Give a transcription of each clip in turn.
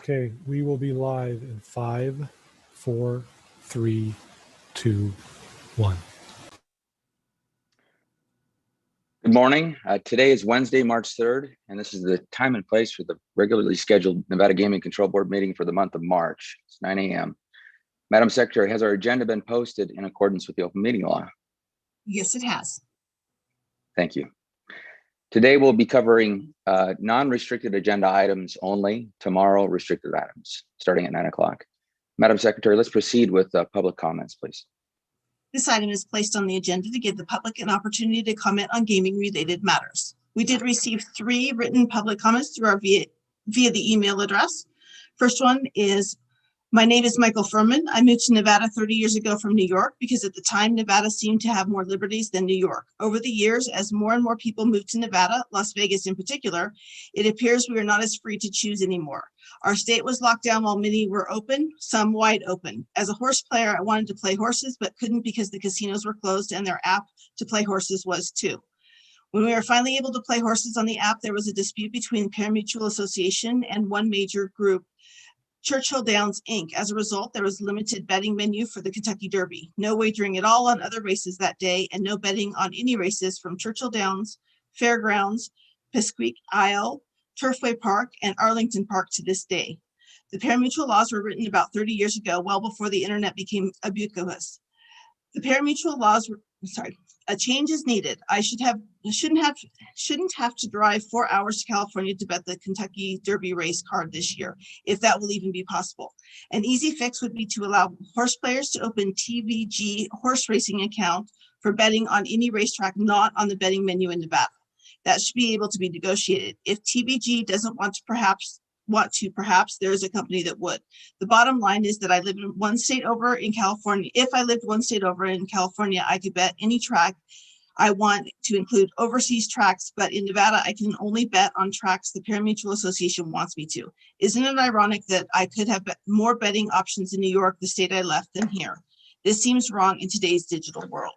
Okay, we will be live in 5, 4, 3, 2, 1. Good morning. Today is Wednesday, March 3rd, and this is the time and place for the regularly scheduled Nevada Gaming Control Board meeting for the month of March. It's 9 a.m. Madam Secretary, has our agenda been posted in accordance with the open meeting law? Yes, it has. Thank you. Today we'll be covering non-restricted agenda items only. Tomorrow, restricted items, starting at 9 o'clock. Madam Secretary, let's proceed with public comments, please. This item is placed on the agenda to give the public an opportunity to comment on gaming-related matters. We did receive 3 written public comments through our via the email address. First one is, my name is Michael Furman. I moved to Nevada 30 years ago from New York because at the time, Nevada seemed to have more liberties than New York. Over the years, as more and more people moved to Nevada, Las Vegas in particular, it appears we are not as free to choose anymore. Our state was locked down while many were open, some wide open. As a horse player, I wanted to play horses, but couldn't because the casinos were closed and their app to play horses was too. When we were finally able to play horses on the app, there was a dispute between Parimutuel Association and one major group, Churchill Downs Inc. As a result, there was limited betting menu for the Kentucky Derby, no wagering at all on other races that day, and no betting on any races from Churchill Downs, Fairgrounds, Pisqueak Isle, Turfway Park, and Arlington Park to this day. The parimutuel laws were written about 30 years ago, well before the internet became ubiquitous. The parimutuel laws were, a change is needed. I shouldn't have to drive 4 hours to California to bet the Kentucky Derby race card this year, if that will even be possible. An easy fix would be to allow horse players to open TVG horse racing account for betting on any racetrack not on the betting menu in Nevada. That should be able to be negotiated. If TVG doesn't want to, perhaps there is a company that would. The bottom line is that I live in one state over in California. If I lived one state over in California, I could bet any track I want to include overseas tracks, but in Nevada, I can only bet on tracks the Parimutuel Association wants me to. Isn't it ironic that I could have more betting options in New York, the state I left, than here? This seems wrong in today's digital world.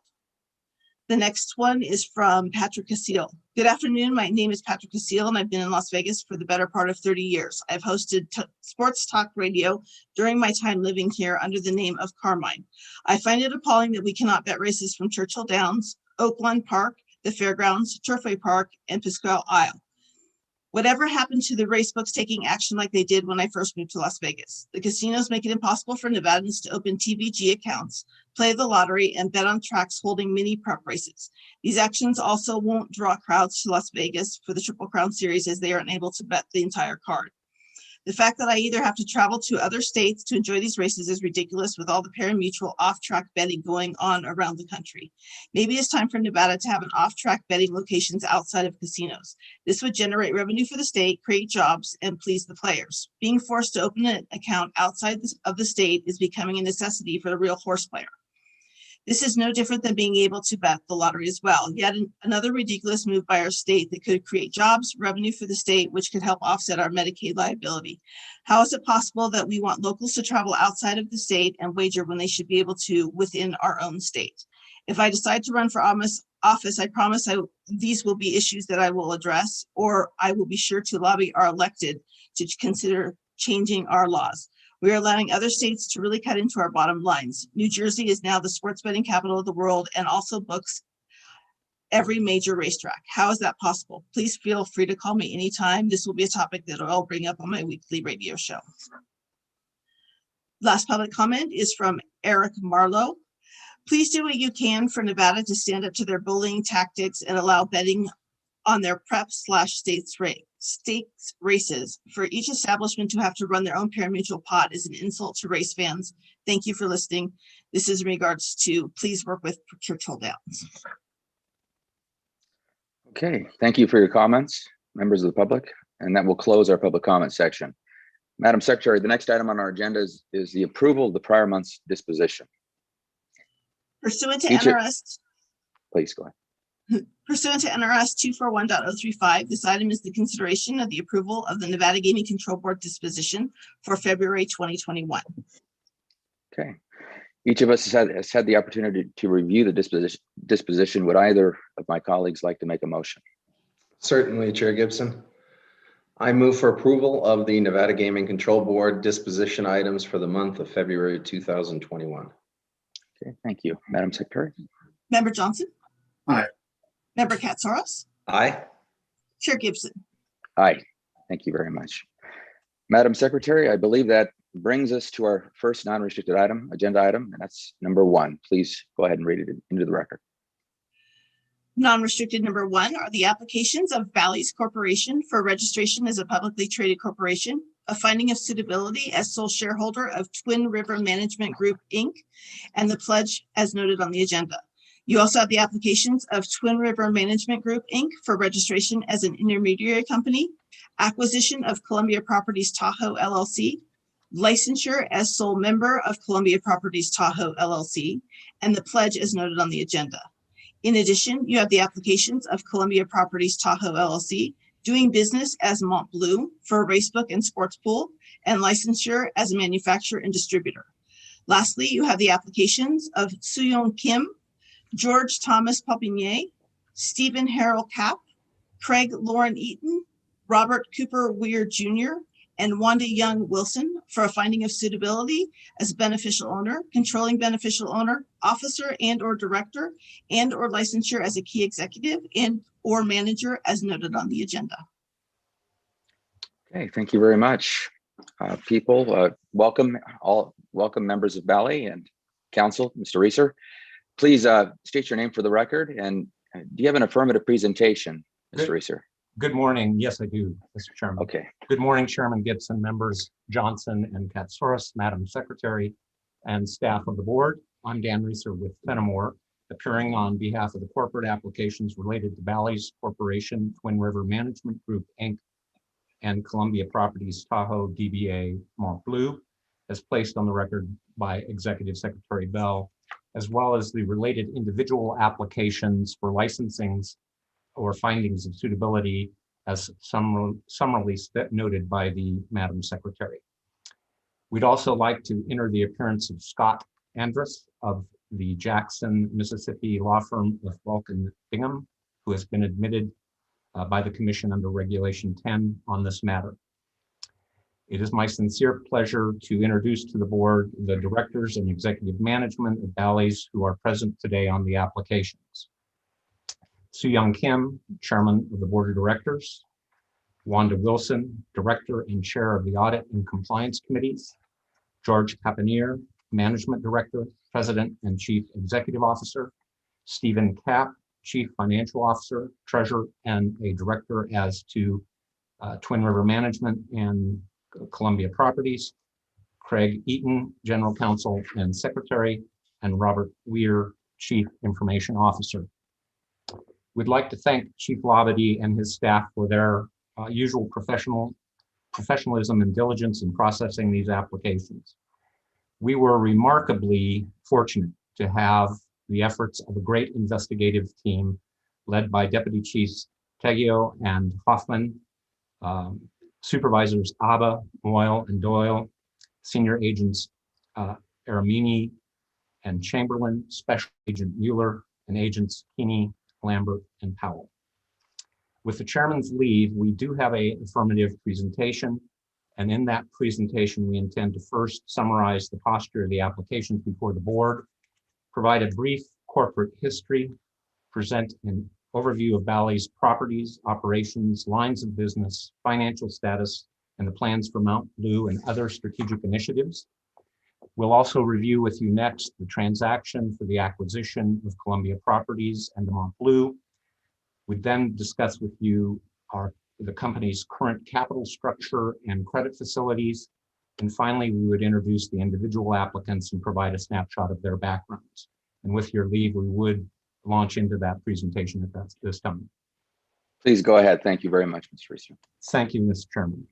The next one is from Patrick Casile. Good afternoon. My name is Patrick Casile, and I've been in Las Vegas for the better part of 30 years. I've hosted sports talk radio during my time living here under the name of Carmine. I find it appalling that we cannot bet races from Churchill Downs, Oakland Park, the Fairgrounds, Turfway Park, and Pisqueak Isle. Whatever happened to the race books taking action like they did when I first moved to Las Vegas? The casinos make it impossible for Nevadans to open TVG accounts, play the lottery, and bet on tracks holding mini prep races. These actions also won't draw crowds to Las Vegas for the Triple Crown Series as they are unable to bet the entire card. The fact that I either have to travel to other states to enjoy these races is ridiculous with all the parimutuel off-track betting going on around the country. Maybe it's time for Nevada to have an off-track betting locations outside of casinos. This would generate revenue for the state, create jobs, and please the players. Being forced to open an account outside of the state is becoming a necessity for the real horse player. This is no different than being able to bet the lottery as well. Yet another ridiculous move by our state that could create jobs, revenue for the state, which could help offset our Medicaid liability. How is it possible that we want locals to travel outside of the state and wager when they should be able to within our own state? If I decide to run for office, I promise these will be issues that I will address, or I will be sure to lobby our elected to consider changing our laws. We are allowing other states to really cut into our bottom lines. New Jersey is now the sports betting capital of the world and also books every major racetrack. How is that possible? Please feel free to call me anytime. This will be a topic that I'll bring up on my weekly radio show. Last public comment is from Eric Marlowe. Please do what you can for Nevada to stand up to their bullying tactics and allow betting on their prep/stakes races. For each establishment to have to run their own parimutuel pot is an insult to race fans. Thank you for listening. This is in regards to please work with Churchill Downs. Okay, thank you for your comments, members of the public, and that will close our public comment section. Madam Secretary, the next item on our agenda is the approval of the prior month's disposition. Pursuant to NRS. Please go ahead. Pursuant to NRS 241.035, this item is the consideration of the approval of the Nevada Gaming Control Board disposition for February 2021. Okay. Each of us has had the opportunity to review the disposition. Would either of my colleagues like to make a motion? Certainly, Chair Gibson. I move for approval of the Nevada Gaming Control Board disposition items for the month of February 2021. Okay, thank you. Madam Secretary? Member Johnson? Aye. Member Katsouros? Aye. Chair Gibson? Aye. Thank you very much. Madam Secretary, I believe that brings us to our first non-restricted item, agenda item, and that's number 1. Please go ahead and read it into the record. Non-restricted number 1 are the applications of Bally's Corporation for registration as a publicly traded corporation, a finding of suitability as sole shareholder of Twin River Management Group, Inc., and the pledge as noted on the agenda. You also have the applications of Twin River Management Group, Inc. for registration as an intermediary company, acquisition of Columbia Properties Tahoe, LLC, licensure as sole member of Columbia Properties Tahoe, LLC, and the pledge as noted on the agenda. In addition, you have the applications of Columbia Properties Tahoe, LLC, doing business as Mont Bleu for a racebook and sports pool, and licensure as a manufacturer and distributor. Lastly, you have the applications of Soo-Young Kim, George Thomas Popinier, Stephen Harold Kapp, Craig Lauren Eaton, Robert Cooper Weir Jr., and Wanda Young Wilson for a finding of suitability as beneficial owner, controlling beneficial owner, officer and or director, and or licensure as a key executive and or manager as noted on the agenda. Okay, thank you very much. Welcome members of Bally and council, Mr. Reeser. Please state your name for the record, and do you have an affirmative presentation, Mr. Reeser? Good morning. Yes, I do, Mr. Chairman. Okay. Good morning, Chairman Gibson, members Johnson and Katsouros, Madam Secretary, and staff of the board. I'm Dan Reeser with Fenimore, appearing on behalf of the corporate applications related to Bally's Corporation, Twin River Management Group, Inc., and Columbia Properties Tahoe, DBA Mont Bleu, as placed on the record by Executive Secretary Bell, as well as the related individual applications for licensings or findings of suitability as summarily noted by the Madam Secretary. We'd also like to enter the appearance of Scott Andrus of the Jackson, Mississippi law firm of Vulcan Bingham, who has been admitted by the Commission under Regulation 10 on this matter. It is my sincere pleasure to introduce to the board the directors and executive management of Bally's who are present today on the applications. Soo-Young Kim, Chairman of the Board of Directors, Wanda Wilson, Director and Chair of the Audit and Compliance Committees, George Papanier, Management Director, President and Chief Executive Officer, Stephen Kapp, Chief Financial Officer, Treasurer, and a Director as to Twin River Management and Columbia Properties, Craig Eaton, General Counsel and Secretary, and Robert Weir, Chief Information Officer. We'd like to thank Chief Labadie and his staff for their usual professionalism and diligence in processing these applications. We were remarkably fortunate to have the efforts of a great investigative team led by Deputy Chiefs Teggio and Hoffman, Supervisors Abba, Moyle, and Doyle, Senior Agents Aramini and Chamberlain, Special Agent Mueller, and Agents Keeney, Lambert, and Powell. With the chairman's leave, we do have an affirmative presentation, and in that presentation, we intend to first summarize the posture of the applications before the board, provide a brief corporate history, present an overview of Bally's properties, operations, lines of business, financial status, and the plans for Mont Bleu and other strategic initiatives. We'll also review with you next the transaction for the acquisition of Columbia Properties and the Mont Bleu. We'd then discuss with you the company's current capital structure and credit facilities. And finally, we would introduce the individual applicants and provide a snapshot of their backgrounds. And with your leave, we would launch into that presentation at this time. Please go ahead. Thank you very much, Mr. Reeser. Thank you, Mr. Chairman.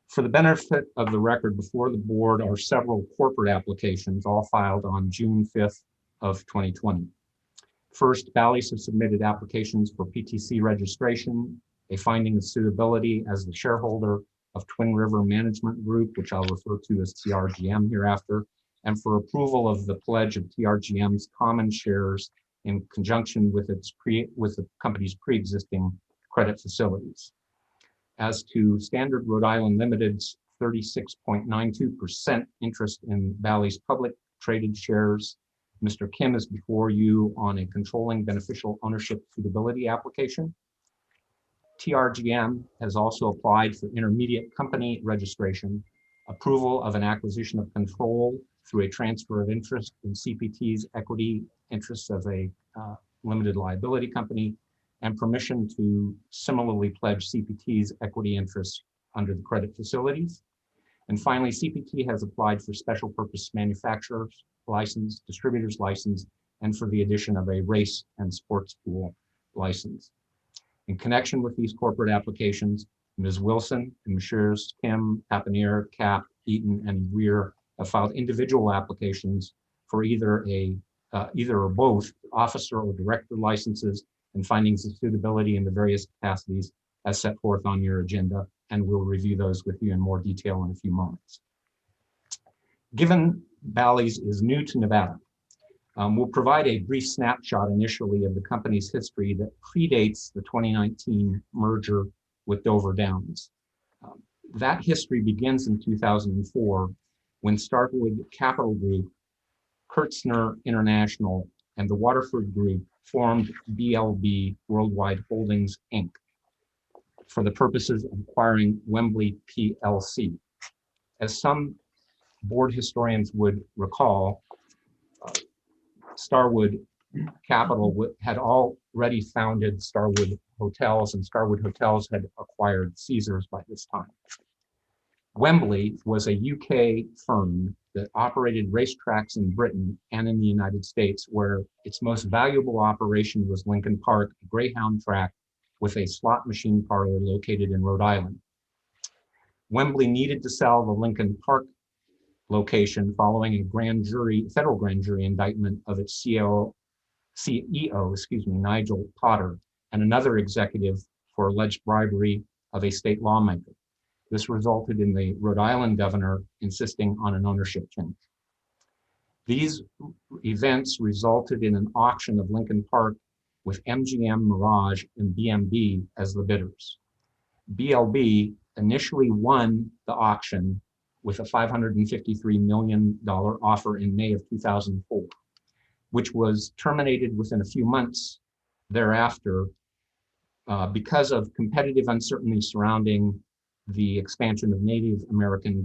For the benefit of the record, before the board are several corporate applications, all filed on June 5th of 2020. First, Bally's has submitted applications for PTC registration, a finding of suitability as the shareholder of Twin River Management Group, which I'll refer to as TRGM hereafter, and for approval of the pledge of TRGM's common shares in conjunction with the company's pre-existing credit facilities. as to Standard Rhode Island Limited's 36.92% interest in Bally's public traded shares. Mr. Kim is before you on a controlling beneficial ownership suitability application. TRGM has also applied for intermediate company registration, approval of an acquisition of control through a transfer of interest in CPT's equity interests as a limited liability company, and permission to similarly pledge CPT's equity interests under the credit facilities. And finally, CPT has applied for special purpose manufacturer's license, distributor's license, and for the addition of a race and sports pool license. In connection with these corporate applications, Ms. Wilson and Messrs. Kim, Papanir, Cap, Eaton, and Weir have filed individual applications for either or both officer or director licenses and findings of suitability in the various capacities as set forth on your agenda, and we'll review those with you in more detail in a few moments. Given Bally's is new to Nevada, we'll provide a brief snapshot initially of the company's history that predates the 2019 merger with Dover Downs. That history begins in 2004 when Starwood Capital Group, Kurtzner International, and the Waterford Group formed BLB Worldwide Holdings, Inc. for the purposes of acquiring Wembley PLC. As some board historians would recall, Starwood Capital had already founded Starwood Hotels, and Starwood Hotels had acquired Caesars by this time. Wembley was a UK firm that operated racetracks in Britain and in the United States, where its most valuable operation was Lincoln Park, a Greyhound track with a slot machine parlor located in Rhode Island. Wembley needed to sell the Lincoln Park location following a federal grand jury indictment of its CEO, Nigel Potter, and another executive for alleged bribery of a state lawmaker. This resulted in the Rhode Island governor insisting on an ownership change. These events resulted in an auction of Lincoln Park with MGM, Mirage, and BMB as the bidders. BLB initially won the auction with a $553 million offer in May of 2004, which was terminated within a few months thereafter because of competitive uncertainty surrounding the expansion of Native American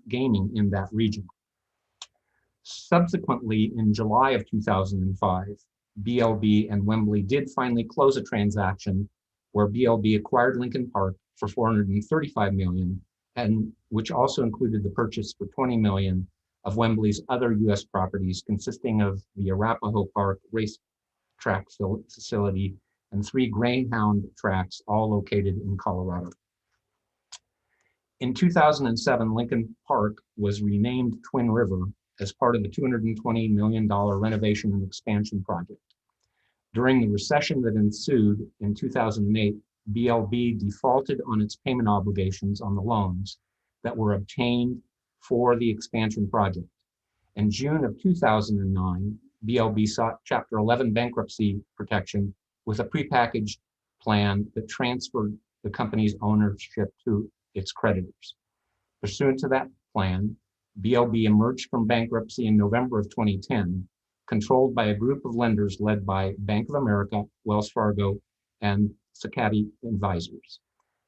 gaming in that region. Subsequently, in July of 2005, BLB and Wembley did finally close a transaction where BLB acquired Lincoln Park for $435 million, and which also included the purchase for $20 million of Wembley's other U.S. properties, consisting of the Arapahoe Park racetrack facility and 3 Greyhound tracks, all located in Colorado. In 2007, Lincoln Park was renamed Twin River as part of the $220 million renovation and expansion project. During the recession that ensued in 2008, BLB defaulted on its payment obligations on the loans that were obtained for the expansion project. In June of 2009, BLB sought Chapter 11 bankruptcy protection with a prepackaged plan that transferred the company's ownership to its creditors. Pursuant to that plan, BLB emerged from bankruptcy in November of 2010, controlled by a group of lenders led by Bank of America, Wells Fargo, and Sakati Advisors.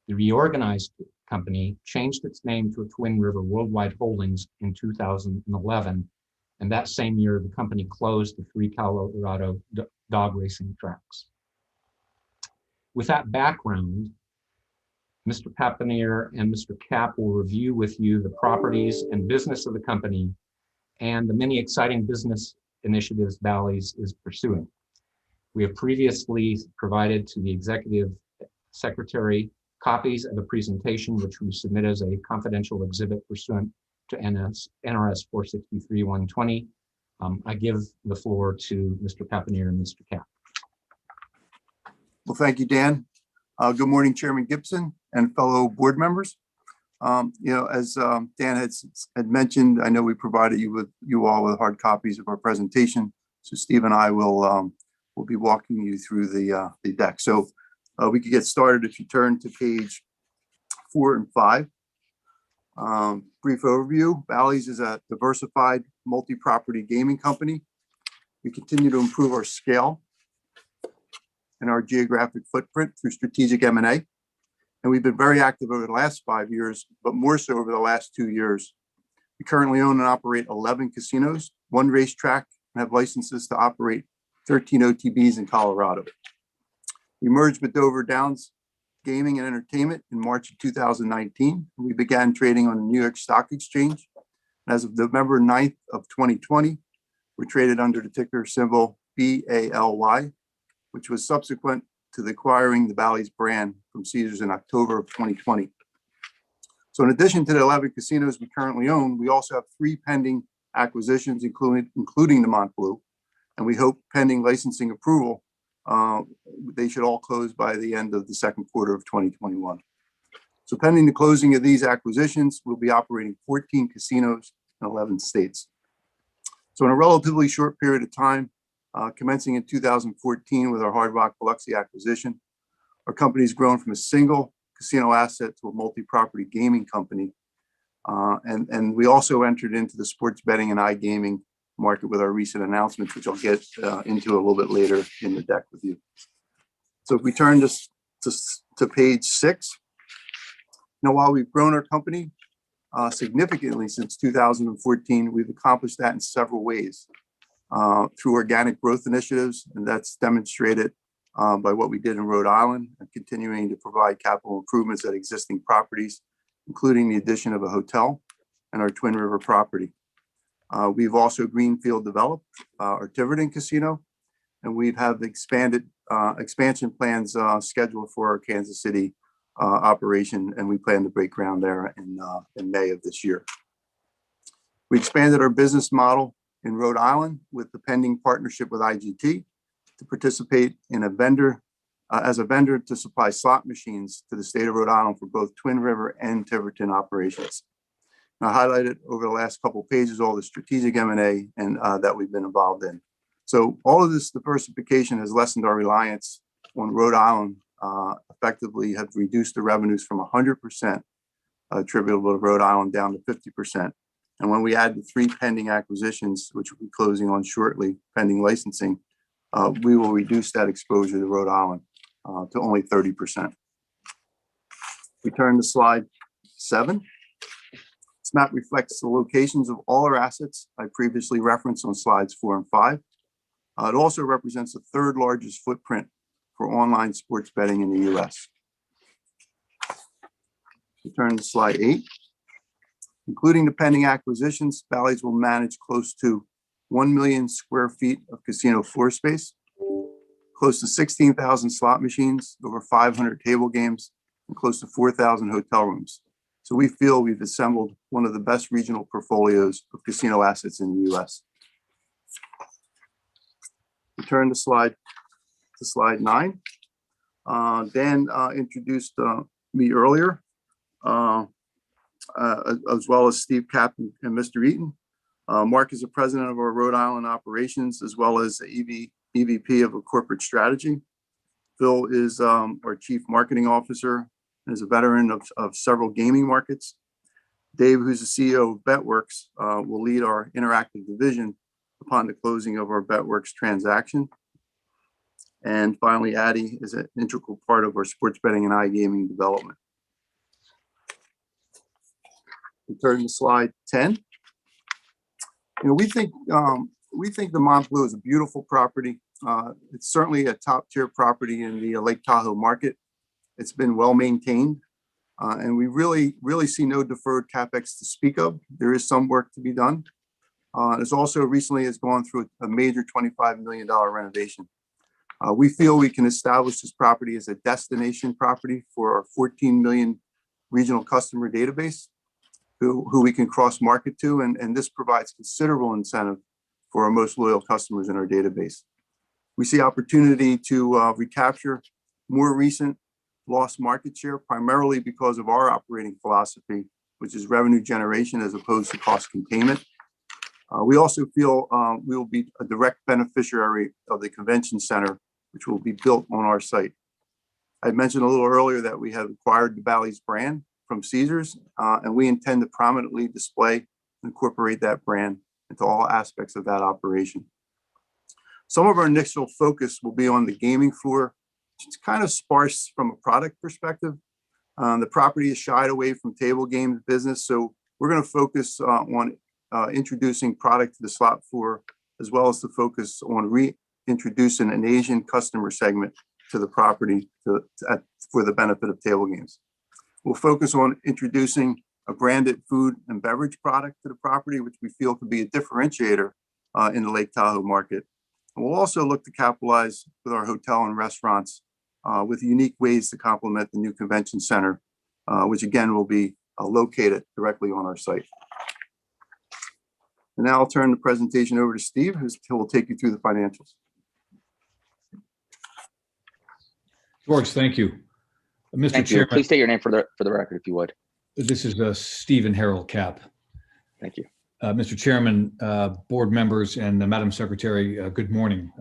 The reorganized company changed its name to Twin River Worldwide Holdings in 2011, and that same year, the company closed the 3 Colorado dog racing tracks. With that background, Mr. Papanir and Mr. Cap will review with you the properties and business of the company and the many exciting business initiatives Bally's is pursuing. We have previously provided to the Executive Secretary copies of the presentation, which we submit as a confidential exhibit pursuant to NRS 463-120. I give the floor to Mr. Papanir and Mr. Cap. Well, thank you, Dan. Good morning, Chairman Gibson and fellow board members. As Dan had mentioned, I know we provided you all with hard copies of our presentation. So Steve and I will be walking you through the deck. So we could get started if you turn to page 4 and 5. Brief overview, Bally's is a diversified multi-property gaming company. We continue to improve our scale and our geographic footprint through strategic M&A. And we've been very active over the last 5 years, but more so over the last 2 years. We currently own and operate 11 casinos, 1 racetrack, and have licenses to operate 13 OTBs in Colorado. We merged with Dover Downs Gaming and Entertainment in March of 2019. We began trading on the New York Stock Exchange. As of November 9th of 2020, we're traded under the ticker symbol BALY, which was subsequent to the acquiring the Bally's brand from Caesars in October of 2020. So in addition to the 11 casinos we currently own, we also have 3 pending acquisitions, including the Mont Bleu, and we hope pending licensing approval, they should all close by the end of the second quarter of 2021. So pending the closing of these acquisitions, we'll be operating 14 casinos in 11 states. So in a relatively short period of time, commencing in 2014 with our Hard Rock Biloxi acquisition, our company's grown from a single casino asset to a multi-property gaming company. And we also entered into the sports betting and iGaming market with our recent announcements, which I'll get into a little bit later in the deck with you. So if we turn to page 6, while we've grown our company significantly since 2014, we've accomplished that in several ways. Through organic growth initiatives, and that's demonstrated by what we did in Rhode Island, and continuing to provide capital improvements at existing properties, including the addition of a hotel and our Twin River property. We've also greenfield developed our Tiverton Casino, and we have expanded expansion plans scheduled for our Kansas City operation, and we plan to break ground there in May of this year. We expanded our business model in Rhode Island with the pending partnership with IGT to participate in a vendor as a vendor to supply slot machines to the state of Rhode Island for both Twin River and Tiverton operations. I highlighted over the last couple of pages all the strategic M&A and that we've been involved in. So all of this diversification has lessened our reliance on Rhode Island, effectively have reduced the revenues from 100% attributable to Rhode Island down to 50%. And when we add the 3 pending acquisitions, which we'll be closing on shortly, pending licensing, we will reduce that exposure to Rhode Island to only 30%. We turn to slide 7. This map reflects the locations of all our assets I previously referenced on slides 4 and 5. It also represents the 3rd largest footprint for online sports betting in the US. We turn to slide 8. Including the pending acquisitions, Bally's will manage close to 1 million square feet of casino floor space, close to 16,000 slot machines, over 500 table games, and close to 4,000 hotel rooms. So we feel we've assembled one of the best regional portfolios of casino assets in the US. We turn to slide 9. Dan introduced me earlier, as well as Steve Kapp and Mr. Eaton. Mark is the president of our Rhode Island operations, as well as the EVP of a corporate strategy. Phil is our chief marketing officer and is a veteran of several gaming markets. Dave, who's the CEO of BetWorks, will lead our interactive division upon the closing of our BetWorks transaction. And finally, Addie is an integral part of our sports betting and iGaming development. We turn to slide 10. We think the Mont Bleu is a beautiful property. It's certainly a top tier property in the Lake Tahoe market. It's been well maintained, and we really see no deferred CapEx to speak of. There is some work to be done. It's also recently has gone through a major $25 million renovation. We feel we can establish this property as a destination property for our 14 million regional customer database, who we can cross market to, and this provides considerable incentive for our most loyal customers in our database. We see opportunity to recapture more recent lost market share, primarily because of our operating philosophy, which is revenue generation as opposed to cost containment. We also feel we will be a direct beneficiary of the convention center, which will be built on our site. I mentioned a little earlier that we have acquired the Bally's brand, from Caesars, and we intend to prominently display and incorporate that brand into all aspects of that operation. Some of our initial focus will be on the gaming floor. It's kind of sparse from a product perspective. The property is shied away from table games business, so we're going to focus on introducing product to the slot floor, as well as to focus on reintroducing an Asian customer segment to the property for the benefit of table games. We'll focus on introducing a branded food and beverage product to the property, which we feel could be a differentiator in the Lake Tahoe market. And we'll also look to capitalize with our hotel and restaurants with unique ways to complement the new convention center, which again will be located directly on our site. And now I'll turn the presentation over to Steve, who will take you through the financials. George, thank you. Mr. Thank you. Chairman, Please state your name for the record, if you would. this is Stephen Harold Cap. Thank you. Mr. Chairman, board members, and Madam Secretary, good morning.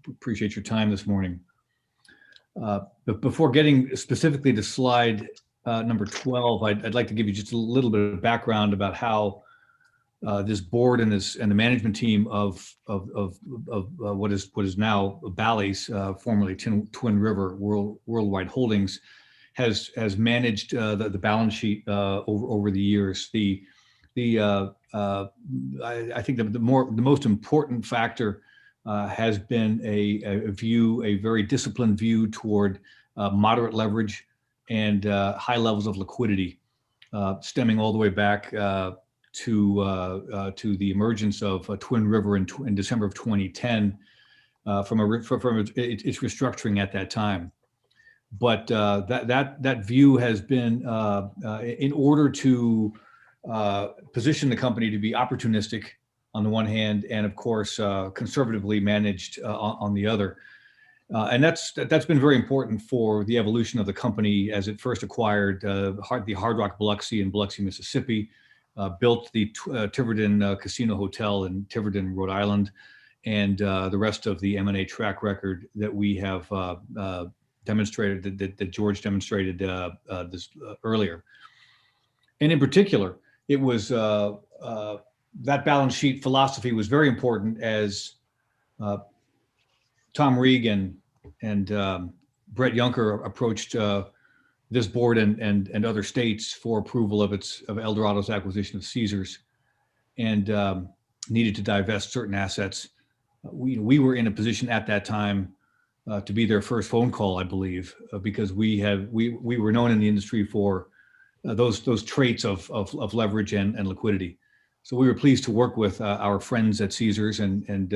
Appreciate your time this morning. But before getting specifically to slide number 12, I'd like to give you just a little bit of background about how this board and the management team of what is now Bally's, formerly Twin River Worldwide Holdings, has managed the balance sheet over the years. I think the most important factor has been a very disciplined view toward moderate leverage and high levels of liquidity, stemming all the way back to the emergence of Twin River in December of 2010 from its restructuring at that time. But that view has been in order to position the company to be opportunistic on the one hand, and of course conservatively managed on the other. And that's been very important for the evolution of the company as it first acquired the Hard Rock Biloxi in Biloxi, Mississippi, built the Tiverton Casino Hotel in Tiverton, Rhode Island, and the rest of the M&A track record that we have demonstrated, that George demonstrated this earlier. And in particular, it was that balance sheet philosophy was very important as Tom Reeg and Brett Juncker approached this board and other states for approval of Eldorado's acquisition of Caesars, and needed to divest certain assets. We were in a position at that time to be their first phone call, I believe, because we were known in the industry for those traits of leverage and liquidity. So we were pleased to work with our friends at Caesars and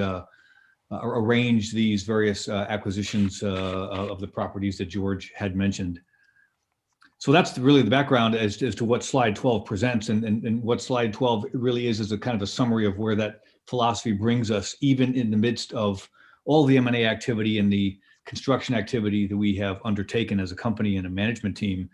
arrange these various acquisitions of the properties that George had mentioned. So that's really the background as to what slide 12 presents, and what slide 12 really is a kind of a summary of where that philosophy brings us, even in the midst of all the M&A activity and the construction activity that we have undertaken as a company and a management team.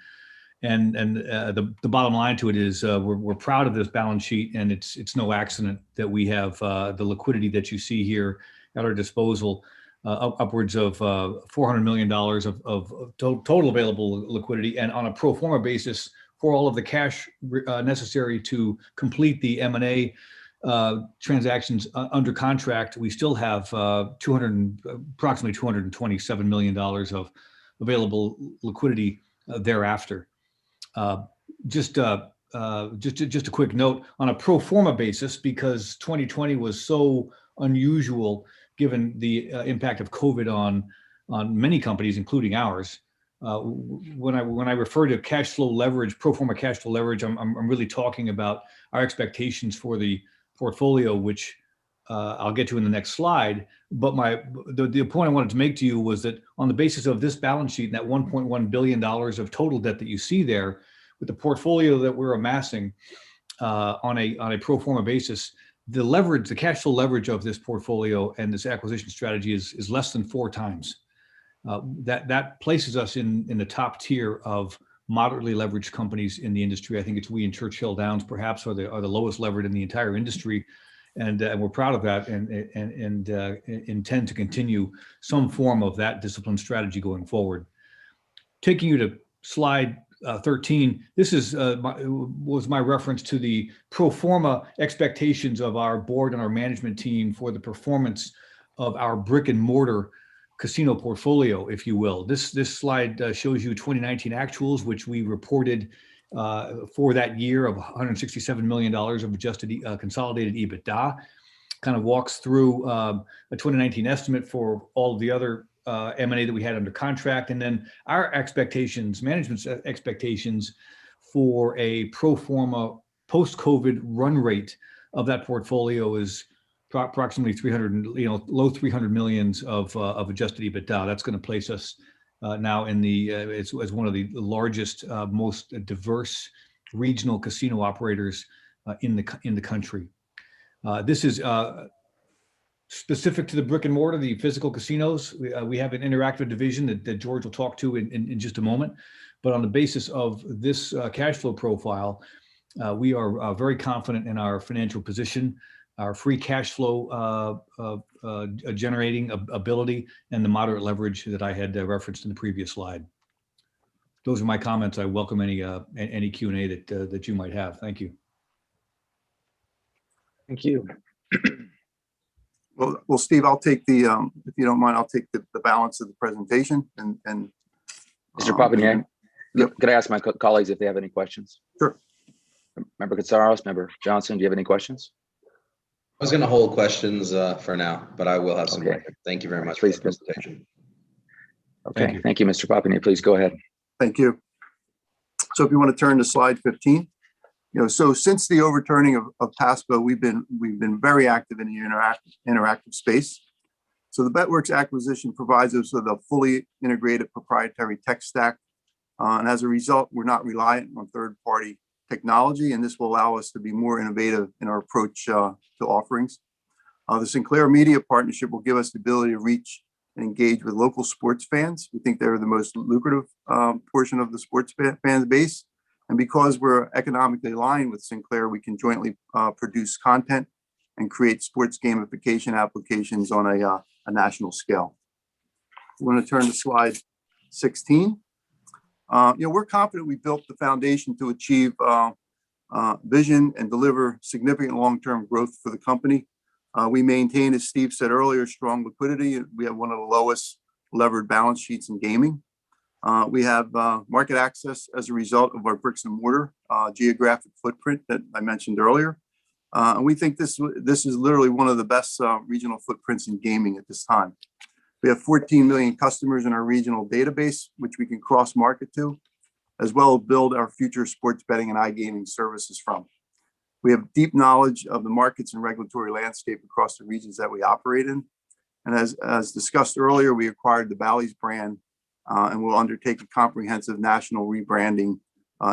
And the bottom line to it is we're proud of this balance sheet, and it's no accident that we have the liquidity that you see here at our disposal, upwards of $400 million of total available liquidity. And on a pro forma basis, for all of the cash necessary to complete the M&A transactions under contract, we still have approximately $227 million of available liquidity thereafter. Just a quick note on a pro forma basis, because 2020 was so unusual given the impact of COVID on many companies, including ours. When I refer to cash flow leverage, pro forma cash flow leverage, I'm really talking about our expectations for the portfolio, which I'll get to in the next slide. But the point I wanted to make to you was that on the basis of this balance sheet and that $1.1 billion of total debt that you see there, with the portfolio that we're amassing on a pro forma basis, the cash flow leverage of this portfolio and this acquisition strategy is less than 4 times. That places us in the top tier of moderately leveraged companies in the industry. I think we and Churchill Downs perhaps are the lowest levered in the entire industry. And we're proud of that, and intend to continue some form of that disciplined strategy going forward. Taking you to slide 13, this is was my reference to the pro forma expectations of our board and our management team for the performance of our brick and mortar casino portfolio, if you will. This slide shows you 2019 actuals, which we reported for that year of $167 million of adjusted consolidated EBITDA. Kind of walks through a 2019 estimate for all of the other M&A that we had under contract, and then our expectations, management's expectations for a pro forma post-COVID run rate of that portfolio is approximately 300, low 300 millions of adjusted EBITDA. That's going to place us now in the as one of the largest, most diverse regional casino operators in the country. This is specific to the brick and mortar, the physical casinos. We have an interactive division that George will talk to in just a moment. But on the basis of this cash flow profile, we are very confident in our financial position, our free cash flow generating ability, and the moderate leverage that I had referenced in the previous slide. Those are my comments. I welcome any Q&A that you might have. Thank you. Thank you. Well, Steve, I'll take the, if you don't mind, I'll take the balance of the presentation and Mr. Papanier, Yep. could I ask my colleagues if they have any questions? Sure. Member Katsaros, Member Johnson, do you have any questions? I was going to hold questions for now, but I will have some. Okay. Thank you very much for the presentation. Okay, thank you, Mr. Papanier. Please go ahead. Thank you. So if you want to turn to slide 15. So since the overturning of PASPA, we've been very active in the interactive space. So the BetWorks acquisition provides us with a fully integrated proprietary tech stack. And as a result, we're not reliant on third-party technology, and this will allow us to be more innovative in our approach to offerings. The Sinclair Media partnership will give us the ability to reach and engage with local sports fans. We think they're the most lucrative portion of the sports fan base. And because we're economically aligned with Sinclair, we can jointly produce content and create sports gamification applications on a national scale. We're going to turn to slide 16. We're confident we built the foundation to achieve vision and deliver significant long-term growth for the company. We maintain, as Steve said earlier, strong liquidity. We have one of the lowest levered balance sheets in gaming. We have market access as a result of our bricks and mortar geographic footprint that I mentioned earlier. And we think this is literally one of the best regional footprints in gaming at this time. We have 14 million customers in our regional database, which we can cross-market to, as well as build our future sports betting and iGaming services from. We have deep knowledge of the markets and regulatory landscape across the regions that we operate in. And as discussed earlier, we acquired the Bally's brand and will undertake a comprehensive national rebranding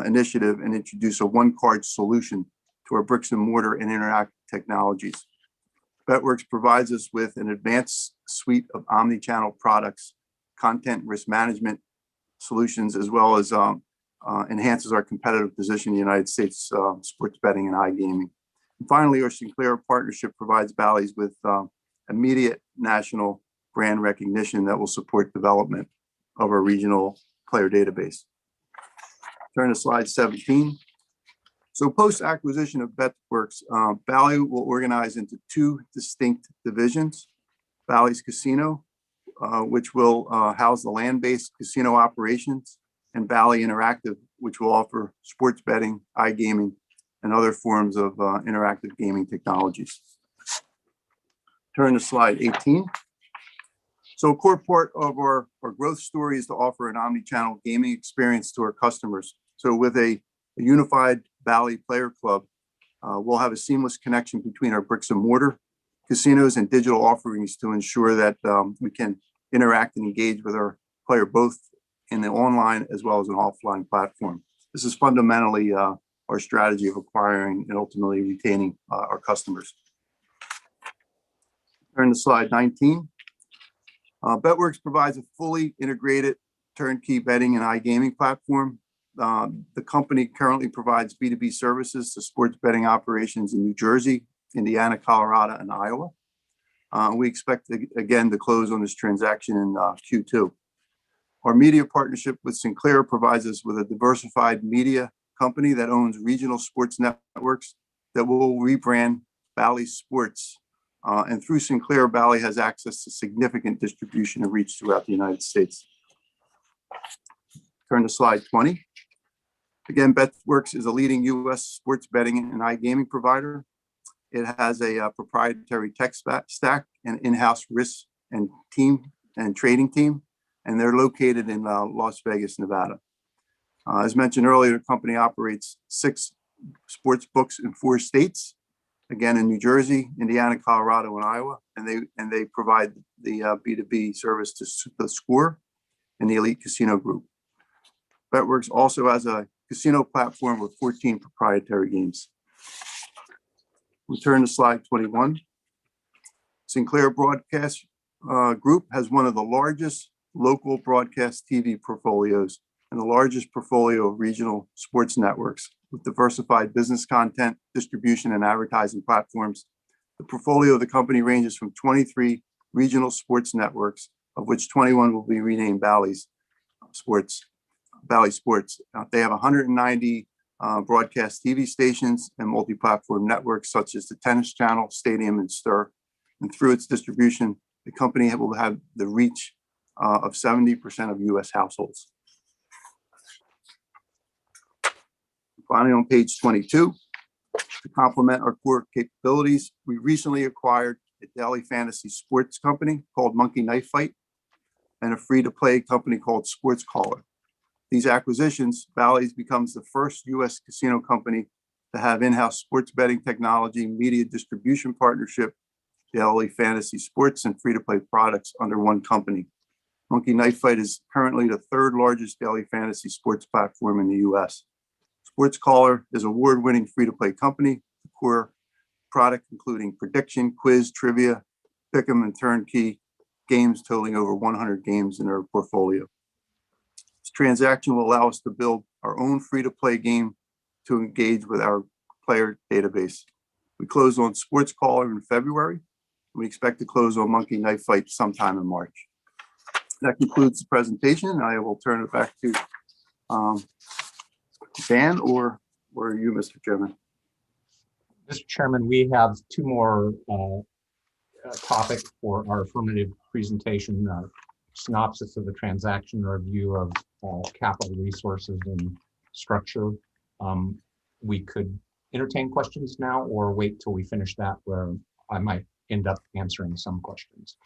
initiative and introduce a one-card solution to our bricks and mortar and interactive technologies. BetWorks provides us with an advanced suite of omni-channel products, content risk management solutions, as well as enhances our competitive position in the United States sports betting and iGaming. And finally, our Sinclair partnership provides Bally's with immediate national brand recognition that will support development of our regional player database. Turn to slide 17. So post-acquisition of BetWorks, Bally will organize into two distinct divisions: Bally's Casino, which will house the land-based casino operations, and Bally Interactive, which will offer sports betting, iGaming, and other forms of interactive gaming technologies. Turn to slide 18. So a core part of our growth story is to offer an omni-channel gaming experience to our customers. So with a unified Bally Player Club, we'll have a seamless connection between our bricks and mortar casinos and digital offerings to ensure that we can interact and engage with our player both in the online as well as an offline platform. This is fundamentally our strategy of acquiring and ultimately retaining our customers. Turn to slide 19. BetWorks provides a fully integrated turnkey betting and iGaming platform. The company currently provides B2B services to sports betting operations in New Jersey, Indiana, Colorado, and Iowa. We expect, again, to close on this transaction in Q2. Our media partnership with Sinclair provides us with a diversified media company that owns regional sports networks that will rebrand Bally Sports. And through Sinclair, Bally has access to significant distribution and reach throughout the United States. Turn to slide 20. Again, BetWorks is a leading U.S. sports betting and iGaming provider. It has a proprietary tech stack and in-house risk and team and trading team, and they're located in Las Vegas, Nevada. As mentioned earlier, the company operates 6 sports books in 4 states, again in New Jersey, Indiana, Colorado, and Iowa, and they provide the B2B service to the Score and the Elite Casino Group. BetWorks also has a casino platform with 14 proprietary games. We turn to slide 21. Sinclair Broadcast Group has one of the largest local broadcast TV portfolios and the largest portfolio of regional sports networks with diversified business content, distribution, and advertising platforms. The portfolio of the company ranges from 23 regional sports networks, of which 21 will be renamed Bally Sports. They have 190 broadcast TV stations and multi-platform networks such as the Tennis Channel, Stadium, and Stir. And through its distribution, the company will have the reach of 70% of U.S. households. Finally, on page 22, to complement our core capabilities, we recently acquired a daily fantasy sports company called Monkey Knife Fight and a free-to-play company called Sports Caller. These acquisitions, Bally's becomes the first U.S. casino company to have in-house sports betting technology, media distribution partnership, daily fantasy sports, and free-to-play products under one company. Monkey Knife Fight is currently the 3rd largest daily fantasy sports platform in the U.S. Sports Caller is an award-winning free-to-play company. The core product including prediction, quiz, trivia, pick'em, and turnkey games totaling over 100 games in their portfolio. This transaction will allow us to build our own free-to-play game to engage with our player database. We closed on Sports Caller in February. We expect to close on Monkey Knife Fight sometime in March. That concludes the presentation. I will turn it back to Dan or you, Mr. Chairman. Mr. Chairman, we have 2 more topics for our affirmative presentation, synopsis of the transaction, review of capital resources and structure. We could entertain questions now or wait till we finish that, where I might end up answering some questions.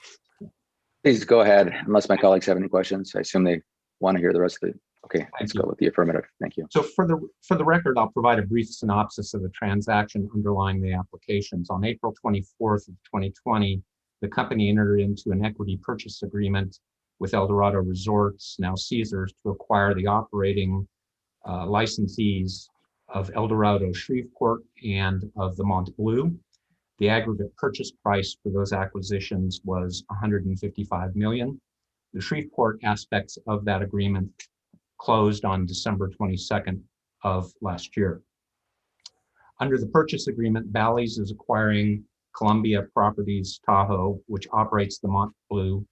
Please go ahead, unless my colleagues have any questions. I assume they want to hear the rest of it. Okay, let's go with the affirmative. Thank you. So for the record, I'll provide a brief synopsis of the transaction underlying the applications. On April 24th of 2020, the company entered into an equity purchase agreement with Eldorado Resorts, now Caesars, to acquire the operating licensees of Eldorado Shreveport and of the Mont Bleu. The aggregate purchase price for those acquisitions was $155 million. The Shreveport aspects of that agreement closed on December 22nd of last year. Under the purchase agreement, Bally's is acquiring Columbia Properties Tahoe, which operates the Mont Bleu.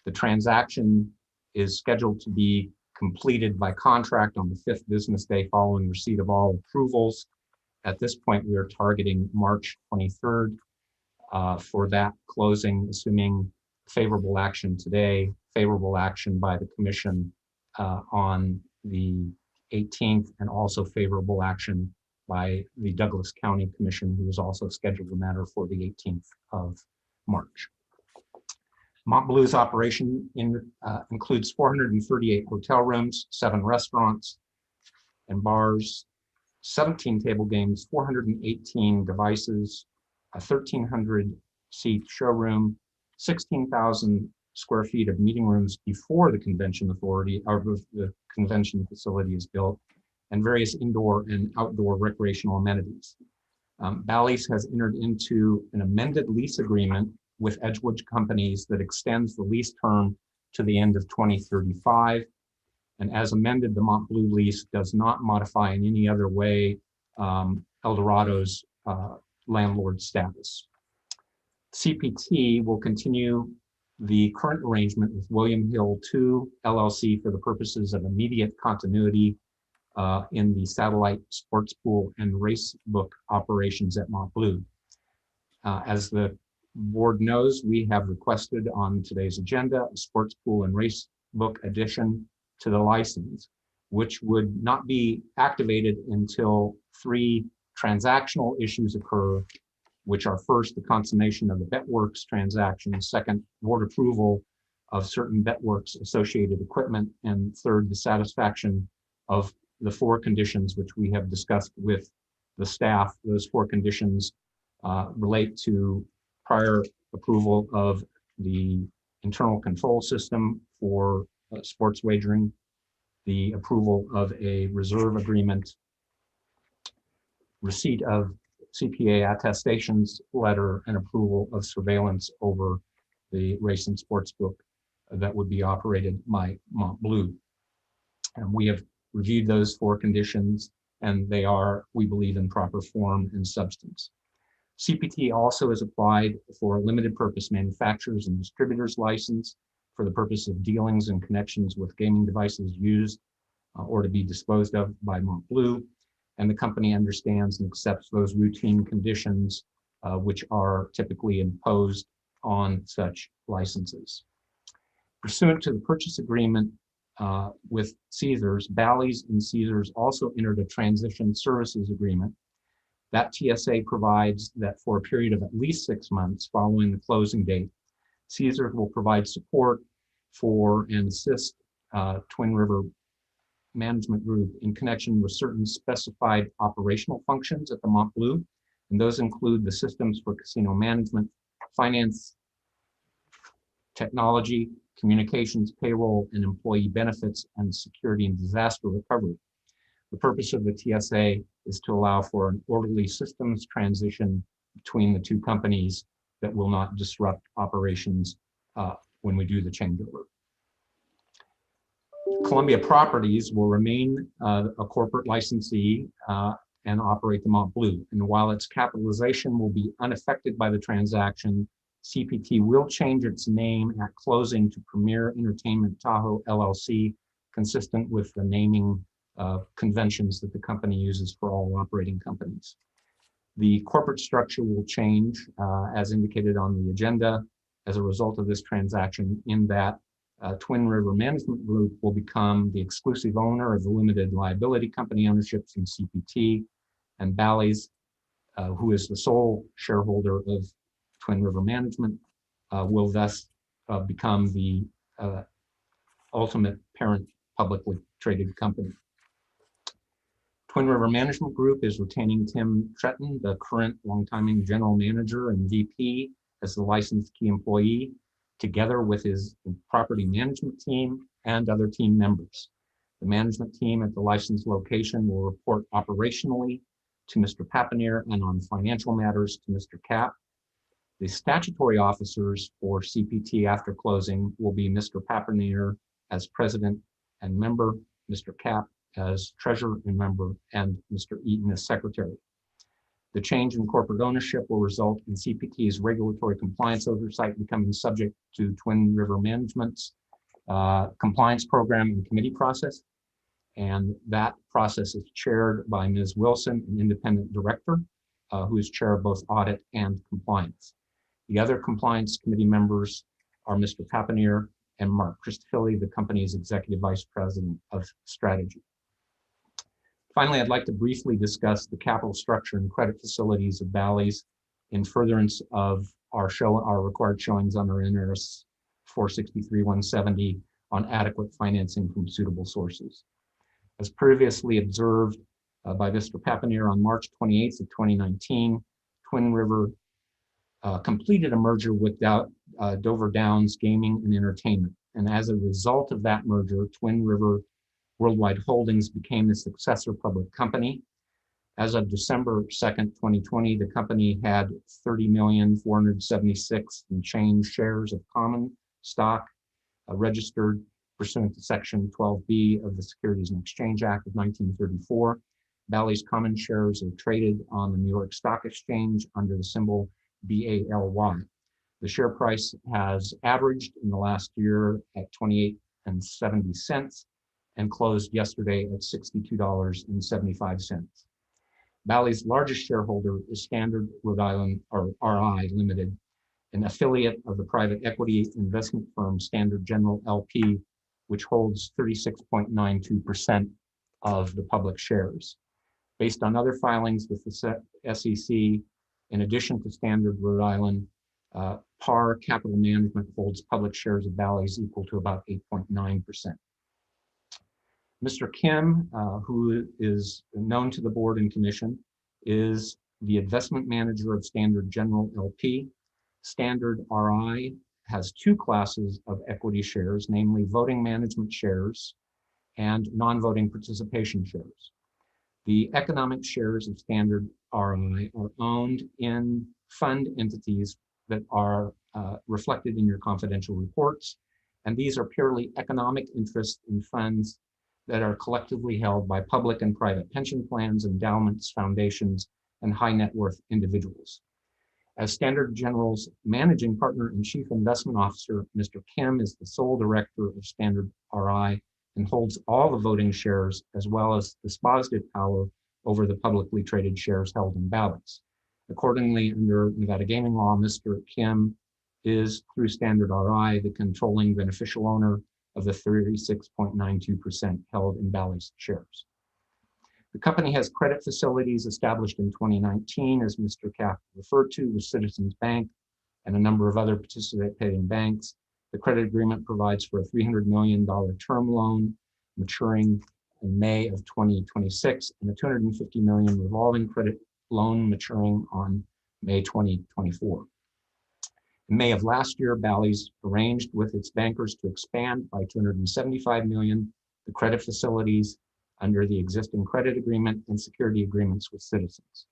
The transaction is scheduled to be completed by contract on the 5th business day following receipt of all approvals. At this point, we are targeting March 23rd for that closing, assuming favorable action today, favorable action by the commission on the 18th, and also favorable action by the Douglas County Commission, who is also scheduled the matter for the 18th of March. Mont Bleu's operation includes 438 hotel rooms, 7 restaurants and bars, 17 table games, 418 devices, a 1,300 seat showroom, 16,000 square feet of meeting rooms before the convention authority or the convention facility is built, and various indoor and outdoor recreational amenities. Bally's has entered into an amended lease agreement with Edgewood Companies that extends the lease term to the end of 2035. And as amended, the Mont Bleu lease does not modify in any other way Eldorado's landlord status. CPT will continue the current arrangement with William Hill II LLC for the purposes of immediate continuity in the satellite sports pool and race book operations at Montbleu. As the board knows, we have requested on today's agenda a sports pool and race book addition to the license, which would not be activated until 3 transactional issues occur, which are first, the consummation of the BetWorks transaction, second, board approval of certain BetWorks associated equipment, and third, the satisfaction of the 4 conditions which we have discussed with the staff. Those 4 conditions relate to prior approval of the internal control system for sports wagering, the approval of a reserve agreement, receipt of CPA attestations letter, and approval of surveillance over the race and sports book that would be operated by Montbleu. And we have reviewed those 4 conditions, and they are, we believe, in proper form and substance. CPT also is applied for a limited purpose manufacturers and distributors license for the purpose of dealings and connections with gaming devices used or to be disposed of by Montbleu. And the company understands and accepts those routine conditions which are typically imposed on such licenses. Pursuant to the purchase agreement with Caesars, Bally's and Caesars also entered a transition services agreement. That TSA provides that for a period of at least 6 months following the closing date, Caesars will provide support for and assist Twin River Management Group in connection with certain specified operational functions at the Montbleu, and those include the systems for casino management, finance, technology, communications, payroll, and employee benefits, and security and disaster recovery. The purpose of the TSA is to allow for an orderly systems transition between the 2 companies that will not disrupt operations when we do the changeover. Columbia Properties will remain a corporate licensee and operate the Montbleu. And while its capitalization will be unaffected by the transaction, CPT will change its name at closing to Premier Entertainment Tahoe LLC, consistent with the naming conventions that the company uses for all operating companies. The corporate structure will change as indicated on the agenda as a result of this transaction, in that Twin River Management Group will become the exclusive owner of the limited liability company ownerships in CPT, and Bally's, who is the sole shareholder of Twin River Management, will thus become the ultimate parent publicly traded company. Twin River Management Group is retaining Tim Tretton, the current longtiming general manager and VP, as the licensed key employee, together with his property management team and other team members. The management team at the licensed location will report operationally to Mr. Papineer and on financial matters to Mr. Kapp. The statutory officers for CPT after closing will be Mr. Papineer as president and member, Mr. Kapp as treasurer and member, and Mr. Eaton as secretary. The change in corporate ownership will result in CPT's regulatory compliance oversight becoming subject to Twin River Management's compliance program and committee process. And that process is chaired by Ms. Wilson, an independent director, who is chair of both audit and compliance. The other compliance committee members are Mr. Papineer and Mark Christophilly, the company's executive vice president of strategy. Finally, I'd like to briefly discuss the capital structure and credit facilities of Bally's in furtherance of our required showings under NRS 463-170 on adequate financing from suitable sources. As previously observed by Mr. Papineer on March 28th of 2019, Twin River completed a merger with Dover Downs Gaming and Entertainment. And as a result of that merger, Twin River Worldwide Holdings became the successor public company. As of December 2nd, 2020, the company had 30,476 and change shares of common stock registered pursuant to Section 12B of the Securities and Exchange Act of 1934. Bally's common shares are traded on the New York Stock Exchange under the symbol BALY. The share price has averaged in the last year at 28.70 and closed yesterday at $62.75. Bally's largest shareholder is Standard Rhode Island, or RI Limited, an affiliate of the private equity investment firm Standard General LP, which holds 36.92% of the public shares. Based on other filings with the SEC, in addition to Standard Rhode Island, PAR Capital Management holds public shares of Bally's equal to about 8.9%. Mr. Kim, who is known to the board and commission, is the investment manager of Standard General LP. Standard RI has two classes of equity shares, namely voting management shares and non-voting participation shares. The economic shares of Standard RI are owned in fund entities that are reflected in your confidential reports, and these are purely economic interests in funds that are collectively held by public and private pension plans, endowments, foundations, and high net worth individuals. As Standard General's managing partner and chief investment officer, Mr. Kim is the sole director of Standard RI and holds all the voting shares as well as dispositive power over the publicly traded shares held in Bally's. Accordingly, under Nevada gaming law, Mr. Kim is, through Standard RI, the controlling beneficial owner of the 36.92% held in Bally's shares. The company has credit facilities established in 2019, as Mr. Kapp referred to, with Citizens Bank and a number of other participating banks. The credit agreement provides for a $300 million term loan maturing in May of 2026 and a $250 million revolving credit loan maturing on May 2024. In May of last year, Bally's arranged with its bankers to expand by $275 million the credit facilities under the existing credit agreement and security agreements with Citizens.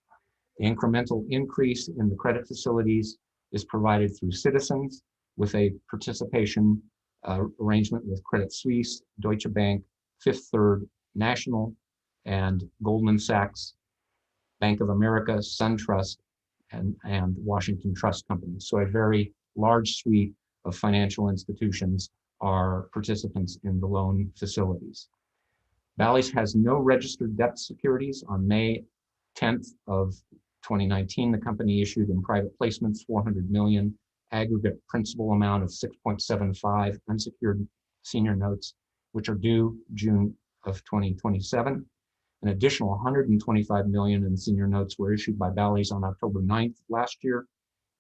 The incremental increase in the credit facilities is provided through Citizens with a participation arrangement with Credit Suisse, Deutsche Bank, Fifth Third, National, and Goldman Sachs, Bank of America, SunTrust, and Washington Trust Company. So a very large suite of financial institutions are participants in the loan facilities. Bally's has no registered debt securities. On May 10th of 2019, the company issued in private placements $400 million aggregate principal amount of 6.75 unsecured senior notes, which are due June of 2027. An additional $125 million in senior notes were issued by Bally's on October 9th last year.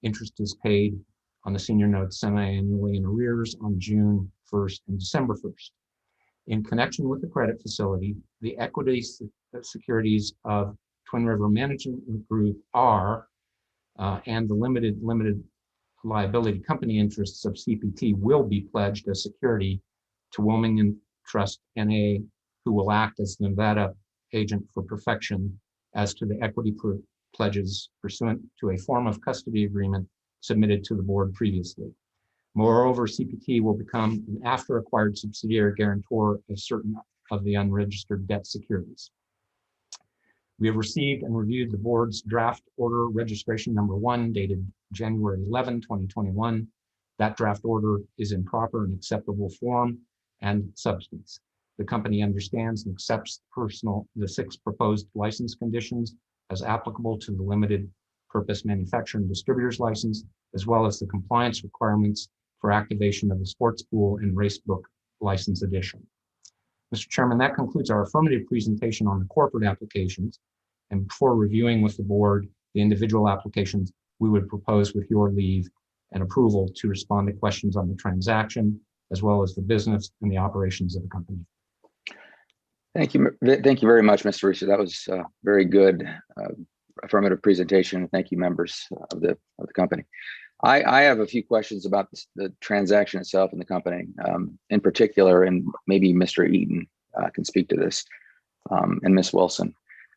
Interest is paid on the senior notes semi-annually in arrears on June 1st and December 1st. In connection with the credit facility, the equity securities of Twin River Management Group are and the limited liability company interests of CPT will be pledged as security to Wilmington Trust NA, who will act as the Nevada agent for perfection as to the equity pledges pursuant to a form of custody agreement submitted to the board previously. Moreover, CPT will become an after-acquired subsidiary guarantor of certain of the unregistered debt securities. We have received and reviewed the board's draft order registration number 1 dated January 11, 2021. That draft order is in proper and acceptable form and substance. The company understands and accepts the 6 proposed license conditions as applicable to the limited purpose manufacturer and distributor's license, as well as the compliance requirements for activation of the sports pool and racebook license edition. Mr. Chairman, that concludes our affirmative presentation on the corporate applications. And before reviewing with the board the individual applications, we would propose, with your leave and approval, to respond to questions on the transaction, as well as the business and the operations of the company. Thank you very much, Mr. Reese. That was a very good affirmative presentation. Thank you, members of the company. I have a few questions about the transaction itself and the company, in particular, and maybe Mr. Eaton can speak to this, and Ms. Wilson.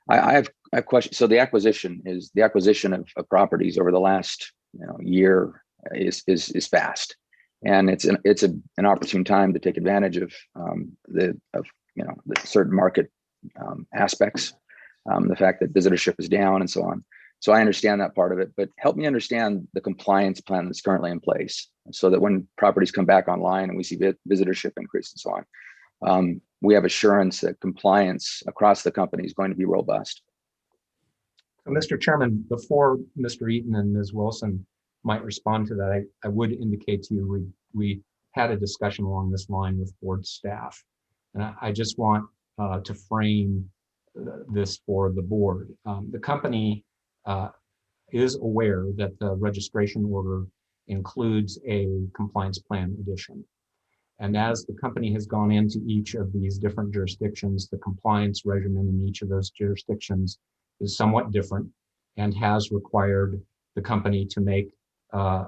I have a question. So the acquisition of properties over the last year is fast, and it's an opportune time to take advantage of the certain market aspects, the fact that visitorship is down and so on. So I understand that part of it, but help me understand the compliance plan that's currently in place so that when properties come back online and we see visitorship increase and so on, we have assurance that compliance across the company is going to be robust. So, Mr. Chairman, before Mr. Eaton and Ms. Wilson might respond to that, I would indicate to you we had a discussion along this line with board staff. And I just want to frame this for the board. The company is aware that the registration order includes a compliance plan addition. And as the company has gone into each of these different jurisdictions, the compliance regimen in each of those jurisdictions is somewhat different and has required the company to make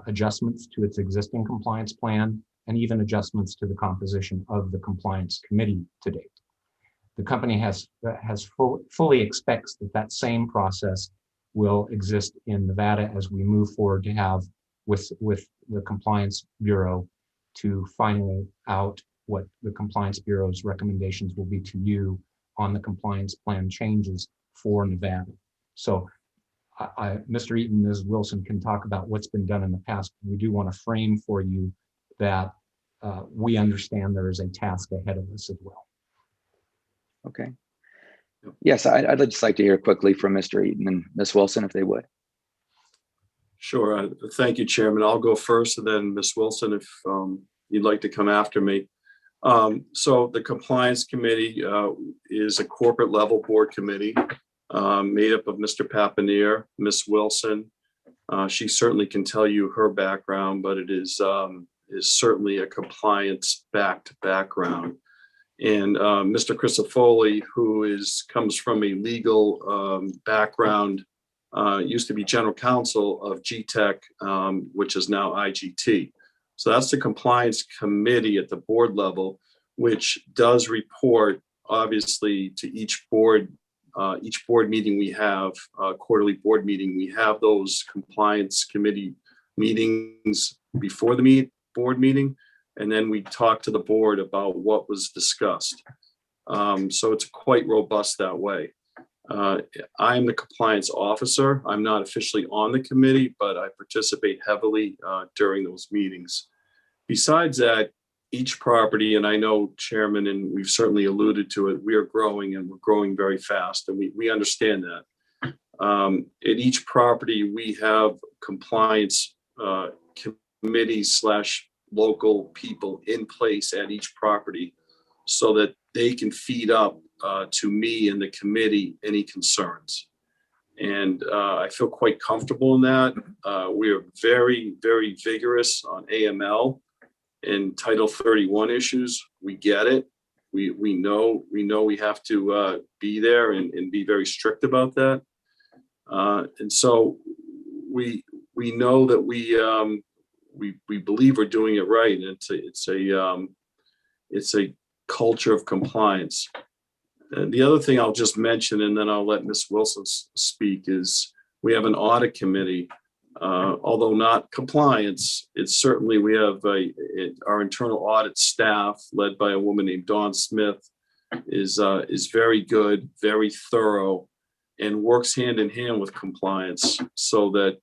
adjustments to its existing compliance plan and even adjustments to the composition of the compliance committee to date. The company fully expects that same process will exist in Nevada as we move forward to have with the Compliance Bureau to find out what the Compliance Bureau's recommendations will be to you on the compliance plan changes for Nevada. So Mr. Eaton and Ms. Wilson can talk about what's been done in the past. We do want to frame for you that we understand there is a task ahead of us as well. Okay. Yes, I'd just like to hear quickly from Mr. Eaton and Ms. Wilson, if they would. Sure. Thank you, Chairman. I'll go first, and then Ms. Wilson, if you'd like to come after me. So the Compliance Committee is a corporate level board committee made up of Mr. Papaneer, Ms. Wilson. She certainly can tell you her background, but it is certainly a compliance-backed background. And Mr. Crisafulli, who comes from a legal background, used to be general counsel of GTEC, which is now IGT. So that's the compliance committee at the board level, which does report obviously to each board meeting we have, quarterly board meeting. We have those compliance committee meetings before the board meeting. And then we talk to the board about what was discussed. So it's quite robust that way. I'm the compliance officer. I'm not officially on the committee, but I participate heavily during those meetings. Besides that, each property, and I know, Chairman, and we've certainly alluded to it, we are growing and we're growing very fast, and we understand that. At each property, we have compliance committees / local people in place at each property so that they can feed up to me and the committee any concerns. And I feel quite comfortable in that. We are very, very vigorous on AML and Title 31 issues. We get it. We know we have to be there and be very strict about that. And so we know that we believe we're doing it right. And it's a culture of compliance. And the other thing I'll just mention, and then I'll let Ms. Wilson speak, is we have an audit committee. Although not compliance, it's certainly, we have our internal audit staff led by a woman named Dawn Smith is very good, very thorough, and works hand in hand with compliance so that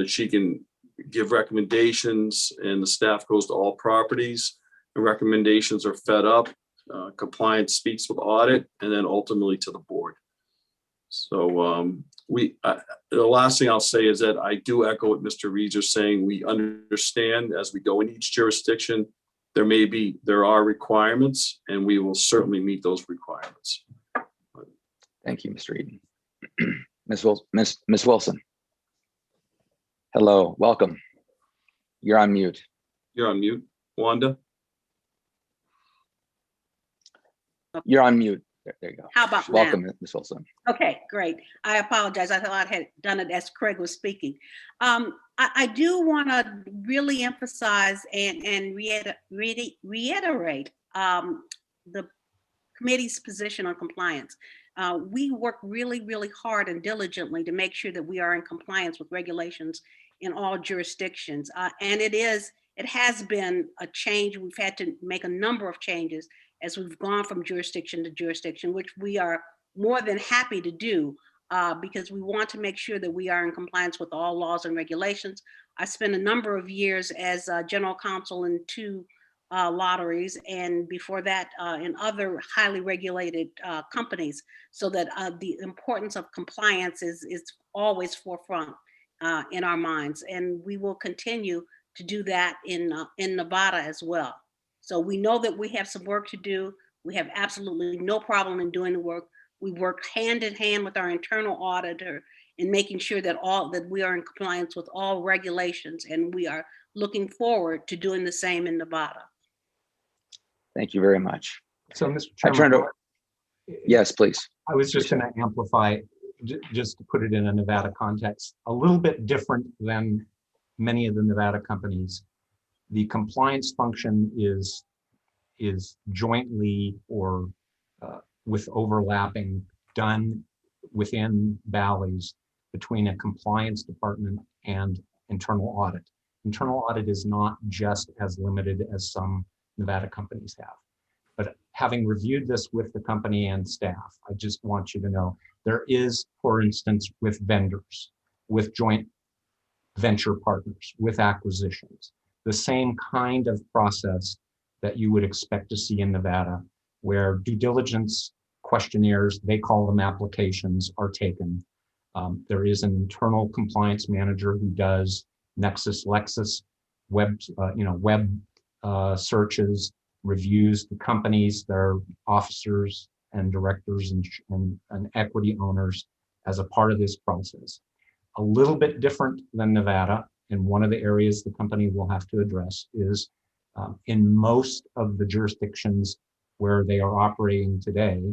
she can give recommendations, and the staff goes to all properties. The recommendations are fed up. Compliance speaks with audit, and then ultimately to the board. So the last thing I'll say is that I do echo what Mr. Reeds is saying. We understand as we go in each jurisdiction, there are requirements, and we will certainly meet those requirements. Thank you, Mr. Eden. Ms. Wilson. Hello, welcome. You're on mute. You're on mute, Wanda. You're on mute. There you go. How about welcome, now? Ms. Wilson. Okay, great. I apologize. I thought I had done it as Craig was speaking. I do want to really emphasize and reiterate the committee's position on compliance. We work really, really hard and diligently to make sure that we are in compliance with regulations in all jurisdictions. And it has been a change. We've had to make a number of changes as we've gone from jurisdiction to jurisdiction, which we are more than happy to do. because we want to make sure that we are in compliance with all laws and regulations. I spent a number of years as general counsel in 2 lotteries, and before that in other highly regulated companies, so that the importance of compliance is always forefront in our minds, and we will continue to do that in Nevada as well. So we know that we have some work to do. We have absolutely no problem in doing the work. We work hand in hand with our internal auditor in making sure that we are in compliance with all regulations, and we are looking forward to doing the same in Nevada. Thank you very much. So, Mr. I Chairman, turned over. Yes, please. I was just going to amplify, just to put it in a Nevada context, a little bit different than many of the Nevada companies. The compliance function is jointly or with overlapping done within Bally's between a compliance department and internal audit. Internal audit is not just as limited as some Nevada companies have. But having reviewed this with the company and staff, I just want you to know there is, for instance, with vendors, with joint venture partners, with acquisitions, the same kind of process that you would expect to see in Nevada, where due diligence questionnaires, they call them applications, are taken. There is an internal compliance manager who does Nexus, Lexus, web searches, reviews the companies, their officers and directors and equity owners as a part of this process. A little bit different than Nevada, and one of the areas the company will have to address is in most of the jurisdictions where they are operating today,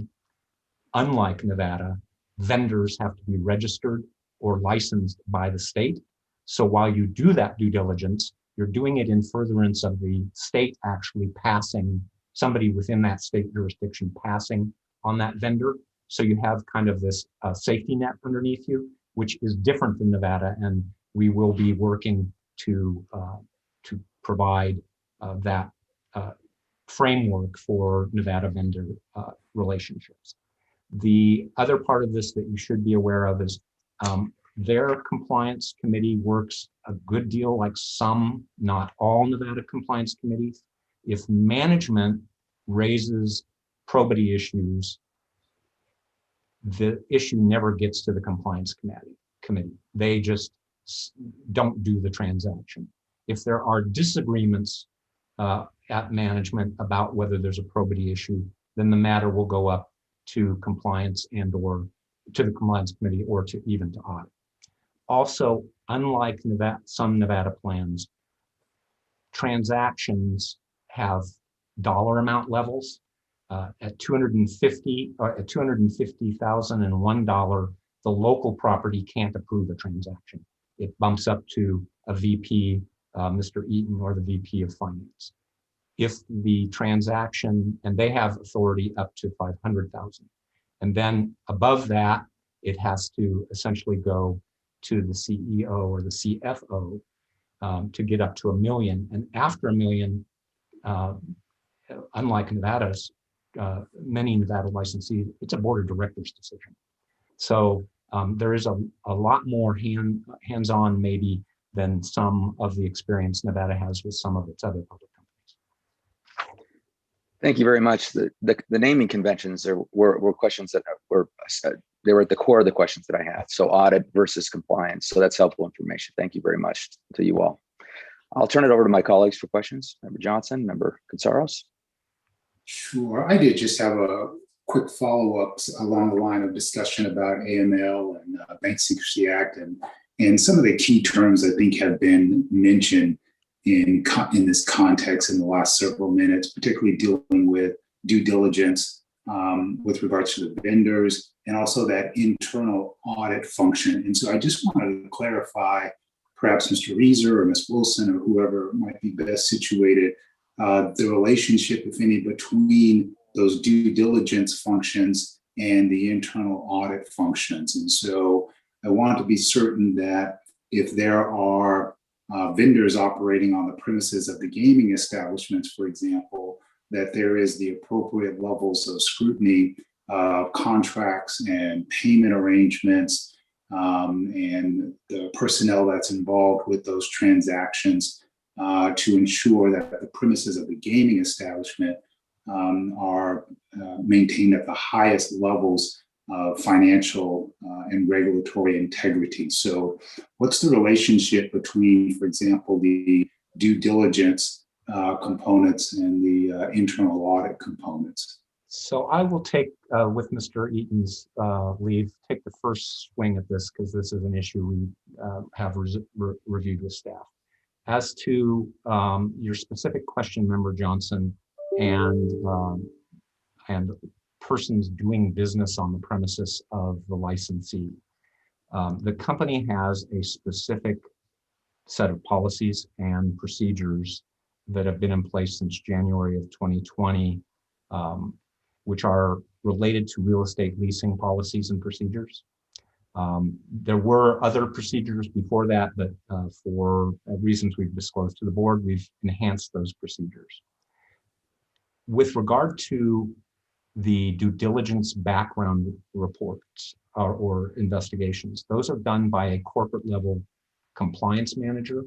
unlike Nevada, vendors have to be registered or licensed by the state. So while you do that due diligence, you're doing it in furtherance of the state actually passing, somebody within that state jurisdiction passing on that vendor. So you have kind of this safety net underneath you, which is different than Nevada, and we will be working to provide that framework for Nevada vendor relationships. The other part of this that you should be aware of is their compliance committee works a good deal like some, not all Nevada compliance committees. If management raises probity issues, the issue never gets to the compliance committee. They just don't do the transaction. If there are disagreements at management about whether there's a probity issue, then the matter will go up to compliance and or to the compliance committee or to even to audit. Also, unlike some Nevada plans, transactions have dollar amount levels. At $250,001, the local property can't approve a transaction. It bumps up to a VP, Mr. Eaton, or the VP of Finance. If the transaction, and they have authority up to 500,000, and then above that, it has to essentially go to the CEO or the CFO to get up to $1 million. And after $1 million, unlike Nevada's, many Nevada licensees, it's a board of directors decision. So there is a lot more hands-on maybe than some of the experience Nevada has with some of its other public companies. Thank you very much. The naming conventions were questions that they were at the core of the questions that I had. So audit versus compliance. So that's helpful information. Thank you very much to you all. I'll turn it over to my colleagues for questions. Member Johnson, Member Katsaros. Sure. I did just have a quick follow-up along the line of discussion about AML and Bank Secrecy Act and some of the key terms I think have been mentioned in this context in the last several minutes, particularly dealing with due diligence with regards to the vendors and also that internal audit function. And so I just wanted to clarify, perhaps Mr. Reeser or Ms. Wilson or whoever might be best situated, the relationship, if any, between those due diligence functions and the internal audit functions. And so I want to be certain that if there are vendors operating on the premises of the gaming establishments, for example, that there is the appropriate levels of scrutiny contracts and payment arrangements, and the personnel that's involved with those transactions to ensure that the premises of the gaming establishment are maintained at the highest levels of financial and regulatory integrity. So what's the relationship between, for example, the due diligence components and the internal audit components? So I will take, with Mr. Eaton's leave, take the first swing at this because this is an issue we have reviewed with staff. As to your specific question, Member Johnson, and persons doing business on the premises of the licensee, the company has a specific set of policies and procedures that have been in place since January of 2020, which are related to real estate leasing policies and procedures. There were other procedures before that, but for reasons we've disclosed to the board, we've enhanced those procedures. With regard to the due diligence background reports or investigations, those are done by a corporate level compliance manager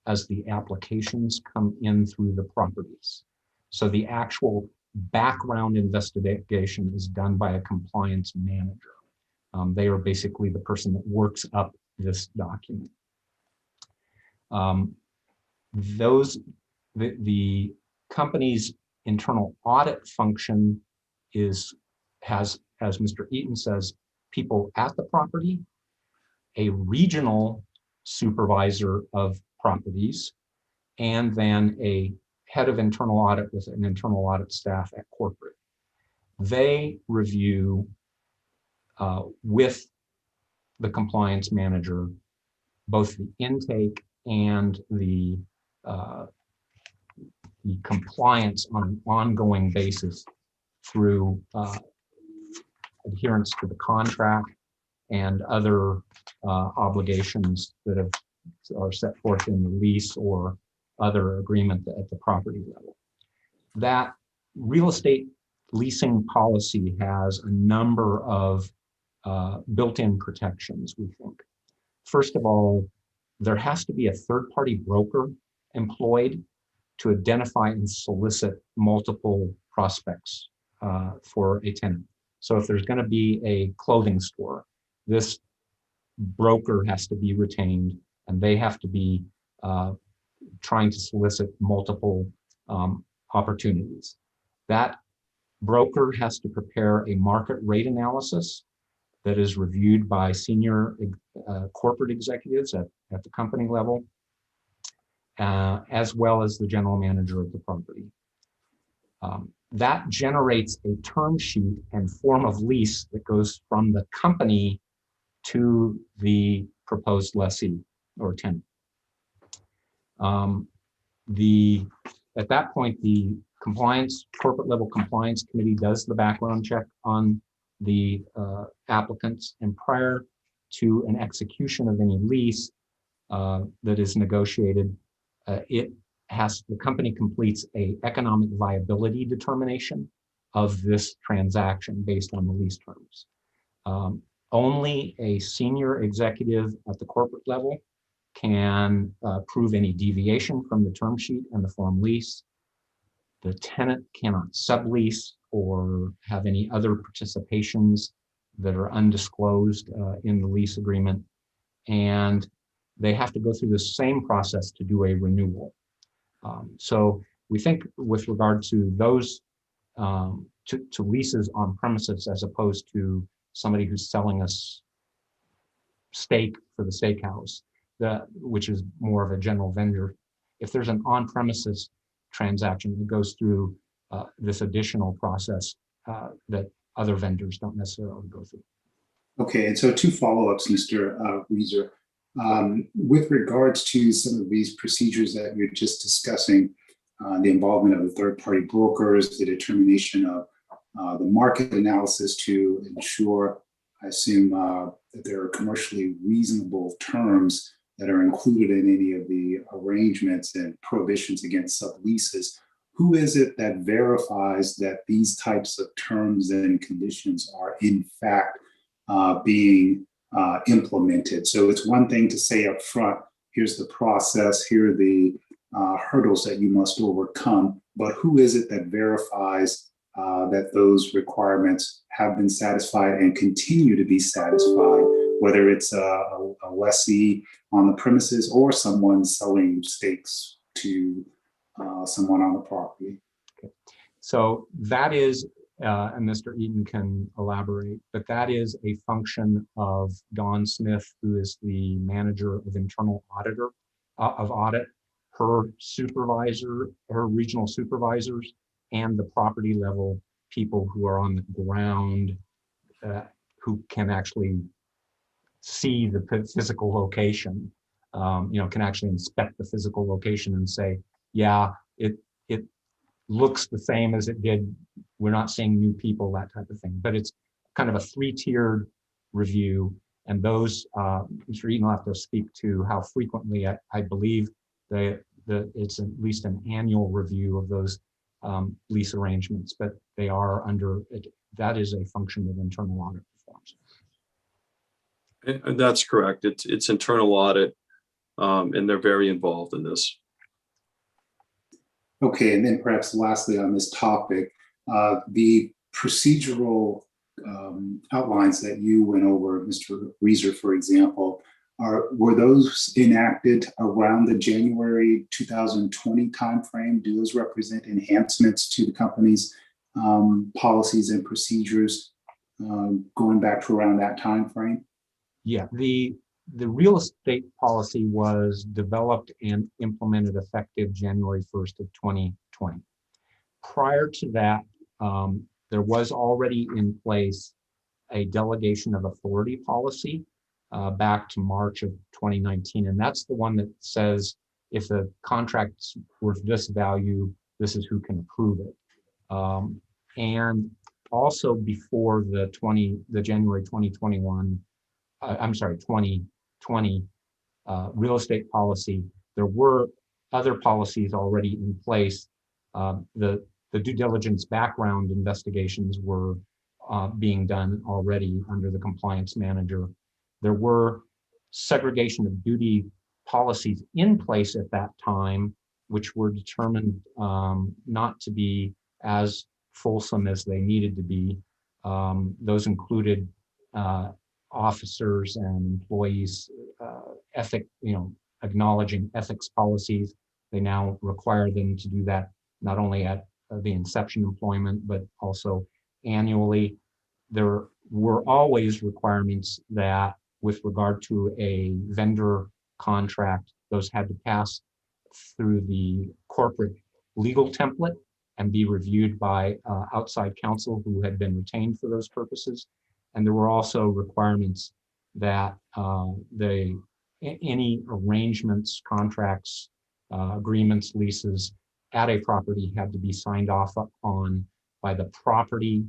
as the applications come in through the properties. So the actual background investigation is done by a compliance manager. They are basically the person that works up this document. The company's internal audit function has, as Mr. Eaton says, people at the property, a regional supervisor of properties, and then a head of internal audit with an internal audit staff at corporate. They review with the compliance manager both the intake and the compliance on an ongoing basis through adherence to the contract and other obligations that are set forth in the lease or other agreement at the property level. That real estate leasing policy has a number of built-in protections, we think. First of all, there has to be a third-party broker employed to identify and solicit multiple prospects for a tenant. So if there's going to be a clothing store, this broker has to be retained, and they have to be trying to solicit multiple opportunities. That broker has to prepare a market rate analysis that is reviewed by senior corporate executives at the company level, as well as the general manager of the property. That generates a term sheet and form of lease that goes from the company to the proposed lessee or tenant. At that point, the corporate level compliance committee does the background check on the applicants, and prior to an execution of any lease that is negotiated, the company completes a economic viability determination of this transaction based on the lease terms. Only a senior executive at the corporate level can prove any deviation from the term sheet and the form lease. The tenant cannot sublease or have any other participations that are undisclosed in the lease agreement. And they have to go through the same process to do a renewal. So we think with regard to those, to leases on premises as opposed to somebody who's selling us steak for the steakhouse, which is more of a general vendor. If there's an on-premises transaction, it goes through this additional process that other vendors don't necessarily go through. Okay, and so two follow-ups, Mr. Weiser. With regards to some of these procedures that you're just discussing, the involvement of the third-party brokers, the determination of the market analysis to ensure, I assume, that there are commercially reasonable terms that are included in any of the arrangements and prohibitions against subleases. who is it that verifies that these types of terms and conditions are in fact being implemented? So it's one thing to say up front, here's the process, here are the hurdles that you must overcome, but who is it that verifies that those requirements have been satisfied and continue to be satisfied, whether it's a lessee on the premises or someone selling stakes to someone on the property? Okay. So that is, and Mr. Eaton can elaborate, but that is a function of Dawn Smith, who is the manager of internal auditor of audit, her supervisor, her regional supervisors, and the property level people who are on the ground who can actually see the physical location, can actually inspect the physical location and say, yeah, it looks the same as it did. We're not seeing new people, that type of thing. But it's kind of a three-tiered review. And those, Mr. Eaton will have to speak to how frequently I believe it's at least an annual review of those lease arrangements, but they are under, that is a function of internal audit reforms. And that's correct. It's internal audit, and they're very involved in this. Okay, and then perhaps lastly on this topic, the procedural outlines that you went over, Mr. Reeser, for example, were those enacted around the January 2020 timeframe? Do those represent enhancements to the company's policies and procedures going back to around that timeframe? Yeah, the real estate policy was developed and implemented effective January 1st of 2020. Prior to that, there was already in place a delegation of authority policy back to March of 2019. And that's the one that says if a contract's worth this value, this is who can approve it. And also before the January 2020 real estate policy, there were other policies already in place. The due diligence background investigations were being done already under the compliance manager. There were segregation of duty policies in place at that time, which were determined not to be as fulsome as they needed to be. Those included officers and employees acknowledging ethics policies. They now require them to do that not only at the inception employment, but also annually. There were always requirements that with regard to a vendor contract, those had to pass through the corporate legal template and be reviewed by outside counsel who had been retained for those purposes. And there were also requirements that any arrangements, contracts, agreements, leases at a property had to be signed off on by the property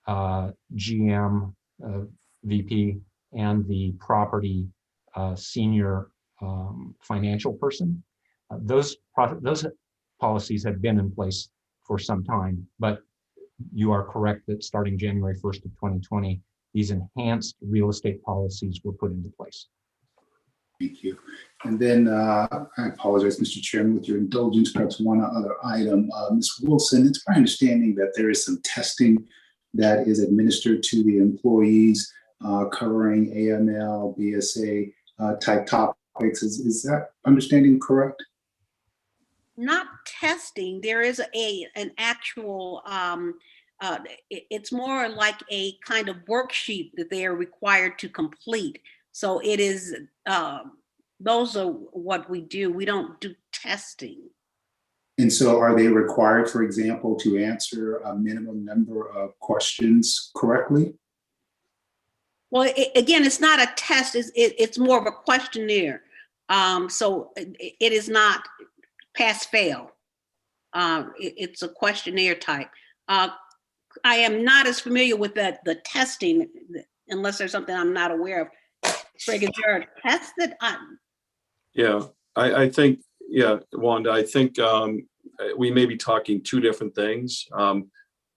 GM, VP, and the property senior financial person. Those policies had been in place for some time, but you are correct that starting January 1st of 2020, these enhanced real estate policies were put into place. Thank you. And then I apologize, Mr. Chairman, with your indulgence, perhaps one other item. Ms. Wilson, it's my understanding that there is some testing that is administered to the employees covering AML, BSA type topics. Is that understanding correct? Not testing. There is an actual, it's more like a kind of worksheet that they are required to complete. So it is, those are what we do. We don't do testing. And so are they required, for example, to answer a minimum number of questions correctly? Well, again, it's not a test. It's more of a questionnaire. So it is not pass fail. It's a questionnaire type. I am not as familiar with the testing, unless there's something I'm not aware of. Craig, is there a test that Yeah, I think, yeah, Wanda, I think we may be talking two different things.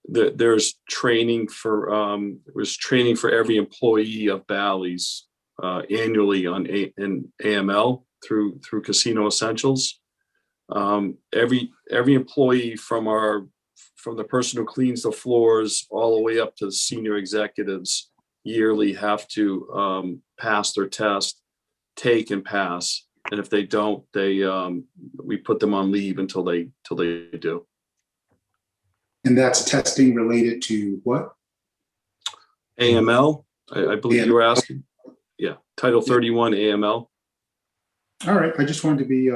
There's training for every employee of Bally's annually in AML through Casino Essentials. Every employee from the person who cleans the floors all the way up to the senior executives yearly have to pass their test, take and pass. And if they don't, we put them on leave until they do. And that's testing related to what? AML, I believe AML. you were asking. Yeah, Title 31 AML. All right, I just wanted to be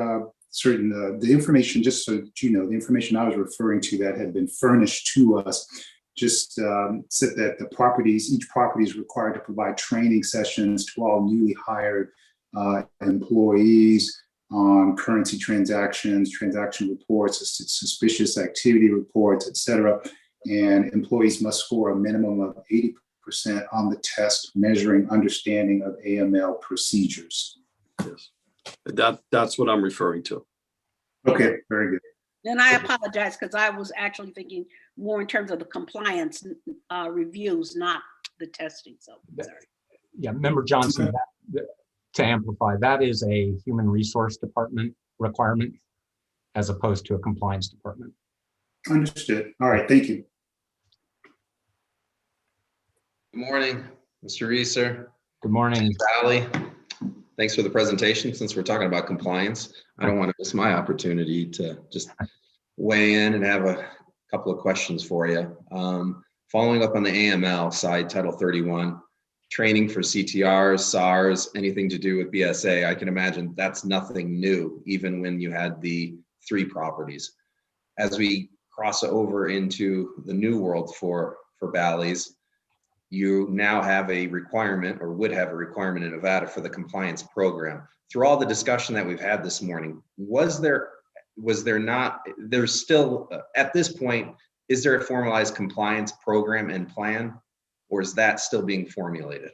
certain. The information, just so that you know, the information I was referring to that had been furnished to us just said that each property is required to provide training sessions to all newly hired employees on currency transactions, transaction reports, suspicious activity reports, et cetera. And employees must score a minimum of 80% on the test measuring understanding of AML procedures. Yes, that's what I'm referring to. Okay, very good. And I apologize because I was actually thinking more in terms of the compliance reviews, not the testing. So sorry. Yeah, Member Johnson, to amplify, that is a human resource department requirement as opposed to a compliance department. Understood. All right, thank you. Good morning, Mr. Reeser. Good morning. Bally. Thanks for the presentation. Since we're talking about compliance, I don't want to miss my opportunity to just weigh in and have a couple of questions for you. Following up on the AML side, Title 31, training for CTRs, SARs, anything to do with BSA, I can imagine that's nothing new, even when you had the 3 properties. As we cross over into the new world for Bally's, you now have a requirement, or would have a requirement in Nevada for the compliance program. Through all the discussion that we've had this morning, was there not, there's still, at this point, is there a formalized compliance program and plan, or is that still being formulated?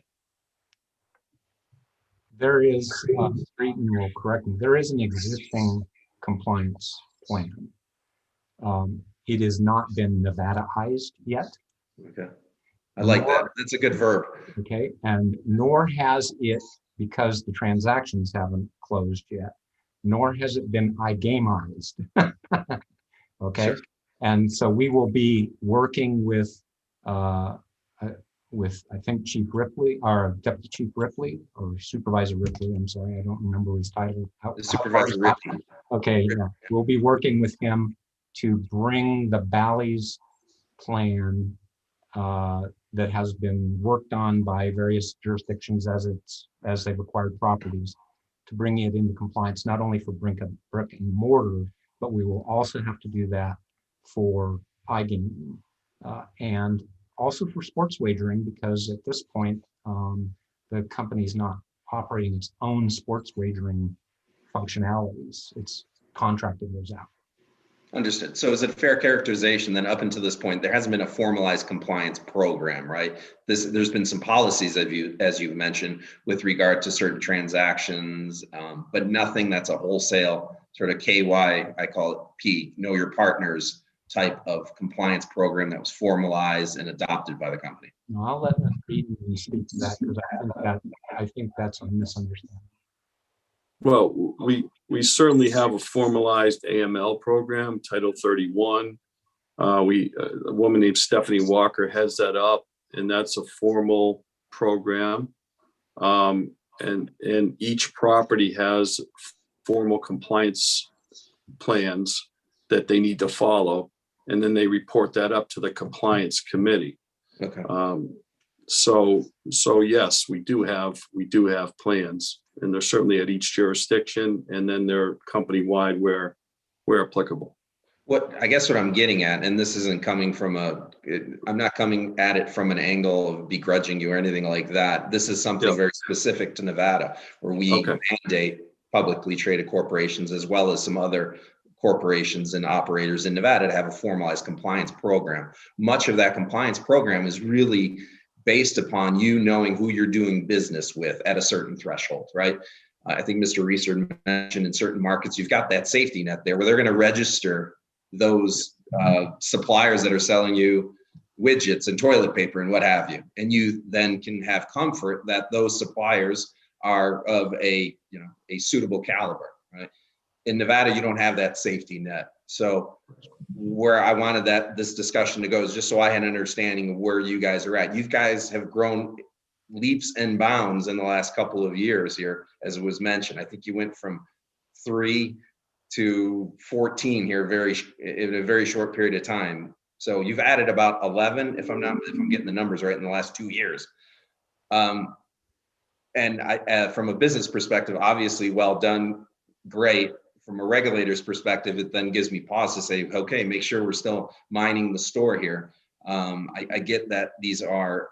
There is, Streeton will correct me, there is an existing compliance plan. It has not been Nevadaized yet. Okay. I like that. That's a good verb. Okay, and nor has it, because the transactions haven't closed yet, nor has it been iGameized. Okay, sure. And so we will be working with I think Chief Ripley, or Deputy Chief Ripley, or Supervisor Ripley. I'm sorry, I don't remember his title. Supervisor Ripley. Okay, yeah, we'll be working with him to bring the Bally's plan that has been worked on by various jurisdictions as they've acquired properties, to bring it into compliance, not only for brick and mortar, but we will also have to do that for iGaming and also for sports wagering, because at this point, the company's not operating its own sports wagering functionalities. It's contracted those out. Understood. So is it a fair characterization then up until this point, there hasn't been a formalized compliance program, right? There's been some policies, as you've mentioned, with regard to certain transactions, but nothing that's a wholesale sort of KY, I call it P, know your partners type of compliance program that was formalized and adopted by the company. No, I'll let them speak to that, because I think that's a misunderstanding. Well, we certainly have a formalized AML program, Title 31. A woman named Stephanie Walker heads that up, and that's a formal program. And each property has formal compliance plans that they need to follow, and then they report that up to the compliance committee. Okay. So yes, we do have plans, and they're certainly at each jurisdiction, and then they're company-wide where applicable. I guess what I'm getting at, and this isn't coming from I'm not coming at it from an angle of begrudging you or anything like that. This is something very specific to Nevada, where we mandate publicly traded corporations, as well as some other corporations and operators in Nevada, to have a formalized compliance program. Much of that compliance program is really based upon you knowing who you're doing business with at a certain threshold, right? I think Mr. Reeser mentioned in certain markets, you've got that safety net there where they're going to register those suppliers that are selling you widgets and toilet paper and what have you. And you then can have comfort that those suppliers are of a suitable caliber, right? In Nevada, you don't have that safety net. So where I wanted this discussion to go is just so I had an understanding of where you guys are at. You guys have grown leaps and bounds in the last couple of years here, as it was mentioned. I think you went from 3 to 14 here in a very short period of time. So you've added about 11, if I'm getting the numbers right, in the last 2 years. And from a business perspective, obviously, well done, great. From a regulator's perspective, it then gives me pause to say, okay, make sure we're still mining the store here. I get that these are,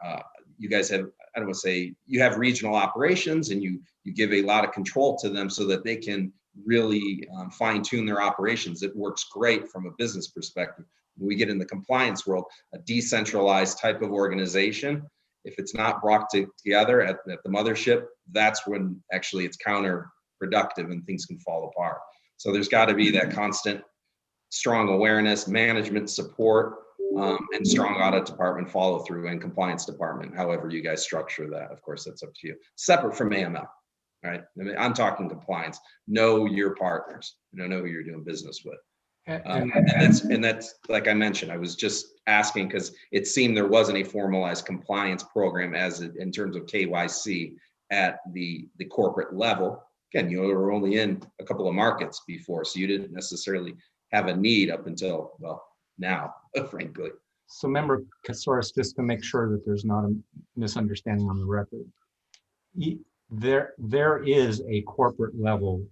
you guys have, I don't want to say, you have regional operations and you give a lot of control to them so that they can really fine tune their operations. It works great from a business perspective. When we get in the compliance world, a decentralized type of organization, if it's not brought together at the mothership, that's when actually it's counterproductive and things can fall apart. So there's got to be that constant strong awareness, management support, and strong audit department follow through and compliance department, however you guys structure that. Of course, that's up to you. Separate from AML, right? I mean, I'm talking compliance. Know your partners, know who you're doing business with. And that's like I mentioned, I was just asking because it seemed there wasn't a formalized compliance program in terms of KYC at the corporate level. Again, you were only in a couple of markets before, so you didn't necessarily have a need up until, well, now, frankly. So member Katsouris, just to make sure that there's not a misunderstanding on the record, there is a corporate level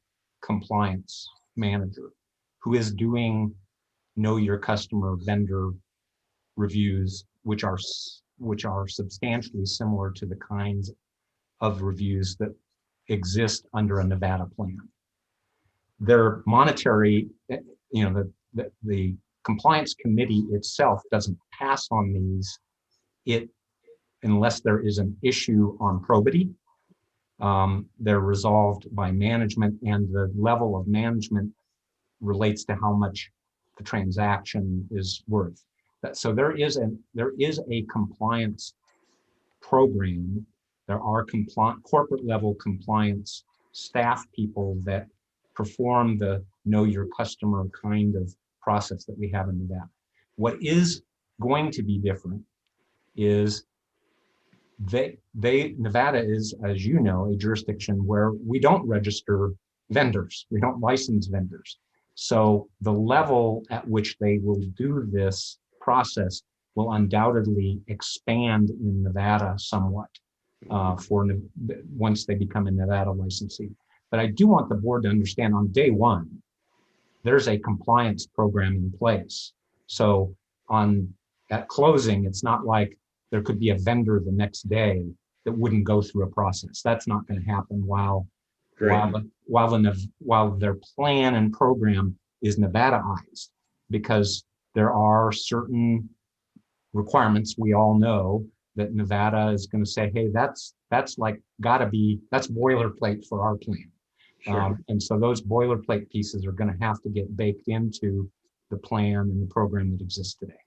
compliance manager who is doing know your customer vendor reviews, which are substantially similar to the kinds of reviews that exist under a Nevada plan. Their monetary, the compliance committee itself doesn't pass on these unless there is an issue on probity. They're resolved by management, and the level of management relates to how much the transaction is worth. So there is a compliance program. There are corporate level compliance staff people that perform the know your customer kind of process that we have in Nevada. What is going to be different is Nevada is, as you know, a jurisdiction where we don't register vendors. We don't license vendors. So the level at which they will do this process will undoubtedly expand in Nevada somewhat once they become a Nevada licensee. But I do want the board to understand on day one, there's a compliance program in place. So at closing, it's not like there could be a vendor the next day that wouldn't go through a process. That's not going to happen while their plan and program is Nevadaized, because there are certain requirements we all know that Nevada is going to say, hey, that's boilerplate for our plan. Sure. And so those boilerplate pieces are going to have to get baked into the plan and the program that exists today.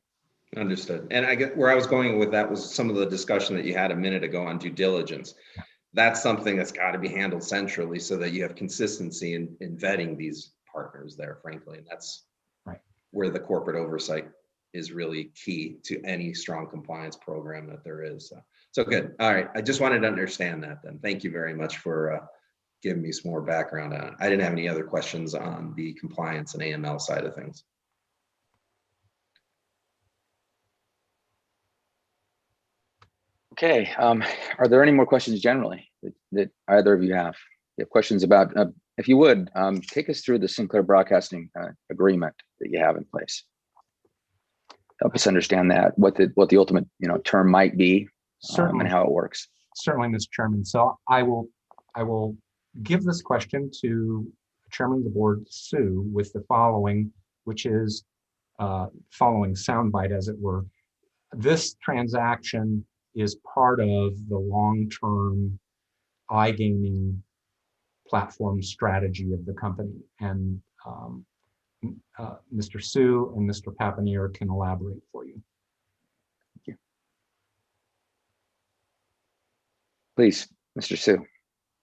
Understood. And I get where I was going with that was some of the discussion that you had a minute ago on due diligence. Yeah. That's something that's got to be handled centrally so that you have consistency in vetting these partners there, frankly. And that's right where the corporate oversight is really key to any strong compliance program that there is. So good. All right. I just wanted to understand that then. Thank you very much for giving me some more background on it. I didn't have any other questions on the compliance and AML side of things. Okay. Are there any more questions generally that either of you have? You have questions about, if you would, take us through the Sinclair Broadcasting agreement that you have in place. Help us understand that, what the ultimate term might be, and how it works. Certainly, Mr. Chairman. So I will give this question to Chairman of the Board, Sue, with the following, which is following soundbite, as it were. This transaction is part of the long-term iGaming platform strategy of the company. And Mr. Sue and Mr. Papanier can elaborate for you. Please, Mr. Sue.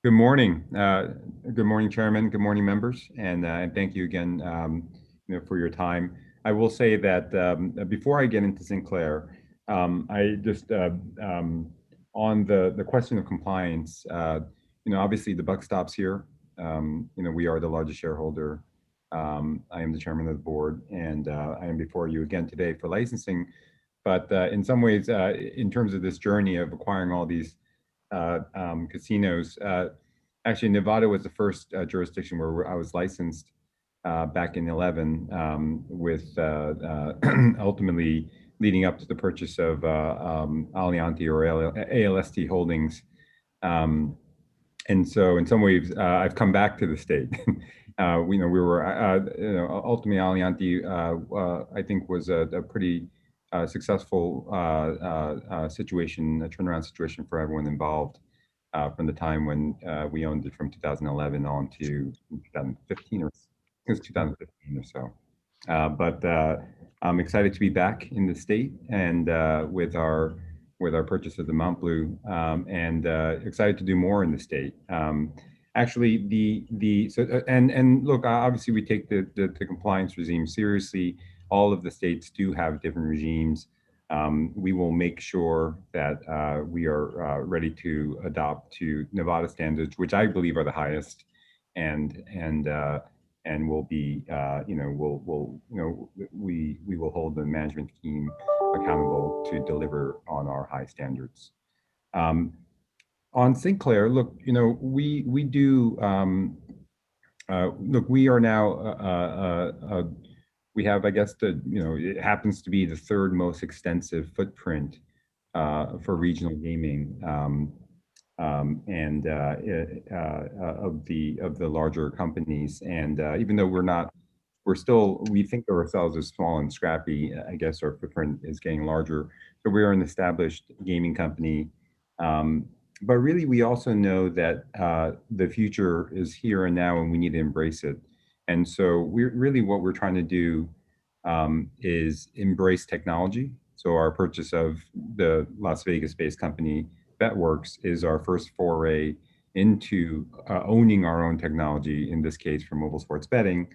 Good morning. Good morning, Chairman. Good morning, members. And thank you again for your time. I will say that before I get into Sinclair, I just, on the question of compliance, obviously the buck stops here. We are the largest shareholder. I am the chairman of the board, and I am before you again today for licensing. But in some ways, in terms of this journey of acquiring all these casinos, actually Nevada was the first jurisdiction where I was licensed back in 2011, with ultimately leading up to the purchase of Alianti or ALST Holdings. And so in some ways, I've come back to the state. We were, ultimately Alianti, I think was a pretty successful situation, a turnaround situation for everyone involved from the time when we owned it from 2011 on to 2015 or it was 2015 or so. But I'm excited to be back in the state and with our purchase of the Mount Blue, and excited to do more in the state. Actually, look, obviously we take the compliance regime seriously. All of the states do have different regimes. We will make sure that we are ready to adopt to Nevada standards, which I believe are the highest, and will be, we will hold the management team accountable to deliver on our high standards. On Sinclair, look, we do, look, we are now, we have, I guess, it happens to be the third most extensive footprint for regional gaming, and of the larger companies. And even though we think of ourselves as small and scrappy, I guess our footprint is getting larger. So we are an established gaming company. But really, we also know that the future is here and now, and we need to embrace it. And so what we're trying to do is embrace technology. So our purchase of the Las Vegas-based company BetWorks is our first foray into owning our own technology, in this case for mobile sports betting,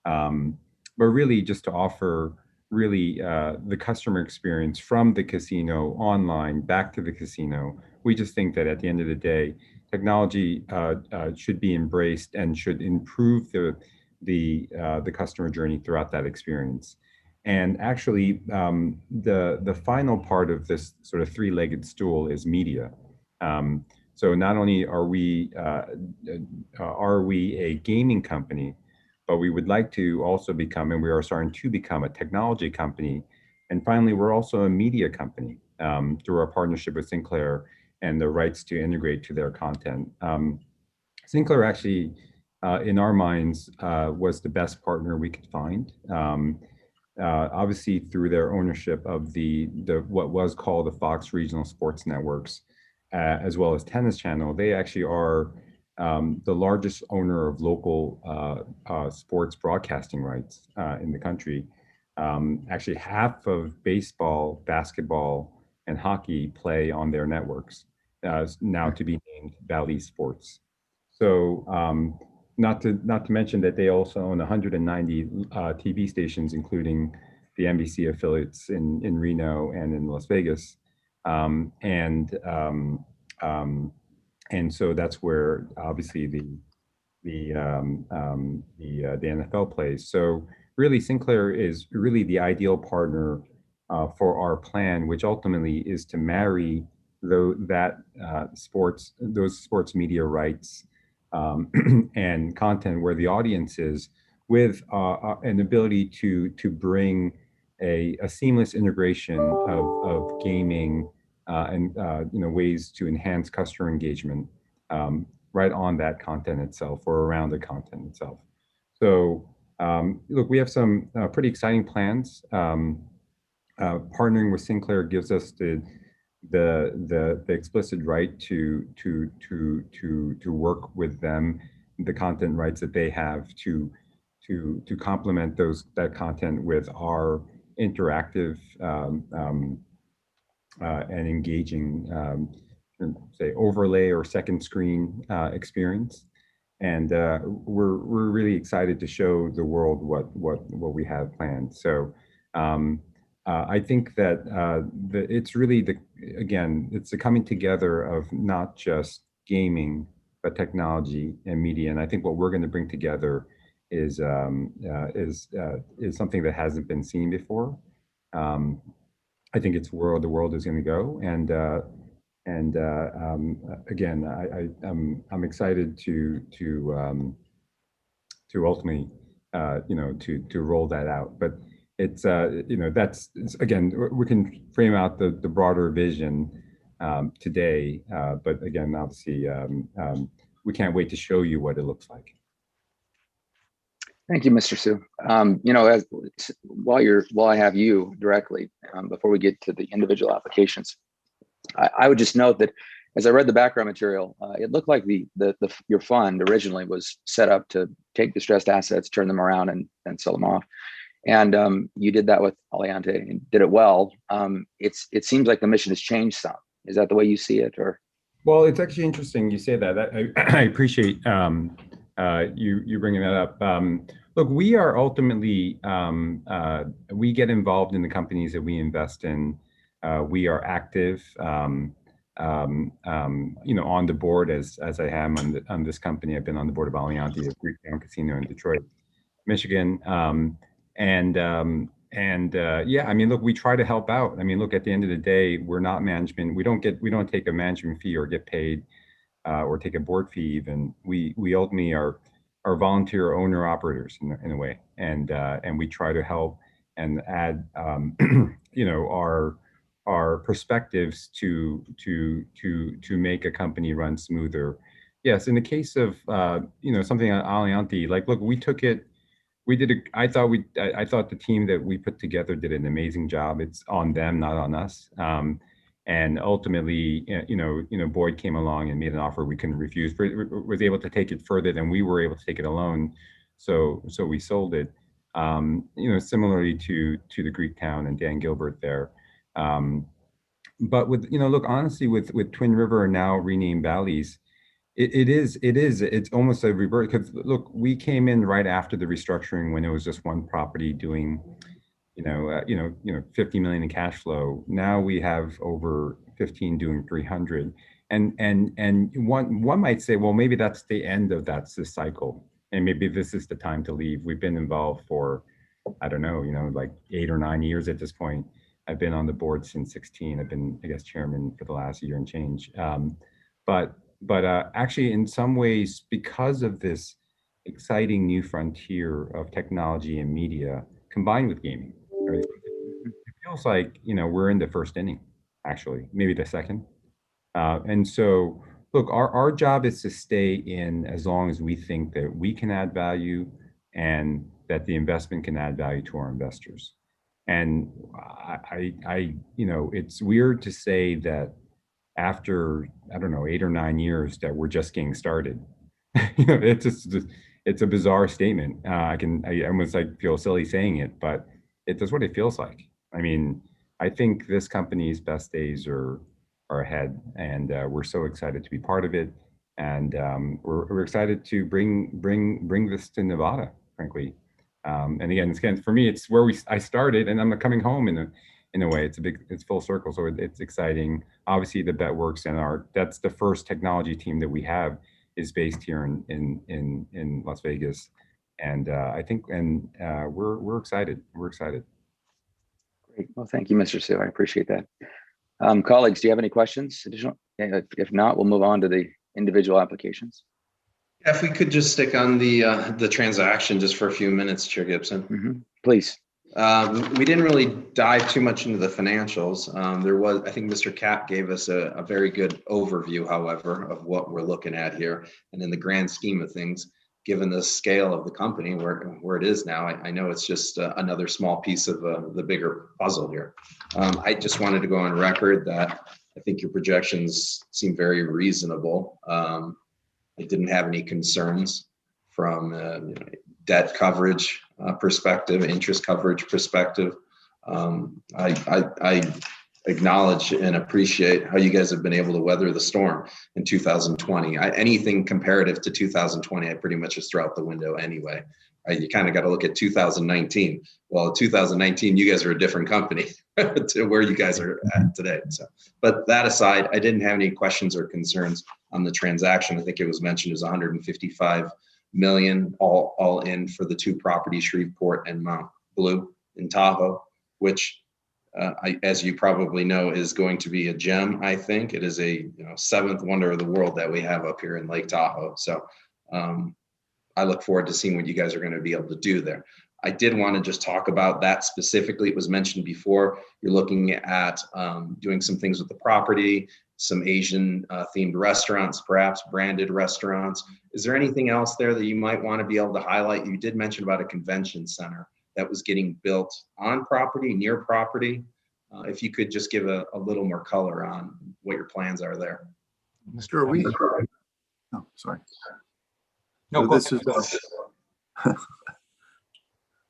but really just to offer the customer experience from the casino online back to the casino. We just think that at the end of the day, technology should be embraced and should improve the customer journey throughout that experience. And actually, the final part of this sort of three-legged stool is media. So not only are we a gaming company, but we would like to also become, and we are starting to become, a technology company. And finally, we're also a media company through our partnership with Sinclair and the rights to integrate to their content. Sinclair actually, in our minds, was the best partner we could find. Obviously, through their ownership of the what was called the Fox Regional Sports Networks, as well as Tennis Channel, they actually are the largest owner of local sports broadcasting rights in the country. Actually, half of baseball, basketball, and hockey play on their networks, now to be named Bally Sports. So not to mention that they also own 190 TV stations, including the NBC affiliates in Reno and in Las Vegas. And so that's where obviously the NFL plays. So really, Sinclair is really the ideal partner for our plan, which ultimately is to marry those sports media rights and content where the audience is, with an ability to bring a seamless integration of gaming and ways to enhance customer engagement right on that content itself or around the content itself. So look, we have some pretty exciting plans. Partnering with Sinclair gives us the explicit right to work with them, the content rights that they have, to to complement that content with our interactive and engaging, say, overlay or second screen experience. And we're really excited to show the world what we have planned. So I think that it's really it's the coming together of not just gaming, but technology and media. And I think what we're going to bring together is something that hasn't been seen before. I think it's where the world is going to go. And again, I'm excited to ultimately, to roll that out. But it's again, we can frame out the broader vision today. But again, obviously, we can't wait to show you what it looks like. Thank you, Mr. Su. While I have you directly, before we get to the individual applications, I would just note that as I read the background material, it looked like your fund originally was set up to take distressed assets, turn them around, and sell them off. And you did that with Aliante and did it well. It seems like the mission has changed some. Is that the way you see it, or? Well, it's actually interesting you say that. I appreciate you bringing that up. Look, we are ultimately, we get involved in the companies that we invest in. We are active, on the board as I am on this company. I've been on the board of Aliante, a Greektown casino in Detroit, Michigan. Yeah, I mean, look, we try to help out. I mean, look, at the end of the day, we're not management. We don't take a management fee or get paid or take a board fee even. We ultimately are volunteer owner operators in a way, and we try to help and add our perspectives to make a company run smoother. Yes, in the case of something on Aliante, like, look, we took it. I thought the team that we put together did an amazing job. It's on them, not on us. And ultimately, Boyd came along and made an offer we couldn't refuse. Was able to take it further than we were able to take it alone. So we sold it. Similarly to the Greektown and Dan Gilbert there. But with look, honestly, with Twin River now renamed Bally's, it's almost a reverse, because look, we came in right after the restructuring when it was just one property doing 50 million in cash flow. Now we have over 15 doing 300, and one might say, well, maybe that's the end of this cycle, and maybe this is the time to leave. We've been involved for, I don't know, like 8 or 9 years at this point. I've been on the board since 16. I've been, I guess, chairman for the last year and change. But actually, in some ways, because of this exciting new frontier of technology and media combined with gaming, right? It feels like we're in the first inning, actually, maybe the second. And so, look, our job is to stay in as long as we think that we can add value and that the investment can add value to our investors. And it's weird to say that after, I don't know, 8 or 9 years that we're just getting started. It's a bizarre statement. I almost feel silly saying it, but it's what it feels like. I mean, I think this company's best days are ahead, and we're so excited to be part of it. And we're excited to bring this to Nevada, frankly. And again, for me, it's where I started, and I'm coming home in a way. It's full circle, so it's exciting. Obviously, the BetWorks and that's the first technology team that we have is based here in Las Vegas, and I think we're excited. We're excited. Great. Well, thank you, Mr. Su. I appreciate that. Colleagues, do you have any questions additional? If not, we'll move on to the individual applications. Yeah, if we could just stick on the transaction just for a few minutes, Chair Gibson. Mm-hmm. Please. We didn't really dive too much into the financials. I think Mr. Cap gave us a very good overview, however, of what we're looking at here. And in the grand scheme of things, given the scale of the company where it is now, I know it's just another small piece of the bigger puzzle here. I just wanted to go on record that I think your projections seem very reasonable. I didn't have any concerns from debt coverage perspective, interest coverage perspective. I acknowledge and appreciate how you guys have been able to weather the storm in 2020. Anything comparative to 2020, I pretty much just throw out the window anyway. You kind of got to look at 2019. Well, 2019, you guys are a different company to where you guys are at today. So, but that aside, I didn't have any questions or concerns on the transaction. I think it was mentioned as 155 million all in for the two properties, Shreveport and Mount Blue in Tahoe, which as you probably know, is going to be a gem. I think it is a seventh wonder of the world that we have up here in Lake Tahoe. So I look forward to seeing what you guys are going to be able to do there. I did want to just talk about that specifically. It was mentioned before. You're looking at doing some things with the property, some Asian themed restaurants, perhaps branded restaurants. Is there anything else there that you might want to be able to highlight? You did mention about a convention center that was getting built on property, near property. If you could just give a little more color on what your plans are there. Sure. Oh, sorry. No, So go this ahead. is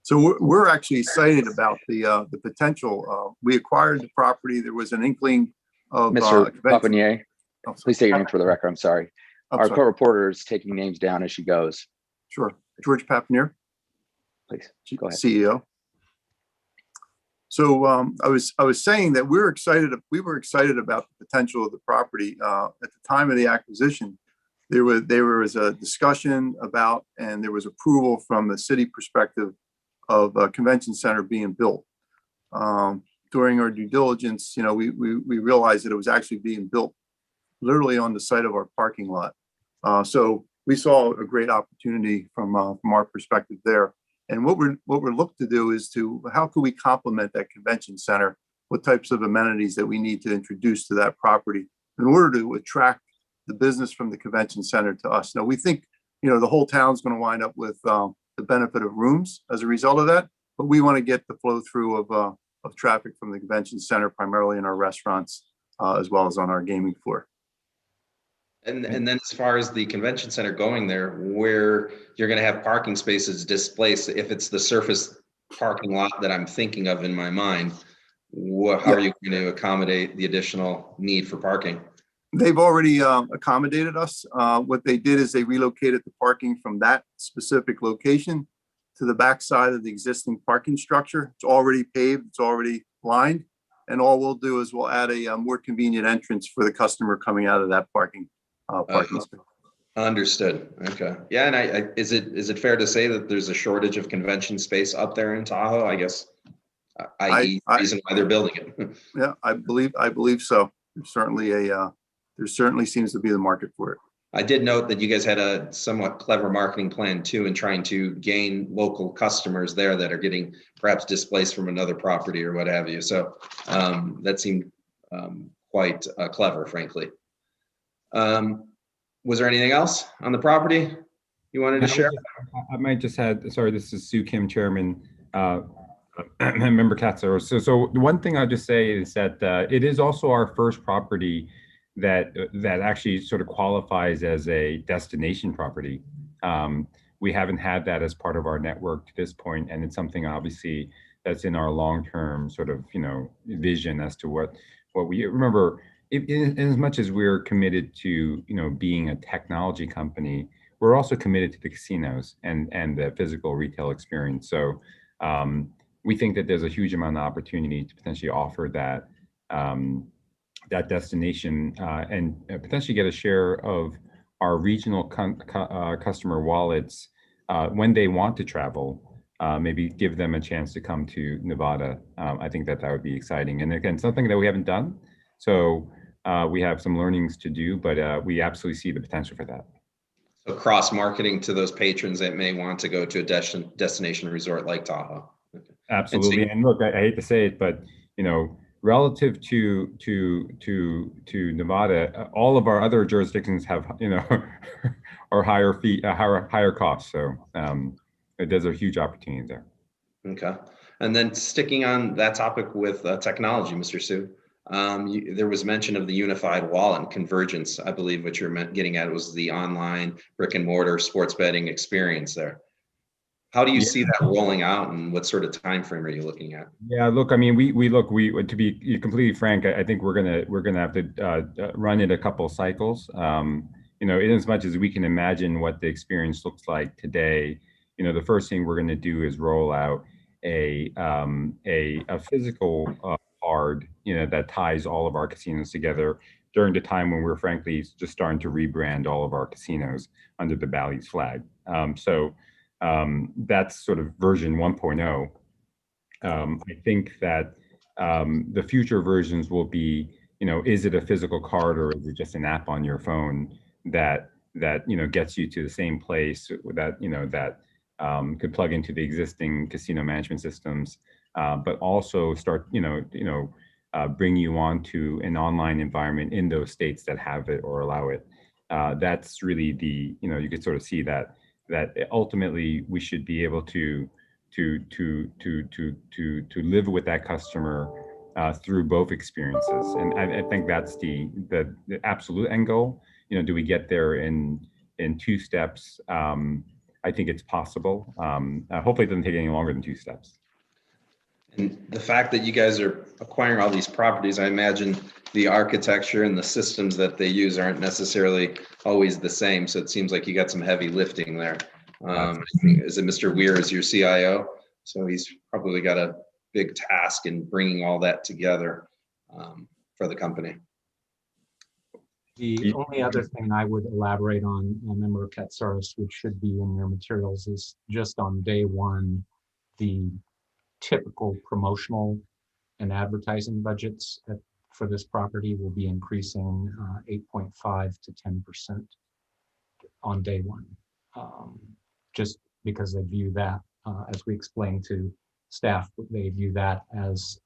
so we're actually excited about the potential. We acquired the property. There was an inkling of Mr. Papanier, Oh, please say your name for the record. I'm sorry. Our sorry. court reporter is taking names down as she goes. Sure. George Papanier, Please go ahead. CEO. So I was saying that we were excited about the potential of the property. At the time of the acquisition, there was a discussion about, and there was approval from the city perspective of a convention center being built. During our due diligence, we realized that it was actually being built literally on the site of our parking lot. So we saw a great opportunity from our perspective there. And what we're looking to do is how can we complement that convention center? What types of amenities that we need to introduce to that property in order to attract the business from the convention center to us? Now we think, the whole town's going to wind up with the benefit of rooms as a result of that, but we want to get the flow through of traffic from the convention center, primarily in our restaurants, as well as on our gaming floor. And then as far as the convention center going there, where you're going to have parking spaces displaced, if it's the surface parking lot that I'm thinking of in my mind, how are you going to accommodate the additional need for parking? They've already accommodated us. What they did is they relocated the parking from that specific location to the backside of the existing parking structure. It's already paved, it's already lined, and all we'll do is we'll add a more convenient entrance for the customer coming out of that parking space. Understood. Okay. Yeah, and is it fair to say that there's a shortage of convention space up there in Tahoe? I guess, i.e., reason why they're building it. Yeah, I believe so. There certainly seems to be the market for it. I did note that you guys had a somewhat clever marketing plan too, in trying to gain local customers there that are getting perhaps displaced from another property or what have you. So that seemed quite clever, frankly. Was there anything else on the property you wanted to share? I might just add, sorry, this is Sue Kim, Chairman, Member Katzler. So the one thing I'll just say is that it is also our first property that actually sort of qualifies as a destination property. We haven't had that as part of our network to this point, and it's something obviously that's in our long-term sort of vision as to what we remember. In as much as we're committed to being a technology company, we're also committed to the casinos and the physical retail experience. So we think that there's a huge amount of opportunity to potentially offer that that destination and potentially get a share of our regional customer wallets when they want to travel. Maybe give them a chance to come to Nevada. I think that would be exciting. And again, something that we haven't done. So we have some learnings to do, but we absolutely see the potential for that. So cross-marketing to those patrons that may want to go to a destination resort like Tahoe. Okay. Absolutely. And look, I hate to say it, but relative to Nevada, all of our other jurisdictions have are higher costs. So there's a huge opportunity there. Okay. And then sticking on that topic with technology, Mr. Sue, there was mention of the unified wallet and convergence. I believe what you're getting at was the online brick and mortar sports betting experience there. How do you see that rolling out, and what sort of time frame are you looking at? Yeah, look, I mean, we to be completely frank, I think we're gonna have to run it a couple cycles. You know, in as much as we can imagine what the experience looks like today, you know, the first thing we're gonna do is roll out a physical card, you know, that ties all of our casinos together during the time when we're frankly just starting to rebrand all of our casinos under the Bally's flag. That's sort of version 1.0. I think that the future versions will be, you know, is it a physical card or is it just an app on your phone that you know gets you to the same place that you know that could plug into the existing casino management systems, but also start bring you onto an online environment in those states that have it or allow it. That's really the, you know, you could sort of see that ultimately we should be able to live with that customer through both experiences, and I think that's the absolute end goal. You know, do we get there in 2 steps? I think it's possible. Hopefully, it doesn't take any longer than 2 steps. And the fact that you guys are acquiring all these properties, I imagine the architecture and the systems that they use aren't necessarily always the same. So it seems like you got some heavy lifting there. I think, is it Mr. Weir is your CIO? So he's probably got a big task in bringing all that together for the company. The only other thing I would elaborate on, Member Katsaris, which should be in your materials, is just on day one, the typical promotional and advertising budgets for this property will be increasing 8.5 to 10% on day one. Just because they view that, as we explained to staff, they view that as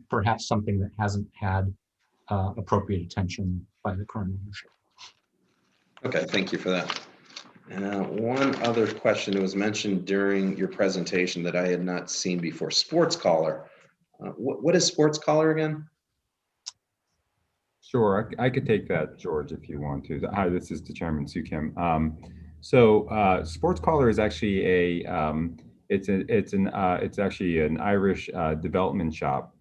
perhaps something that hasn't had appropriate attention by the current ownership. Okay, thank you for that. One other question that was mentioned during your presentation that I had not seen before, Sports Caller. What is Sports Caller again? Sure, I could take that, George, if you want to. Hi, this is the Chairman Sukim. So Sports Caller is actually it's actually an Irish development shop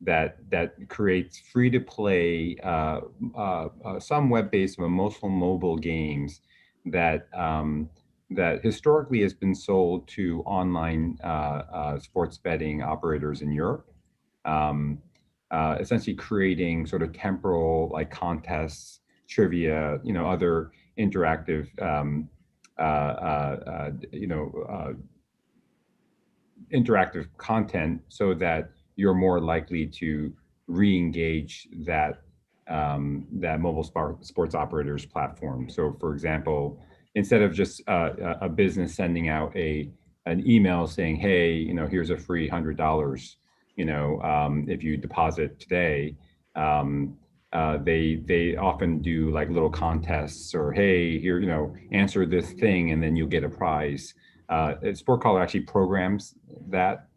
that creates free-to-play, some web-based, but mostly mobile games that historically has been sold to online sports betting operators in Europe, essentially creating sort of temporal like contests, trivia, you know, other interactive, interactive content so that you're more likely to re-engage that mobile sports operators platform. So for example, instead of just a business sending out an email saying, hey, you know, here's a free $100, you know, if you deposit today, they often do like little contests or, hey, here, you know, answer this thing and then you'll get a prize. Sport Caller actually programs that,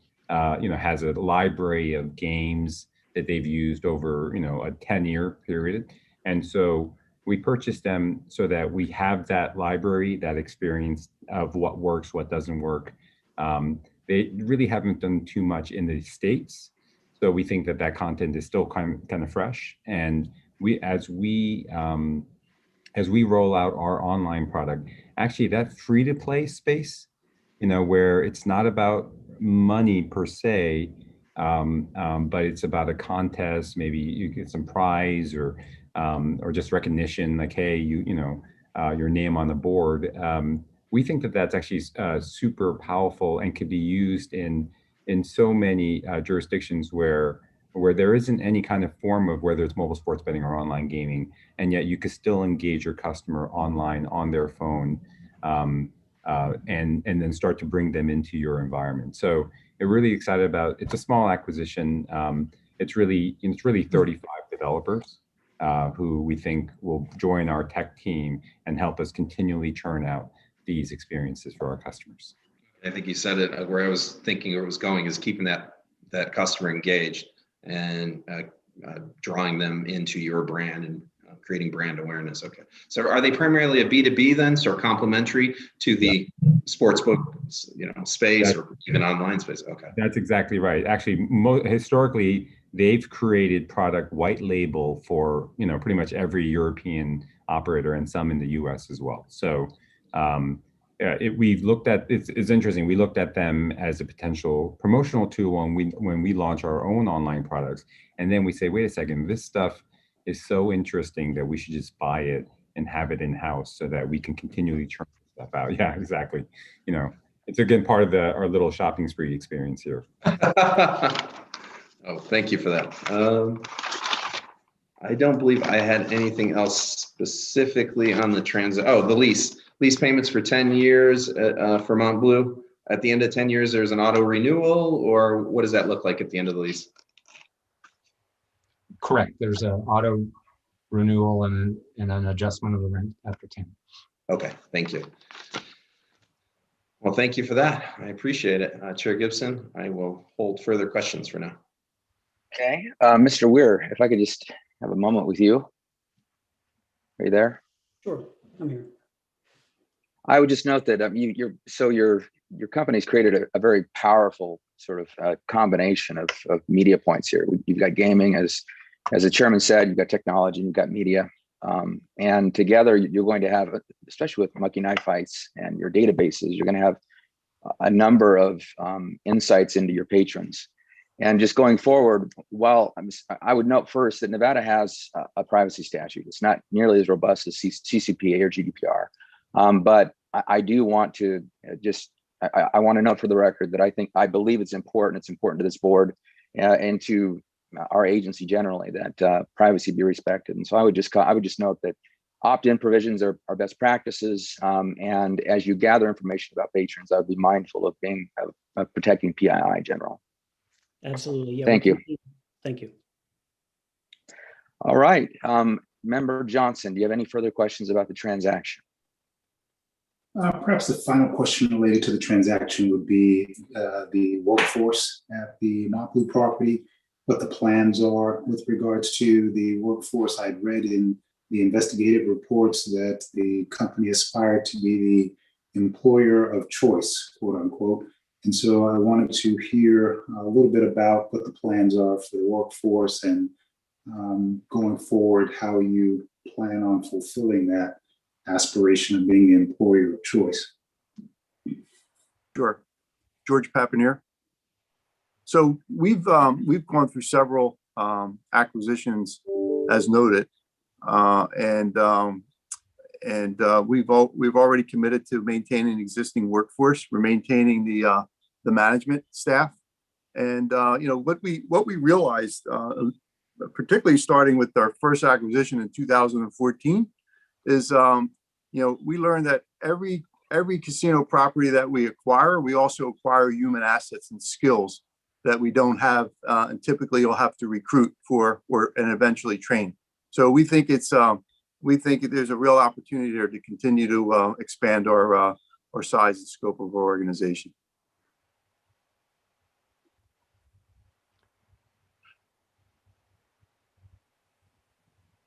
you know, has a library of games that they've used over, you know, a 10-year period. And so we purchased them so that we have that library, that experience of what works, what doesn't work. They really haven't done too much in the States. So we think that content is still kind of fresh. And as we roll out our online product, actually that free to play space, you know, where it's not about money per se, but it's about a contest. Maybe you get some prize or just recognition, like, hey, you know, your name on the board. We think that that's actually super powerful and could be used in so many jurisdictions where there isn't any kind of form of whether it's mobile sports betting or online gaming, and yet you could still engage your customer online on their phone, and then start to bring them into your environment. So we're really excited about. It's a small acquisition. It's really 35 developers who we think will join our tech team and help us continually churn out these experiences for our customers. I think you said it where I was thinking or was going is keeping that customer engaged and drawing them into your brand and creating brand awareness. Okay. So are they primarily a B2B then, so complementary to the sportsbook, space or even online space? Okay. That's exactly right. Actually, historically, they've created product white label for, pretty much every European operator and some in the US as well. So we've looked at, it's interesting. We looked at them as a potential promotional tool when we launch our own online products. And then we say, wait a second, this stuff is so interesting that we should just buy it and have it in-house so that we can continually churn stuff out. Yeah, exactly. It's again part of our little shopping spree experience here. Oh, thank you for that. I don't believe I had anything else specifically on the the lease payments for 10 years for Mont Bleu. At the end of 10 years, there's an auto renewal, or what does that look like at the end of the lease? Correct. There's an auto renewal and an adjustment of the rent after 10. Okay, thank you. Well, thank you for that. I appreciate it. Chair Gibson, I will hold further questions for now. Okay, Mr. Weir, if I could just have a moment with you. Are you there? Sure, I'm here. I would just note that your company's created a very powerful sort of combination of media points here. You've got gaming, as the chairman said, you've got technology, and you've got media. And together you're going to have, especially with Monkey Knife Fights and your databases, you're going to have a number of insights into your patrons. And just going forward, I would note first that Nevada has a privacy statute. It's not nearly as robust as CCPA or GDPR. But I do want to I want to note for the record that I believe it's important. It's important to this board and to our agency generally that privacy be respected. And so I would just note that opt-in provisions are best practices. And as you gather information about patrons, I would be mindful of protecting PII in general. Absolutely. Yeah. Thank you. Thank you. All right. Member Johnson, do you have any further questions about the transaction? Perhaps the final question related to the transaction would be the workforce at the Mont Bleu property, what the plans are with regards to the workforce. I'd read in the investigative reports that the company aspired to be the employer of choice, quote unquote. And so I wanted to hear a little bit about what the plans are for the workforce and going forward, how you plan on fulfilling that aspiration of being the employer of choice. Sure. George Papanier. So we've gone through several acquisitions as noted, and we've already committed to maintaining existing workforce. We're maintaining the management staff, and what we realized, particularly starting with our first acquisition in 2014, is we learned that every casino property that we acquire, we also acquire human assets and skills that we don't have, and typically you'll have to recruit for and eventually train. So we think there's a real opportunity there to continue to expand our size and scope of our organization.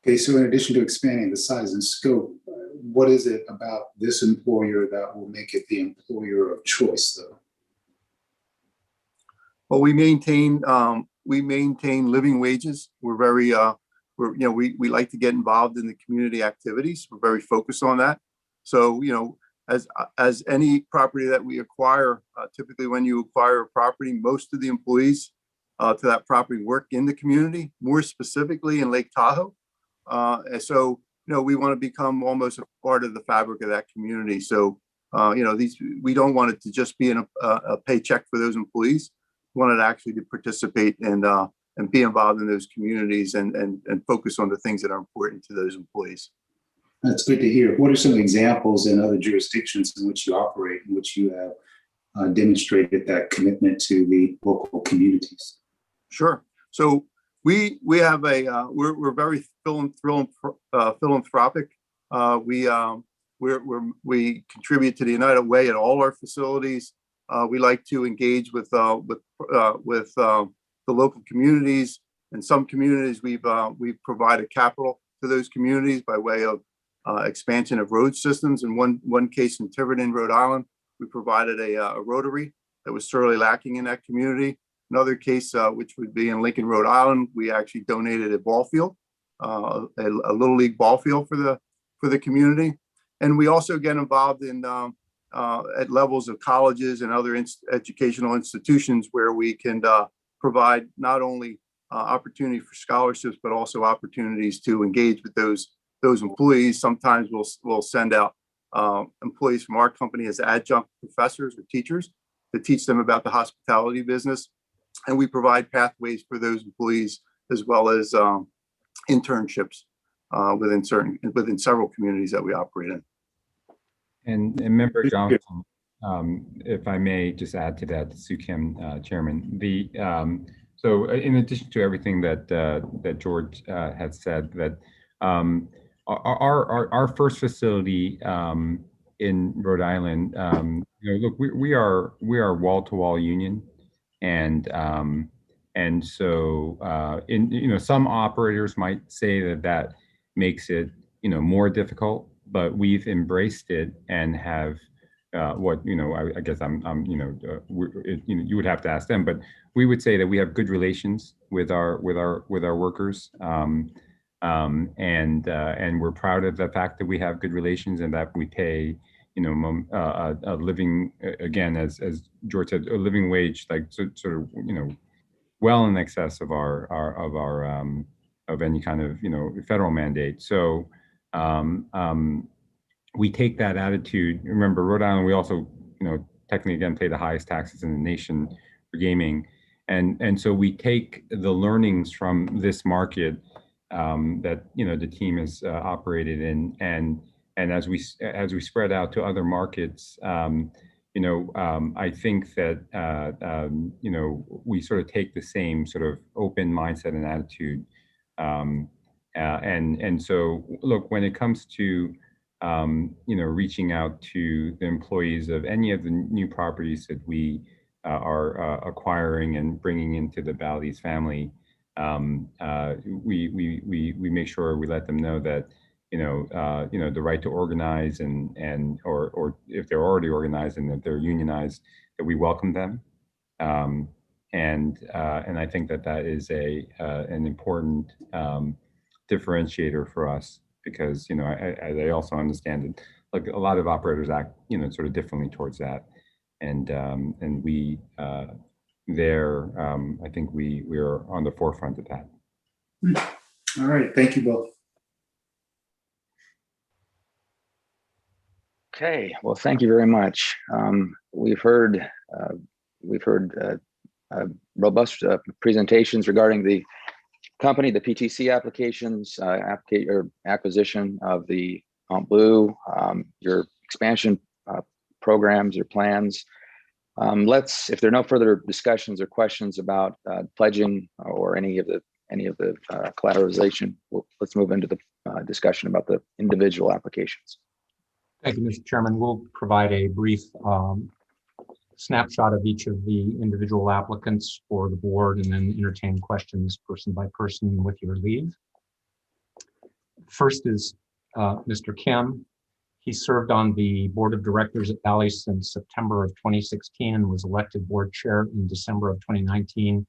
Okay, so in addition to expanding the size and scope, what is it about this employer that will make it the employer of choice, though? Well, we maintain living wages. We're very we like to get involved in the community activities. We're very focused on that. So as any property that we acquire, typically when you acquire a property, most of the employees to that property work in the community, more specifically in Lake Tahoe. And so we want to become almost a part of the fabric of that community. So we don't want it to just be a paycheck for those employees. We want it actually to participate and be involved in those communities and focus on the things that are important to those employees. That's good to hear. What are some examples in other jurisdictions in which you operate, in which you have demonstrated that commitment to the local communities? Sure. So we have we're very philanthropic. We contribute to the United Way at all our facilities. We like to engage with the local communities. In some communities, we've provided capital to those communities by way of expansion of road systems. In one case in Tiverton, Rhode Island, we provided a rotary that was sorely lacking in that community. Another case, which would be in Lincoln, Rhode Island, we actually donated a ball field, a little league ball field for the community. And we also get involved in at levels of colleges and other educational institutions where we can provide not only opportunity for scholarships, but also opportunities to engage with those employees. Sometimes we'll send out employees from our company as adjunct professors or teachers to teach them about the hospitality business. And we provide pathways for those employees as well as internships within several communities that we operate in. And Member Johnson, if I may just add to that, Sue Kim, Chairman, so in addition to everything that George had said, that our first facility in Rhode Island, look, we are wall-to-wall union, and so some operators might say that makes it more difficult, but we've embraced it and have I guess you would have to ask them, but we would say that we have good relations with our workers, and we're proud of the fact that we have good relations and that we pay a living, again, as George said, a living wage, like sort of well in excess of of any kind of federal mandate. So we take that attitude. Remember, Rhode Island, we also technically again pay the highest taxes in the nation for gaming, and so we take the learnings from this market that the team has operated in, and as we spread out to other markets, I think that we sort of take the same sort of open mindset and attitude, and so look, when it comes to reaching out to the employees of any of the new properties that we are acquiring and bringing into the Bally's family, we make sure we let them know that the right to organize or if they're already organized and that they're unionized, that we welcome them, and I think that is an important differentiator for us, because I also understand that like a lot of operators act sort of differently towards that, and we I think we are on the forefront of that. All right, thank you both. Okay, well, thank you very much. We've heard robust presentations regarding the company, the PTC applications, acquisition of the Blue, your expansion programs, your plans. If there are no further discussions or questions about pledging or any of the collateralization, let's move into the discussion about the individual applications. Thank you, Mr. Chairman. We'll provide a brief snapshot of each of the individual applicants for the board and then entertain questions person by person with your leave. First is Mr. Kim. He served on the board of directors at Bally since September of 2016 and was elected board chair in December of 2019.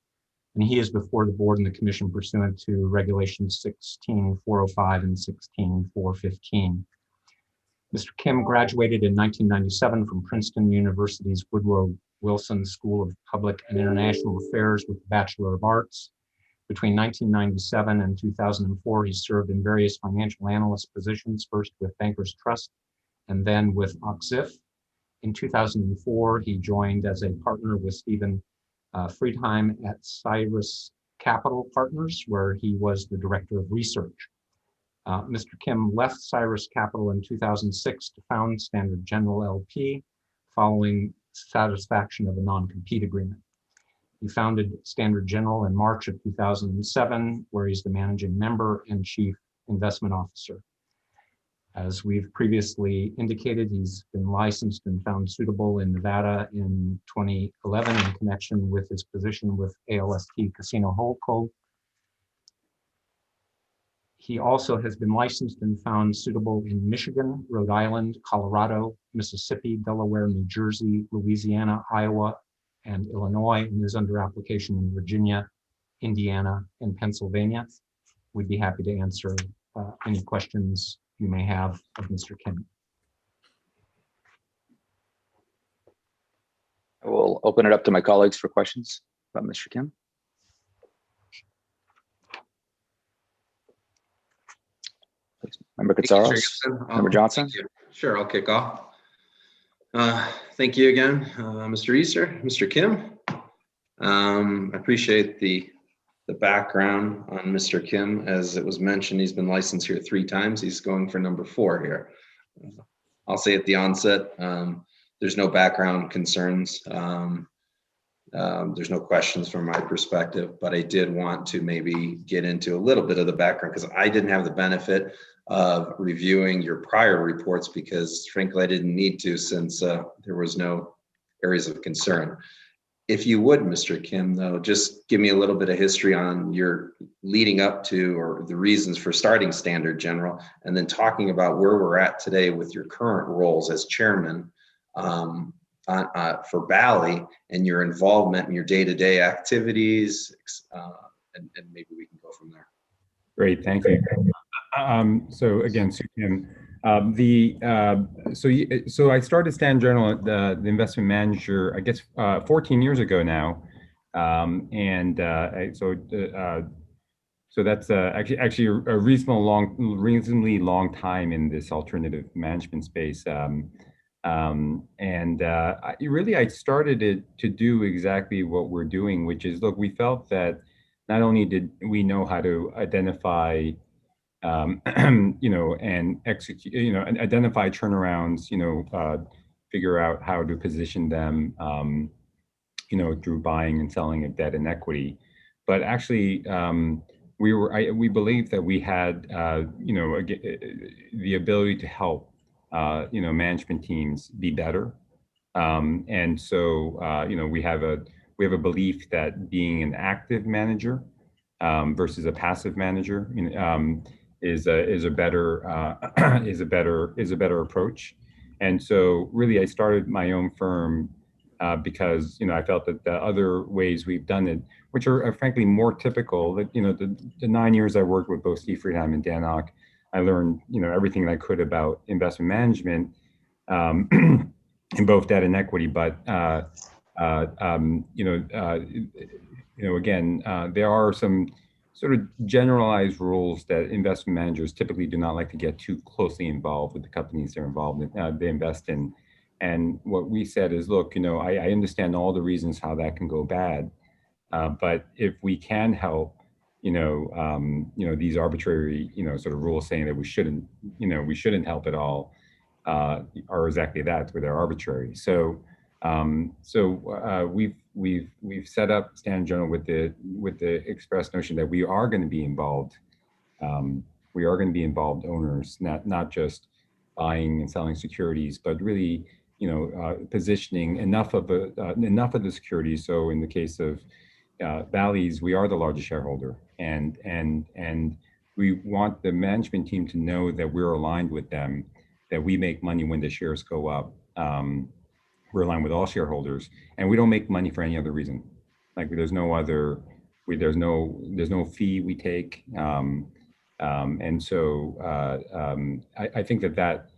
And he is before the board and the commission pursuant to regulations 16405 and 16415. Mr. Kim graduated in 1997 from Princeton University's Woodrow Wilson School of Public and International Affairs with a Bachelor of Arts. Between 1997 and 2004, he served in various financial analyst positions, first with Bankers Trust and then with Oxif. In 2004, he joined as a partner with Stephen Friedheim at Cyrus Capital Partners, where he was the director of research. Mr. Kim left Cyrus Capital in 2006 to found Standard General LP following satisfaction of a non-compete agreement. He founded Standard General in March of 2007, where he's the managing member and chief investment officer. As we've previously indicated, he's been licensed and found suitable in Nevada in 2011 in connection with his position with ALST Casino Holdco. He also has been licensed and found suitable in Michigan, Rhode Island, Colorado, Mississippi, Delaware, New Jersey, Louisiana, Iowa, and Illinois, and is under application in Virginia, Indiana, and Pennsylvania. We'd be happy to answer any questions you may have of Mr. Kim. I will open it up to my colleagues for questions about Mr. Kim. Member Katsaros, Member Johnson. Sure, I'll kick off. Thank you again, Mr. Reeser, Mr. Kim. I appreciate the background on Mr. Kim. As it was mentioned, he's been licensed here 3 times. He's going for number 4 here. I'll say at the onset, there's no background concerns. There's no questions from my perspective, but I did want to maybe get into a little bit of the background because I didn't have the benefit of reviewing your prior reports because frankly, I didn't need to since there was no areas of concern. If you would, Mr. Kim, though, just give me a little bit of history on your leading up to or the reasons for starting Standard General, and then talking about where we're at today with your current roles as chairman for Bally and your involvement in your day-to-day activities, and maybe we can go from there. Great, thank you. So again, Sue Kim, so I started Standard General, the investment manager, I guess 14 years ago now, so that's actually a reasonably long time in this alternative management space. I started it to do exactly what we're doing, which is, look, we felt that not only did we know how to identify, and execute, and identify turnarounds, figure out how to position them, through buying and selling of debt and equity, but actually, we believed that we had, the ability to help management teams be better. And so, we have a belief that being an active manager versus a passive manager is a better approach. And so really I started my own firm because, I felt that the other ways we've done it, which are frankly more typical, that, the 9 years I worked with both Steve Friedheim and Dan Ock, I learned, everything I could about investment management in both debt and equity. But, again, there are some sort of generalized rules that investment managers typically do not like to get too closely involved with the companies they're involved in, they invest in. And what we said is, look, I understand all the reasons how that can go bad, but if we can help, these arbitrary, sort of rules saying that we shouldn't help at all, are exactly that, where they're arbitrary. So, we've set up Standard General with the express notion that we are going to be involved. We are going to be involved owners, not just buying and selling securities, but really, positioning enough of the securities. So in the case of Bally's, we are the largest shareholder, and we want the management team to know that we're aligned with them, that we make money when the shares go up. We're aligned with all shareholders, and we don't make money for any other reason. Like there's no fee we take, and so I think that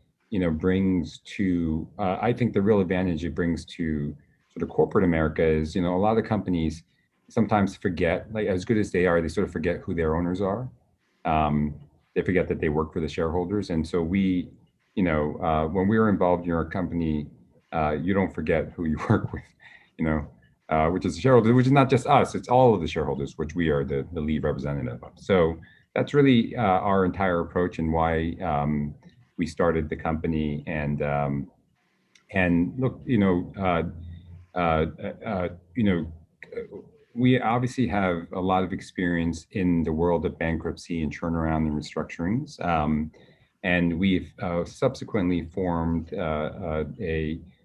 brings to I think the real advantage it brings to sort of corporate America is, a lot of companies sometimes forget, like as good as they are, they sort of forget who their owners are. They forget that they work for the shareholders, and so we, when we're involved in your company, you don't forget who you work with, which is the shareholders, which is not just us, it's all of the shareholders, which we are the lead representative of. So that's really our entire approach and why we started the company. And look, we obviously have a lot of experience in the world of bankruptcy and turnaround and restructurings. And we've subsequently formed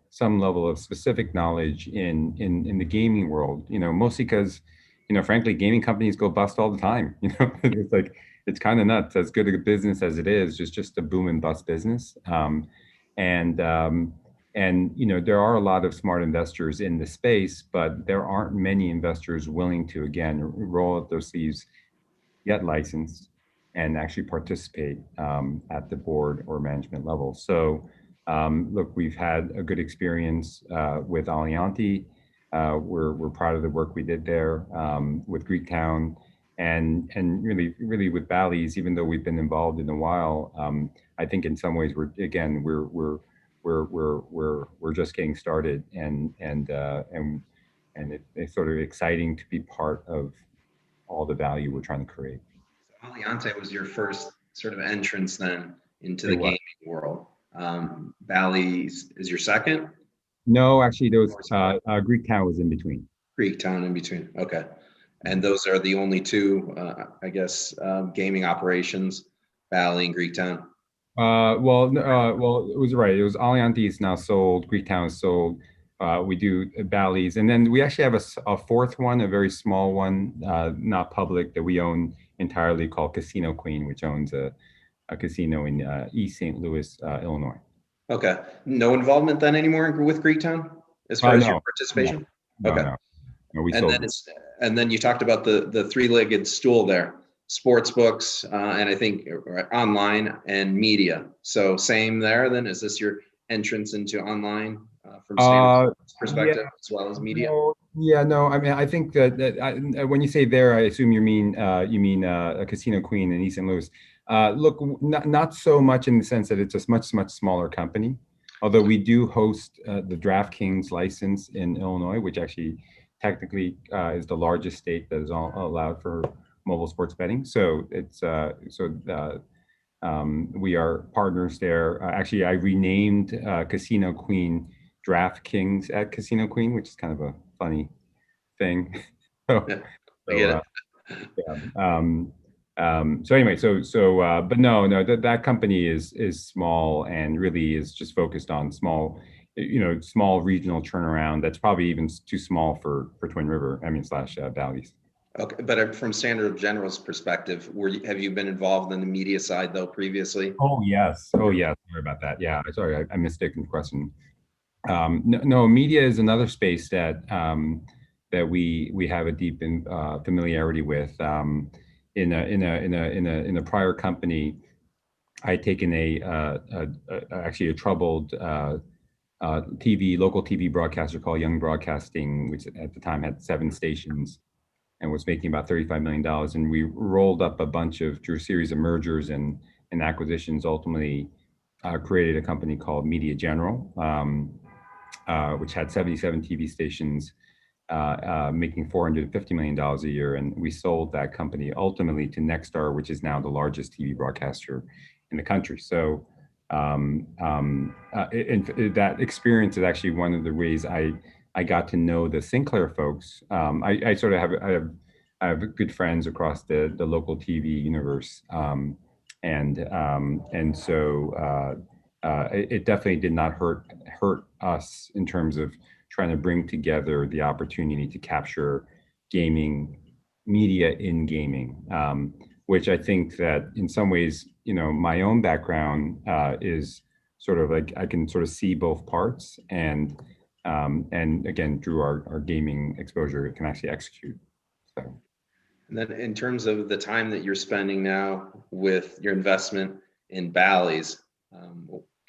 some level of specific knowledge in the gaming world, mostly because, frankly, gaming companies go bust all the time. It's like it's kind of nuts. As good a business as it is, just a boom and bust business. And you know, there are a lot of smart investors in the space, but there aren't many investors willing to, again, roll up their sleeves, get licensed, and actually participate at the board or management level. So look, we've had a good experience with Allianti. We're proud of the work we did there with Greektown, and really with Bally's. Even though we've been involved in a while, I think in some ways we're just getting started, and it's sort of exciting to be part of all the value we're trying to create. Alliante was your first sort of entrance then into It the was. gaming world. Bally's is your second? No, actually, there was Greektown was in between. Greektown in between. Okay. And those are the only two, I guess, gaming operations, Bally and Greektown. Well, it was right. It was Allianti is now sold. Greektown is sold. We do Bally's, and then we actually have a fourth one, a very small one, not public, that we own entirely, called Casino Queen, which owns a casino in East St. Louis, Illinois. Okay. No involvement then anymore with Greektown as far as No, your participation? No, okay. No, we And sold then it. and then you talked about the three-legged stool there, sports books, and I think online and media. So same there then? Is this your entrance into online from Stanford's perspective, as well as media? No. I mean, I think that when you say there, I assume you mean a Casino Queen in East St. Louis. Look, not so much in the sense that it's a much smaller company, although we do host the DraftKings license in Illinois, which actually technically is the largest state that is allowed for mobile sports betting. So it's we are partners there. Actually, I renamed Casino Queen DraftKings at Casino Queen, which is kind of a funny thing. So anyway, but no, that company is small and really is just focused on small regional turnaround. That's probably even too small for Twin River. I mean, / Bally's. Okay, but from Standard General's perspective, have you been involved in the media side though previously? Oh yes. Sorry about that. Yeah, sorry, I mistaken the question. No, media is another space that we have a deep familiarity with. In a prior company, I had taken actually a troubled local TV broadcaster called Young Broadcasting, which at the time had 7 stations and was making about $35 million. And we rolled up through a series of mergers and acquisitions, ultimately created a company called Media General, which had 77 TV stations, making $450 million a year. And we sold that company ultimately to Nexstar, which is now the largest TV broadcaster in the country. So that experience is actually one of the ways I got to know the Sinclair folks. I sort of have good friends across the local TV universe, and so it definitely did not hurt us in terms of trying to bring together the opportunity to capture gaming media in gaming, which I think that in some ways, my own background is sort of like I can sort of see both parts, and again, through our gaming exposure, it can actually execute. So. And then in terms of the time that you're spending now with your investment in Bally's,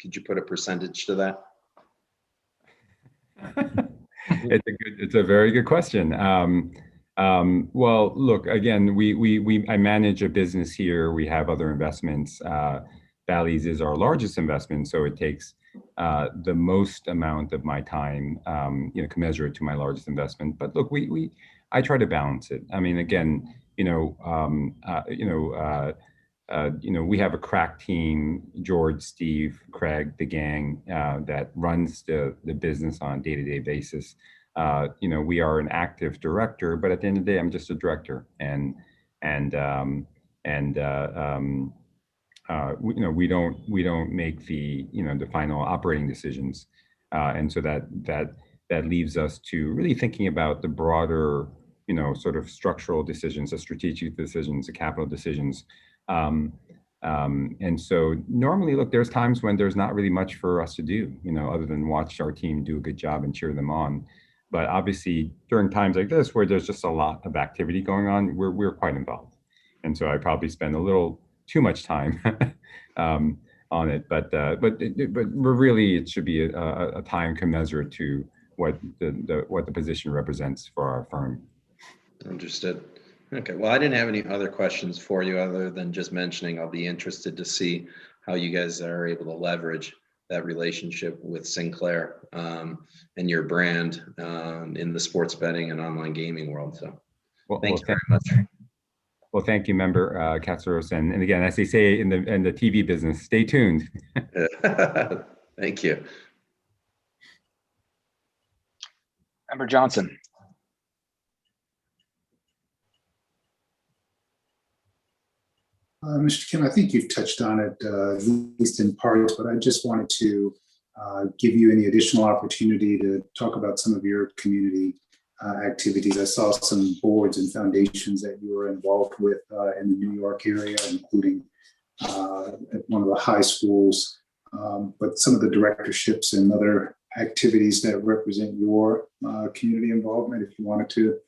could you put a percentage to that? It's a very good question. Well, look, again, I manage a business here. We have other investments. Bally's is our largest investment, so it takes the most amount of my time, commensurate to my largest investment. But look, I try to balance it. I mean, again, we have a crack team: George, Steve, Craig, the gang that runs the business on a day-to-day basis. We are an active director, but at the end of the day, I'm just a director, and we don't make the final operating decisions, and so that leaves us to really thinking about the broader sort of structural decisions, the strategic decisions, the capital decisions, And so normally, look, there's times when there's not really much for us to do, other than watch our team do a good job and cheer them on. But obviously, during times like this, where there's just a lot of activity going on, we're quite involved. And so I probably spend a little too much time on it. But really, it should be a time commensurate to what the position represents for our firm. Understood. Okay, well, I didn't have any other questions for you other than just mentioning I'll be interested to see how you guys are able to leverage that relationship with Sinclair and your brand in the sports betting and online gaming world. So thank you very much. Well, thank you, member Katsaros. And again, as they say in the TV business, stay tuned. Thank you. Member Johnson. Mr. Kim, I think you've touched on it, at least in part, but I just wanted to give you any additional opportunity to talk about some of your community activities. I saw some boards and foundations that you were involved with in the New York area, including at one of the high schools, but some of the directorships and other activities that represent your community involvement, if you wanted to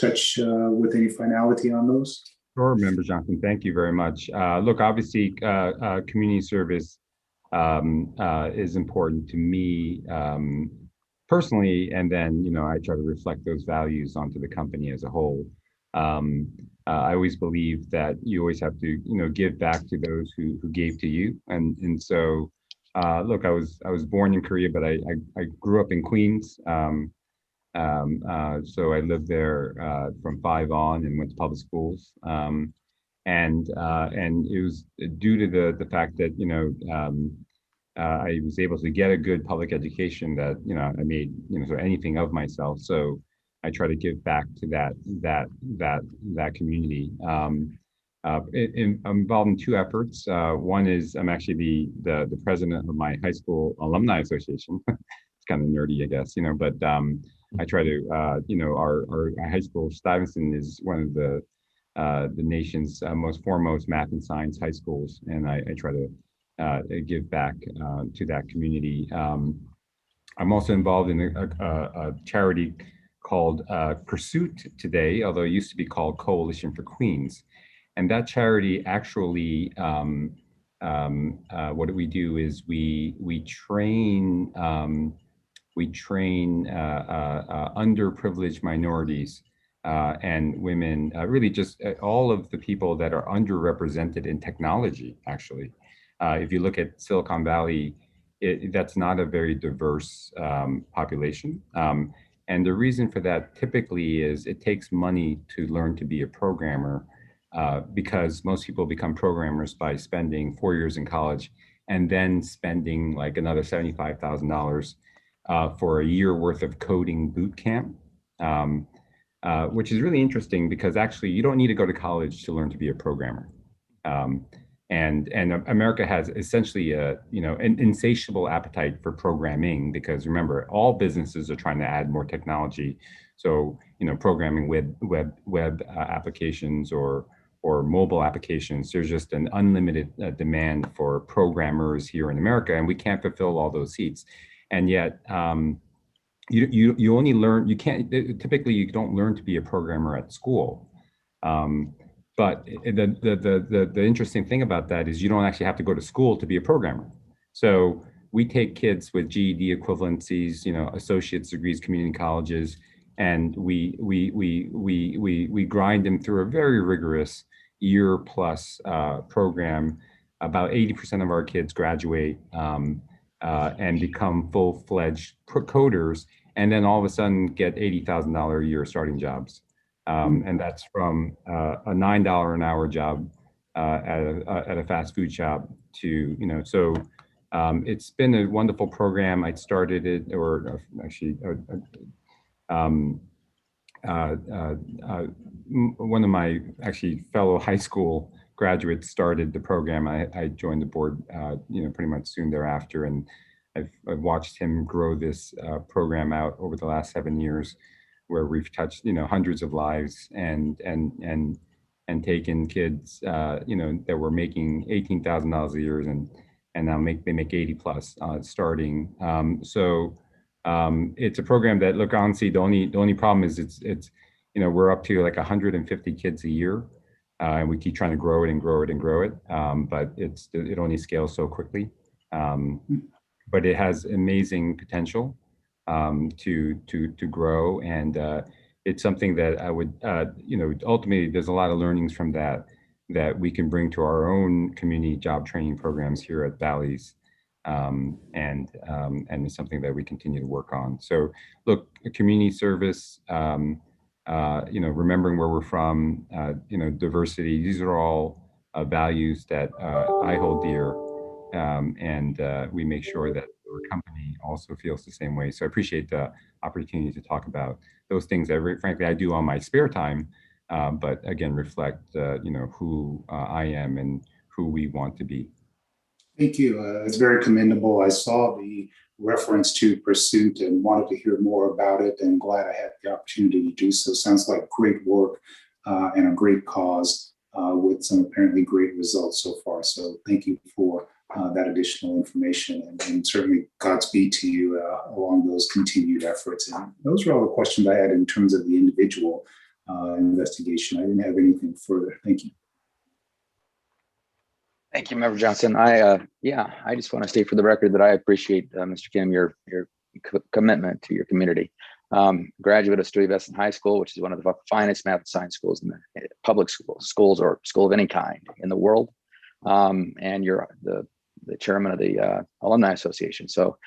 touch with any finality on those. Sure, Member Johnson, thank you very much. Look, obviously, community service is important to me personally, and then, I try to reflect those values onto the company as a whole. I always believe that you always have to, give back to those who gave to you. And so, look, I was born in Korea, but I grew up in Queens. So I lived there from 5 on and went to public schools. And it was due to the fact that, I was able to get a good public education that, I made, so anything of myself. So I try to give back to that community. I'm involved in 2 efforts. One is I'm actually the president of my high school alumni association. It's kind of nerdy, I guess, but I try to, our high school, Stuyvesant, is one of the nation's most foremost math and science high schools, and I try to give back to that community. I'm also involved in a charity called Pursuit today, although it used to be called Coalition for Queens. And that charity actually, what we do is we train underprivileged minorities and women, really just all of the people that are underrepresented in technology, actually. If you look at Silicon Valley, that's not a very diverse population. And the reason for that typically is it takes money to learn to be a programmer because most people become programmers by spending 4 years in college and then spending like another $75,000 for a year worth of coding boot camp, which is really interesting because actually you don't need to go to college to learn to be a programmer. And America has essentially an insatiable appetite for programming because remember, all businesses are trying to add more technology. So, programming web applications or mobile applications, there's just an unlimited demand for programmers here in America, and we can't fulfill all those seats. And yet, you only learn, typically you don't learn to be a programmer at school. But the interesting thing about that is you don't actually have to go to school to be a programmer. So we take kids with GED equivalencies, associate's degrees, community colleges, and we grind them through a very rigorous year-plus program. About 80% of our kids graduate and become full-fledged coders, and then all of a sudden get $80,000 a year starting jobs. And that's from a $9 an hour job at a fast food shop to, so it's been a wonderful program. I started it, or actually, one of my fellow high school graduates started the program. I joined the board, pretty much soon thereafter, and I've watched him grow this program out over the last 7 years, where we've touched, hundreds of lives, and and taken kids, that were making $18,000 a year and now they make 80 plus starting. So it's a program that, look, honestly, the only problem is it's we're up to like 150 kids a year, and we keep trying to grow it and grow it and grow it, but it only scales so quickly. But it has amazing potential to grow, and it's something that I would ultimately there's a lot of learnings from that we can bring to our own community job training programs here at Bally's, and it's something that we continue to work on. So look, community service, remembering where we're from, diversity, these are all values that I hold dear, and we make sure that our company also feels the same way. So I appreciate the opportunity to talk about those things that, frankly, I do on my spare time, but again, reflect, who I am and who we want to be. Thank you. It's very commendable. I saw the reference to pursuit and wanted to hear more about it, and glad I had the opportunity to do so. Sounds like great work and a great cause with some apparently great results so far. So thank you for that additional information, and certainly Godspeed to you along those continued efforts. And those are all the questions I had in terms of the individual investigation. I didn't have anything further. Thank you. Thank you, Member Johnson. I just want to state for the record that I appreciate, Mr. Kim, your commitment to your community. Graduate of Stuyvesant High School, which is one of the finest math and science schools in the public schools or school of any kind in the world. And you're the chairman of the Alumni Association. So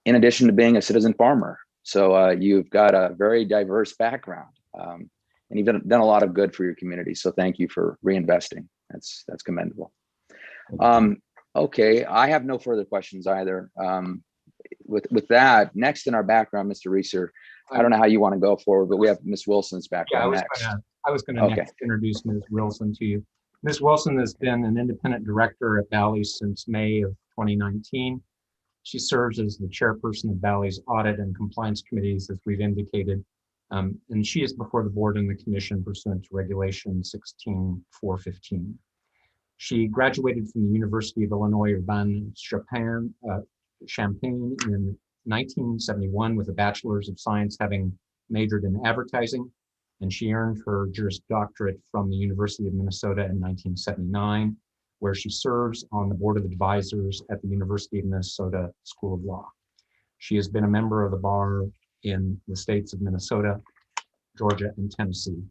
in addition to being a citizen farmer, so you've got a very diverse background, and you've done a lot of good for your community. So thank you for reinvesting. That's commendable. Okay, I have no further questions either. With that, next in our background, Mr. Reeser, I don't know how you want to go forward, but we have Ms. Wilson's background next. I was going to next introduce Ms. Wilson to you. Ms. Wilson has been an independent director at Bally since May of 2019. She serves as the chairperson of Bally's audit and compliance committees, as we've indicated, and she is before the board and the commission pursuant to Regulation 16-415. She graduated from the University of Illinois Urbana-Champaign in 1971 with a bachelor's of science, having majored in advertising, and she earned her Juris Doctorate from the University of Minnesota in 1979, where she serves on the board of advisors at the University of Minnesota School of Law. She has been a member of the bar in the states of Minnesota, Georgia, and Tennessee.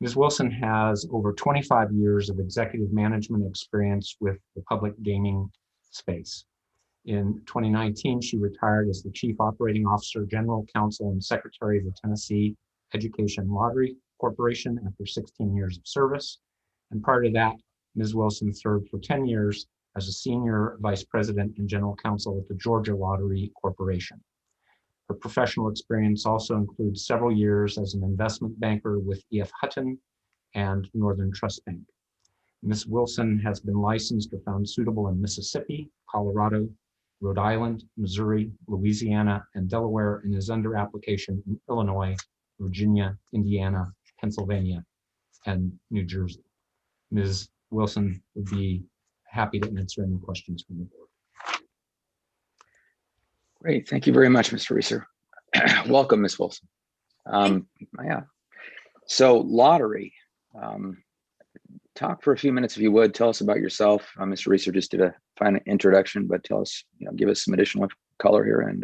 Ms. Wilson has over 25 years of executive management experience with the public gaming space. In 2019, she retired as the Chief Operating Officer, General Counsel, and Secretary of the Tennessee Education Lottery Corporation after 16 years of service. And prior to that, Ms. Wilson served for 10 years as a Senior Vice President and General Counsel at the Georgia Lottery Corporation. Her professional experience also includes several years as an investment banker with E.F. Hutton and Northern Trust Bank. Ms. Wilson has been licensed or found suitable in Mississippi, Colorado, Rhode Island, Missouri, Louisiana, and Delaware, and is under application in Illinois, Virginia, Indiana, Pennsylvania, and New Jersey. Ms. Wilson would be happy to answer any questions from the board. Great, thank you very much, Mr. Reeser. Welcome, Ms. Wilson. So lottery, talk for a few minutes if you would. Tell us about yourself. Mr. Reeser just did a fine introduction, but tell us, give us some additional color here and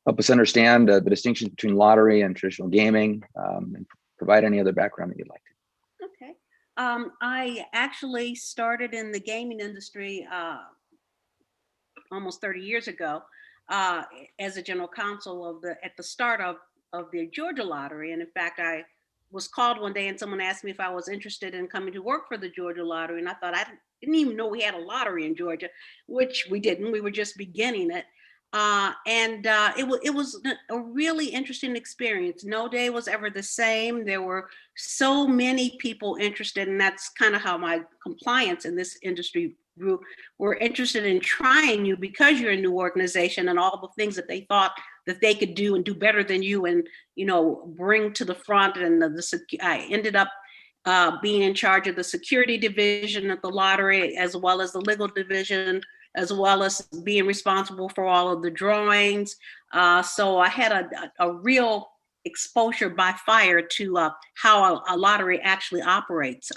help us understand the distinctions between lottery and traditional gaming, and provide any other background that you'd like to. Okay. I actually started in the gaming industry almost 30 years ago as a general counsel at the start of the Georgia Lottery. And in fact, I was called one day and someone asked me if I was interested in coming to work for the Georgia Lottery. And I thought, I didn't even know we had a lottery in Georgia, which we didn't. We were just beginning it. It was a really interesting experience. No day was ever the same. There were so many people interested, and that's kind of how my compliance in this industry grew. Were interested in trying you because you're a new organization and all the things that they thought that they could do and do better than you and bring to the front. And I ended up being in charge of the security division at the lottery, as well as the legal division, as well as being responsible for all of the drawings. So I had a real exposure by fire to how a lottery actually operates.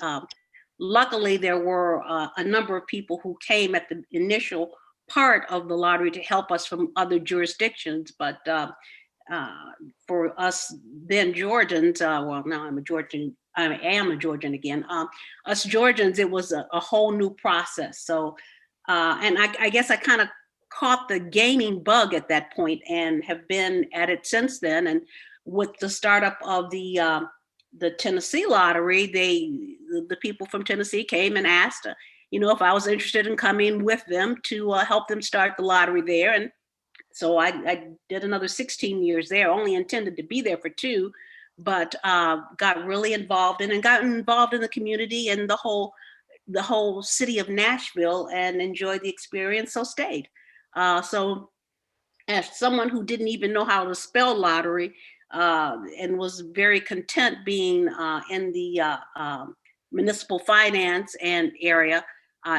Luckily, there were a number of people who came at the initial part of the lottery to help us from other jurisdictions. But for us then Georgians, well, now I'm a Georgian, I am a Georgian again. Us Georgians, it was a whole new process. So, and I guess I kind of caught the gaming bug at that point and have been at it since then. And with the startup of the Tennessee lottery, the people from Tennessee came and asked, if I was interested in coming with them to help them start the lottery there. And so I did another 16 years there, only intended to be there for 2, but got really involved in the community and the whole city of Nashville, and enjoyed the experience, so stayed. So as someone who didn't even know how to spell lottery, and was very content being in the municipal finance and area,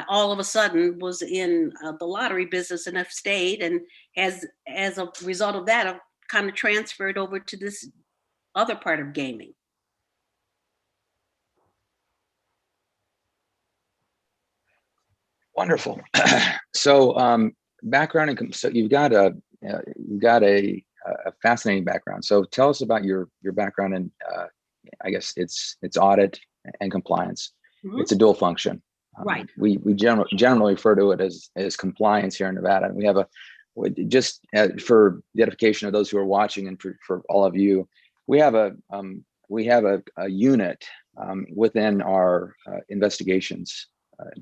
all of a sudden was in the lottery business and have stayed. And as a result of that, I've kind of transferred over to this other part of gaming. Wonderful. So background, and so you've got a fascinating background. So tell us about your background in, I guess it's audit and compliance. Mm-hmm. It's a dual function. Right. We generally refer to it as compliance here in Nevada. And we have just for the edification of those who are watching, and for all of you, we have a unit within our investigations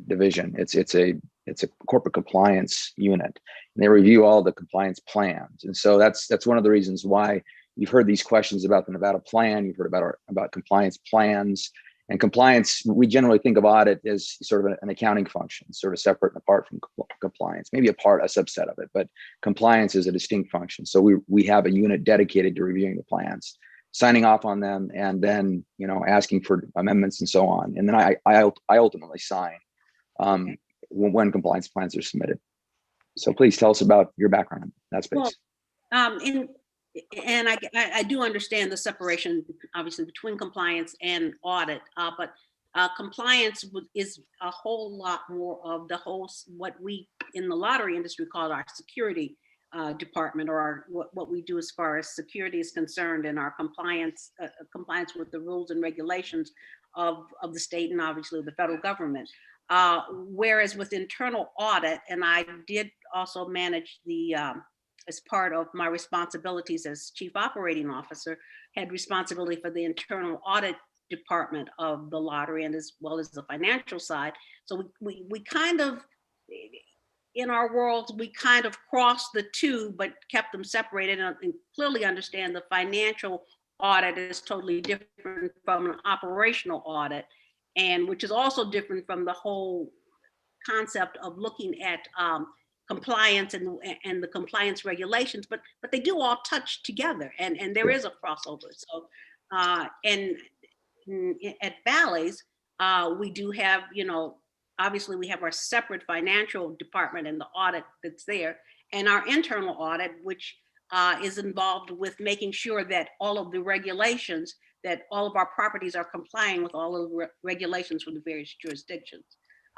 division. It's a corporate compliance unit, and they review all the compliance plans. And so that's one of the reasons why you've heard these questions about the Nevada plan. You've heard about compliance plans. And compliance, we generally think of audit as sort of an accounting function, sort of separate and apart from compliance, maybe a subset of it, but compliance is a distinct function. So we have a unit dedicated to reviewing the plans, signing off on them, and then asking for amendments and so on. And then I ultimately sign when compliance plans are submitted. So please tell us about your background in that space. Well, and I do understand the separation, obviously, between compliance and audit, but compliance is a whole lot more of what we in the lottery industry call our security department, or what we do as far as security is concerned, and our compliance with the rules and regulations of the state and obviously the federal government. Whereas with internal audit, and I did also manage as part of my responsibilities as chief operating officer, had responsibility for the internal audit department of the lottery, and as well as the financial side. So we kind of, in our world, we kind of crossed the two, but kept them separated, and clearly understand the financial audit is totally different from an operational audit, and which is also different from the whole concept of looking at compliance and the compliance regulations, but they do all touch together, and there is a crossover. So and at Bally's, we do have, obviously we have our separate financial department and the audit that's there, and our internal audit, which is involved with making sure that all of the regulations, that all of our properties are complying with all of the regulations from the various jurisdictions.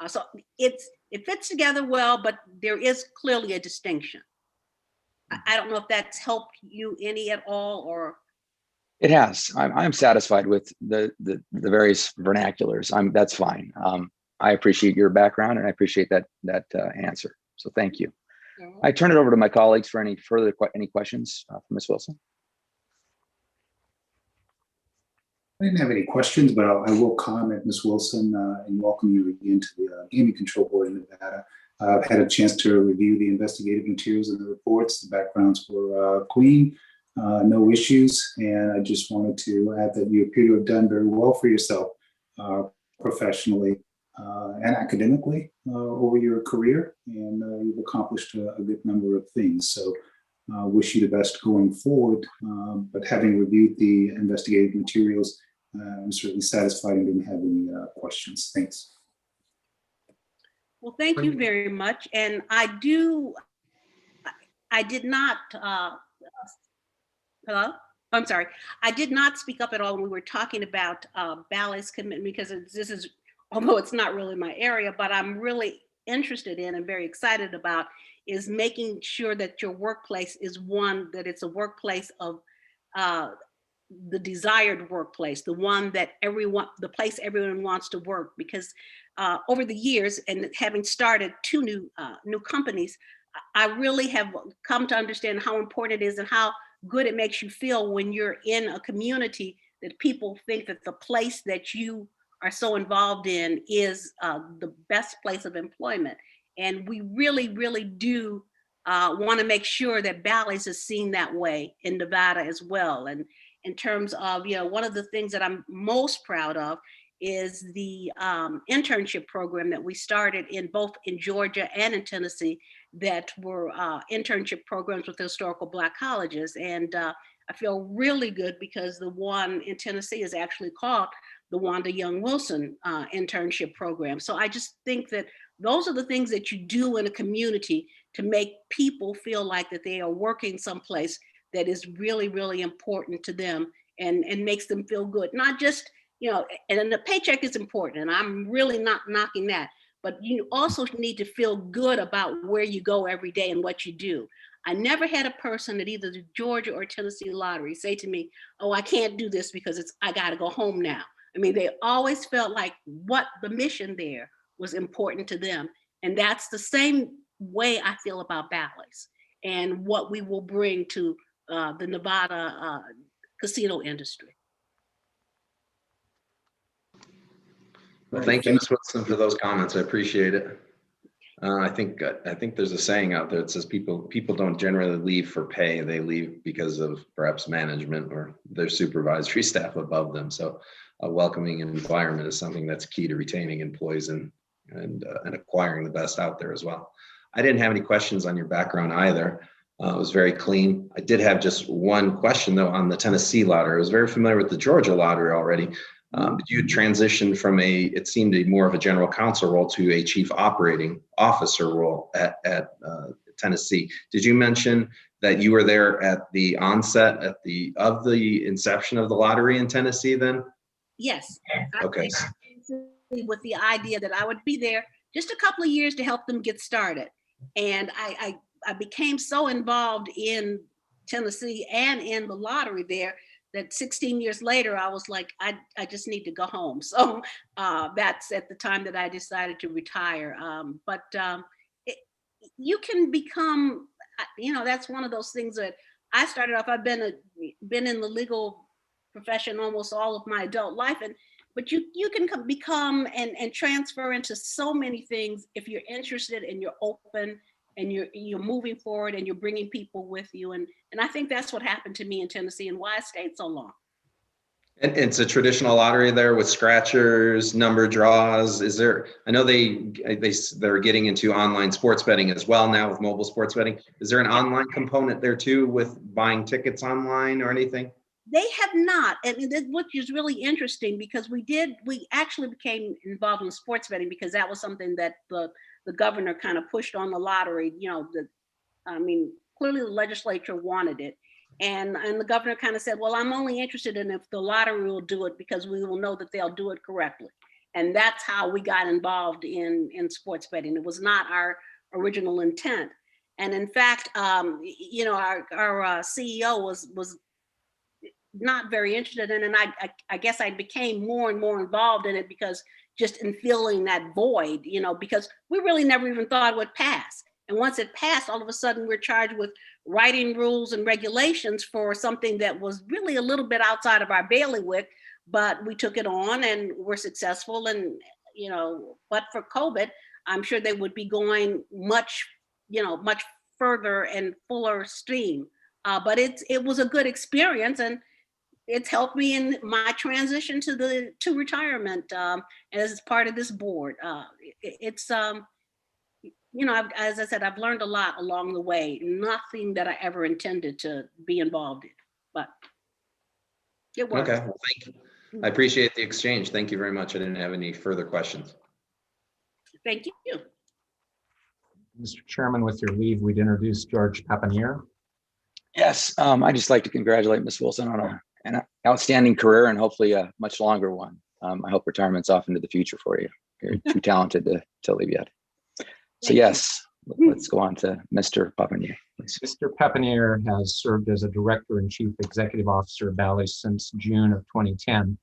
So it fits together well, but there is clearly a distinction. I don't know if that's helped you any at all, or. It has. I'm satisfied with the various vernaculars. That's fine. I appreciate your background, and I appreciate that answer. So thank you. I turn it over to my colleagues for any questions from Ms. Wilson. I didn't have any questions, but I will comment, Ms. Wilson, and welcome you again to the Gaming Control Board in Nevada. I've had a chance to review the investigative materials and the reports. The backgrounds were clean, no issues, and I just wanted to add that you appear to have done very well for yourself professionally and academically over your career, and you've accomplished a good number of things. So wish you the best going forward, but having reviewed the investigative materials, I'm certainly satisfied and didn't have any questions. Thanks. Well, thank you very much. And I did not, hello? I'm sorry. I did not speak up at all when we were talking about Bally's commitment, because this is, although it's not really my area, but I'm really interested in and very excited about, is making sure that your workplace is one, that it's a workplace of the desired workplace, the one that the place everyone wants to work. Because over the years, and having started two new companies, I really have come to understand how important it is and how good it makes you feel when you're in a community that people think that the place that you are so involved in is the best place of employment. And we really, really do want to make sure that Bally's is seen that way in Nevada as well. And in terms of, one of the things that I'm most proud of is the internship program that we started in both in Georgia and in Tennessee, that were internship programs with historical Black colleges. And I feel really good because the one in Tennessee is actually called the Wanda Young Wilson internship program. So I just think that those are the things that you do in a community to make people feel like that they are working someplace that is really, really important to them and makes them feel good. Not just, and the paycheck is important, and I'm really not knocking that, but you also need to feel good about where you go every day and what you do. I never had a person at either the Georgia or Tennessee lottery say to me, oh, I can't do this because I gotta go home now. I mean, they always felt like what the mission there was important to them. And that's the same way I feel about Bally's and what we will bring to the Nevada casino industry. Well, thank you, Ms. Wilson, for those comments. I appreciate it. I think there's a saying out there that says people don't generally leave for pay. They leave because of perhaps management or their supervisory staff above them. So a welcoming environment is something that's key to retaining employees and acquiring the best out there as well. I didn't have any questions on your background either. It was very clean. I did have just one question though on the Tennessee lottery. I was very familiar with the Georgia lottery already. But you transitioned from it seemed more of a general counsel role to a chief operating officer role at Tennessee. Did you mention that you were there at the onset of the inception of the lottery in Tennessee then? Yes. Okay. With the idea that I would be there just a couple of years to help them get started. And I became so involved in Tennessee and in the lottery there that 16 years later, I was like, I just need to go home. So that's at the time that I decided to retire. You can become, that's one of those things that I started off, I've been in the legal profession almost all of my adult life. But you can become and transfer into so many things if you're interested and you're open and you're moving forward and you're bringing people with you. And I think that's what happened to me in Tennessee and why I stayed so long. And it's a traditional lottery there with scratchers, number draws. I know they're getting into online sports betting as well now with mobile sports betting. Is there an online component there too with buying tickets online or anything? They have not, and which is really interesting because we actually became involved in sports betting because that was something that the governor kind of pushed on the lottery. Clearly the legislature wanted it. And the governor kind of said, well, I'm only interested in if the lottery will do it because we will know that they'll do it correctly. And that's how we got involved in sports betting. It was not our original intent. And in fact, our CEO was not very interested in it. And I guess I became more and more involved in it because just in filling that void, because we really never even thought it would pass. And once it passed, all of a sudden we're charged with writing rules and regulations for something that was really a little bit outside of our bailiwick, but we took it on and were successful. And, but for COVID, I'm sure they would be going much further and fuller stream. But it was a good experience, and it's helped me in my transition to retirement as part of this board. As I said, I've learned a lot along the way. Nothing that I ever intended to be involved in, but it worked. Okay, well, I appreciate the exchange. Thank you very much. I didn't have any further questions. Thank you. Mr. Chairman, with your leave, we'd introduce George Papanier. Yes, I'd just like to congratulate Ms. Wilson on an outstanding career and hopefully a much longer one. I hope retirement's off into the future for you. You're too talented to leave yet. So yes, let's go on to Mr. Papanier, please. Mr. Papanier has served as a director and chief executive officer of Bally since June of 2010.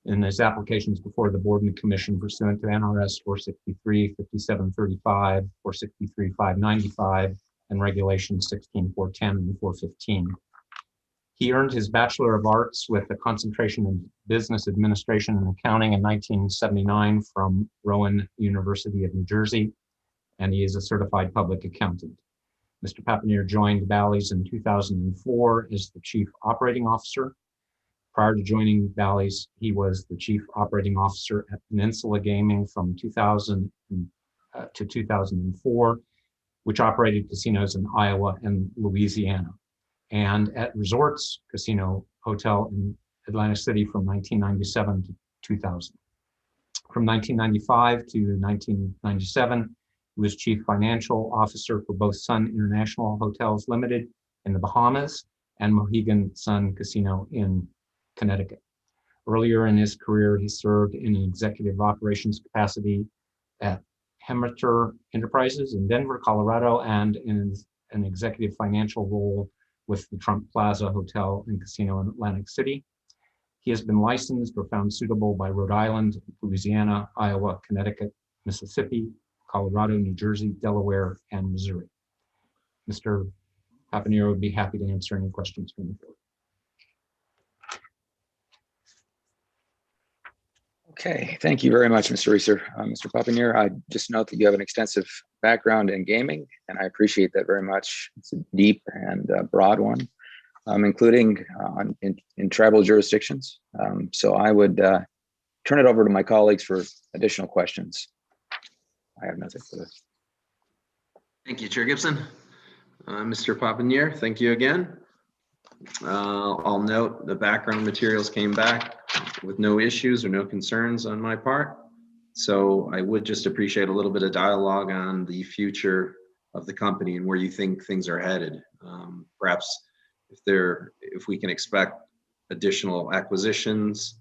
In his applications before the board and commission pursuant to NRS 463, 5735, 463, 595, and Regulation 16, 410, and 415. He earned his Bachelor of Arts with a concentration in business administration and accounting in 1979 from Rowan University of New Jersey, and he is a certified public accountant. Mr. Papanier joined Bally's in 2004 as the chief operating officer. Prior to joining Bally's, he was the chief operating officer at Peninsula Gaming from 2000 to 2004, which operated casinos in Iowa and Louisiana, and at Resorts Casino Hotel in Atlantic City from 1997 to 2000. From 1995 to 1997, he was chief financial officer for both Sun International Hotels Limited in the Bahamas and Mohegan Sun Casino in Connecticut. Earlier in his career, he served in an executive operations capacity at Hemmeter Enterprises in Denver, Colorado, and in an executive financial role with the Trump Plaza Hotel and Casino in Atlantic City. He has been licensed or found suitable by Rhode Island, Louisiana, Iowa, Connecticut, Mississippi, Colorado, New Jersey, Delaware, and Missouri. Mr. Papanier would be happy to answer any questions from the board. Okay, thank you very much, Mr. Reeser. Mr. Papanier, I just note that you have an extensive background in gaming, and I appreciate that very much. It's a deep and broad one, including in tribal jurisdictions. So I would turn it over to my colleagues for additional questions. I have nothing for this. Thank you, Chair Gibson. Mr. Papanier, thank you again. I'll note the background materials came back with no issues or no concerns on my part. So I would just appreciate a little bit of dialogue on the future of the company and where you think things are headed. Perhaps if we can expect additional acquisitions.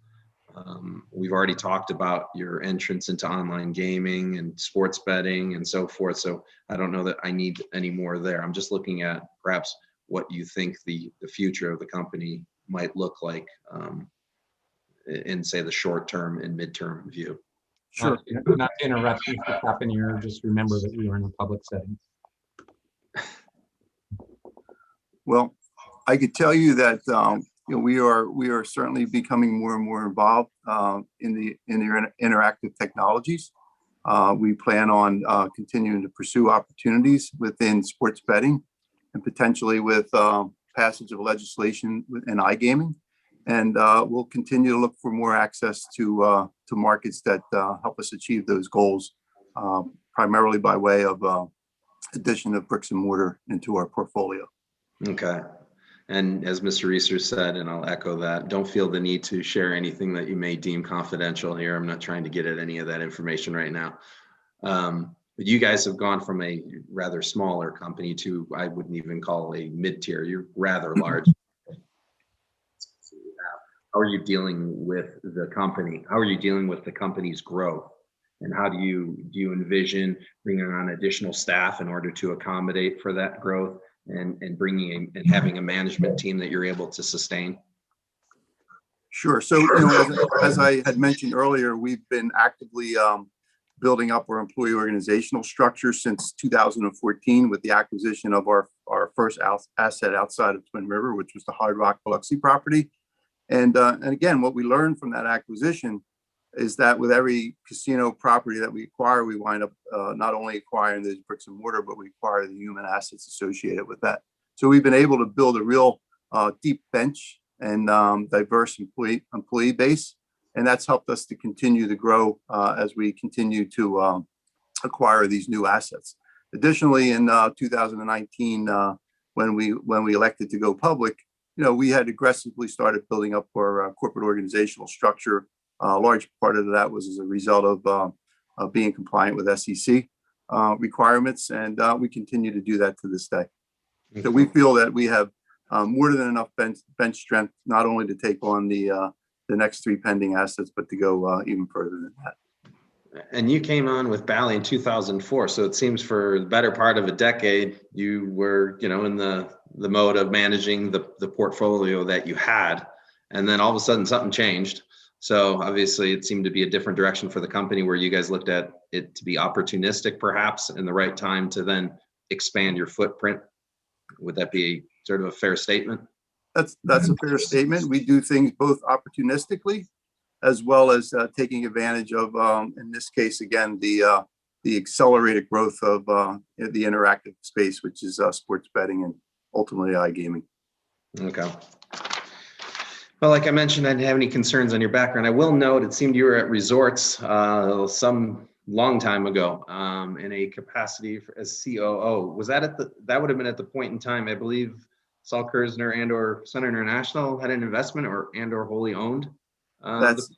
We've already talked about your entrance into online gaming and sports betting and so forth. So I don't know that I need any more there. I'm just looking at perhaps what you think the future of the company might look like in, say, the short term and midterm view. Sure. Not to interrupt, Mr. Papanier, just remember that we are in a public setting. Well, I could tell you that we are certainly becoming more and more involved in the interactive technologies. We plan on continuing to pursue opportunities within sports betting and potentially with passage of legislation in iGaming. And we'll continue to look for more access to markets that help us achieve those goals, primarily by way of addition of bricks and mortar into our portfolio. Okay. And as Mr. Reeser said, and I'll echo that, don't feel the need to share anything that you may deem confidential here. I'm not trying to get at any of that information right now. But you guys have gone from a rather smaller company to, I wouldn't even call a mid-tier. You're rather large. How are you dealing with the company? How are you dealing with the company's growth? And how do you envision bringing on additional staff in order to accommodate for that growth and bringing and having a management team that you're able to sustain? Sure. So, as I had mentioned earlier, we've been actively building up our employee organizational structure since 2014 with the acquisition of our first asset outside of Twin River, which was the Hard Rock Biloxi property. And again, what we learned from that acquisition is that with every casino property that we acquire, we wind up not only acquiring the bricks and mortar, but we acquire the human assets associated with that. So we've been able to build a real deep bench and diverse employee base. And that's helped us to continue to grow as we continue to acquire these new assets. Additionally, in 2019, when we elected to go public, we had aggressively started building up our corporate organizational structure. A large part of that was as a result of being compliant with SEC requirements, and we continue to do that to this day. So we feel that we have more than enough bench strength, not only to take on the next 3 pending assets, but to go even further than that. And you came on with Bally in 2004. So it seems for the better part of a decade, you were, in the mode of managing the portfolio that you had. And then all of a sudden something changed. So obviously it seemed to be a different direction for the company where you guys looked at it to be opportunistic, perhaps in the right time to then expand your footprint. Would that be sort of a fair statement? That's a fair statement. We do things both opportunistically as well as taking advantage of, in this case, again, the accelerated growth of the interactive space, which is sports betting and ultimately iGaming. Okay. Well, like I mentioned, I didn't have any concerns on your background. I will note it seemed you were at Resorts some long time ago in a capacity as COO. Was that that would have been at the point in time, I believe, Saul Kersner and or Sun International had an investment or wholly owned? That's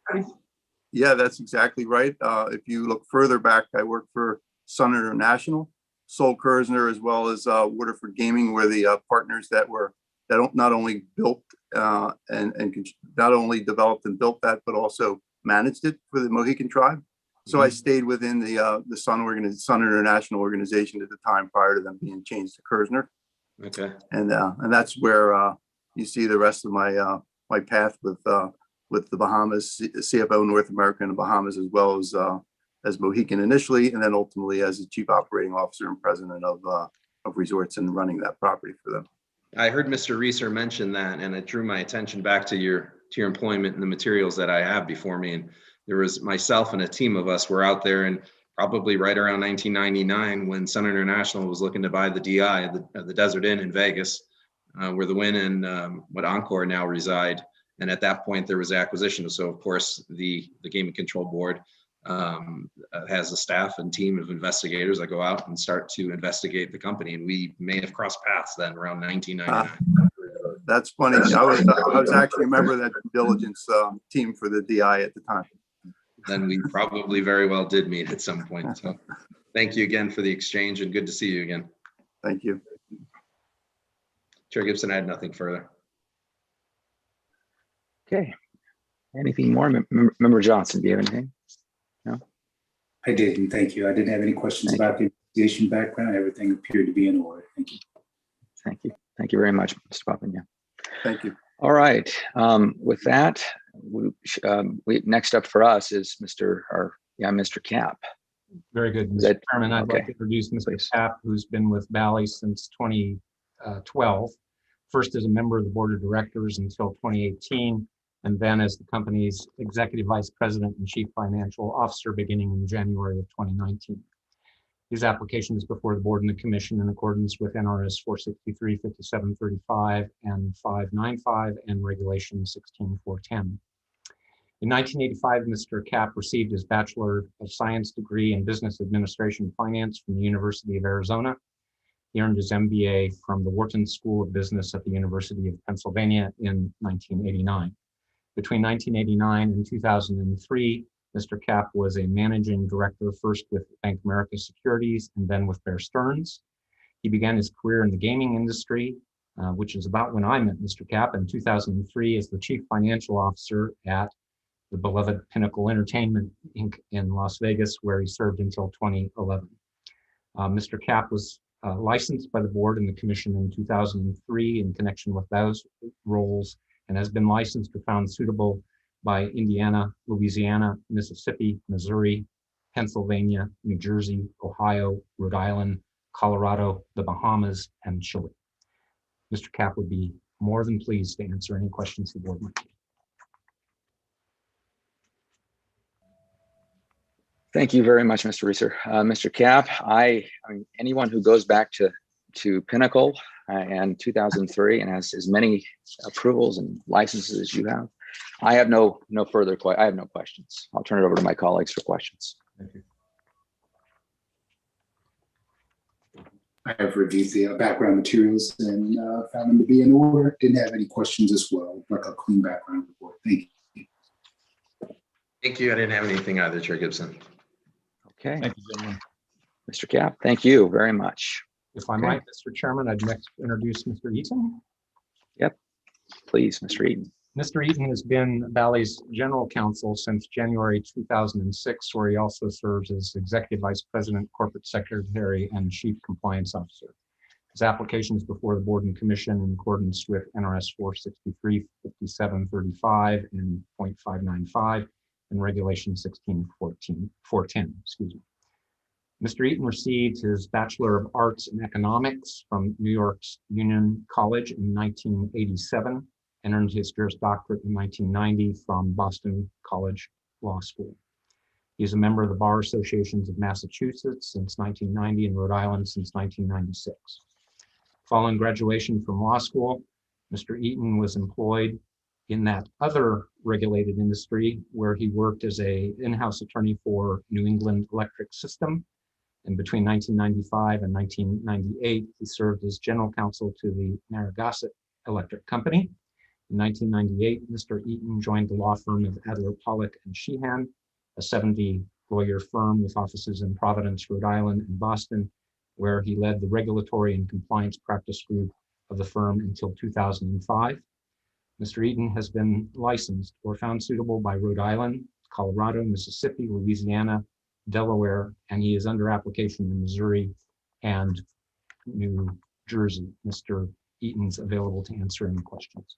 exactly right. If you look further back, I worked for Sun International, Sol Kersner, as well as Waterford Gaming, were the partners that not only built and not only developed and built that, but also managed it for the Mohican tribe. So I stayed within the Sun International organization at the time prior to them being changed to Kersner. Okay. And that's where you see the rest of my path with the Bahamas, CFO North America and the Bahamas, as well as Mohican initially, and then ultimately as the chief operating officer and president of Resorts and running that property for them. I heard Mr. Reeser mention that, and it drew my attention back to your employment and the materials that I have before me. And there was myself and a team of us were out there, and probably right around 1999 when Sun International was looking to buy the DI, the Desert Inn in Vegas, where the Wynn and what Encore now reside. And at that point, there was acquisition. So, of course, the Gaming Control Board has a staff and team of investigators that go out and start to investigate the company. And we may have crossed paths then around 1999. That's funny. I was actually a member of that due diligence team for the DI at the time. Then we probably very well did meet at some point. So thank you again for the exchange and good to see you again. Thank you. Chair Gibson, I had nothing further. Okay. Anything more? Member Johnson, do you have anything? No? I didn't. Thank you. I didn't have any questions about the investigation background. Everything appeared to be in order. Thank you. Thank you. Thank you very much, Mr. Papania. Thank you. All right. With that, we next up for us is Mr. Cap. Very good, Mr. Chairman. I'd like to introduce Mr. Please. Cap, who's been with Bally since 2012. First as a member of the board of directors until 2018, and then as the company's executive vice president and chief financial officer beginning in January of 2019. His application is before the board and the commission in accordance with NRS 463, 5735, and 595 and Regulation 16410. In 1985, Mr. Cap received his Bachelor of Science degree in Business Administration Finance from the University of Arizona. He earned his MBA from the Wharton School of Business at the University of Pennsylvania in 1989. Between 1989 and 2003, Mr. Cap was a managing director, first with Bank of America Securities and then with Bear Stearns. He began his career in the gaming industry, which is about when I met Mr. Cap in 2003 as the chief financial officer at the beloved Pinnacle Entertainment Inc. in Las Vegas, where he served until 2011. Mr. Cap was licensed by the board and the commission in 2003 in connection with those roles, and has been licensed or found suitable by Indiana, Louisiana, Mississippi, Missouri, Pennsylvania, New Jersey, Ohio, Rhode Island, Colorado, the Bahamas, and Chile. Mr. Cap would be more than pleased to answer any questions the board might have. Thank you very much, Mr. Reeser. Mr. Cap, I mean, anyone who goes back to Pinnacle and 2003 and has as many approvals and licenses as you have, I have no further I have no questions. I'll turn it over to my colleagues for questions. Thank you. have reviewed the background materials and found them to be in order. Didn't have any questions as well, like a clean background report. Thank you. Thank you. I didn't have anything either, Chair Gibson. Okay, Thank you, gentlemen. Mr. Cap, thank you very much. If I Okay. might, Mr. Chairman, I'd next introduce Mr. Eaton. Please, Mr. Eaton. Mr. Eaton has been Bally's general counsel since January 2006, where he also serves as Executive Vice President, Corporate Secretary, and Chief Compliance Officer. His application is before the Board and Commission in accordance with NRS 463, 5735, and .595, and Regulation 16.410, excuse me. Mr. Eaton received his Bachelor of Arts in Economics from New York's Union College in 1987 and earned his Juris Doctorate in 1990 from Boston College Law School. He is a member of the Bar Associations of Massachusetts since 1990 and Rhode Island since 1996. Following graduation from law school, Mr. Eaton was employed in that other regulated industry where he worked as an in-house attorney for New England Electric System. And between 1995 and 1998, he served as general counsel to the Narragansett Electric Company. In 1998, Mr. Eaton joined the law firm of Adler, Pollock and Sheehan, a 70-lawyer firm with offices in Providence, Rhode Island, and Boston, where he led the regulatory and compliance practice group of the firm until 2005. Mr. Eaton has been licensed or found suitable by Rhode Island, Colorado, Mississippi, Louisiana, Delaware, and he is under application in Missouri and New Jersey. Mr. Eaton's available to answer any questions.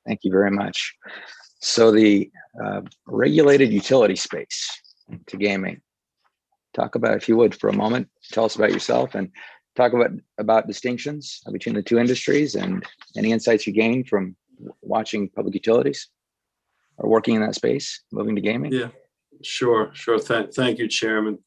Thank you very much. So the regulated utility space to gaming. Talk about, if you would, for a moment, tell us about yourself and talk about distinctions between the two industries and any insights you gained from watching public utilities or working in that space, moving to gaming. Yeah, sure. Thank you, Chairman.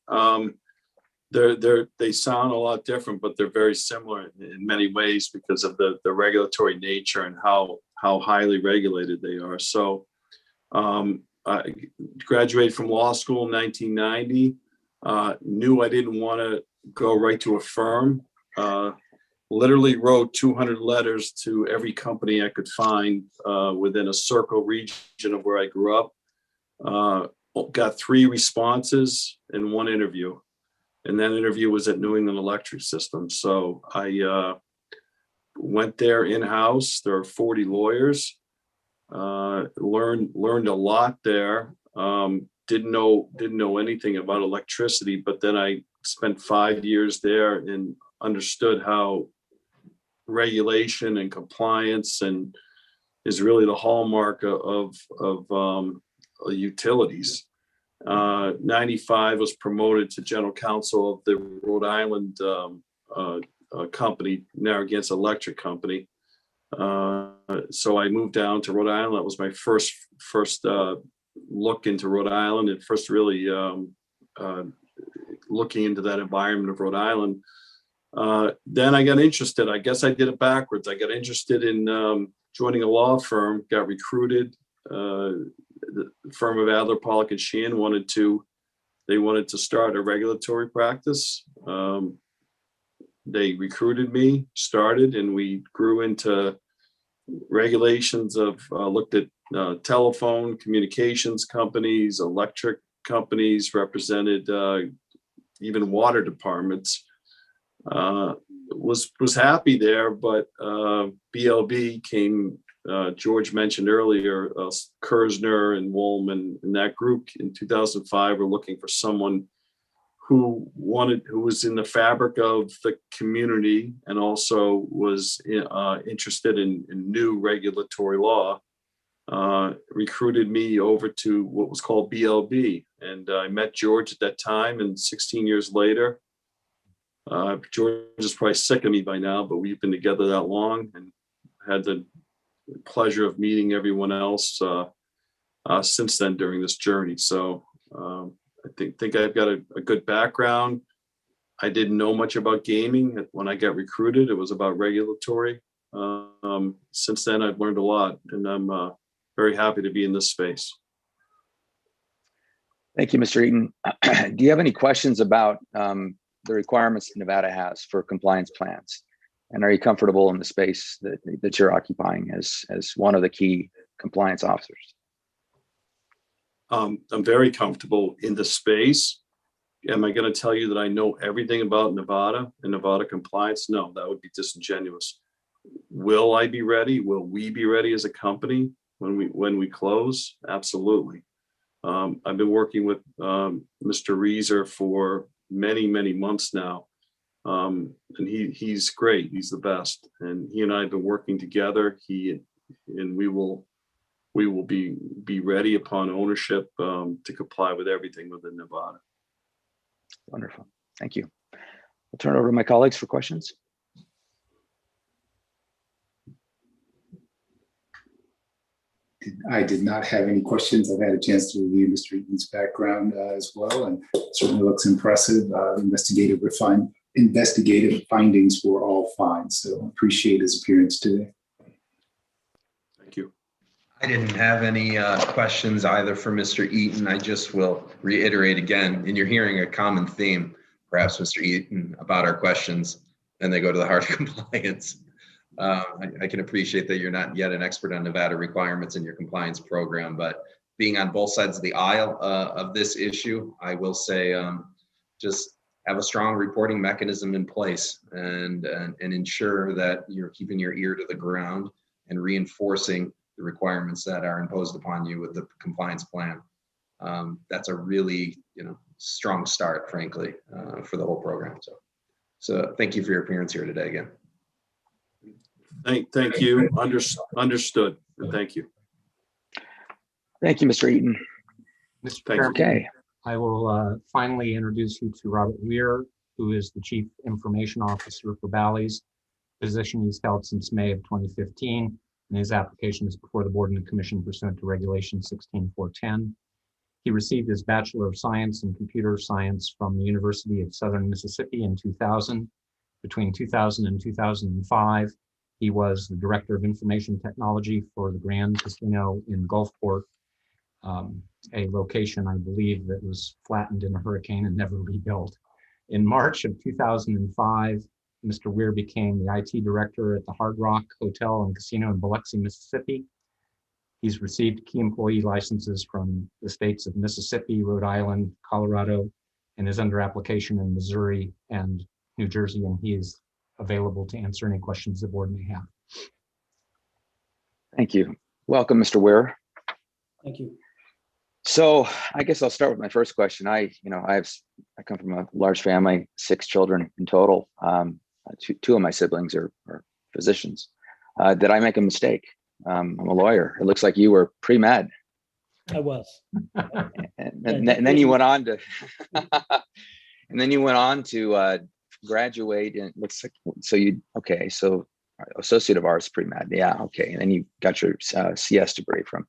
They sound a lot different, but they're very similar in many ways because of the regulatory nature and how highly regulated they are. So I graduated from law school in 1990, knew I didn't want to go right to a firm, literally wrote 200 letters to every company I could find within a circle region of where I grew up. Got 3 responses and 1 interview. And that interview was at New England Electric System. So I went there in-house. There are 40 lawyers. Learned a lot there. Didn't know anything about electricity, but then I spent 5 years there and understood how regulation and compliance and is really the hallmark of utilities. 95 was promoted to general counsel of the Rhode Island company, Narragansett Electric Company. So I moved down to Rhode Island. That was my first look into Rhode Island and first really looking into that environment of Rhode Island. Then I got interested. I guess I did it backwards. I got interested in joining a law firm, got recruited. The firm of Adler, Pollock and Sheehan wanted to start a regulatory practice. They recruited me, started, and we grew into regulations of looked at telephone communications companies, electric companies, represented even water departments. Was happy there, but BLB came. George mentioned earlier, Kersner and Woolman and that group in 2005 were looking for someone who was in the fabric of the community and also was interested in new regulatory law. Recruited me over to what was called BLB, and I met George at that time. And 16 years later, George is probably sick of me by now, but we've been together that long and had the pleasure of meeting everyone else since then during this journey. So I think I've got a good background. I didn't know much about gaming when I got recruited. It was about regulatory. Since then, I've learned a lot, and I'm very happy to be in this space. Thank you, Mr. Eaton. Do you have any questions about the requirements that Nevada has for compliance plans? And are you comfortable in the space that you're occupying as one of the key compliance officers? I'm very comfortable in the space. Am I going to tell you that I know everything about Nevada and Nevada compliance? No, that would be disingenuous. Will I be ready? Will we be ready as a company when we close? Absolutely. I've been working with Mr. Reeser for many months now, and he's great. He's the best, and he and I have been working together. We will be ready upon ownership to comply with everything within Nevada. Wonderful. Thank you. I'll turn it over to my colleagues for questions. I did not have any questions. I've had a chance to review Mr. Eaton's background as well, and certainly looks impressive. Investigative findings were all fine, so appreciate his appearance today. Thank you. I didn't have any questions either for Mr. Eaton. I just will reiterate again, and you're hearing a common theme, perhaps, Mr. Eaton, about our questions, and they go to the heart of compliance. I can appreciate that you're not yet an expert on Nevada requirements in your compliance program, but being on both sides of the aisle of this issue, I will say just have a strong reporting mechanism in place and ensure that you're keeping your ear to the ground and reinforcing the requirements that are imposed upon you with the compliance plan. That's a really strong start, frankly, for the whole program. So thank you for your appearance here today again. Thank you. Understood. Thank you. Thank you, Mr. Eaton. Mr. Chairman, Okay. I will finally introduce you to Robert Weir, who is the Chief Information Officer for Bally's, position he's held since May of 2015, and his application is before the Board and the Commission pursuant to Regulation 16410. He received his Bachelor of Science in Computer Science from the University of Southern Mississippi in 2000. Between 2000 and 2005, he was the Director of Information Technology for the Grand Casino in Gulfport, a location, I believe, that was flattened in a hurricane and never rebuilt. In March of 2005, Mr. Weir became the IT Director at the Hard Rock Hotel and Casino in Biloxi, Mississippi. He's received key employee licenses from the states of Mississippi, Rhode Island, Colorado, and is under application in Missouri and New Jersey, and he is available to answer any questions the board may have. Thank you. Welcome, Mr. Weir. Thank you. So I guess I'll start with my first question. I come from a large family, 6 children in total. Two of my siblings are physicians. Did I make a mistake? I'm a lawyer. It looks like you were pre-med. I was. And then you went on to, graduate, and it looks like, so Associate of Arts pre-med. Yeah, okay. And then you got your CS degree from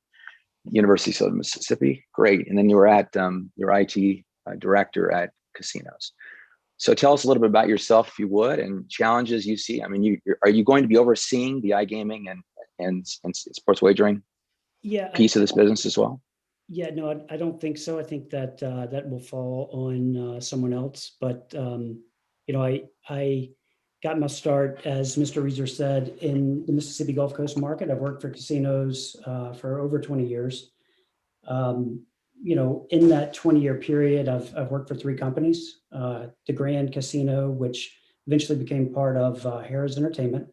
University of Southern Mississippi. Great. And then you were at your IT director at casinos. So tell us a little bit about yourself, if you would, and challenges you see. I mean, are you going to be overseeing the iGaming and sports wagering piece of this business as well? Yeah, no, I don't think so. I think that that will fall on someone else. But I got my start, as Mr. Reeser said, in the Mississippi Gulf Coast market. I've worked for casinos for over 20 years. In that 20-year period, I've worked for 3 companies: the Grand Casino, which eventually became part of Harrah's Entertainment,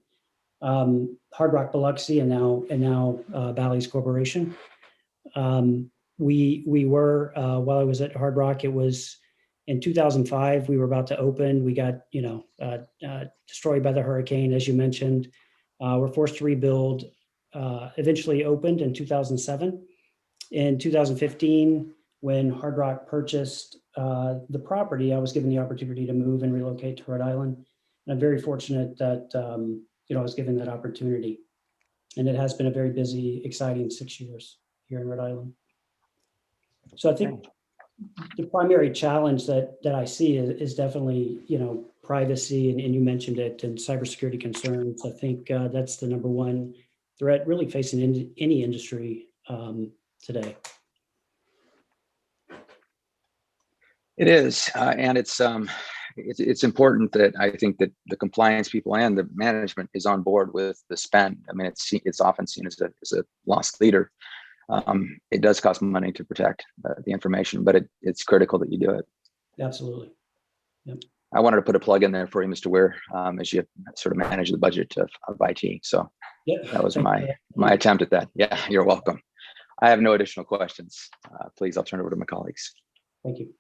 Hard Rock Biloxi, and now Bally's Corporation. We were while I was at Hard Rock, it was in 2005. We were about to open. We got destroyed by the hurricane, as you mentioned. We're forced to rebuild. Eventually opened in 2007. In 2015, when Hard Rock purchased the property, I was given the opportunity to move and relocate to Rhode Island. And I'm very fortunate that I was given that opportunity. And it has been a very busy, exciting 6 years here in Rhode Island. So I think the primary challenge that I see is definitely, privacy, and you mentioned it, and cybersecurity concerns. I think that's the number one threat really facing any industry today. It is, and it's it's important that I think that the compliance people and the management is on board with the spend. I mean, it's often seen as a lost leader. It does cost money to protect the information, but it's critical that you do it. Absolutely. Yep. I wanted to put a plug in there for you, Mr. Weir, as you sort of manage the budget of IT. So Yep. that was my attempt at that. Yeah, you're welcome. I have no additional questions. Please, I'll turn it over to my colleagues. Thank you.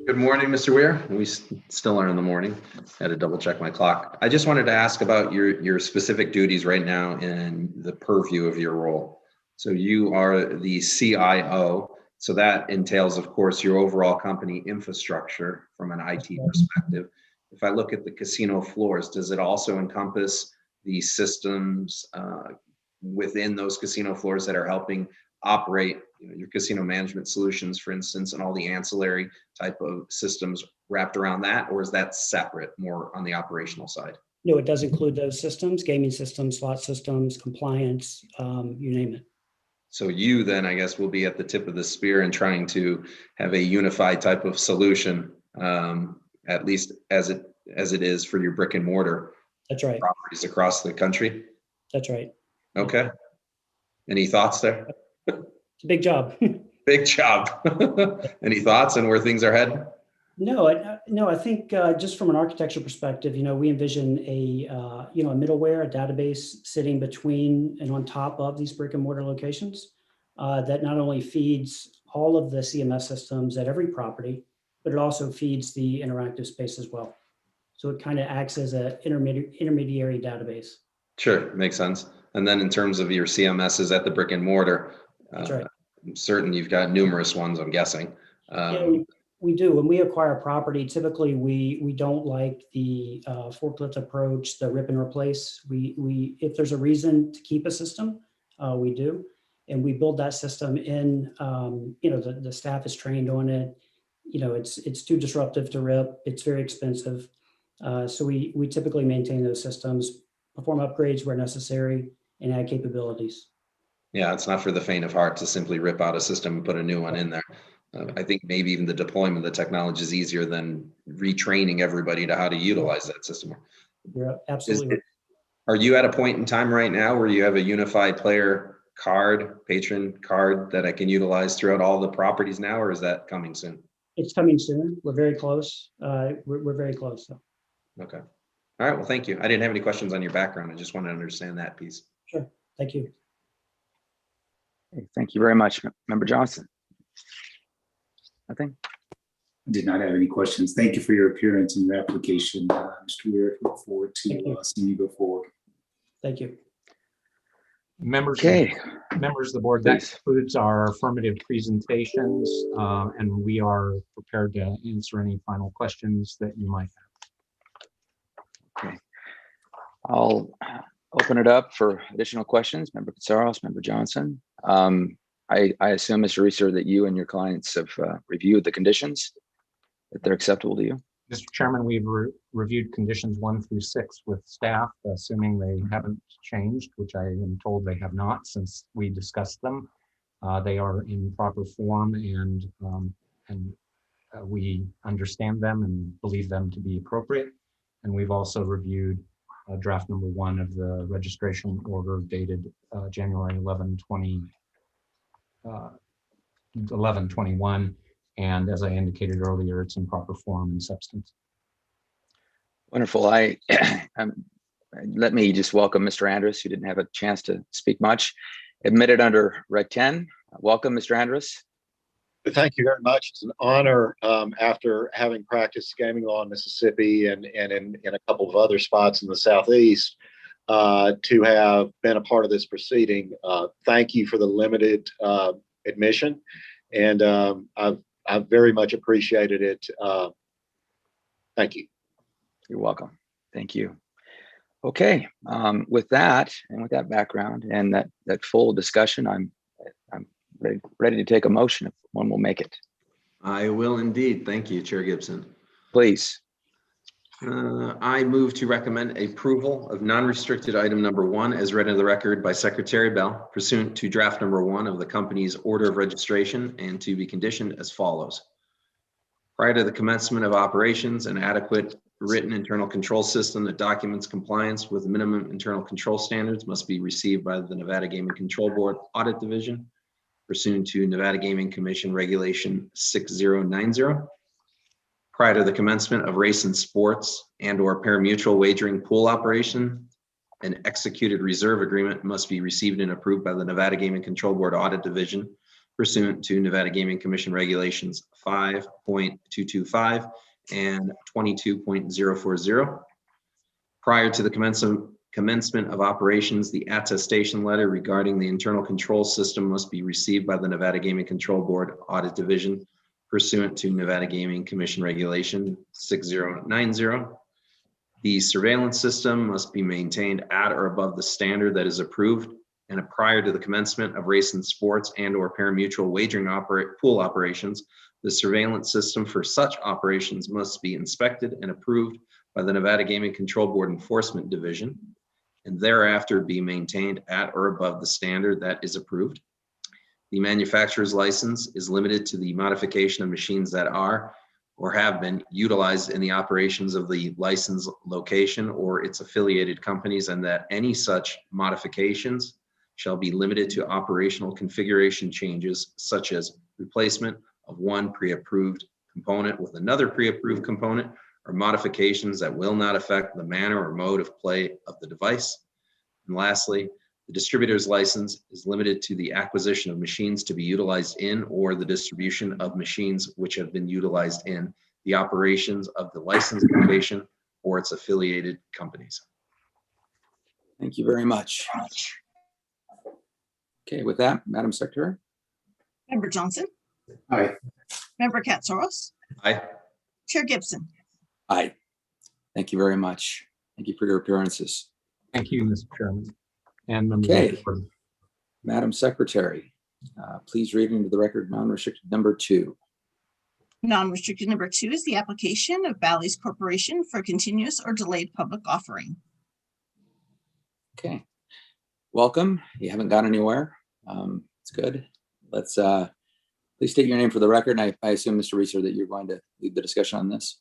Good morning, Mr. Weir. We still are in the morning. I had to double check my clock. I just wanted to ask about your specific duties right now in the purview of your role. So you are the CIO. So that entails, of course, your overall company infrastructure from an IT perspective. If I look at the casino floors, does it also encompass the systems within those casino floors that are helping operate, your casino management solutions, for instance, and all the ancillary type of systems wrapped around that, or is that separate, more on the operational side? No, it does include those systems, gaming systems, slot systems, compliance, you name it. So you then, I guess, will be at the tip of the spear in trying to have a unified type of solution, at least as it is for your brick and mortar. That's right. Properties across the country. That's right. Okay. Any thoughts there? It's a big job. Big job. Any thoughts on where things are heading? No, I think just from an architecture perspective, we envision a middleware, a database sitting between and on top of these brick and mortar locations that not only feeds all of the CMS systems at every property, but it also feeds the interactive space as well. So it kind of acts as an intermediary database. Sure, makes sense. And then in terms of your CMSs at the brick and mortar, that's right. I'm certain you've got numerous ones, I'm guessing. Yeah, we do. When we acquire property, typically we don't like the forklift approach, the rip and replace. We if there's a reason to keep a system, we do, and we build that system in. The staff is trained on it. It's too disruptive to rip. It's very expensive, so we typically maintain those systems, perform upgrades where necessary, and add capabilities. Yeah, it's not for the faint of heart to simply rip out a system and put a new one in there. I think maybe even the deployment of the technology is easier than retraining everybody to how to utilize that system. Yeah, absolutely. Are you at a point in time right now where you have a unified player card, patron card that I can utilize throughout all the properties now, or is that coming soon? It's coming soon. We're very close. We're very close. So. Okay. All right. Well, thank you. I didn't have any questions on your background. I just wanted to understand that piece. Sure. Thank you. Thank you very much, Member Johnson. Nothing? I did not have any questions. Thank you for your appearance and your application, Mr. Weir. Look forward to seeing you go forward. Thank you. Members, members of the board, that concludes our affirmative presentations, and we are prepared to answer any final questions that you might have. Okay. I'll open it up for additional questions. Member Katsaros, Member Johnson. I assume, Mr. Reeser, that you and your clients have reviewed the conditions, that they're acceptable to you? Mr. Chairman, we've reviewed conditions 1 through 6 with staff, assuming they haven't changed, which I am told they have not since we discussed them. They are in proper form, and we understand them and believe them to be appropriate. And we've also reviewed draft number 1 of the registration order dated January 11/21. And as I indicated earlier, it's in proper form and substance. Wonderful. Let me just welcome Mr. Andrus, who didn't have a chance to speak much. Admitted under Reg 10. Welcome, Mr. Andrus. Thank you very much. It's an honor, after having practiced gaming law in Mississippi and in a couple of other spots in the Southeast, to have been a part of this proceeding. Thank you for the limited admission, and I've very much appreciated it. Thank you. You're welcome. Thank you. Okay, with that and with that background and that full discussion, I'm ready to take a motion if one will make it. I will indeed. Thank you, Chair Gibson. Please. I move to recommend approval of non-restricted item number 1 as read into the record by Secretary Bell pursuant to draft number 1 of the company's order of registration and to be conditioned as follows. Prior to the commencement of operations, an adequate written internal control system that documents compliance with minimum internal control standards must be received by the Nevada Gaming Control Board Audit Division pursuant to Nevada Gaming Commission Regulation 6090. Prior to the commencement of race and sports and/or pari-mutuel wagering pool operation, an executed reserve agreement must be received and approved by the Nevada Gaming Control Board Audit Division pursuant to Nevada Gaming Commission Regulations 5.225 and 22.040. Prior to the commencement of operations, the attestation letter regarding the internal control system must be received by the Nevada Gaming Control Board Audit Division pursuant to Nevada Gaming Commission Regulation 6090. The surveillance system must be maintained at or above the standard that is approved, and prior to the commencement of race and sports and/or pari-mutuel wagering pool operations, the surveillance system for such operations must be inspected and approved by the Nevada Gaming Control Board Enforcement Division, and thereafter be maintained at or above the standard that is approved. The manufacturer's license is limited to the modification of machines that are or have been utilized in the operations of the licensed location or its affiliated companies, and that any such modifications shall be limited to operational configuration changes such as replacement of one pre-approved component with another pre-approved component, or modifications that will not affect the manner or mode of play of the device. And lastly, the distributor's license is limited to the acquisition of machines to be utilized in or the distribution of machines which have been utilized in the operations of the licensed location or its affiliated companies. Thank you very much. Okay, with that, Madam Secretary. Member Johnson, Aye. Member Katsaros, Aye. Chair Gibson. Aye. Thank you very much. Thank you for your appearances. Thank you, Mr. Chairman. And members of the Okay, board. Madam Secretary, please read into the record non-restricted number 2. Non-restricted number 2 is the application of Bally's Corporation for continuous or delayed public offering. Okay, welcome. You haven't gone anywhere. It's good. Let's please state your name for the record. And I assume, Mr. Reeser, that you're going to lead the discussion on this.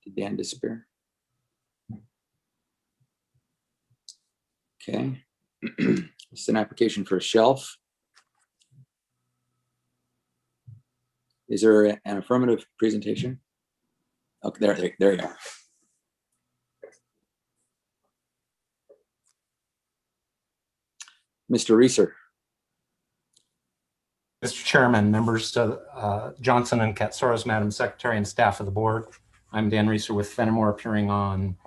Did Dan disappear? Okay. It's an application for a shelf. Is there an affirmative presentation? Okay, there you are. Mr. Reeser. Mr. Chairman, members of Johnson and Katsaros, Madam Secretary, and staff of the board, I'm Dan Reeser with Fenimore, appearing on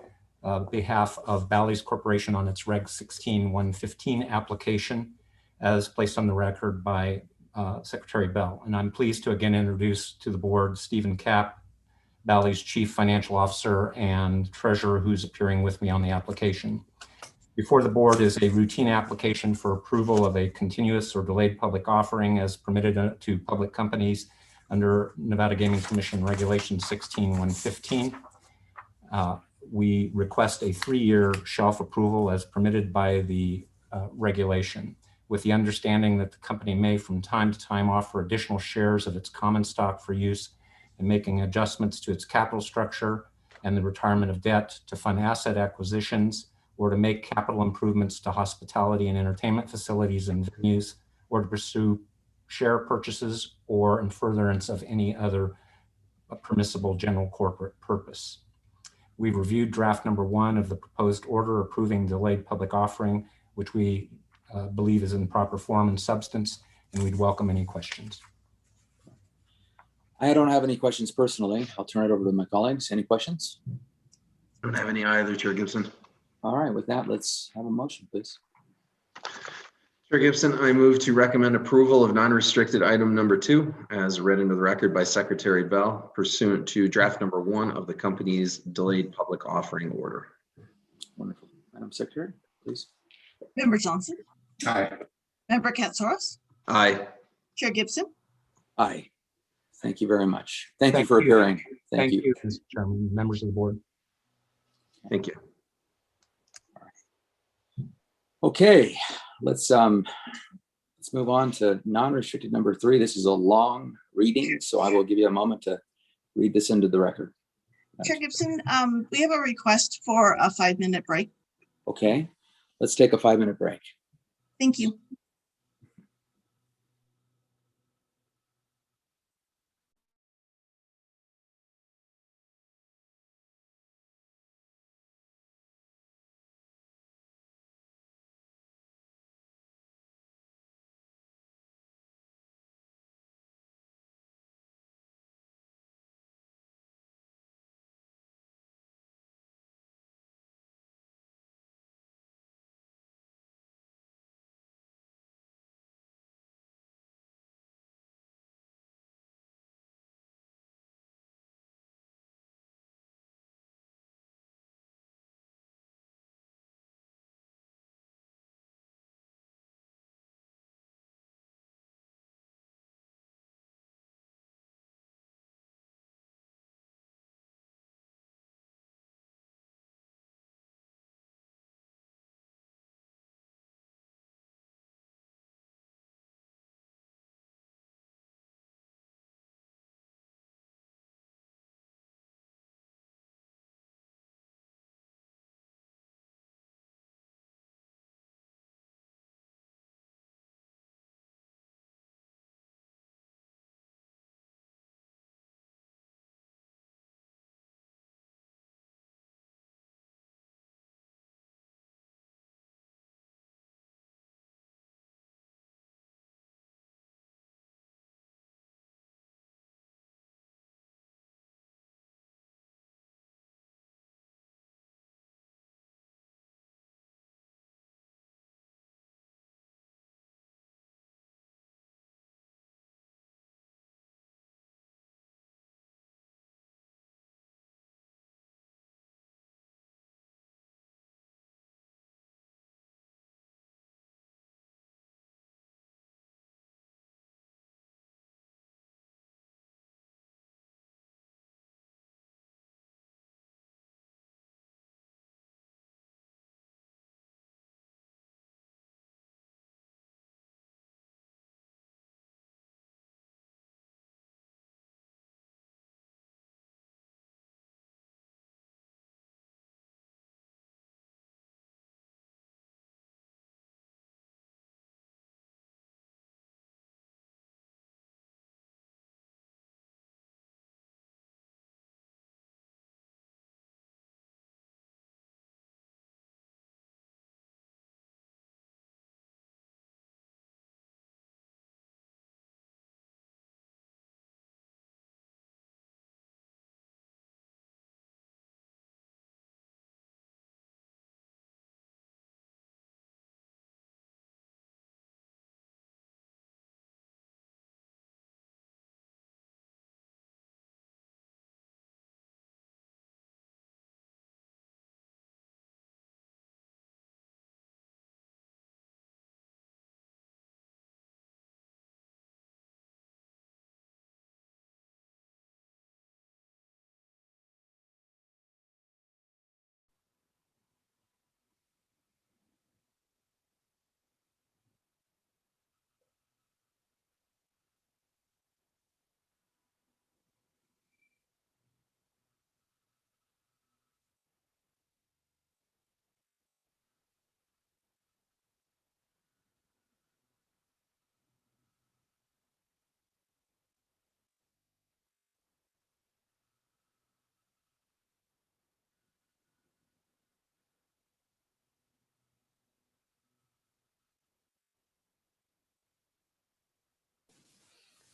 behalf of Bally's Corporation on its Reg 16-115 application as placed on the record by Secretary Bell. And I'm pleased to again introduce to the board Stephen Kapp, Bally's Chief Financial Officer and Treasurer, who's appearing with me on the application. Before the board is a routine application for approval of a continuous or delayed public offering as permitted to public companies under Nevada Gaming Commission Regulation 16-115. We request a 3-year shelf approval as permitted by the regulation, with the understanding that the company may from time to time offer additional shares of its common stock for use in making adjustments to its capital structure and the retirement of debt to fund asset acquisitions, or to make capital improvements to hospitality and entertainment facilities and venues, or to pursue share purchases or in furtherance of any other permissible general corporate purpose. We've reviewed draft number 1 of the proposed order approving delayed public offering, which we believe is in proper form and substance, and we'd welcome any questions. I don't have any questions personally. I'll turn it over to my colleagues. Any questions? Don't have any either, Chair Gibson. All right, with that, let's have a motion, please. Chair Gibson, I move to recommend approval of non-restricted item number 2 as read into the record by Secretary Bell pursuant to draft number 1 of the company's delayed public offering order. Wonderful. Madam Secretary, please. Member Johnson, Aye. Member Katsaros, Aye. Chair Gibson. Aye. Thank you very much. Thank you for appearing. Thank you, Mr. Chairman, members of the board. Thank you. Okay, let's Let's move on to non-restricted number 3. This is a long reading, so I will give you a moment to read this into the record. Chair Gibson, we have a request for a 5-minute break. Okay, let's take a 5-minute break. Thank you.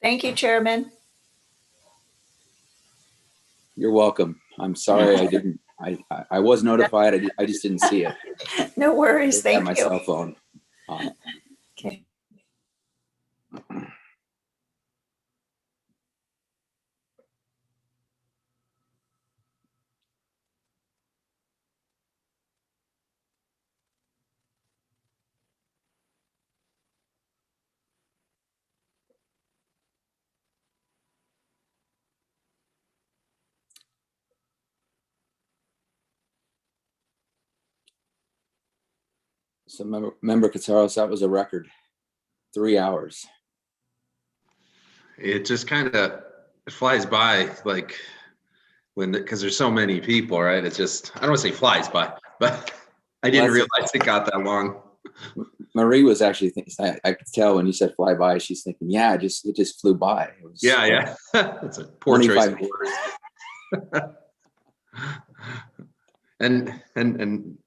Thank you, Chairman. You're welcome. I'm sorry I didn't. I was notified. I just didn't see it. No worries. I had Thank my you. cell phone on. Okay. So member Katsaros, that was a record. 3 hours. It just kind of flies by, like because there's so many people, right? It's just, I don't want to say flies by, but I didn't realize it got that long. Marie was actually thinking, I could tell when you said fly by, she's thinking, yeah, it just flew by. It was, Yeah. That's a poor choice of words. And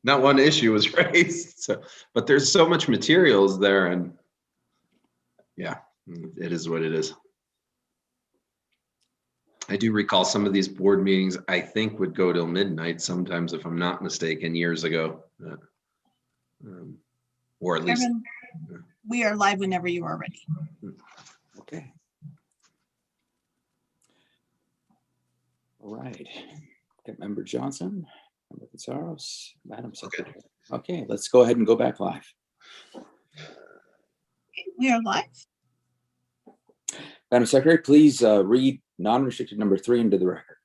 not one issue was raised. So, but there's so much materials there, and yeah, it is what it is. I do recall some of these board meetings, I think, would go till midnight sometimes, if I'm not mistaken, years ago. Or at least. Kevin, we are live whenever you are ready. Okay. All right. Got Member Johnson, Member Katsaros, Madam Secretary. Okay, let's go ahead and go back live. Okay, we are live. Madam Secretary, please read non-restricted number 3 into the record.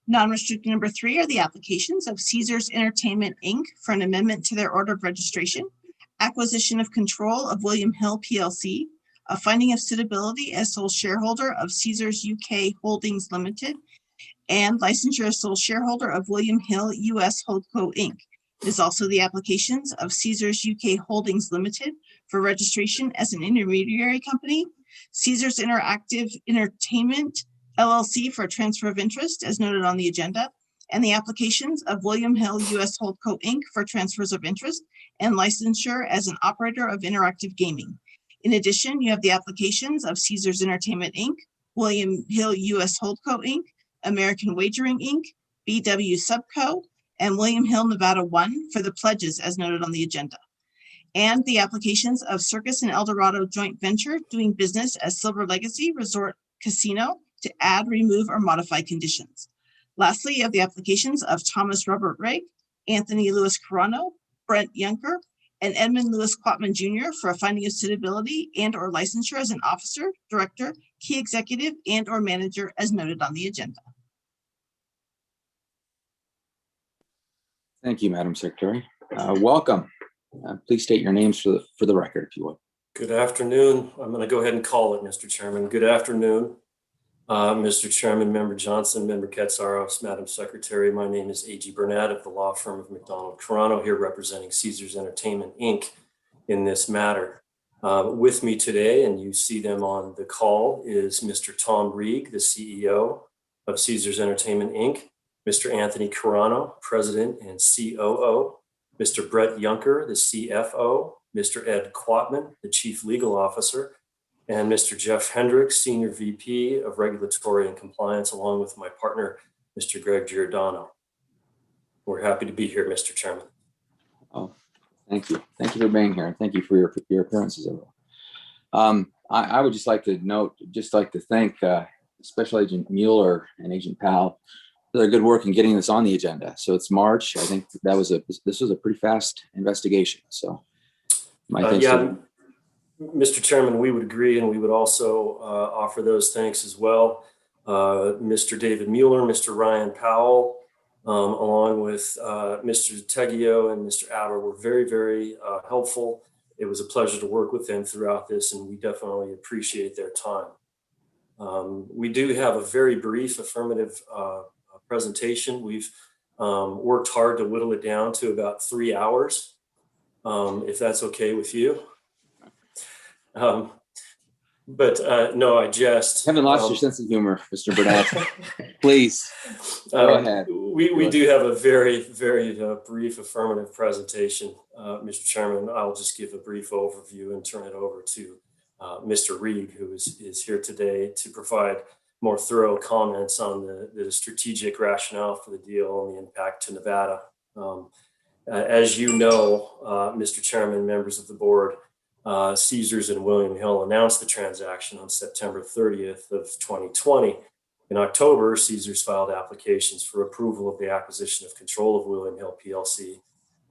Non-restricted number 3 are the applications of Caesars Entertainment, Inc. for an amendment to their order of registration, acquisition of control of William Hill PLC, a finding of suitability as sole shareholder of Caesars UK Holdings Limited, and licensure as sole shareholder of William Hill US Holdco, Inc. It is also the applications of Caesars UK Holdings Limited for registration as an intermediary company, Caesars Interactive Entertainment LLC for a transfer of interest as noted on the agenda, and the applications of William Hill US Holdco, Inc. for transfers of interest and licensure as an operator of interactive gaming. In addition, you have the applications of Caesars Entertainment, Inc., William Hill US Holdco, Inc., American Wagering, Inc., BW Subco, and William Hill Nevada 1 for the pledges as noted on the agenda, and the applications of Circus and Eldorado Joint Venture doing business as Silver Legacy Resort Casino to add, remove, or modify conditions. Lastly, you have the applications of Thomas Robert Rigg, Anthony Louis Carano, Brent Yunker, and Edmund Louis Quatman Jr. for a finding of suitability and or licensure as an officer, director, key executive, and or manager as noted on the agenda. Thank you, Madam Secretary. Welcome. Please state your names for the record, if you would. Good afternoon. I'm going to go ahead and call it, Mr. Chairman. Good afternoon, Mr. Chairman, Member Johnson, Member Katsaros, Madam Secretary. My name is A.G. Burnett of the law firm of McDonald Carano, here representing Caesars Entertainment, Inc. in this matter. With me today, and you see them on the call, is Mr. Tom Rigg, the CEO of Caesars Entertainment, Inc., Mr. Anthony Carano, President and COO, Mr. Brett Yunker, the CFO, Mr. Ed Quatman, the Chief Legal Officer, and Mr. Jeff Hendricks, Senior VP of Regulatory and Compliance, along with my partner, Mr. Greg Giordano. We're happy to be here, Mr. Chairman. Oh, thank you. Thank you for being here. Thank you for your appearances, everyone. I would just like to thank Special Agent Mueller and Agent Powell for their good work in getting this on the agenda. So it's March. I think this was a pretty fast investigation. So my thanks to them. Mr. Chairman, we would agree, and we would also offer those thanks as well. Mr. David Mueller, Mr. Ryan Powell, along with Mr. Teggio and Mr. Aber were very, very helpful. It was a pleasure to work with them throughout this, and we definitely appreciate their time. We do have a very brief affirmative presentation. We've worked hard to whittle it down to about 3 hours, if that's okay with you. But no, I just haven't lost your sense of humor, Mr. Burnett. Please go ahead. We do have a very, very brief affirmative presentation, Mr. Chairman. I'll just give a brief overview and turn it over to Mr. Rigg, who is here today to provide more thorough comments on the strategic rationale for the deal and the impact to Nevada. As you know, Mr. Chairman, members of the board, Caesars and William Hill announced the transaction on September 30th of 2020. In October, Caesars filed applications for approval of the acquisition of control of William Hill PLC,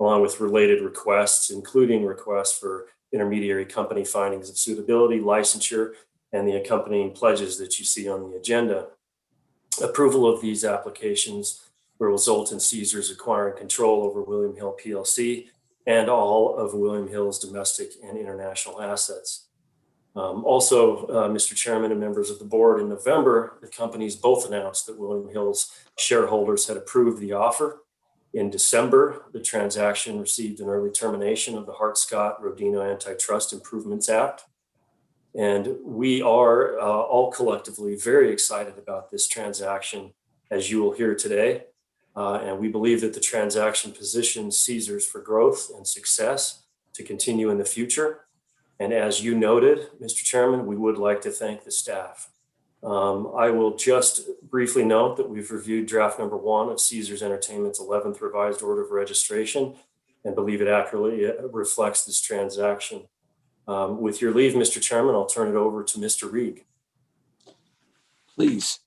along with related requests, including requests for intermediary company findings of suitability, licensure, and the accompanying pledges that you see on the agenda. Approval of these applications will result in Caesars acquiring control over William Hill PLC and all of William Hill's domestic and international assets. Also, Mr. Chairman and members of the board, in November, the companies both announced that William Hill's shareholders had approved the offer. In December, the transaction received an early termination of the Hart-Scott-Rodino Antitrust Improvements Act. And we are all collectively very excited about this transaction, as you will hear today. And we believe that the transaction positions Caesars for growth and success to continue in the future. And as you noted, Mr. Chairman, we would like to thank the staff. I will just briefly note that we've reviewed draft number 1 of Caesars Entertainment's 11th revised order of registration and believe it accurately reflects this transaction. With your leave, Mr. Chairman, I'll turn it over to Mr. Reed. Please.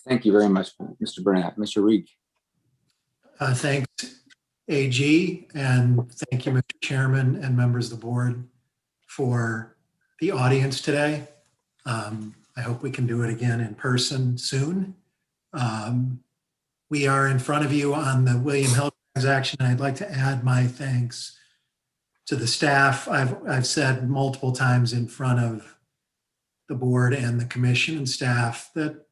Thank you very much, Mr. Burnett. Mr. Reed. Thanks, AG, and thank you, Mr. Chairman and members of the board for the audience today. I hope we can do it again in person soon. We are in front of you on the William Hill transaction. I'd like to add my thanks to the staff. I've said multiple times in front of the board and the commission and staff that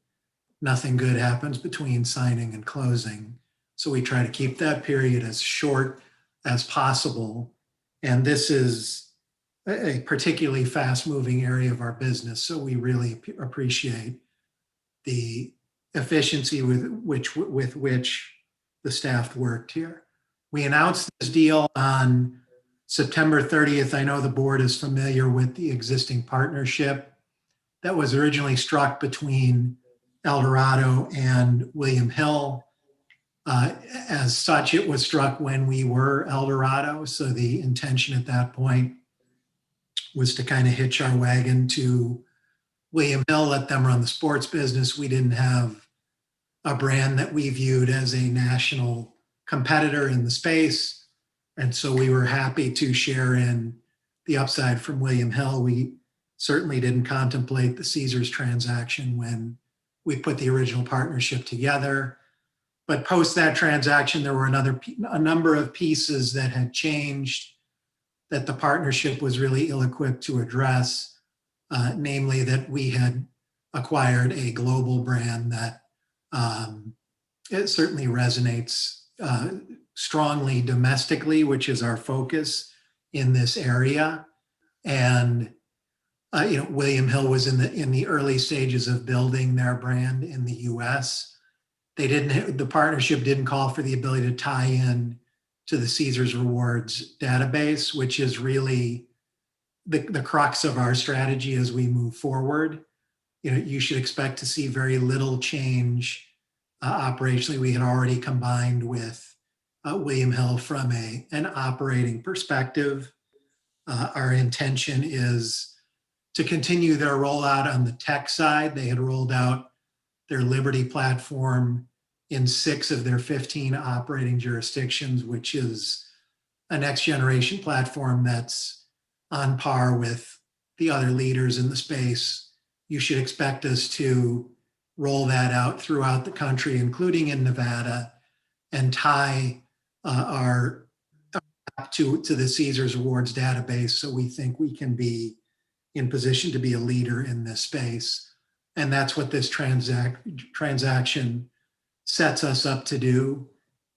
nothing good happens between signing and closing. So we try to keep that period as short as possible. And this is a particularly fast-moving area of our business. So we really appreciate the efficiency with which the staff worked here. We announced this deal on September 30th. I know the board is familiar with the existing partnership that was originally struck between Eldorado and William Hill. As such, it was struck when we were Eldorado. So the intention at that point was to kind of hitch our wagon to William Hill, let them run the sports business. We didn't have a brand that we viewed as a national competitor in the space. And so we were happy to share in the upside from William Hill. We certainly didn't contemplate the Caesars transaction when we put the original partnership together. But post that transaction, there were a number of pieces that had changed that the partnership was really ill-equipped to address, namely that we had acquired a global brand that it certainly resonates strongly domestically, which is our focus in this area. And William Hill was in the early stages of building their brand in the U.S. The partnership didn't call for the ability to tie in to the Caesars Rewards database, which is really the crux of our strategy as we move forward. You should expect to see very little change operationally. We had already combined with William Hill from an operating perspective. Our intention is to continue their rollout on the tech side. They had rolled out their Liberty platform in 6 of their 15 operating jurisdictions, which is a next generation platform that's on par with the other leaders in the space. You should expect us to roll that out throughout the country, including in Nevada, and tie our app to the Caesars Rewards database. So we think we can be in position to be a leader in this space. And that's what this transaction sets us up to do.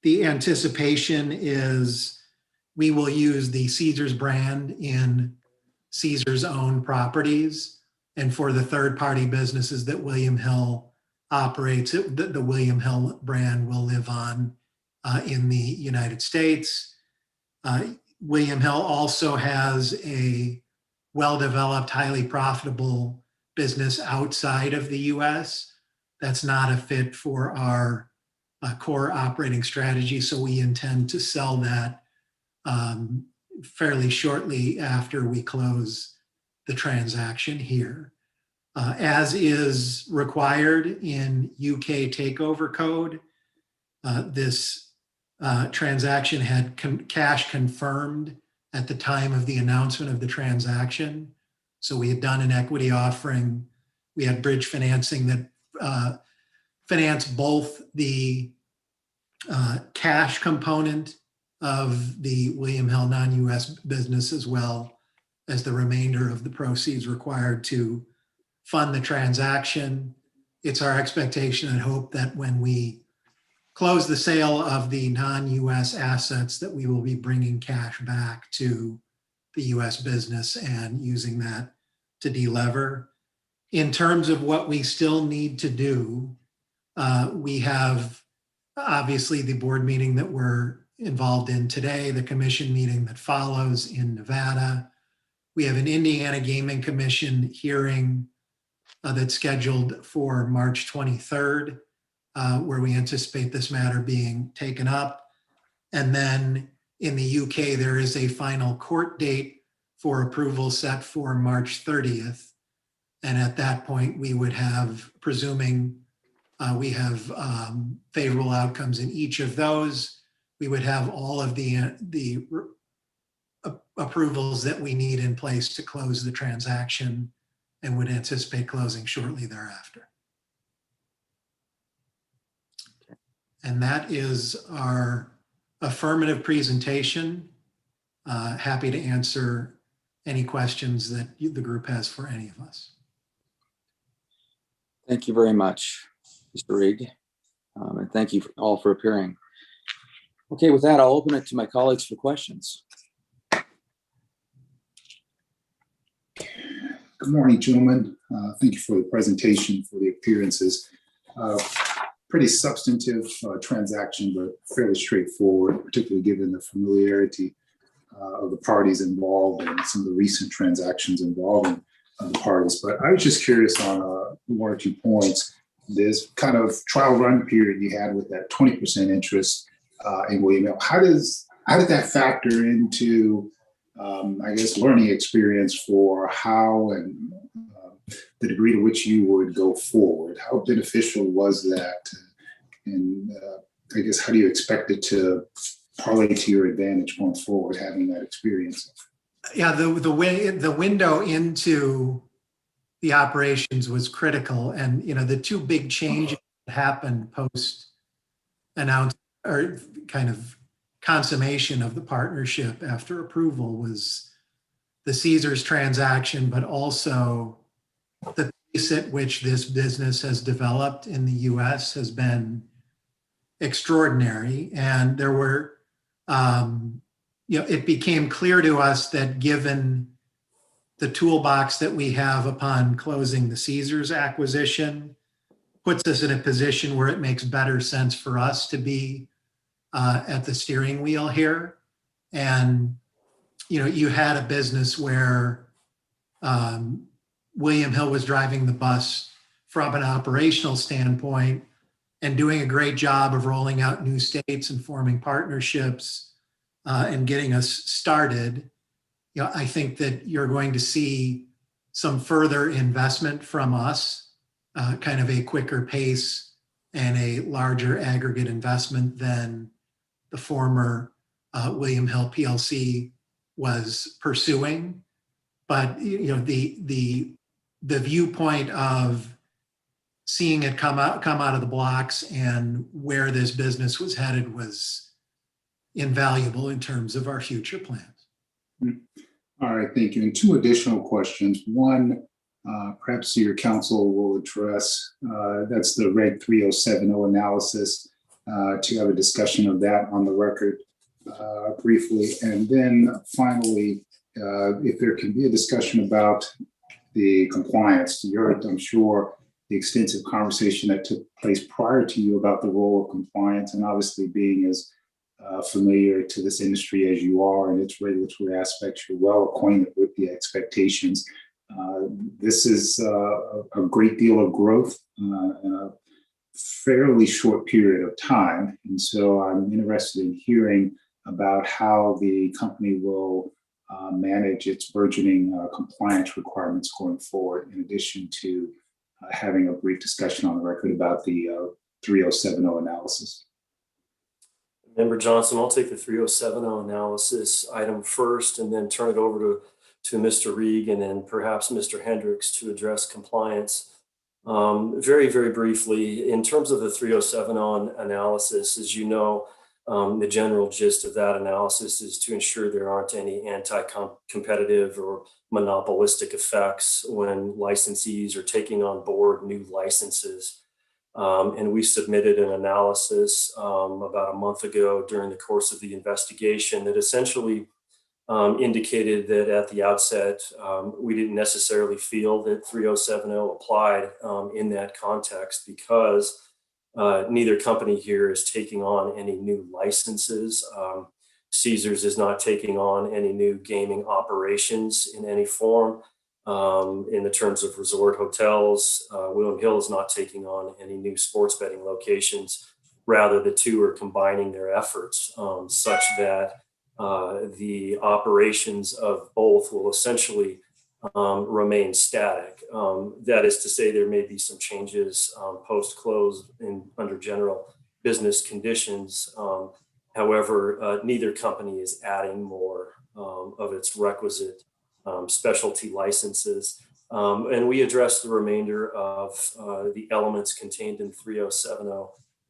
The anticipation is we will use the Caesars brand in Caesars owned properties. And for the third-party businesses that William Hill operates, the William Hill brand will live on in the United States. William Hill also has a well-developed, highly profitable business outside of the US. That's not a fit for our core operating strategy. So we intend to sell that fairly shortly after we close the transaction here. As is required in UK takeover code, this transaction had cash confirmed at the time of the announcement of the transaction. So we had done an equity offering. We had bridge financing that financed both the cash component of the William Hill non-US business, as well as the remainder of the proceeds required to fund the transaction. It's our expectation and hope that when we close the sale of the non-US assets, that we will be bringing cash back to the US business and using that to delever. In terms of what we still need to do, we have obviously the board meeting that we're involved in today, the commission meeting that follows in Nevada. We have an Indiana Gaming Commission hearing that's scheduled for March 23rd, where we anticipate this matter being taken up. And then in the UK, there is a final court date for approval set for March 30th. And at that point, we would have, presuming we have favorable outcomes in each of those, we would have all of the approvals that we need in place to close the transaction, and would anticipate closing shortly thereafter. And that is our affirmative presentation. Happy to answer any questions that the group has for any of us. Thank you very much, Mr. Rigg, and thank you all for appearing. Okay, with that, I'll open it to my colleagues for questions. Good morning, gentlemen. Thank you for the presentation, for the appearances. Pretty substantive transaction, but fairly straightforward, particularly given the familiarity of the parties involved and some of the recent transactions involving the parties. But I was just curious on one or 2 points. This kind of trial run period you had with that 20% interest in William Hill. How did that factor into I guess, learning experience for how and the degree to which you would go forward? How beneficial was that? And I guess, how do you expect it to parlay to your advantage going forward, having that experience? Yeah, the window into the operations was critical. And, you know, the two big changes that happened post announcement or kind of consummation of the partnership after approval was the Caesars transaction, but also the pace at which this business has developed in the US has been extraordinary. And there were, you know, it became clear to us that given the toolbox that we have upon closing the Caesars acquisition, puts us in a position where it makes better sense for us to be at the steering wheel here. And, you know, you had a business where William Hill was driving the bus from an operational standpoint and doing a great job of rolling out new states and forming partnerships and getting us started. You know, I think that you're going to see some further investment from us, kind of a quicker pace and a larger aggregate investment than the former William Hill PLC was pursuing. But, you know, the viewpoint of seeing it come out of the blocks and where this business was headed was invaluable in terms of our future plans. All right, thank you. And 2 additional questions. One, perhaps your counsel will address, that's the Reg 3070 analysis, to have a discussion of that on the record briefly. And then finally, if there can be a discussion about the compliance. You heard, I'm sure, the extensive conversation that took place prior to you about the role of compliance, and obviously being as familiar to this industry as you are and its regulatory aspects, you're well acquainted with the expectations. This is a great deal of growth in a fairly short period of time. And so I'm interested in hearing about how the company will manage its burgeoning compliance requirements going forward, in addition to having a brief discussion on the record about the 3070 analysis. Member Johnson, I'll take the 3070 analysis item first and then turn it over to Mr. Rigg and then perhaps Mr. Hendricks to address compliance. Very, very briefly, in terms of the 3070 analysis, as you know, The general gist of that analysis is to ensure there aren't any anti-competitive or monopolistic effects when licensees are taking on board new licenses. And we submitted an analysis about a month ago during the course of the investigation that essentially indicated that at the outset, we didn't necessarily feel that 3070 applied in that context because neither company here is taking on any new licenses. Caesars is not taking on any new gaming operations in any form. In the terms of resort hotels, William Hill is not taking on any new sports betting locations. Rather, the two are combining their efforts such that the operations of both will essentially remain static. That is to say, there may be some changes post-close under general business conditions. However, neither company is adding more of its requisite specialty licenses. And we address the remainder of the elements contained in 3070,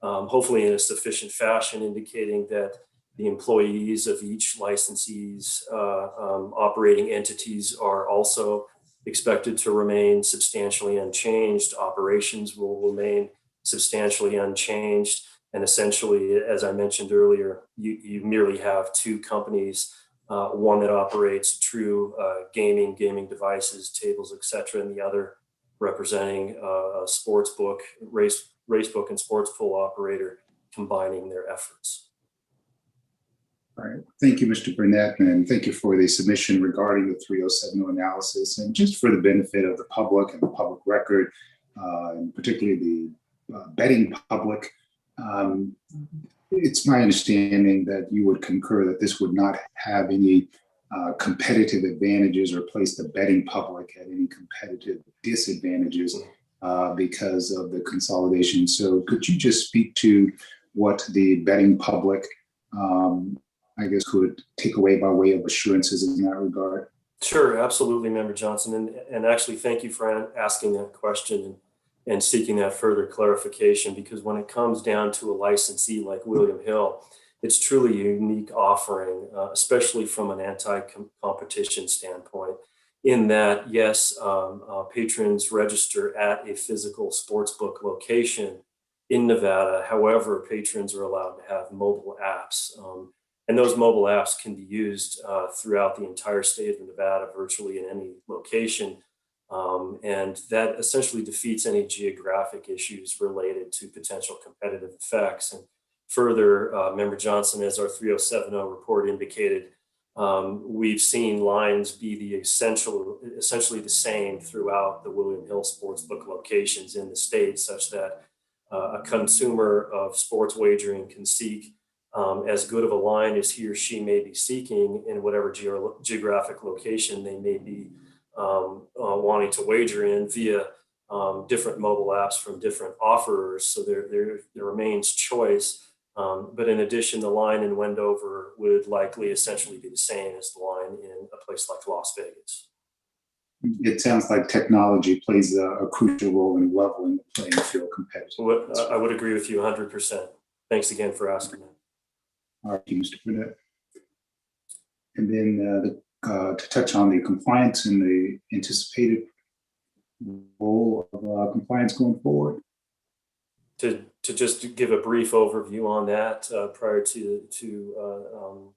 hopefully in a sufficient fashion, indicating that the employees of each licensee's operating entities are also expected to remain substantially unchanged. Operations will remain substantially unchanged. And essentially, as I mentioned earlier, you merely have two companies, one that operates true gaming devices, tables, etc., and the other representing a sports book, race book and sports pool operator, combining their efforts. All right. Thank you, Mr. Burnett, and thank you for the submission regarding the 3070 analysis. And just for the benefit of the public and the public record, and particularly the betting public, it's my understanding that you would concur that this would not have any competitive advantages or place the betting public at any competitive disadvantages because of the consolidation. So could you just speak to what the betting public I guess could take away by way of assurances in that regard? Sure, absolutely, Member Johnson. And actually, thank you for asking that question and seeking that further clarification, because when it comes down to a licensee like William Hill, it's truly a unique offering, especially from an anti-competition standpoint, in that, yes, patrons register at a physical sportsbook location in Nevada. However, patrons are allowed to have mobile apps. And those mobile apps can be used throughout the entire state of Nevada, virtually in any location. And that essentially defeats any geographic issues related to potential competitive effects. And further, Member Johnson, as our 3070 report indicated, we've seen lines be essentially the same throughout the William Hill Sportsbook locations in the state, such that a consumer of sports wagering can seek as good of a line as he or she may be seeking in whatever geographic location they may be wanting to wager in via different mobile apps from different offerers. So there remains choice. But in addition, the line in Wendover would likely essentially be the same as the line in a place like Las Vegas. It sounds like technology plays a crucial role in leveling the playing field competitively. I would agree with you 100%. Thanks again for asking that. All right, Mr. Burnett. And then to touch on the compliance and the anticipated role of compliance going forward. To just give a brief overview on that prior to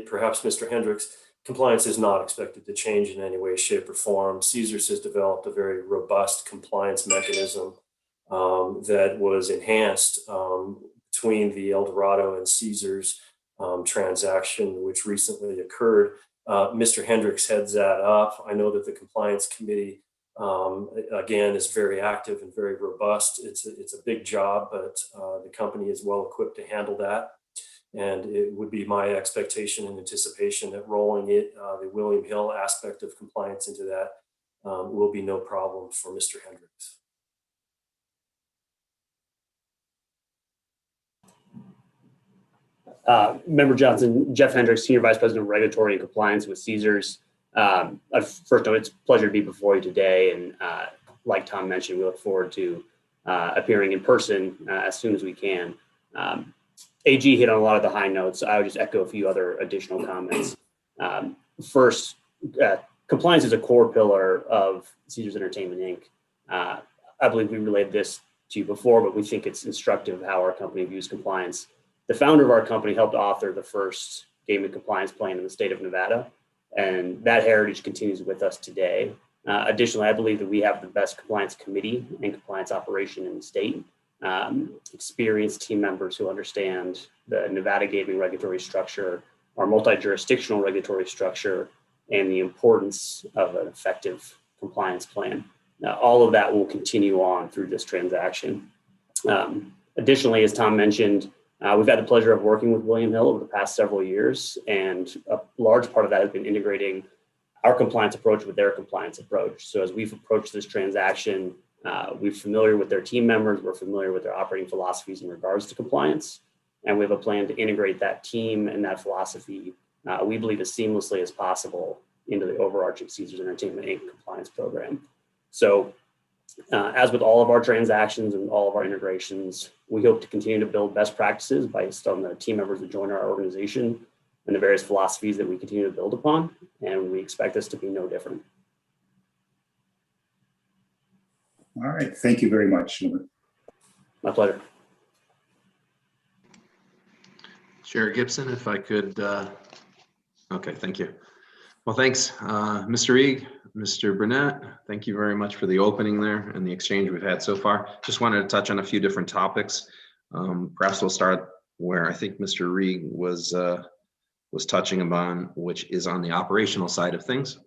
perhaps Mr. Hendricks, compliance is not expected to change in any way, shape, or form. Caesars has developed a very robust compliance mechanism that was enhanced between the Eldorado and Caesars transaction, which recently occurred. Mr. Hendricks heads that up. I know that the compliance committee, again, is very active and very robust. It's a big job, but the company is well equipped to handle that. And it would be my expectation and anticipation that rolling the William Hill aspect of compliance into that will be no problem for Mr. Hendricks. Member Johnson, Jeff Hendricks, Senior Vice President of Regulatory and Compliance with Caesars. First, it's a pleasure to be before you today. And like Tom mentioned, we look forward to appearing in person as soon as we can. AG hit on a lot of the high notes. I would just echo a few other additional comments. First, compliance is a core pillar of Caesars Entertainment, Inc. I believe we relayed this to you before, but we think it's instructive how our company views compliance. The founder of our company helped author the first gaming compliance plan in the state of Nevada, and that heritage continues with us today. Additionally, I believe that we have the best compliance committee and compliance operation in the state. Experienced team members who understand the Nevada gaming regulatory structure, our multi-jurisdictional regulatory structure, and the importance of an effective compliance plan. All of that will continue on through this transaction. Additionally, as Tom mentioned, we've had the pleasure of working with William Hill over the past several years, and a large part of that has been integrating our compliance approach with their compliance approach. So as we've approached this transaction, we're familiar with their team members, we're familiar with their operating philosophies in regards to compliance, and we have a plan to integrate that team and that philosophy, we believe, as seamlessly as possible into the overarching Caesars Entertainment Inc. compliance program. So as with all of our transactions and all of our integrations, we hope to continue to build best practices based on the team members that join our organization and the various philosophies that we continue to build upon, and we expect this to be no different. All right, thank you very much. My pleasure. Chair Gibson, if I could, okay, thank you. Well, thanks, Mr. Reed, Mr. Burnett, thank you very much for the opening there and the exchange we've had so far. Just wanted to touch on a few different topics. Perhaps we'll start where I think Mr. Reed was touching upon, which is on the operational side of things.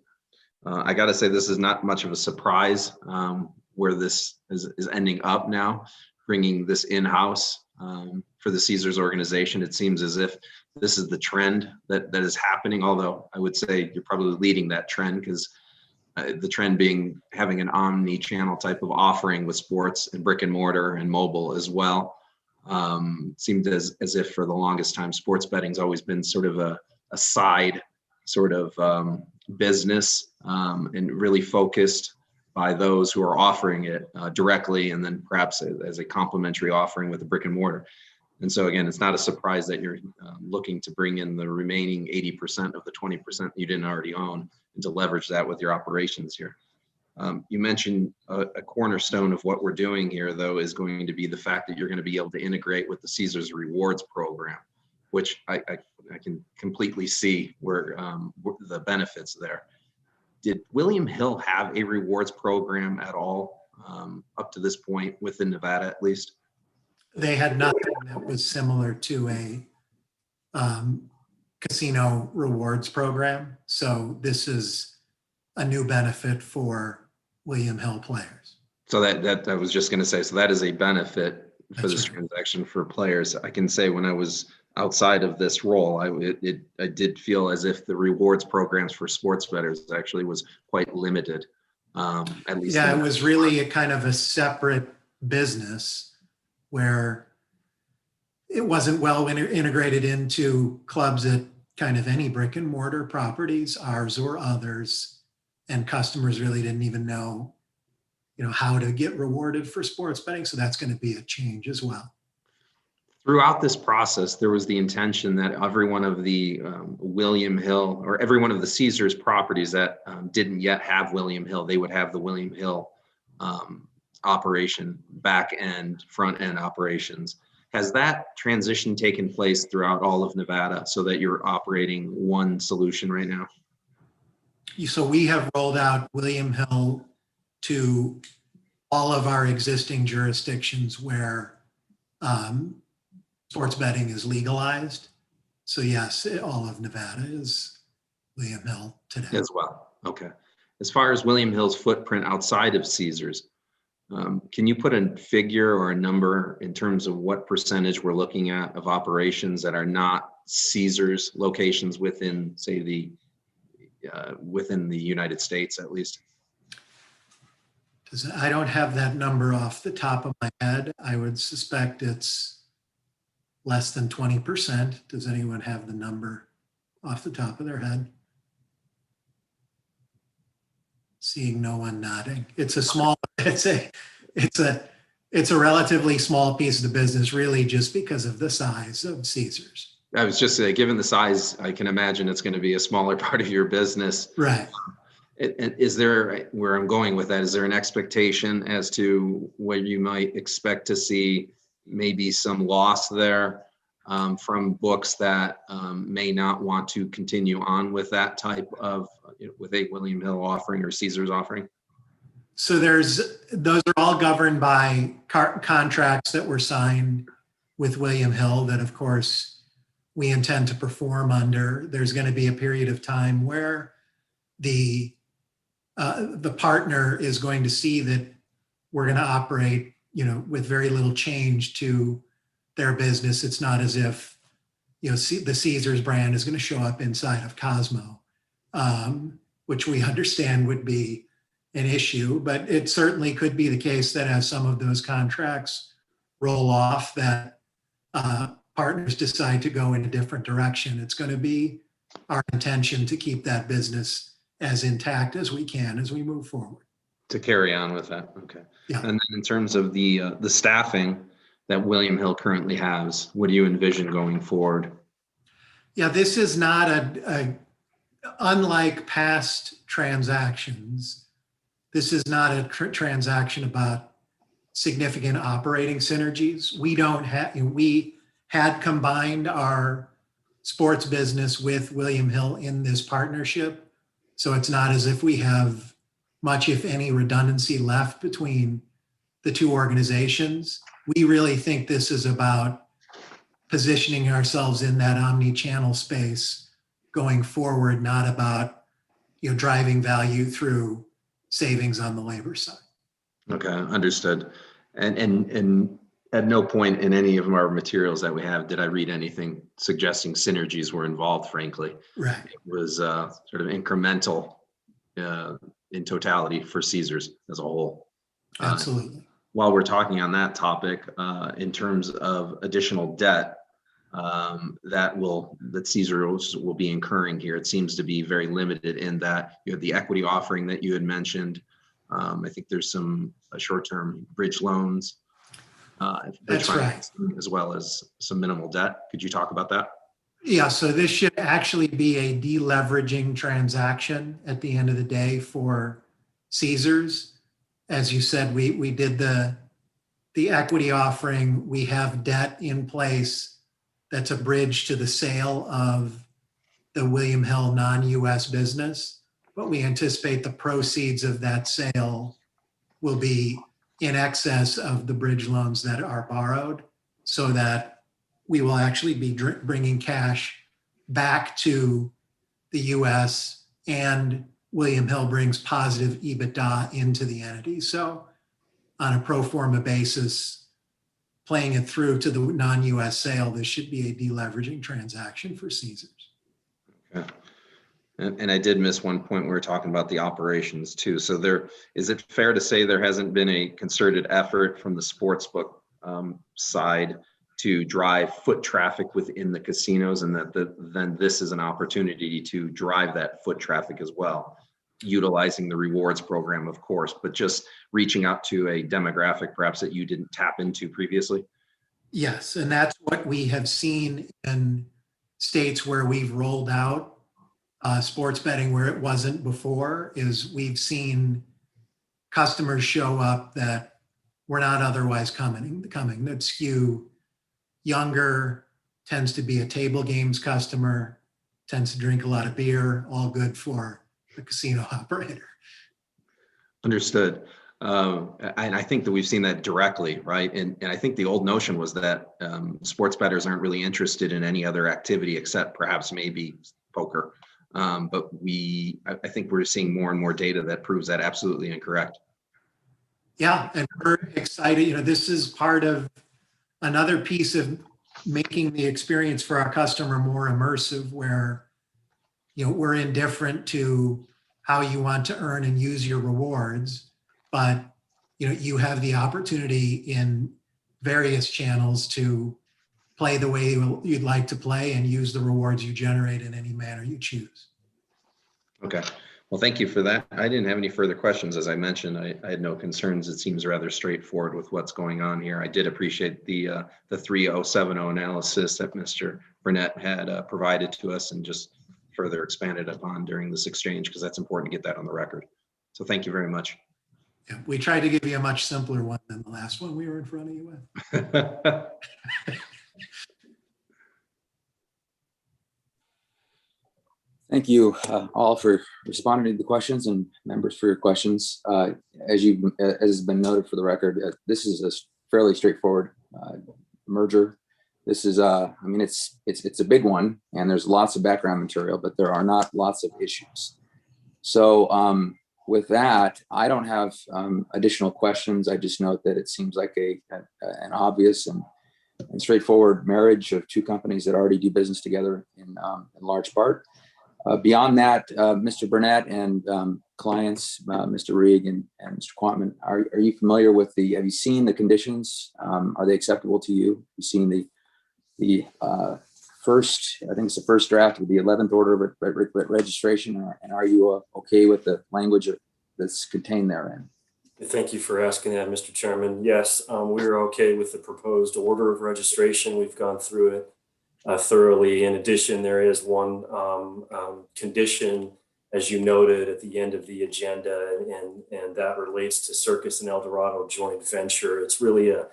I got to say, this is not much of a surprise where this is ending up now, bringing this in-house for the Caesars organization. It seems as if this is the trend that is happening, although I would say you're probably leading that trend, because the trend being having an omni-channel type of offering with sports and brick and mortar and mobile as well. Seemed as if for the longest time, sports betting's always been sort of a side sort of business and really focused by those who are offering it directly, and then perhaps as a complementary offering with the brick and mortar. And so again, it's not a surprise that you're looking to bring in the remaining 80% of the 20% you didn't already own, and to leverage that with your operations here. You mentioned a cornerstone of what we're doing here, though, is going to be the fact that you're going to be able to integrate with the Caesars Rewards program, which I can completely see where the benefits there. Did William Hill have a rewards program at all up to this point within Nevada, at least? They had nothing that was similar to a casino rewards program. So this is a new benefit for William Hill players. So that I was just going to say, so that is a benefit for this transaction for players. I can say when I was outside of this role, I did feel as if the rewards programs for sports bettors actually was quite limited. At least, yeah, it was really a kind of a separate business where it wasn't well integrated into clubs at kind of any brick and mortar properties, ours or others, and customers really didn't even know, how to get rewarded for sports betting. So that's going to be a change as well. Throughout this process, there was the intention that every one of the William Hill, or every one of the Caesars properties that didn't yet have William Hill, they would have the William Hill operation, back end, front end operations. Has that transition taken place throughout all of Nevada so that you're operating one solution right now? So we have rolled out William Hill to all of our existing jurisdictions where sports betting is legalized. So yes, all of Nevada is William Hill today. As well, okay. As far as William Hill's footprint outside of Caesars, can you put a figure or a number in terms of what percentage we're looking at of operations that are not Caesars locations within, say, within the United States, at least? I don't have that number off the top of my head. I would suspect it's less than 20%. Does anyone have the number off the top of their head? Seeing no one nodding. It's a small, it's a it's a relatively small piece of the business, really, just because of the size of Caesars. I was just saying, given the size, I can imagine it's going to be a smaller part of your business. Right. Is there, where I'm going with that, is there an expectation as to what you might expect to see maybe some loss there from books that may not want to continue on with that type of, with a William Hill offering or Caesars offering? So those are all governed by contracts that were signed with William Hill that, of course, we intend to perform under. There's going to be a period of time where the partner is going to see that we're going to operate, with very little change to their business. It's not as if, the Caesars brand is going to show up inside of Cosmo, which we understand would be an issue, but it certainly could be the case that as some of those contracts roll off, that partners decide to go in a different direction. It's going to be our intention to keep that business as intact as we can as we move forward. To carry on with that, okay. Yeah. And then in terms of the staffing that William Hill currently has, what do you envision going forward? Yeah, this is not unlike past transactions. This is not a transaction about significant operating synergies. We had combined our sports business with William Hill in this partnership. So it's not as if we have much, if any, redundancy left between the two organizations. We really think this is about positioning ourselves in that omni-channel space going forward, not about, driving value through savings on the labor side. Okay, understood. And at no point in any of our materials that we have did I read anything suggesting synergies were involved, frankly. Right. It was sort of incremental in totality for Caesars as a whole. Absolutely. While we're talking on that topic, in terms of additional debt that Caesars will be incurring here, it seems to be very limited in that you have the equity offering that you had mentioned. I think there's some short-term bridge loans. That's right. As well as some minimal debt. Could you talk about that? Yeah, so this should actually be a deleveraging transaction at the end of the day for Caesars. As you said, we did the equity offering. We have debt in place that's a bridge to the sale of the William Hill non-US business, but we anticipate the proceeds of that sale will be in excess of the bridge loans that are borrowed, so that we will actually be bringing cash back to the US, and William Hill brings positive EBITDA into the entity. So on a pro forma basis, playing it through to the non-US sale, this should be a deleveraging transaction for Caesars. Okay. And I did miss one point. We were talking about the operations too. So is it fair to say there hasn't been a concerted effort from the sportsbook side to drive foot traffic within the casinos, and then this is an opportunity to drive that foot traffic as well, utilizing the rewards program, of course, but just reaching out to a demographic perhaps that you didn't tap into previously? Yes, and that's what we have seen in states where we've rolled out sports betting where it wasn't before, is we've seen customers show up that were not otherwise coming that skew younger, tends to be a table games customer, tends to drink a lot of beer, all good for the casino operator. Understood. And I think that we've seen that directly, right? And I think the old notion was that sports bettors aren't really interested in any other activity except perhaps maybe poker. But I think we're seeing more and more data that proves that absolutely incorrect. Yeah, and we're excited. This is part of another piece of making the experience for our customer more immersive, where we're indifferent to how you want to earn and use your rewards, but you have the opportunity in various channels to play the way you'd like to play and use the rewards you generate in any manner you choose. Okay. Well, thank you for that. I didn't have any further questions. As I mentioned, I had no concerns. It seems rather straightforward with what's going on here. I did appreciate the 3070 analysis that Mr. Burnett had provided to us and just further expanded upon during this exchange, because that's important to get that on the record. So thank you very much. Yeah, we tried to give you a much simpler one than the last one we were in front of you with. Thank you all for responding to the questions, and members for your questions. As has been noted for the record, this is a fairly straightforward merger. This is, I mean, it's a big one, and there's lots of background material, but there are not lots of issues. So with that, I don't have additional questions. I just note that it seems like an obvious and straightforward marriage of two companies that already do business together in large part. Beyond that, Mr. Burnett and clients, Mr. Reig and Mr. Quantman, are you familiar with have you seen the conditions? Are they acceptable to you? You've seen the first, I think it's the first draft of the 11th order of registration, and are you okay with the language that's contained therein? Thank you for asking that, Mr. Chairman. Yes, we're okay with the proposed order of registration. We've gone through it thoroughly. In addition, there is one condition, as you noted, at the end of the agenda, and that relates to Circus and Eldorado joint venture. It's really a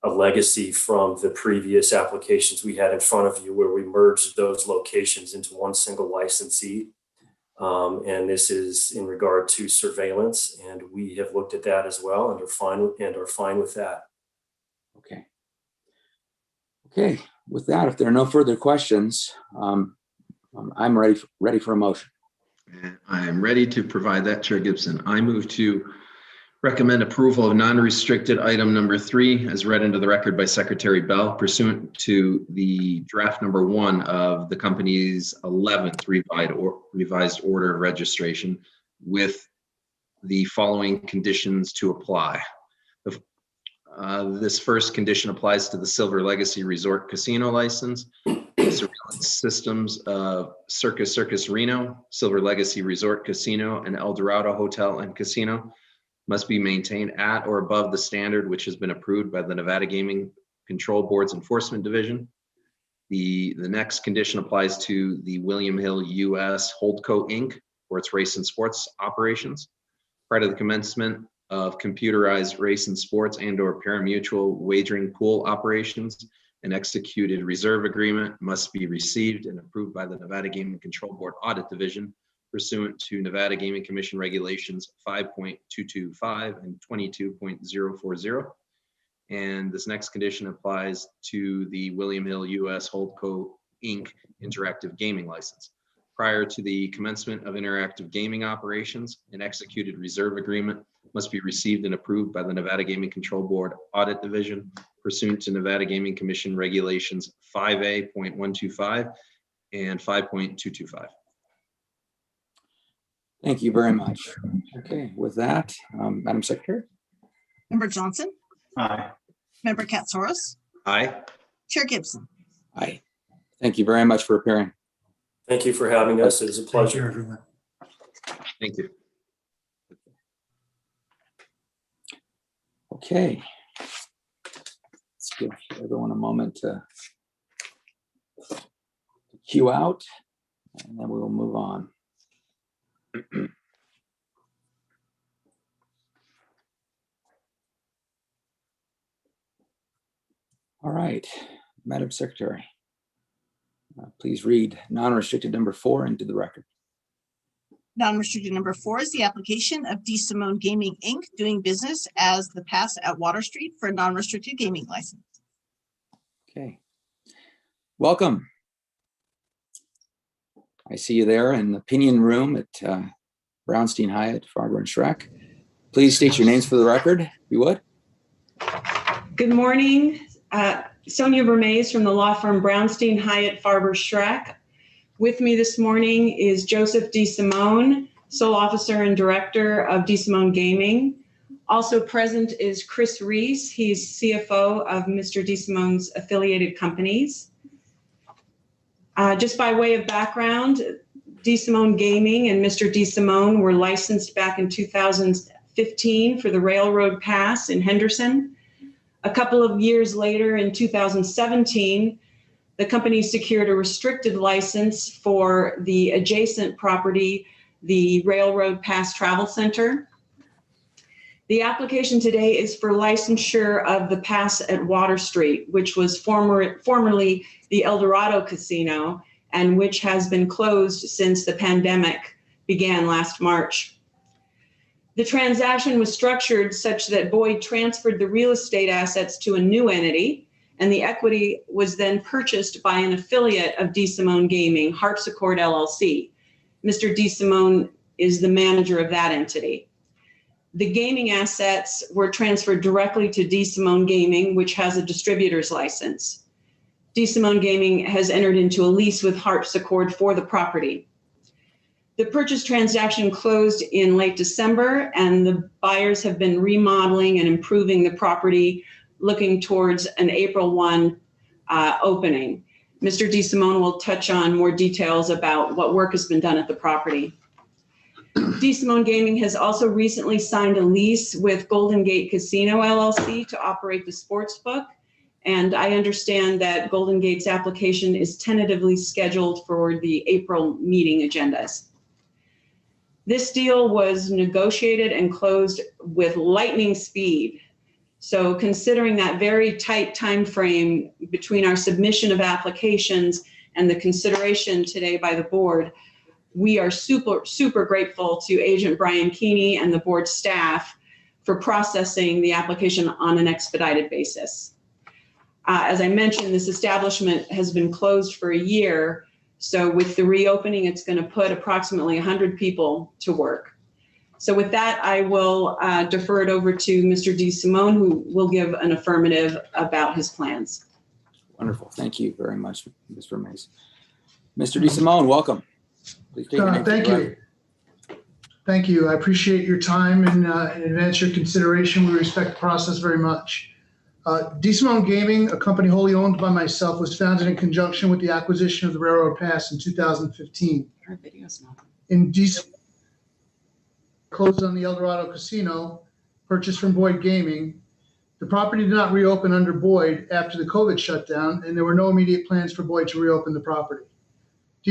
legacy from the previous applications we had in front of you, where we merged those locations into one single licensee. And this is in regard to surveillance, and we have looked at that as well and are fine with that. Okay. Okay. With that, if there are no further questions, I'm ready for a motion. I am ready to provide that, Chair Gibson. I move to recommend approval of non-restricted item number 3 as read into the record by Secretary Bell pursuant to the draft number 1 of the company's 11th revised order of registration, with the following conditions to apply. This first condition applies to the Silver Legacy Resort Casino license. Surveillance systems of Circus Reno, Silver Legacy Resort Casino, and Eldorado Hotel and Casino must be maintained at or above the standard which has been approved by the Nevada Gaming Control Board's Enforcement Division. The next condition applies to the William Hill US Holdco Inc. for its race and sports operations. Prior to the commencement of computerized race and sports and/or pari-mutuel wagering pool operations, an executed reserve agreement must be received and approved by the Nevada Gaming Control Board Audit Division pursuant to Nevada Gaming Commission Regulations 5.225 and 22.040. And this next condition applies to the William Hill US Holdco Inc. Interactive Gaming License. Prior to the commencement of interactive gaming operations, an executed reserve agreement must be received and approved by the Nevada Gaming Control Board Audit Division pursuant to Nevada Gaming Commission Regulations 5A.125 and 5.225. Thank you very much. Okay, with that, Madam Secretary. Member Johnson? Aye. Member Katsouris? Aye. Chair Gibson? Aye. Thank you very much for appearing. Thank you for having us. It is a Thank you, pleasure. everyone. Thank you. Okay. Let's give everyone a moment to queue out, and then we will move on. All right, Madam Secretary, please read non-restricted number 4 into the record. Non-restricted number 4 is the application of Simone Gaming, Inc. doing business as the Pass at Water Street for a non-restricted gaming license. Okay, welcome. I see you there in the Pinion Room at Brownstein Hyatt, Farber and Schreck. Please state your names for the record, if you would. Good morning. Sonia Vermaze from the law firm Brownstein Hyatt Farber Schreck. With me this morning is Joseph DeSimone, sole officer and director of DeSimone Gaming. Also present is Chris Reese. He's CFO of Mr. DeSimone's affiliated companies. Just by way of background, Simone Gaming and Mr. Simone were licensed back in 2015 for the Railroad Pass in Henderson. A couple of years later, in 2017, the company secured a restricted license for the adjacent property, the Railroad Pass Travel Center. The application today is for licensure of the Pass at Water Street, which was formerly the El Dorado Casino, and which has been closed since the pandemic began last March. The transaction was structured such that Boyd transferred the real estate assets to a new entity, and the equity was then purchased by an affiliate of Simone Gaming, Harpsichord LLC. Mr. Simone is the manager of that entity. The gaming assets were transferred directly to Simone Gaming, which has a distributor's license. Simone Gaming has entered into a lease with Harpsichord for the property. The purchase transaction closed in late December, and the buyers have been remodeling and improving the property, looking towards an April 1 opening. Mr. Simone will touch on more details about what work has been done at the property. Simone Gaming has also recently signed a lease with Golden Gate Casino LLC to operate the sports book. And I understand that Golden Gate's application is tentatively scheduled for the April meeting agendas. This deal was negotiated and closed with lightning speed. So considering that very tight time frame between our submission of applications and the consideration today by the board, we are super grateful to Agent Brian Keeney and the board staff for processing the application on an expedited basis. As I mentioned, this establishment has been closed for a year. So with the reopening, it's going to put approximately 100 people to work. So with that, I will defer it over to Mr. Simone, who will give an affirmative about his plans. Wonderful. Thank you very much, Ms. Vermees. Mr. Simone, welcome. Please take your name to the record. Thank you. I appreciate your time and in advance your consideration. We respect the process very much. Simone Gaming, a company wholly owned by myself, was founded in conjunction with the acquisition of the Railroad Pass in 2015. Our video's not on. In closed on the El Dorado Casino, purchased from Boyd Gaming. The property did not reopen under Boyd after the COVID shutdown, and there were no immediate plans for Boyd to reopen the property.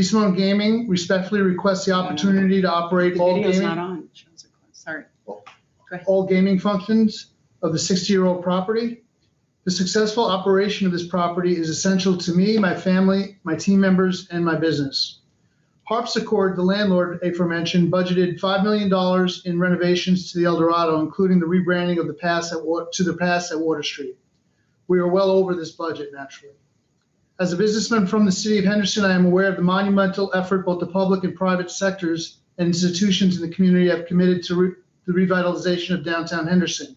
Simone Gaming respectfully requests the opportunity to operate The all video's gaming, not on. It shows it closed. Sorry. Go ahead. all gaming functions of the 60-year-old property. The successful operation of this property is essential to me, my family, my team members, and my business. Harpsichord, the landlord aforementioned, budgeted $5 million in renovations to the El Dorado, including the rebranding of the Pass to the Pass at Water Street. We are well over this budget, naturally. As a businessman from the city of Henderson, I am aware of the monumental effort both the public and private sectors and institutions in the community have committed to the revitalization of downtown Henderson.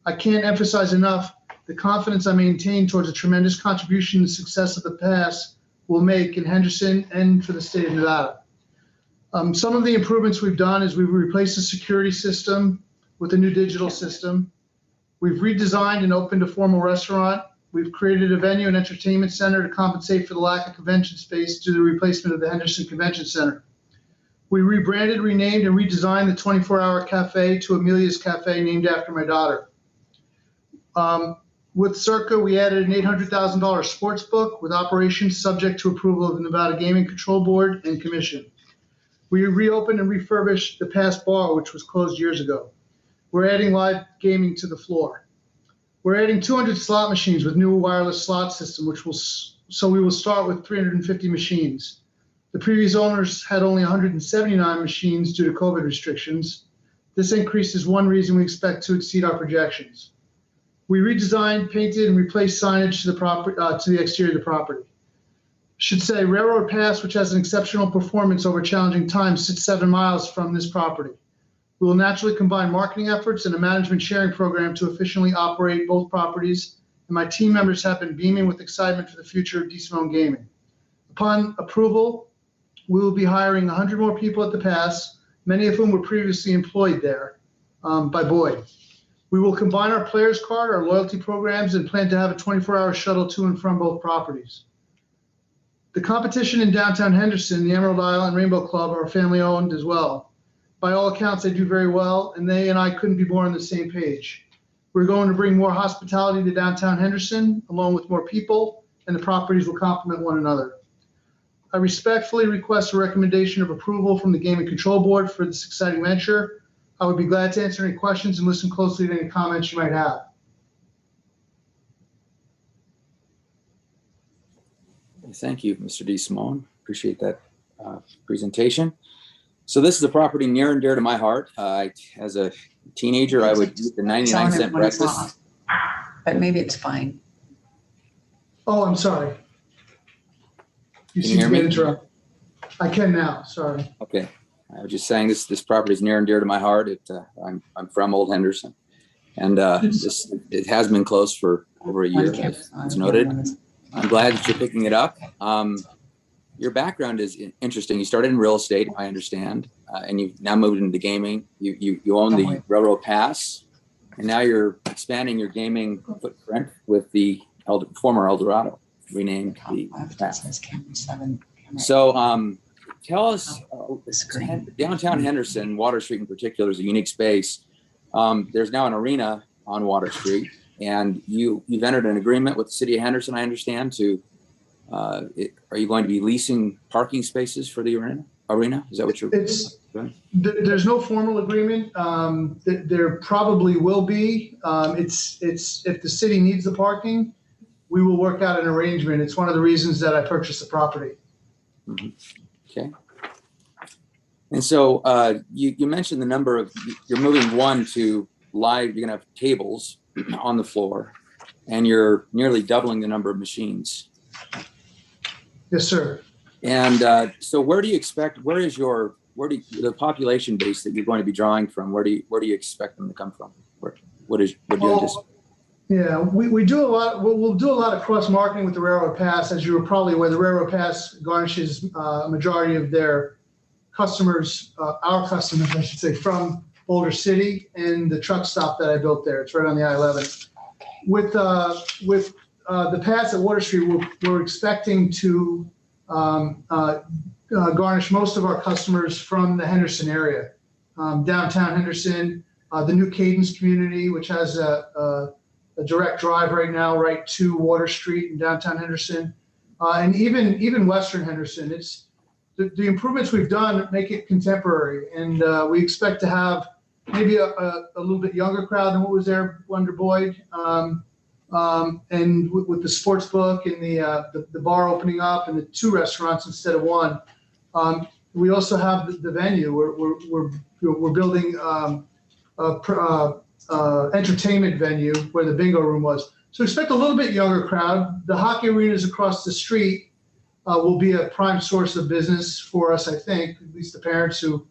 I can't emphasize enough the confidence I maintain towards a tremendous contribution to the success of the Pass will make in Henderson and for the state of Nevada. Some of the improvements we've done is we've replaced the security system with a new digital system. We've redesigned and opened a formal restaurant. We've created a venue and entertainment center to compensate for the lack of convention space due to the replacement of the Henderson Convention Center. We rebranded, renamed, and redesigned the 24-hour cafe to Amelia's Cafe, named after my daughter. With Circa, we added an $800,000 sports book with operations subject to approval of the Nevada Gaming Control Board and Commission. We reopened and refurbished the Pass Bar, which was closed years ago. We're adding live gaming to the floor. We're adding 200 slot machines with new wireless slot system, so we will start with 350 machines. The previous owners had only 179 machines due to COVID restrictions. This increase is one reason we expect to exceed our projections. We redesigned, painted, and replaced signage to the exterior of the property. Should say Railroad Pass, which has an exceptional performance over challenging times, sits 7 miles from this property. We will naturally combine marketing efforts and a management sharing program to efficiently operate both properties, and my team members have been beaming with excitement for the future of Simone Gaming. Upon approval, we will be hiring 100 more people at the Pass, many of whom were previously employed there by Boyd. We will combine our players card, our loyalty programs, and plan to have a 24-hour shuttle to and from both properties. The competition in downtown Henderson, the Emerald Isle and Rainbow Club are family owned as well. By all accounts, they do very well, and they and I couldn't be more on the same page. We're going to bring more hospitality to downtown Henderson, along with more people, and the properties will complement one another. I respectfully request a recommendation of approval from the Gaming Control Board for this exciting venture. I would be glad to answer any questions and listen closely to any comments you might have. Thank you, Mr. DeSimone. Appreciate that presentation. So this is a property near and dear to my heart. As a teenager, I would eat the 99-cent breakfast. But maybe it's fine. Oh, I'm sorry. You Can you hear me? interrupt. I can now, sorry. Okay. I was just saying this property is near and dear to my heart. I'm from Old Henderson. And it has been closed for over a year, as noted. I'm glad that you're picking it up. Your background is interesting. You started in real estate, I understand, and you've now moved into gaming. You own the Railroad Pass, and now you're expanding your gaming footprint with the former Eldorado, renamed the Pass. So tell us, downtown Henderson, Water Street in particular, is a unique space. There's now an arena on Water Street, and you've entered an agreement with the city of Henderson, I understand, to are you going to be leasing parking spaces for the arena? Is that what you're doing? There's no formal agreement. There probably will be. It's if the city needs the parking, we will work out an arrangement. It's one of the reasons that I purchased the property. Mm-hmm. Okay. And so you mentioned the number of, you're moving one to live, you're gonna have tables on the floor, and you're nearly doubling the number of machines. Yes, sir. And so where is the population base that you're going to be drawing from? Where do you expect them to come from? What do you anticipate? Yeah, we do a lot. We'll do a lot of cross marketing with the Railroad Pass. As you were probably aware, the Railroad Pass garnishes a majority of their customers, our customers, I should say, from Boulder City and the truck stop that I built there. It's right on the I-11. With the pass at Water Street, we're expecting to garnish most of our customers from the Henderson area, downtown Henderson, the new Cadence community, which has a direct drive right now, right to Water Street in downtown Henderson, and even Western Henderson. It's the improvements we've done make it contemporary, and we expect to have maybe a little bit younger crowd than what was there under Boyd. And with the sports book and the bar opening up and the 2 restaurants instead of 1, we also have the venue. We're building entertainment venue where the bingo room was. So expect a little bit younger crowd. The hockey arenas across the street will be a prime source of business for us, I think, at least the parents who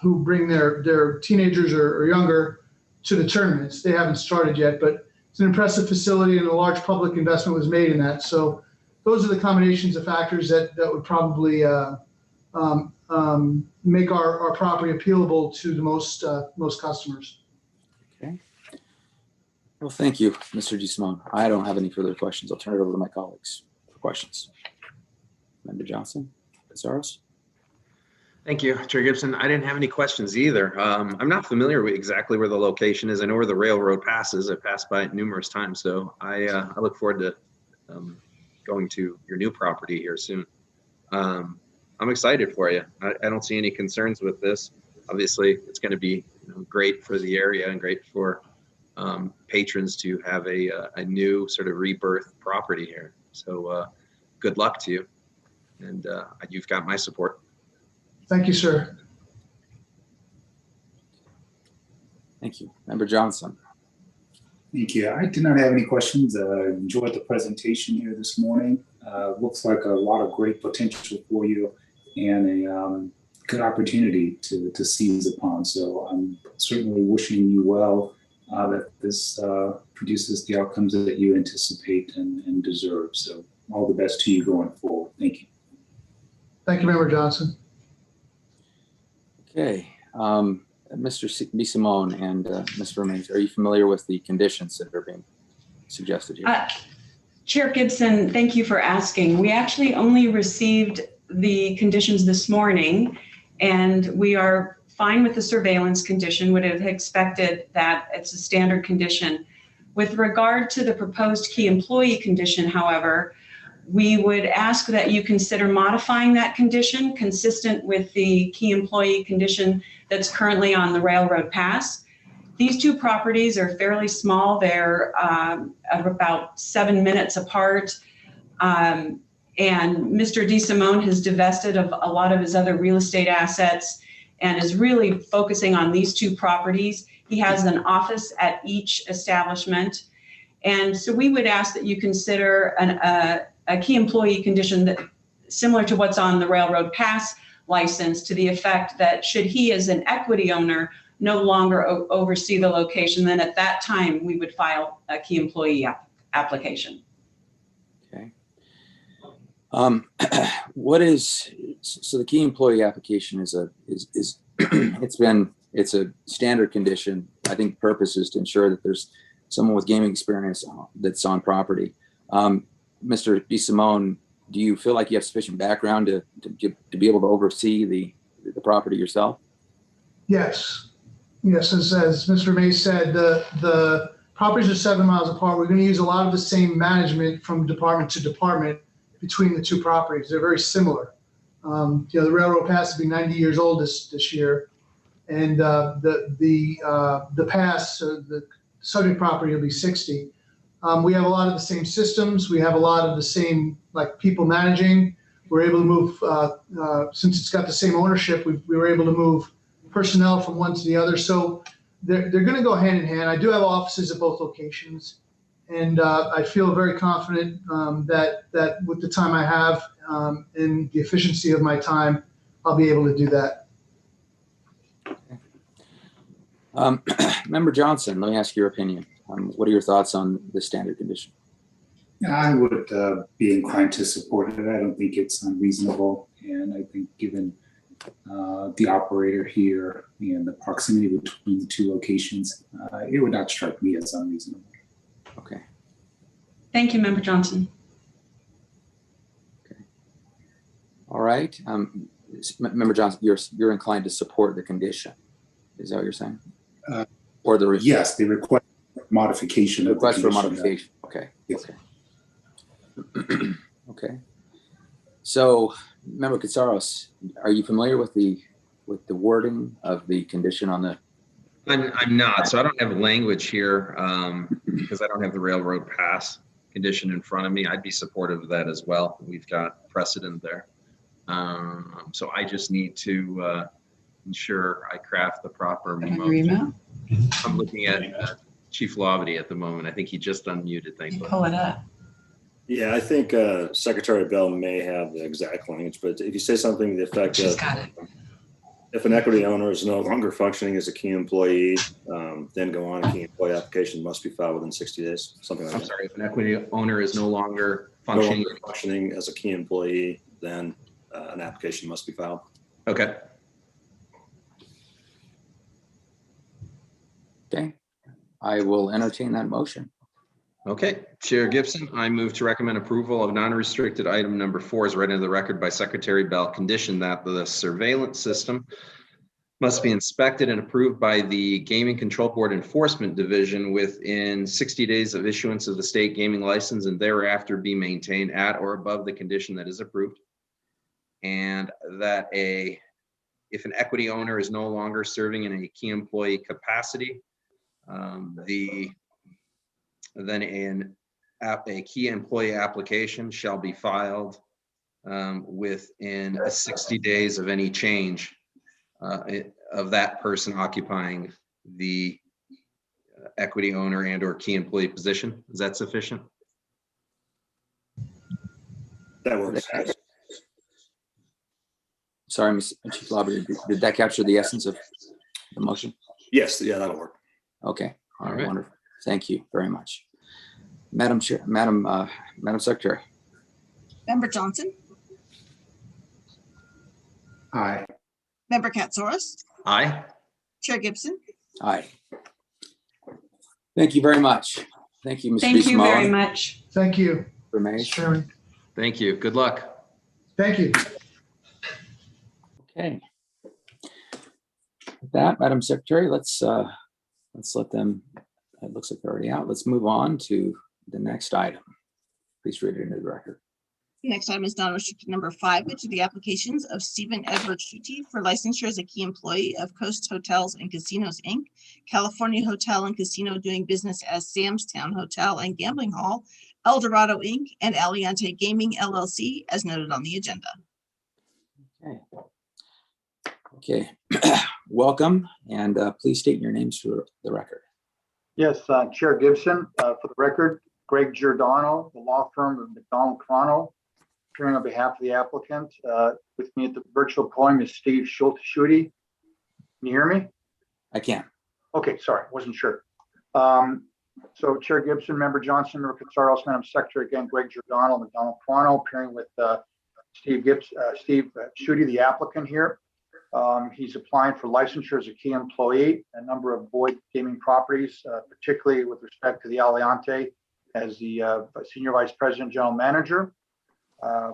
bring their teenagers or younger to the tournaments. They haven't started yet, but it's an impressive facility and a large public investment was made in that. So those are the combinations of factors that would probably make our property appealable to the most customers. Okay. Well, thank you, Mr. DeSimone. I don't have any further questions. I'll turn it over to my colleagues for questions. Member Johnson, Casaros. Thank you, Chair Gibson. I didn't have any questions either. I'm not familiar with exactly where the location is. I know where the railroad passes. I've passed by it numerous times, so I look forward to going to your new property here soon. I'm excited for you. I don't see any concerns with this. Obviously, it's going to be great for the area and great for patrons to have a new sort of rebirth property here. So good luck to you, and you've got my support. Thank you, sir. Thank you. Member Johnson. Thank you. I did not have any questions. Enjoyed the presentation here this morning. Looks like a lot of great potential for you and a good opportunity to seize upon. So I'm certainly wishing you well, that this produces the outcomes that you anticipate and deserve. So all the best to you going forward. Thank you. Thank you, Member Johnson. Okay, Mr. DeSimone and Ms. Vermaes, are you familiar with the conditions that are being suggested here? Chair Gibson, thank you for asking. We actually only received the conditions this morning, and we are fine with the surveillance condition, would have expected that it's a standard condition. With regard to the proposed key employee condition, however, we would ask that you consider modifying that condition consistent with the key employee condition that's currently on the railroad pass. These two properties are fairly small. They're about 7 minutes apart. And Mr. DeSimone has divested of a lot of his other real estate assets and is really focusing on these two properties. He has an office at each establishment. And so we would ask that you consider a key employee condition that similar to what's on the railroad pass license, to the effect that should he as an equity owner no longer oversee the location, then at that time we would file a key employee application. Okay. What is, so the key employee application is it's a standard condition. I think purpose is to ensure that there's someone with gaming experience that's on property. Mr. DeSimone, do you feel like you have sufficient background to be able to oversee the property yourself? Yes. Yes, as Mr. May said, the properties are 7 miles apart. We're going to use a lot of the same management from department to department between the two properties. They're very similar. The railroad pass will be 90 years old this year, and the pass, the subject property, will be 60. We have a lot of the same systems. We have a lot of the same people managing. We're able to move since it's got the same ownership. We were able to move personnel from one to the other. So they're going to go hand in hand. I do have offices at both locations, and I feel very confident that with the time I have and the efficiency of my time, I'll be able to do that. Member Johnson, let me ask your opinion. What are your thoughts on the standard condition? I would be inclined to support it. I don't think it's unreasonable, and I think given the operator here and the proximity between the two locations, it would not strike me as unreasonable. Okay. Thank you, Member Johnson. Okay. All right. Member Johnson, you're inclined to support the condition. Is that what you're saying? Or the yes, the request for modification. The request for modification. Okay. Yes. Okay. Okay. So, Member Katsaros, are you familiar with the wording of the condition on the? I'm not, so I don't have language here because I don't have the railroad pass condition in front of me. I'd be supportive of that as well. We've got precedent there. So I just need to ensure I craft the proper memo. I'm looking at Chief Labadie at the moment. I think he just unmuted. Thank you. Pull it up. Yeah, I think Secretary Bell may have the exact language, but if you say something to the effect of, if an equity owner is no longer functioning as a key employee, then go on, a key employee application must be filed within 60 days, something like that. I'm sorry, if an equity owner is no longer functioning as a key employee, then an application must be filed. Okay. Okay. I will entertain that motion. Okay, Chair Gibson, I move to recommend approval of non-restricted item number 4 as read into the record by Secretary Bell, condition that the surveillance system must be inspected and approved by the Gaming Control Board Enforcement Division within 60 days of issuance of the state gaming license and thereafter be maintained at or above the condition that is approved. And that if an equity owner is no longer serving in a key employee capacity, then a key employee application shall be filed within 60 days of any change of that person occupying the equity owner and or key employee position. Is that sufficient? That works. Sorry, Chief Labadie, did that capture the essence of the motion? Yes, yeah, that'll work. Okay, all right, wonderful. Thank you very much. Madam Chair, Madam Secretary. Member Johnson? Aye. Member Katsaros? Aye. Chair Gibson? Aye. Thank you very much. Thank you, Mr. Thank you DeSimone. very much. Thank you. Vermees. Chairman. Thank you. Good luck. Thank you. Okay. With that, Madam Secretary, let's let them, it looks like they're already out. Let's move on to the next item. Please read it into the record. Next item is non-restricted number 5, which are the applications of Stephen Edward Schutte for licensure as a key employee of Coast Hotels and Casinos, Inc., California Hotel and Casino doing business as Sam's Town Hotel and Gambling Hall, El Dorado, Inc., and Aliante Gaming, LLC, as noted on the agenda. Okay. Welcome, and please state your names for the record. Yes, Chair Gibson, for the record, Greg Giordano, the law firm of McDonald Toronto, appearing on behalf of the applicant. With me at the virtual podium is Steve Schutte. Can you hear me? I can. Okay, sorry, wasn't sure. So Chair Gibson, Member Johnson, Member Katsaros, Madam Secretary, again, Greg Giordano, McDonald Toronto, appearing with Steve Schutte, the applicant here. He's applying for licensure as a key employee, a number of Boyd Gaming properties, particularly with respect to the Aliante as the Senior Vice President, General Manager.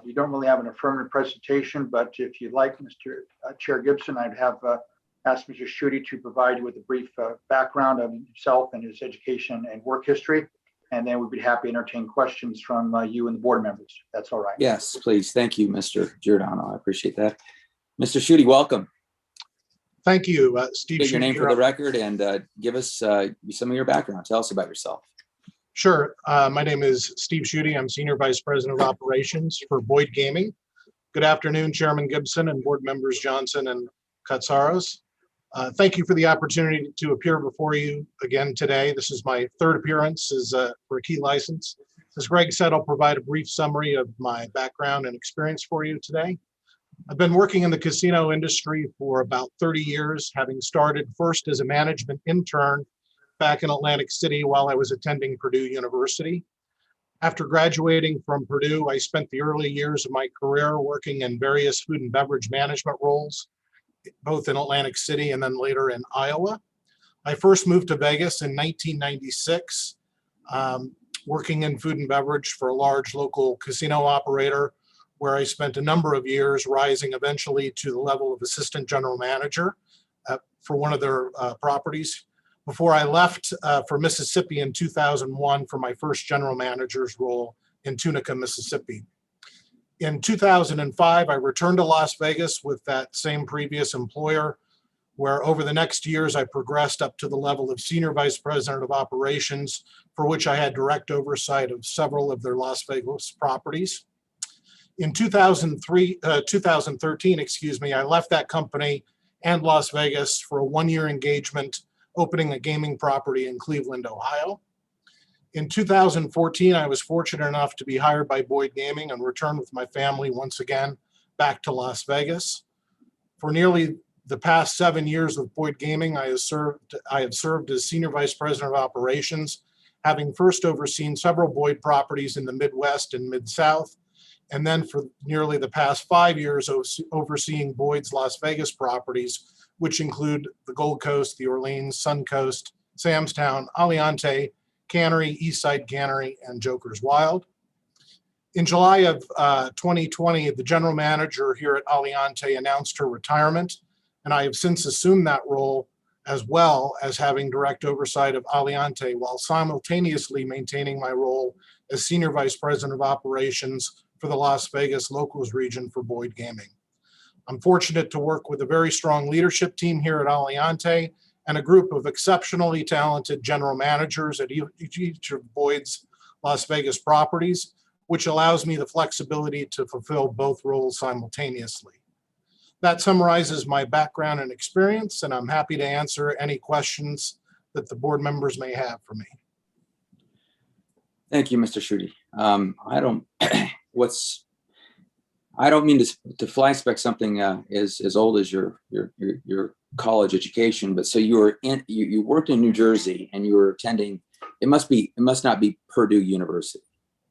We don't really have an affirmative presentation, but if you'd like, Mr. Chair Gibson, I'd have asked Mr. Schutte to provide you with a brief background of himself and his education and work history, and then we'd be happy to entertain questions from you and the board members. That's all right. Yes, please. Thank you, Mr. Giordano. I appreciate that. Mr. Schutte, welcome. Thank you, Steve. State your name for the record and give us some of your background. Tell us about yourself. Sure. My name is Steve Schutte. I'm Senior Vice President of Operations for Boyd Gaming. Good afternoon, Chairman Gibson and board members Johnson and Katsaros. Thank you for the opportunity to appear before you again today. This is my third appearance for a key license. As Greg said, I'll provide a brief summary of my background and experience for you today. I've been working in the casino industry for about 30 years, having started first as a management intern back in Atlantic City while I was attending Purdue University. After graduating from Purdue, I spent the early years of my career working in various food and beverage management roles, both in Atlantic City and then later in Iowa. I first moved to Vegas in 1996, working in food and beverage for a large local casino operator, where I spent a number of years, rising eventually to the level of assistant general manager for one of their properties, before I left for Mississippi in 2001 for my first general manager's role in Tunica, Mississippi. In 2005, I returned to Las Vegas with that same previous employer, where over the next years, I progressed up to the level of Senior Vice President of Operations, for which I had direct oversight of several of their Las Vegas properties. In 2013, I left that company and Las Vegas for a one-year engagement, opening a gaming property in Cleveland, Ohio. In 2014, I was fortunate enough to be hired by Boyd Gaming and return with my family once again back to Las Vegas. For nearly the past 7 years with Boyd Gaming, I have served as Senior Vice President of Operations, having first overseen several Boyd properties in the Midwest and Mid-South, and then for nearly the past 5 years overseeing Boyd's Las Vegas properties, which include the Gold Coast, the Orleans, Suncoast, Sam's Town, Aliante, Cannery, Eastside Cannery, and Joker's Wild. In July of 2020, the general manager here at Aliante announced her retirement, and I have since assumed that role, as well as having direct oversight of Aliante, while simultaneously maintaining my role as Senior Vice President of Operations for the Las Vegas locals region for Boyd Gaming. I'm fortunate to work with a very strong leadership team here at Aliante and a group of exceptionally talented general managers at each of Boyd's Las Vegas properties, which allows me the flexibility to fulfill both roles simultaneously. That summarizes my background and experience, and I'm happy to answer any questions that the board members may have for me. Thank you, Mr. Schutte. I don't mean to fly spec something as old as your college education, but so you worked in New Jersey and you were attending. It must not be Purdue University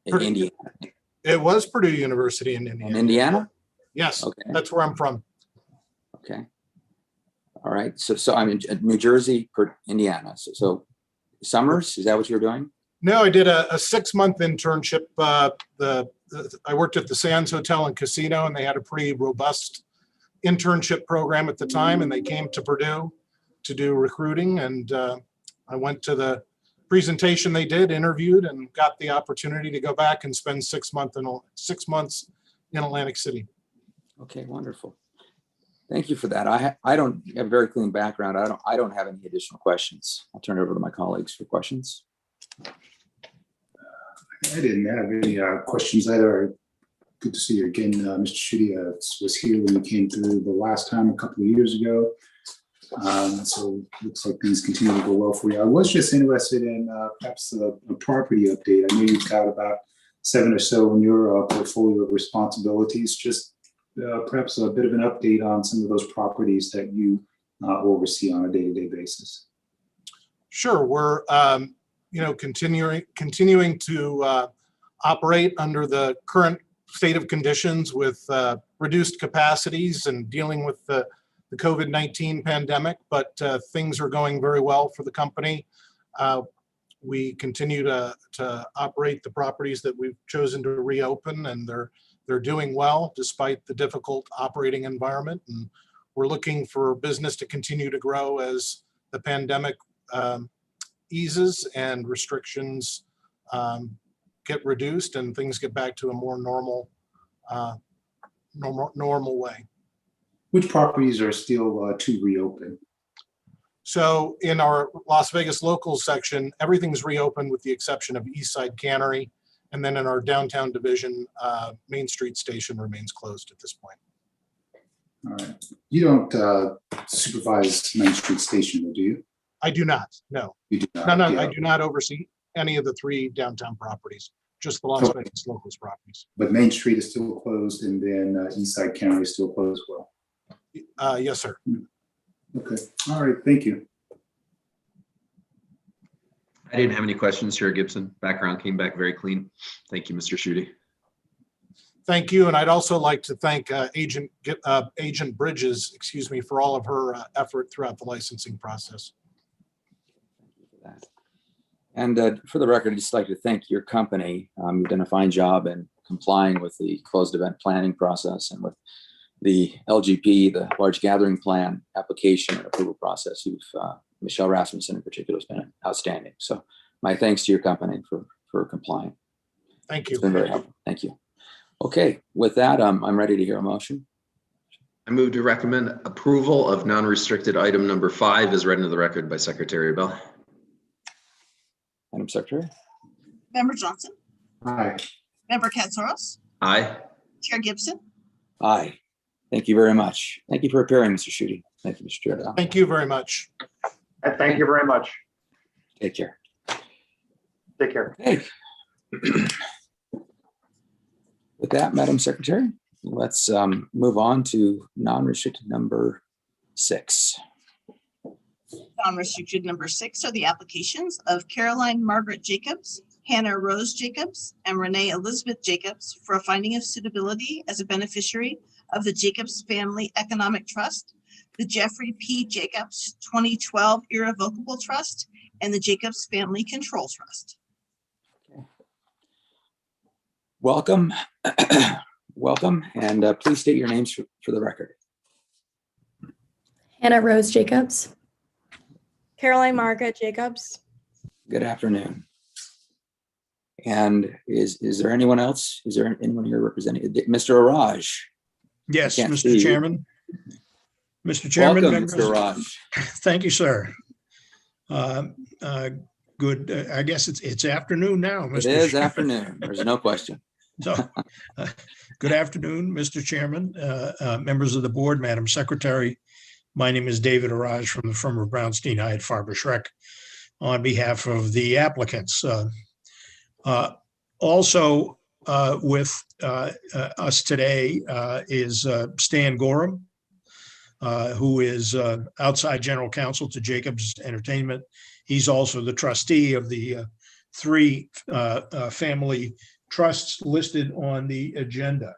in Indiana. It was Purdue University in Indiana. In Indiana? Yes. Okay. That's where I'm from. Okay. All right. So I'm in New Jersey, Indiana. So summers, is that what you're doing? No, I did a 6-month internship. I worked at the Sands Hotel and Casino, and they had a pretty robust internship program at the time, and they came to Purdue to do recruiting. And I went to the presentation they did, interviewed, and got the opportunity to go back and spend 6 months in Atlantic City. Okay, wonderful. Thank you for that. I don't have a very clean background. I don't have any additional questions. I'll turn it over to my colleagues for questions. I didn't have any questions either. Good to see you again, Mr. Schutte. Was here when you came through the last time a couple of years ago. So looks like things continue to go well for you. I was just interested in perhaps a property update. I know you've got about 7 or so in your portfolio of responsibilities. Just perhaps a bit of an update on some of those properties that you oversee on a day-to-day basis. Sure, we're continuing to operate under the current state of conditions with reduced capacities and dealing with the COVID-19 pandemic, but things are going very well for the company. We continue to operate the properties that we've chosen to reopen, and they're doing well despite the difficult operating environment. And we're looking for business to continue to grow as the pandemic eases and restrictions get reduced and things get back to a more normal way. Which properties are still to reopen? So in our Las Vegas local section, everything's reopened with the exception of Eastside Cannery. And then in our downtown division, Main Street Station remains closed at this point. All right. You don't supervise Main Street Station, do you? I do not, no. You do not? No, Yeah. I do not oversee any of the 3 downtown properties, just the Las Vegas locals properties. But Main Street is still closed, and then Eastside County is still closed as well? Yes, sir. Okay, all right, thank you. I didn't have any questions here, Gibson. Background came back very clean. Thank you, Mr. Schutte. Thank you, and I'd also like to thank Agent Bridges, for all of her effort throughout the licensing process. And for the record, I'd just like to thank your company. You've done a fine job in complying with the closed event planning process and with the LGP, the large gathering plan application and approval process. Michelle Rasmussen in particular has been outstanding. So my thanks to your company for complying. Thank you. It's been very helpful. Thank you. Okay, with that, I'm ready to hear a motion. I move to recommend approval of non-restricted item number 5 as read into the record by Secretary Bell. Madam Secretary. Member Johnson. Aye. Member Katsaros. Aye. Chair Gibson. Aye. Thank you very much. Thank you for appearing, Mr. Schutte. Thank you, Mr. Chair. Thank you very much. Thank you very much. Take care. Take care. Okay. With that, Madam Secretary, let's move on to non-restricted number 6. Non-restricted number 6 are the applications of Caroline Margaret Jacobs, Hannah Rose Jacobs, and Renee Elizabeth Jacobs for a finding of suitability as a beneficiary of the Jacobs Family Economic Trust, the Jeffrey P. Jacobs 2012 Irrevocable Trust, and the Jacobs Family Control Trust. Welcome. Welcome, and please state your names for the record. Hannah Rose Jacobs. Caroline Margaret Jacobs. Good afternoon. And is there anyone else? Is there anyone here representing Mr. Araj? Yes, Mr. Chairman. Mr. Chairman. Welcome, Mr. Araj. Thank you, sir. Good. I guess it's afternoon now. It is afternoon. There's no question. So, good afternoon, Mr. Chairman, members of the board, Madam Secretary. My name is David Araj from the firm of Brownstein Hyatt Farber Schreck on behalf of the applicants. Also with us today is Stan Gorham, who is outside general counsel to Jacobs Entertainment. He's also the trustee of the 3 family trusts listed on the agenda.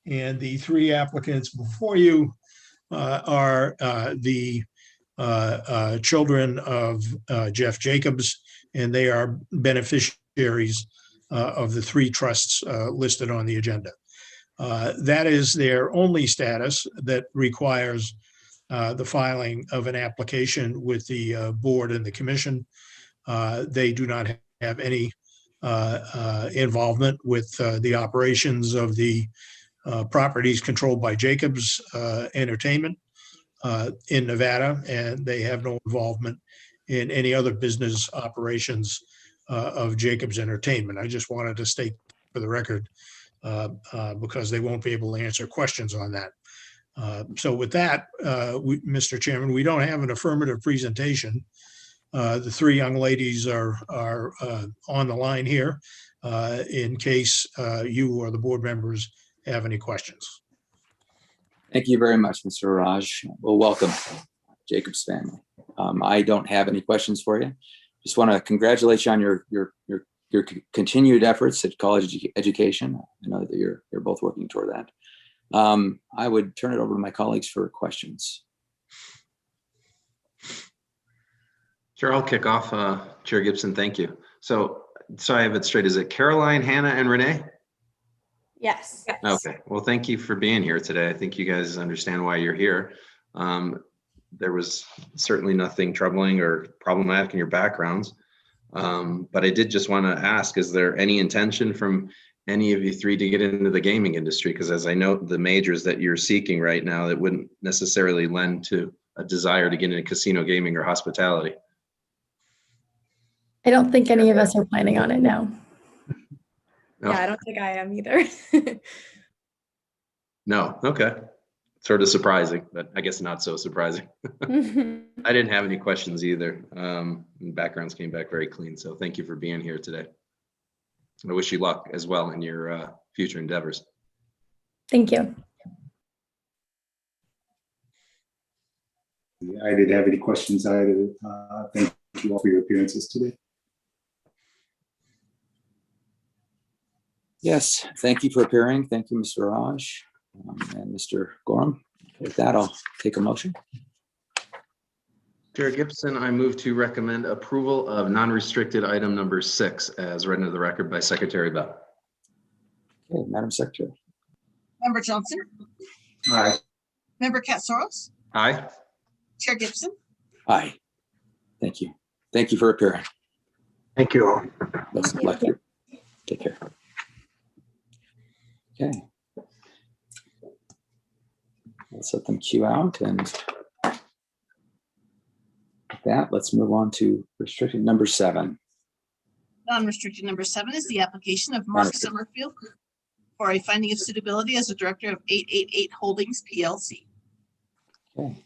And the 3 applicants before you are the children of Jeff Jacobs and they are beneficiaries of the 3 trusts listed on the agenda. That is their only status that requires the filing of an application with the board and the commission. They do not have any involvement with the operations of the properties controlled by Jacobs Entertainment in Nevada, and they have no involvement in any other business operations of Jacobs Entertainment. I just wanted to state for the record because they won't be able to answer questions on that. So with that, Mr. Chairman, we don't have an affirmative presentation. The 3 young ladies are on the line here in case you or the board members have any questions. Thank you very much, Mr. Raj. Well, welcome, Jacobs family. I don't have any questions for you. Just want to congratulate you on your continued efforts at college education. I know that you're both working toward that. I would turn it over to my colleagues for questions. Sure, I'll kick off. Chair Gibson, thank you. So I have it straight. Is it Caroline, Hannah, and Renee? Yes. Okay, well, thank you for being here today. I think you guys understand why you're here. There was certainly nothing troubling or problematic in your backgrounds. But I did just want to ask, is there any intention from any of you 3 to get into the gaming industry? Because as I know, the majors that you're seeking right now, that wouldn't necessarily lend to a desire to get into casino gaming or hospitality. I don't think any of us are planning on it now. No. Yeah, I don't think I am either. No, okay. Sort of surprising, but I guess not so surprising. I didn't have any questions either. Backgrounds came back very clean, so thank you for being here today. I wish you luck as well in your future endeavors. Thank you. I didn't have any questions either. Thank you all for your appearances today. Yes, thank you for appearing. Thank you, Mr. Raj and Mr. Gorham. With that, I'll take a motion. Chair Gibson, I move to recommend approval of non-restricted item number 6 as read into the record by Secretary Bell. Okay, Madam Secretary. Member Johnson? Aye. Member Katsaros? Aye. Chair Gibson? Aye. Thank you. Thank you for appearing. Thank you all. Best of luck. Take care. Okay. Let's let them queue out, and with that, let's move on to restricted number 7. Non-restricted number 7 is the application of Mark Summerfield for a finding of suitability as a director of 888 Holdings PLC. Okay.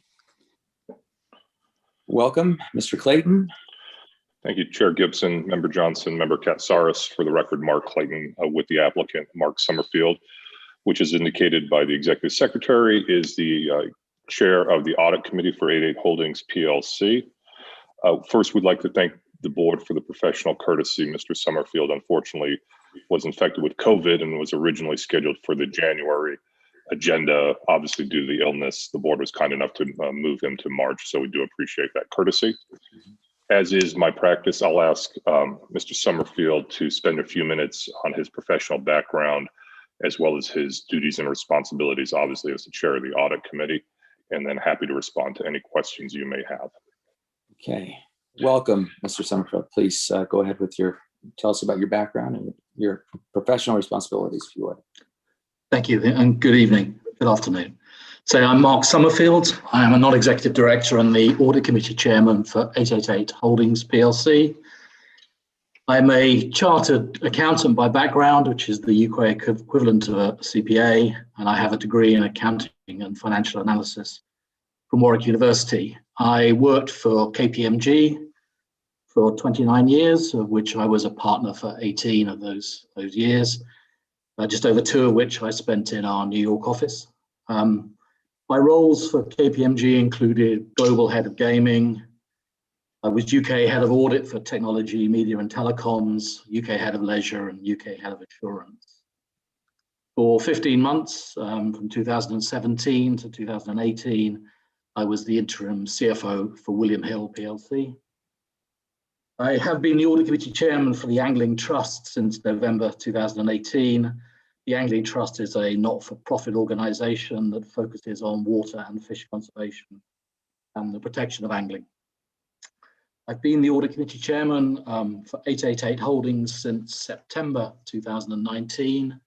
Welcome, Mr. Clayton. Thank you, Chair Gibson, Member Johnson, Member Katsaros. For the record, Mark Clayton with the applicant, Mark Summerfield, which is indicated by the Executive Secretary, is the Chair of the Audit Committee for 88 Holdings PLC. First, we'd like to thank the board for the professional courtesy. Mr. Summerfield, unfortunately, was infected with COVID and was originally scheduled for the January agenda. Obviously, due to the illness, the board was kind enough to move him to March, so we do appreciate that courtesy. As is my practice, I'll ask Mr. Summerfield to spend a few minutes on his professional background, as well as his duties and responsibilities, obviously as the chair of the audit committee, and then happy to respond to any questions you may have. Okay, welcome, Mr. Summerfield. Please go ahead with tell us about your background and your professional responsibilities, if you would. Thank you, and good evening, good afternoon. So I'm Mark Summerfield. I am a non-executive director and the audit committee chairman for 888 Holdings PLC. I'm a chartered accountant by background, which is the UK equivalent of a CPA, and I have a degree in accounting and financial analysis from Warwick University. I worked for KPMG for 29 years, of which I was a partner for 18 of those years, just over 2 of which I spent in our New York office. My roles for KPMG included global head of gaming. I was UK head of audit for technology, media and telecoms, UK head of leisure, and UK head of assurance. For 15 months, from 2017 to 2018, I was the interim CFO for William Hill PLC. I have been the Audit Committee Chairman for the Angling Trust since November 2018. The Angling Trust is a not-for-profit organisation that focuses on water and fish conservation and the protection of angling. I've been the Audit Committee Chairman for 888 Holdings since September 2019.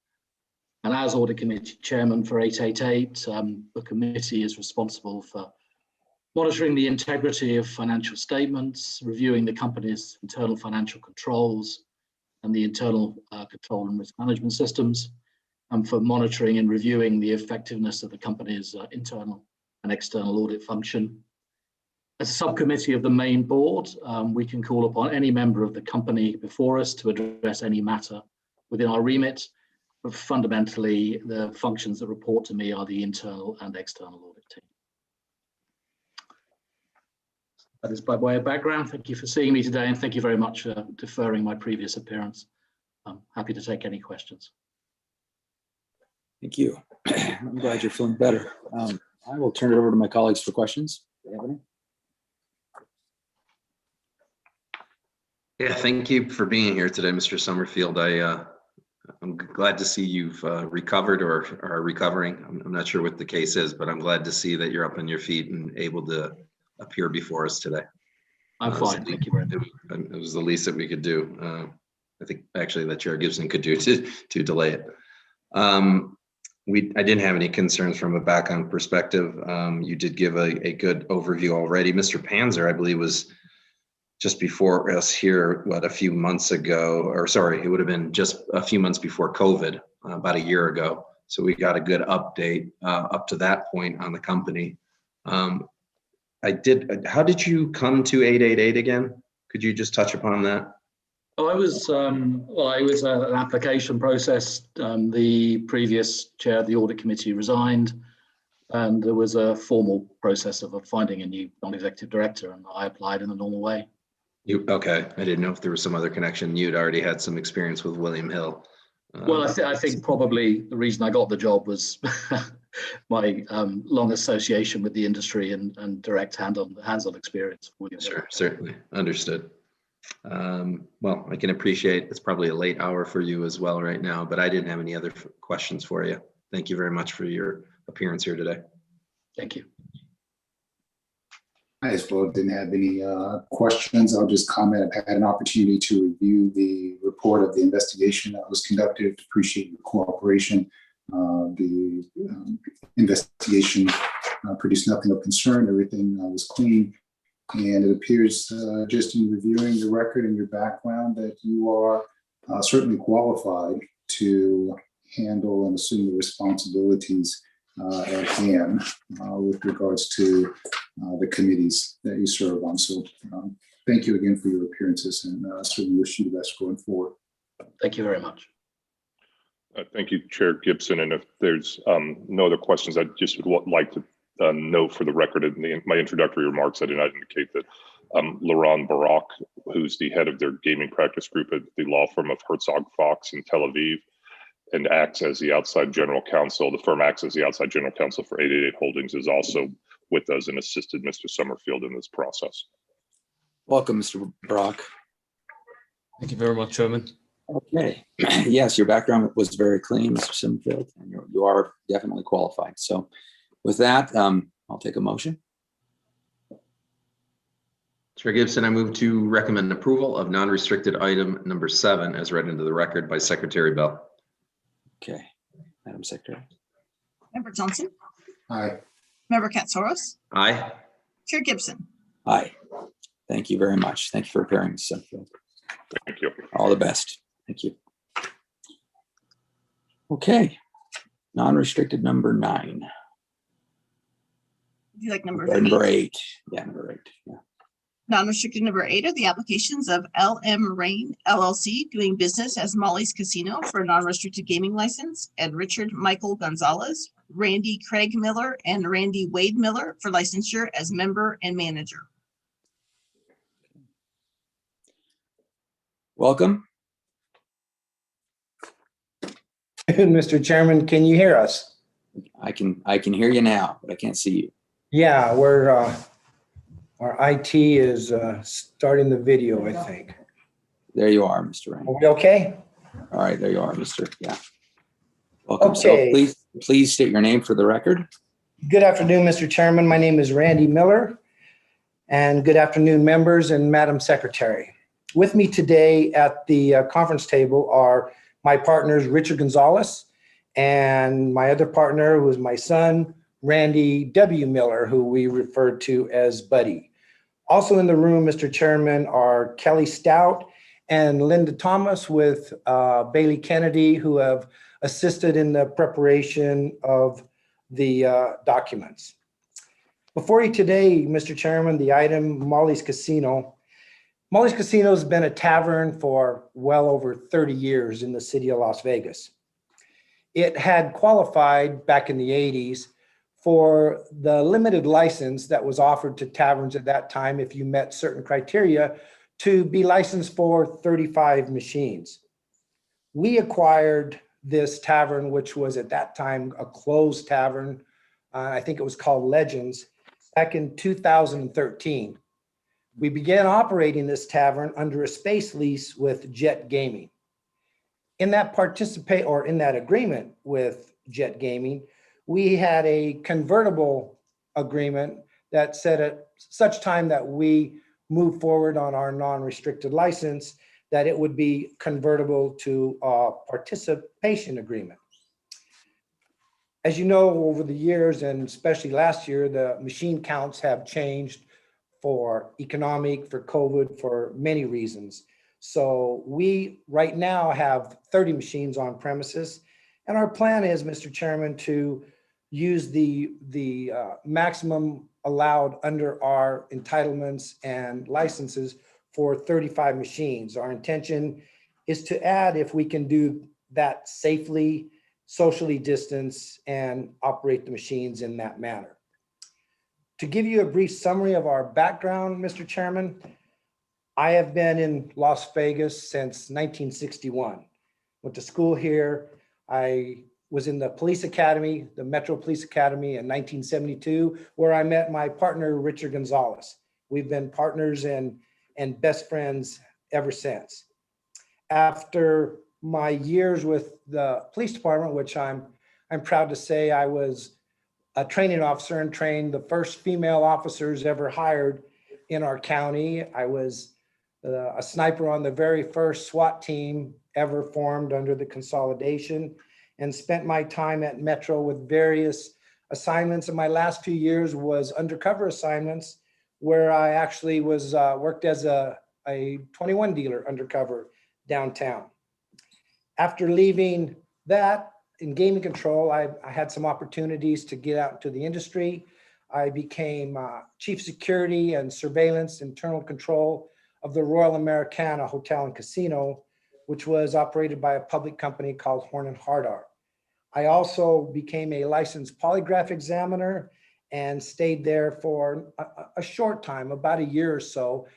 And as Audit Committee Chairman for 888, the committee is responsible for monitoring the integrity of financial statements, reviewing the company's internal financial controls and the internal control and risk management systems, and for monitoring and reviewing the effectiveness of the company's internal and external audit function. As a subcommittee of the main board, we can call upon any member of the company before us to address any matter within our remit, but fundamentally, the functions that report to me are the internal and external audit team. That is by way of background. Thank you for seeing me today, and thank you very much for deferring my previous appearance. I'm happy to take any questions. Thank you. I'm glad you're feeling better. I will turn it over to my colleagues for questions. Do you have any? Yeah, thank you for being here today, Mr. Summerfield. I'm glad to see you've recovered or are recovering. I'm not sure what the case is, but I'm glad to see that you're up on your feet and able to appear before us today. I'm fine, thank you very much. It was the least that we could do. I think actually that Chair Gibson could do to delay it. I didn't have any concerns from a background perspective. You did give a good overview already. Mr. Panzer, I believe, was just before us here, a few months ago, or sorry, it would have been just a few months before COVID, about a year ago. So we got a good update up to that point on the company. How did you come to 888 again? Could you just touch upon that? Oh, it was an application process. The previous chair of the audit committee resigned, and there was a formal process of finding a new non-executive director, and I applied in the normal way. Okay, I didn't know if there was some other connection. You'd already had some experience with William Hill. Well, I think probably the reason I got the job was my long association with the industry and direct hands-on experience. Sure, certainly understood. Well, I can appreciate it's probably a late hour for you as well right now, but I didn't have any other questions for you. Thank you very much for your appearance here today. Thank you. I as well didn't have any questions. I'll just comment. I've had an opportunity to review the report of the investigation that was conducted. Appreciate your cooperation. The investigation produced nothing of concern. Everything was clean. And it appears just in reviewing your record and your background that you are certainly qualified to handle and assume the responsibilities at hand with regards to the committees that you serve on. So thank you again for your appearances, and certainly wish you the best going forward. Thank you very much. Thank you, Chair Gibson. And if there's no other questions, I just would like to note for the record in my introductory remarks, I did not indicate that Laurent Barak, who's the head of their gaming practice group at the law firm of Herzog Fox in Tel Aviv, and acts as the outside general counsel. The firm acts as the outside general counsel for 888 Holdings, is also with us and assisted Mr. Summerfield in this process. Welcome, Mr. Brock. Thank you very much, Chairman. Okay. Yes, your background was very clean, Mr. Summerfield, and you are definitely qualified. So with that, I'll take a motion. Chair Gibson, I move to recommend approval of non-restricted item number 7 as read into the record by Secretary Bell. Okay, Madam Secretary. Member Johnson. Aye. Member Katsoros. Aye. Chair Gibson. Aye. Thank you very much. Thank you for appearing, Mr. Summerfield. Thank you. All the best. Thank you. Okay, non-restricted number 9. Would you like number 8? Yeah, number 8. Yeah. Non-restricted number 8 are the applications of LM Rain LLC doing business as Molly's Casino for a non-restricted gaming license, and Richard Michael Gonzalez, Randy Craig Miller, and Randy Wade Miller for licensure as member and manager. Welcome. Mr. Chairman, can you hear us? I can hear you now, but I can't see you. Yeah, we're Our IT is starting the video, I think. There you are, Mr. Rain. Are we okay? All right, there you are, Mr. Yeah. Welcome. Okay. So please state your name for the record. Good afternoon, Mr. Chairman. My name is Randy Miller. And good afternoon, members and Madam Secretary. With me today at the conference table are my partners, Richard Gonzalez, and my other partner, who is my son, Randy W. Miller, who we refer to as Buddy. Also in the room, Mr. Chairman, are Kelly Stout and Linda Thomas with Bailey Kennedy, who have assisted in the preparation of the documents. Before you today, Mr. Chairman, the item Molly's Casino. Molly's Casino has been a tavern for well over 30 years in the city of Las Vegas. It had qualified back in the 80s for the limited license that was offered to taverns at that time if you met certain criteria to be licensed for 35 machines. We acquired this tavern, which was at that time a closed tavern. I think it was called Legends, back in 2013. We began operating this tavern under a space lease with Jet Gaming. In that agreement with Jet Gaming, we had a convertible agreement that said at such time that we move forward on our non-restricted license, that it would be convertible to a participation agreement. As you know, over the years, and especially last year, the machine counts have changed for economic, for COVID, for many reasons. So we right now have 30 machines on premises. And our plan is, Mr. Chairman, to use the maximum allowed under our entitlements and licenses for 35 machines. Our intention is to add, if we can do that safely, socially distance, and operate the machines in that manner. To give you a brief summary of our background, Mr. Chairman, I have been in Las Vegas since 1961. Went to school here. I was in the police academy, the Metro Police Academy in 1972, where I met my partner, Richard Gonzalez. We've been partners and best friends ever since. After my years with the police department, which I'm proud to say I was a training officer and trained the first female officers ever hired in our county. I was a sniper on the very first SWAT team ever formed under the consolidation, and spent my time at Metro with various assignments. And my last few years was undercover assignments, where I actually was worked as a 21 dealer undercover downtown. After leaving that in gaming control, I had some opportunities to get out into the industry. I became chief security and surveillance internal control of the Royal Americana Hotel and Casino, which was operated by a public company called Horn and Hardart. I also became a licensed polygraph examiner and stayed there for a short time, about a year or so,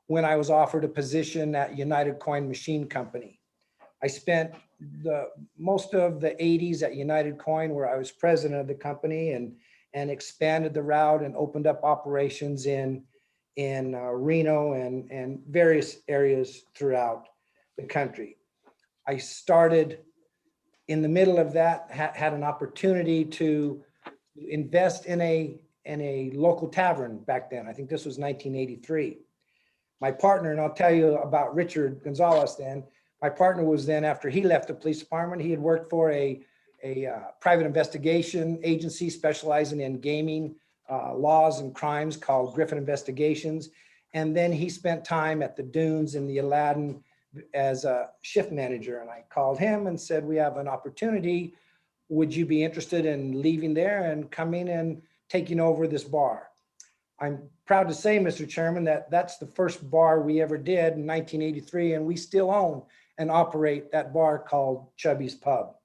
when I was offered a position at United Coin Machine Company. I spent most of the 80s at United Coin, where I was president of the company, and expanded the route and opened up operations in Reno and various areas throughout the country. I started in the middle of that, had an opportunity to invest in a local tavern back then. I think this was 1983. My partner, and I'll tell you about Richard Gonzalez then, my partner was then, after he left the police department, he had worked for a private investigation agency specializing in gaming laws and crimes called Griffin Investigations. And then he spent time at the Dunes in the Aladdin as a shift manager. And I called him and said, we have an opportunity. Would you be interested in leaving there and coming and taking over this bar? I'm proud to say, Mr. Chairman, that that's the first bar we ever did in 1983, and we still own and operate that bar called Chubby's Pub.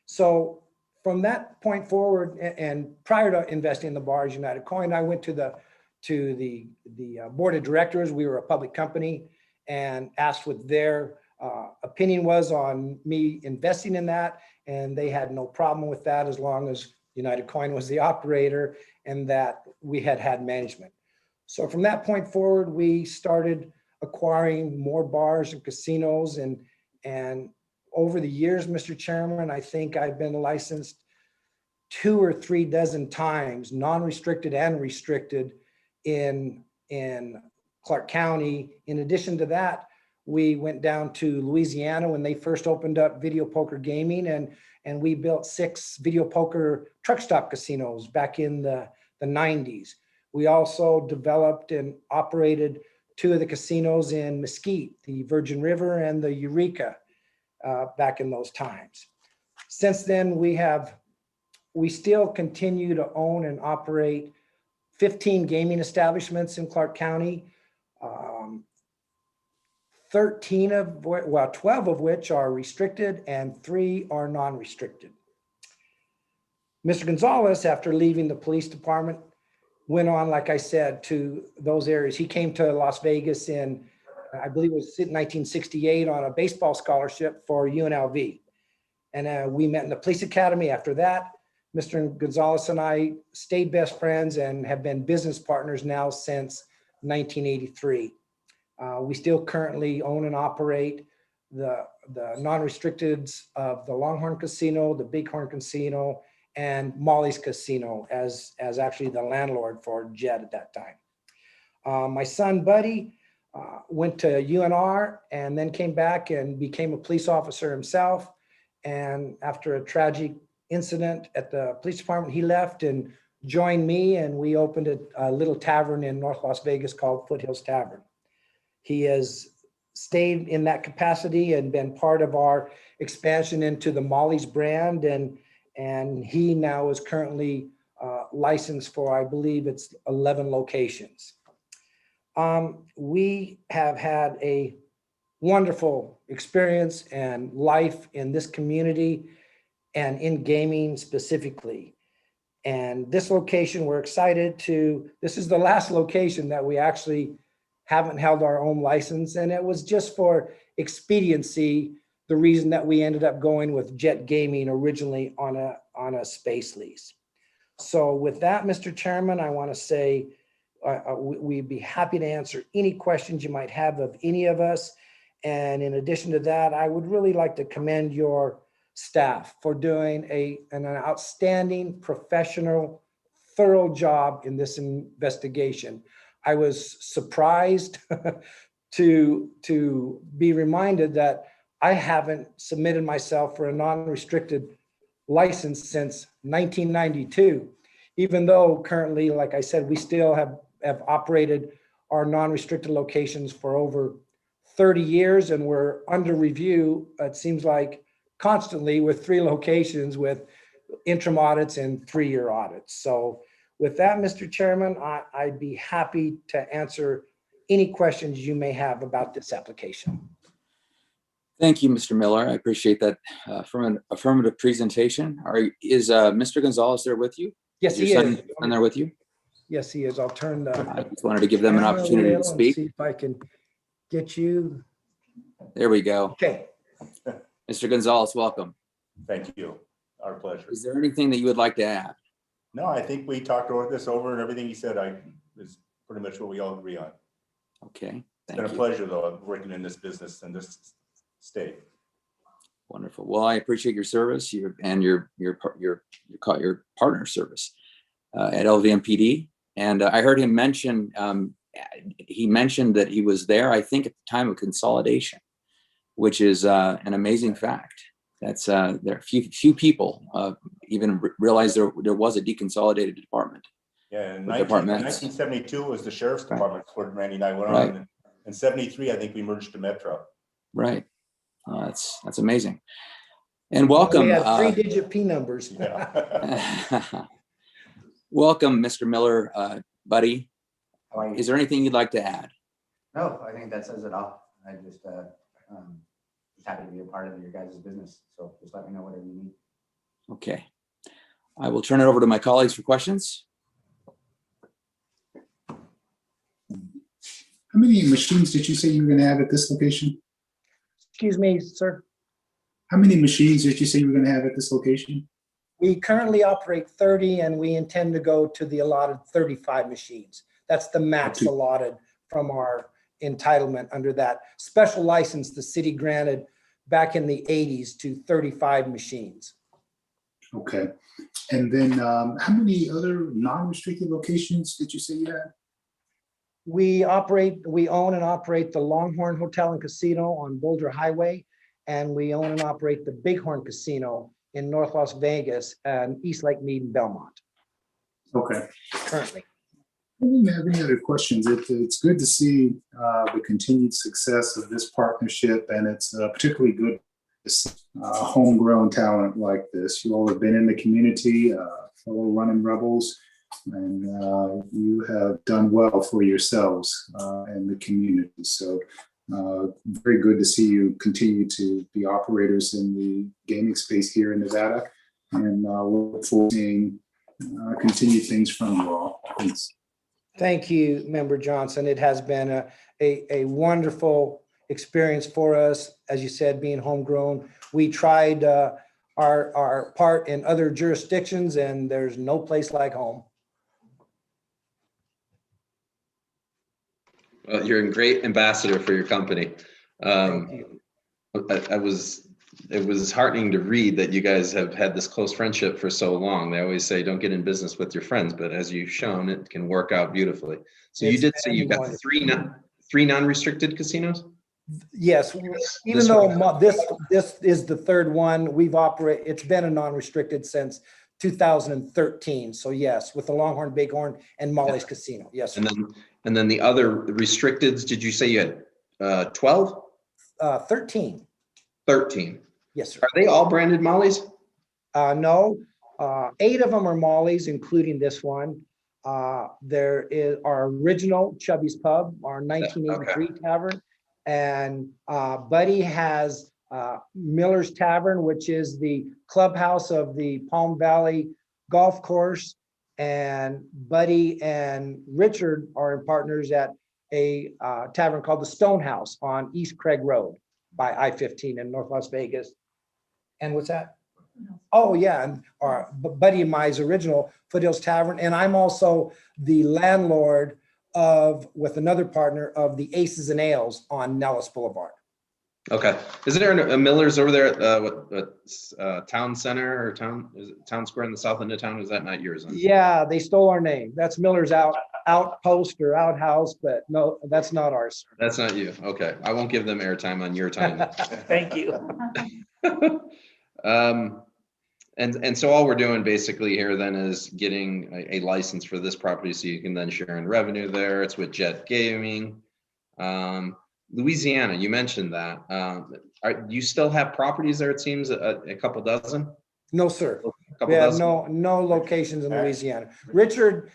So from that point forward, and prior to investing in the bars United Coin, I went to the board of directors. We were a public company, and asked what their opinion was on me investing in that, and they had no problem with that as long as United Coin was the operator and that we had management. So from that point forward, we started acquiring more bars and casinos, and over the years, Mr. Chairman, I think I've been licensed 2 or 3 dozen times, non-restricted and restricted in Clark County. In addition to that, we went down to Louisiana when they first opened up video poker gaming, and we built 6 video poker truck stop casinos back in the 90s. We also developed and operated 2 of the casinos in Mesquite, the Virgin River and the Eureka, back in those times. Since then, we still continue to own and operate 15 gaming establishments in Clark County, 12 of which are restricted and 3 are non-restricted. Mr. Gonzalez, after leaving the police department, went on, like I said, to those areas. He came to Las Vegas in, I believe it was in 1968, on a baseball scholarship for UNLV. And we met in the police academy. After that, Mr. Gonzalez and I stayed best friends and have been business partners now since 1983. We still currently own and operate the non-restricteds of the Longhorn Casino, the Bighorn Casino, and Molly's Casino as actually the landlord for Jed at that time. My son, Buddy, went to UNR and then came back and became a police officer himself. And after a tragic incident at the police department, he left and joined me, and we opened a little tavern in North Las Vegas called Foothills Tavern. He has stayed in that capacity and been part of our expansion into the Molly's brand, and he now is currently licensed for, I believe it's 11 locations. We have had a wonderful experience and life in this community and in gaming specifically. And this location, we're excited to, this is the last location that we actually haven't held our own license. And it was just for expediency, the reason that we ended up going with Jet Gaming originally on a space lease. So with that, Mr. Chairman, I want to say we'd be happy to answer any questions you might have of any of us. And in addition to that, I would really like to commend your staff for doing an outstanding, professional, thorough job in this investigation. I was surprised to be reminded that I haven't submitted myself for a non-restricted license since 1992, even though currently, like I said, we still have operated our non-restricted locations for over 30 years, and we're under review, it seems like constantly, with 3 locations with interim audits and 3-year audits. So with that, Mr. Chairman, I'd be happy to answer any questions you may have about this application. Thank you, Mr. Miller. I appreciate that from an affirmative presentation. Is Mr. Gonzalez there with you? Yes, he is. And there with you? Yes, he is. I'll turn the. I just wanted to give them an opportunity to speak. See if I can get you. There we go. Okay. Mr. Gonzalez, welcome. Thank you. Our pleasure. Is there anything that you would like to add? No, I think we talked over this over, and everything he said is pretty much what we all agree on. Okay. It's been a pleasure, though, working in this business and this state. Wonderful. Well, I appreciate your service and your partner service at LVMPD. And I heard him mention, he mentioned that he was there, I think, at the time of consolidation, which is an amazing fact. That's there are few people even realize there was a deconsolidated department. Yeah, in 1972 was the sheriff's department where Randy and I went on. In 73, I think we merged to Metro. Right. That's amazing. And welcome. We had 3-digit P numbers. Yeah. Welcome, Mr. Miller, buddy. Is there anything you'd like to add? No, I think that says it all. I just happy to be a part of your guys' business. So just let me know whatever you need. Okay. I will turn it over to my colleagues for questions. How many machines did you say you were going to have at this location? Excuse me, sir. How many machines did you say you were going to have at this location? We currently operate 30, and we intend to go to the allotted 35 machines. That's the max allotted from our entitlement under that special license the city granted back in the 80s to 35 machines. Okay. And then how many other non-restricted locations did you say you had? We own and operate the Longhorn Hotel and Casino on Boulder Highway, and we own and operate the Bighorn Casino in North Las Vegas and East Lake Mead and Belmont. Okay. Currently. I don't have any other questions. It's good to see the continued success of this partnership, and it's particularly good to see homegrown talent like this. You all have been in the community, fellow running rebels, and you have done well for yourselves and the community. So very good to see you continue to be operators in the gaming space here in Nevada, and look forward to seeing continued things from you all. Thanks. Thank you, Member Johnson. It has been a wonderful experience for us. As you said, being homegrown, we tried our part in other jurisdictions, and there's no place like home. Well, you're a great ambassador for your company. Thank you. It was heartening to read that you guys have had this close friendship for so long. They always say, don't get in business with your friends, but as you've shown, it can work out beautifully. So you did say you've got three non-restricted casinos? Yes, even though this is the third one, it's been a non-restricted since 2013. So yes, with the Longhorn, Bighorn, and Molly's Casino. Yes. And then the other restricteds, did you say you had 12? 13. 13. Yes, sir. Are they all branded Molly's? No, 8 of them are Molly's, including this one. There is our original Chubby's Pub, our 1983 tavern, and Buddy has Miller's Tavern, which is the clubhouse of the Palm Valley Golf Course. And Buddy and Richard are partners at a tavern called the Stonehouse on East Craig Road by I-15 in North Las Vegas. And what's that? Oh yeah, and our Buddy and my original Foothills Tavern, and I'm also the landlord with another partner of the Aces and Ales on Nellis Boulevard. Okay. Is there a Miller's over there at Town Center or is it Town Square in the south end of town? Is that not yours? Yeah, they stole our name. That's Miller's Outpost or Outhouse, but no, that's not ours. That's not you. Okay. I won't give them airtime on your time. Thank you. And so all we're doing basically here then is getting a license for this property so you can then share in revenue there. It's with Jet Gaming. Louisiana, you mentioned that. Do you still have properties there? It seems a couple dozen. No, sir. We have no locations in Louisiana. Richard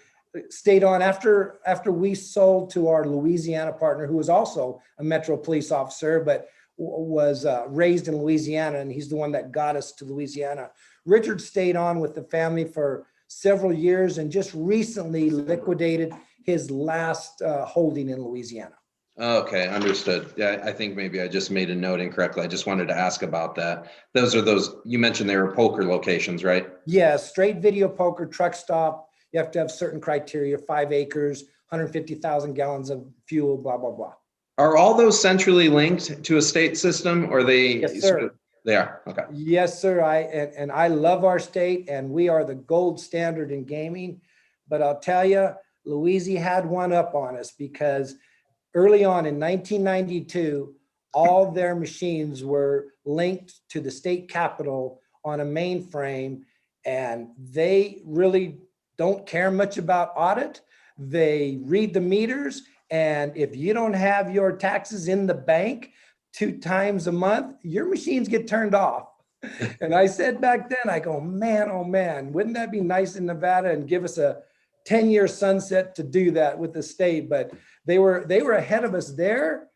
stayed on after we sold to our Louisiana partner, who was also a Metro police officer, but was raised in Louisiana, and he's the one that got us to Louisiana. Richard stayed on with the family for several years and just recently liquidated his last holding in Louisiana. Okay, understood. Yeah, I think maybe I just made a note incorrectly. I just wanted to ask about that. Those you mentioned they were poker locations, right? Yeah, straight video poker, truck stop. You have to have certain criteria: 5 acres, 150,000 gallons of fuel, blah blah blah. Are all those centrally linked to a state system, or they? Yes, sir. They are. Okay. Yes, sir. I love our state, and we are the gold standard in gaming. But I'll tell you, Louisiana had one up on us because early on in 1992, all their machines were linked to the state capitol on a mainframe, and they really don't care much about audit. They read the meters, and if you don't have your taxes in the bank 2 times a month, your machines get turned off. And I said back then, I go, man, oh man, wouldn't that be nice in Nevada and give us a 10-year sunset to do that with the state? But they were ahead of us there,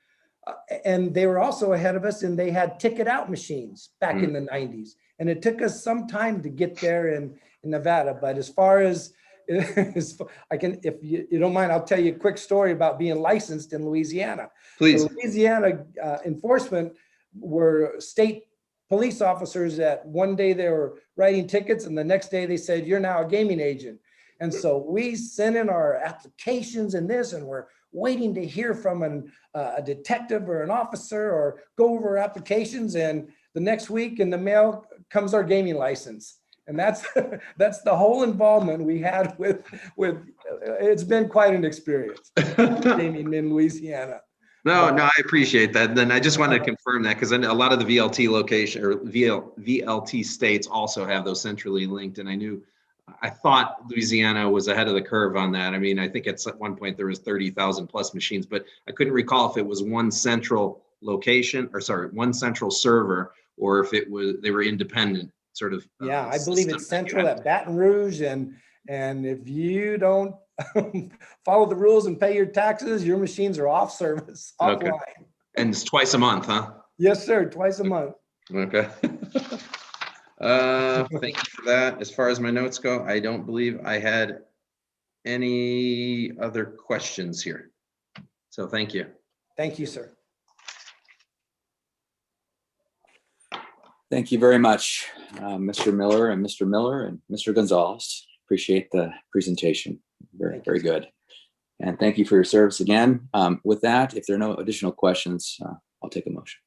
and they were also ahead of us, and they had ticket out machines back in the 90s. And it took us some time to get there in Nevada. But as far as if you don't mind, I'll tell you a quick story about being licensed in Louisiana. Please. The Louisiana enforcement were state police officers that one day they were writing tickets, and the next day they said, "You're now a gaming agent." And so we send in our applications and this, and we're waiting to hear from a detective or an officer or go over our applications. And the next week in the mail comes our gaming license. And that's the whole involvement we had with it's been quite an experience gaming in Louisiana. No, I appreciate that. Then I just wanted to confirm that, because a lot of the VLT location or VLT states also have those centrally linked. And I thought Louisiana was ahead of the curve on that. I mean, I think at one point there was 30,000 plus machines, but I couldn't recall if it was one central location one central server, or if they were independent sort of. Yeah, I believe it's central at Baton Rouge. And if you don't follow the rules and pay your taxes, your machines are off service, offline. Okay. And it's twice a month, huh? Yes, sir. Twice a month. Okay. Thank you for that. As far as my notes go, I don't believe I had any other questions here. So thank you. Thank you, sir. Thank you very much, Mr. Miller and Mr. Gonzalez. Appreciate the presentation. Very good. And thank you for your service again. With that, if there are no additional questions, I'll take a motion.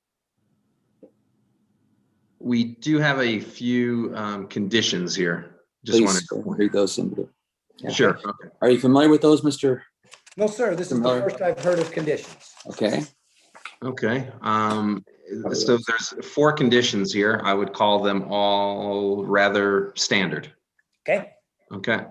We do have a few conditions here. Just wanted to read those into. Yeah. Sure. Okay. Are you familiar with those, Mr.? No, sir. This is the first I've heard of conditions. Okay. Okay. So there's 4 conditions here. I would call them all rather standard. Okay. Okay.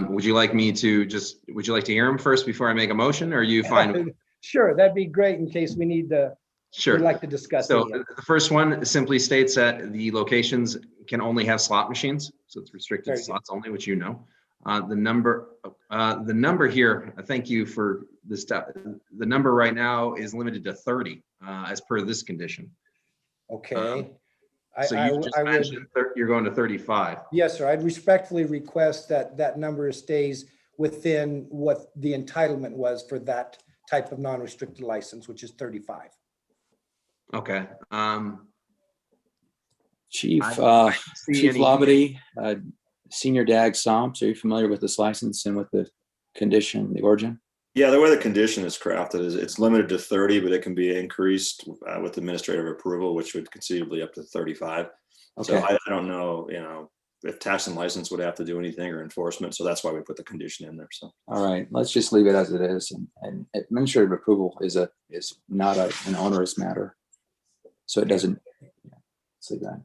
Would you like to hear them first before I make a motion, or are you fine? Sure. That'd be great in case we need to. Sure. We'd like to discuss. So the first one simply states that the locations can only have slot machines. So it's restricted to slots only, which you know. The number here, thank you for this. The number right now is limited to 30 as per this condition. Okay. So you just mentioned you're going to 35. Yes, sir. I'd respectfully request that number stays within what the entitlement was for that type of non-restricted license, which is 35. Okay. Chief Labadie, Senior DAG SOMPS, are you familiar with this license and with the condition, the origin? Yeah, the way the condition is crafted is it's limited to 30, but it can be increased with administrative approval, which would conceivably up to 35. Okay. So I don't know, if tax and license would have to do anything or enforcement. So that's why we put the condition in there. So. All right, let's just leave it as it is. And administrative approval is not an onerous matter. So it doesn't, let's leave that.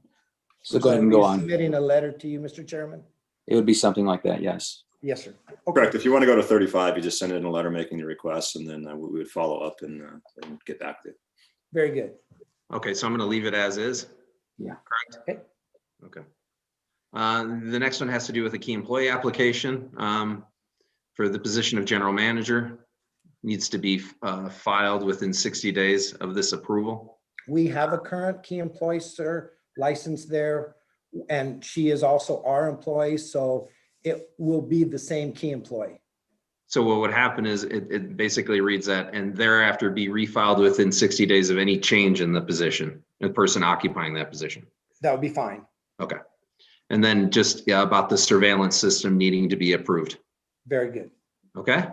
So go ahead and go on. Submitting a letter to you, Mr. Chairman? It would be something like that, yes. Yes, sir. Okay. Correct. If you want to go to 35, you just send in a letter making the request, and then we would follow up and get back to you. Very good. Okay, so I'm going to leave it as is. Yeah. Correct. Okay. The next one has to do with a key employee application for the position of general manager. Needs to be filed within 60 days of this approval. We have a current key employee, sir, licensed there, and she is also our employee, so it will be the same key employee. So what would happen is it basically reads that, and thereafter be refiled within 60 days of any change in the position, the person occupying that position. That would be fine. Okay. And then just about the surveillance system needing to be approved. Very good. Okay.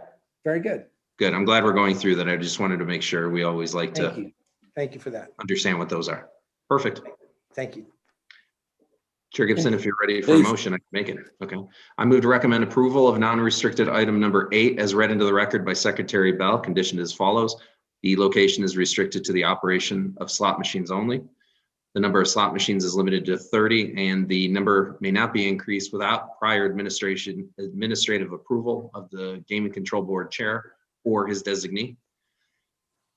Very good. Good. I'm glad we're going through that. I just wanted to make sure. We always like to. Thank you for that. Understand what those are. Perfect. Thank you. Chair Gibson, if you're ready for a motion, I can make it. Okay. I move to recommend approval of non-restricted item number 8 as read into the record by Secretary Bell, conditioned as follows. The location is restricted to the operation of slot machines only. The number of slot machines is limited to 30, and the number may not be increased without prior administrative approval of the Gaming Control Board chair or his designee.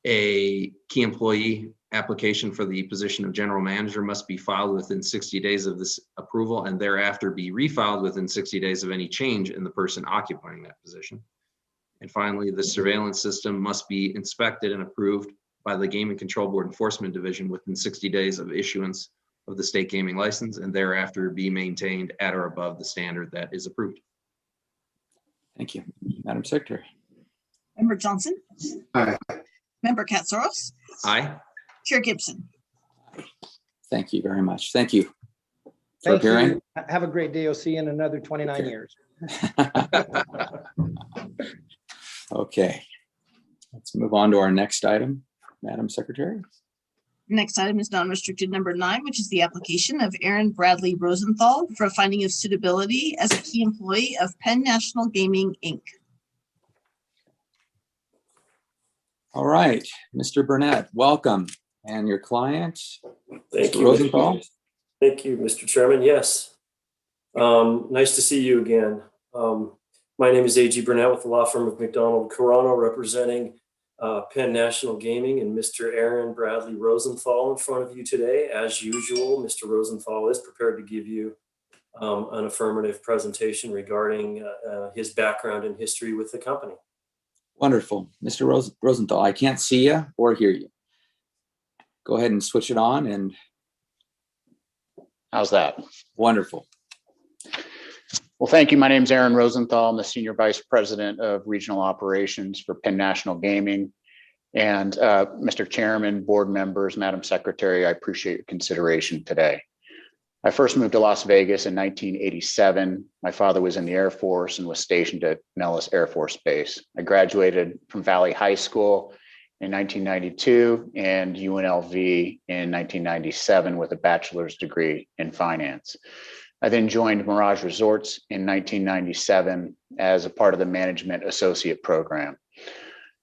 A key employee application for the position of general manager must be filed within 60 days of this approval and thereafter be refiled within 60 days of any change in the person occupying that position. And finally, the surveillance system must be inspected and approved by the Gaming Control Board Enforcement Division within 60 days of issuance of the state gaming license and thereafter be maintained at or above the standard that is approved. Thank you. Madam Secretary. Member Johnson? Aye. Member Katsaros? Aye. Chair Gibson? Thank you very much. Thank you. for Thank you. appearing. Have a great day. I'll see you in another 29 years. Okay. Let's move on to our next item, Madam Secretary. Next item is non-restricted number 9, which is the application of Aaron Bradley Rosenthal for a finding of suitability as a key employee of Penn National Gaming, Inc. All right, Mr. Burnett, welcome. And your client, Thank Mr. you. Rosenthal. Thank you, Mr. Chairman. Yes. Nice to see you again. My name is A.G. Burnett with the law firm of McDonald Carano, representing Penn National Gaming and Mr. Aaron Bradley Rosenthal in front of you today. As usual, Mr. Rosenthal is prepared to give you an affirmative presentation regarding his background and history with the company. Wonderful. Mr. Rosenthal, I can't see you or hear you. Go ahead and switch it on. And how's that? Wonderful. Well, thank you. My name is Aaron Rosenthal. I'm the Senior Vice President of Regional Operations for Penn National Gaming. And Mr. Chairman, board members, Madam Secretary, I appreciate your consideration today. I first moved to Las Vegas in 1987. My father was in the Air Force and was stationed at Nellis Air Force Base. I graduated from Valley High School in 1992 and UNLV in 1997 with a bachelor's degree in finance. I then joined Mirage Resorts in 1997 as a part of the Management Associate Program.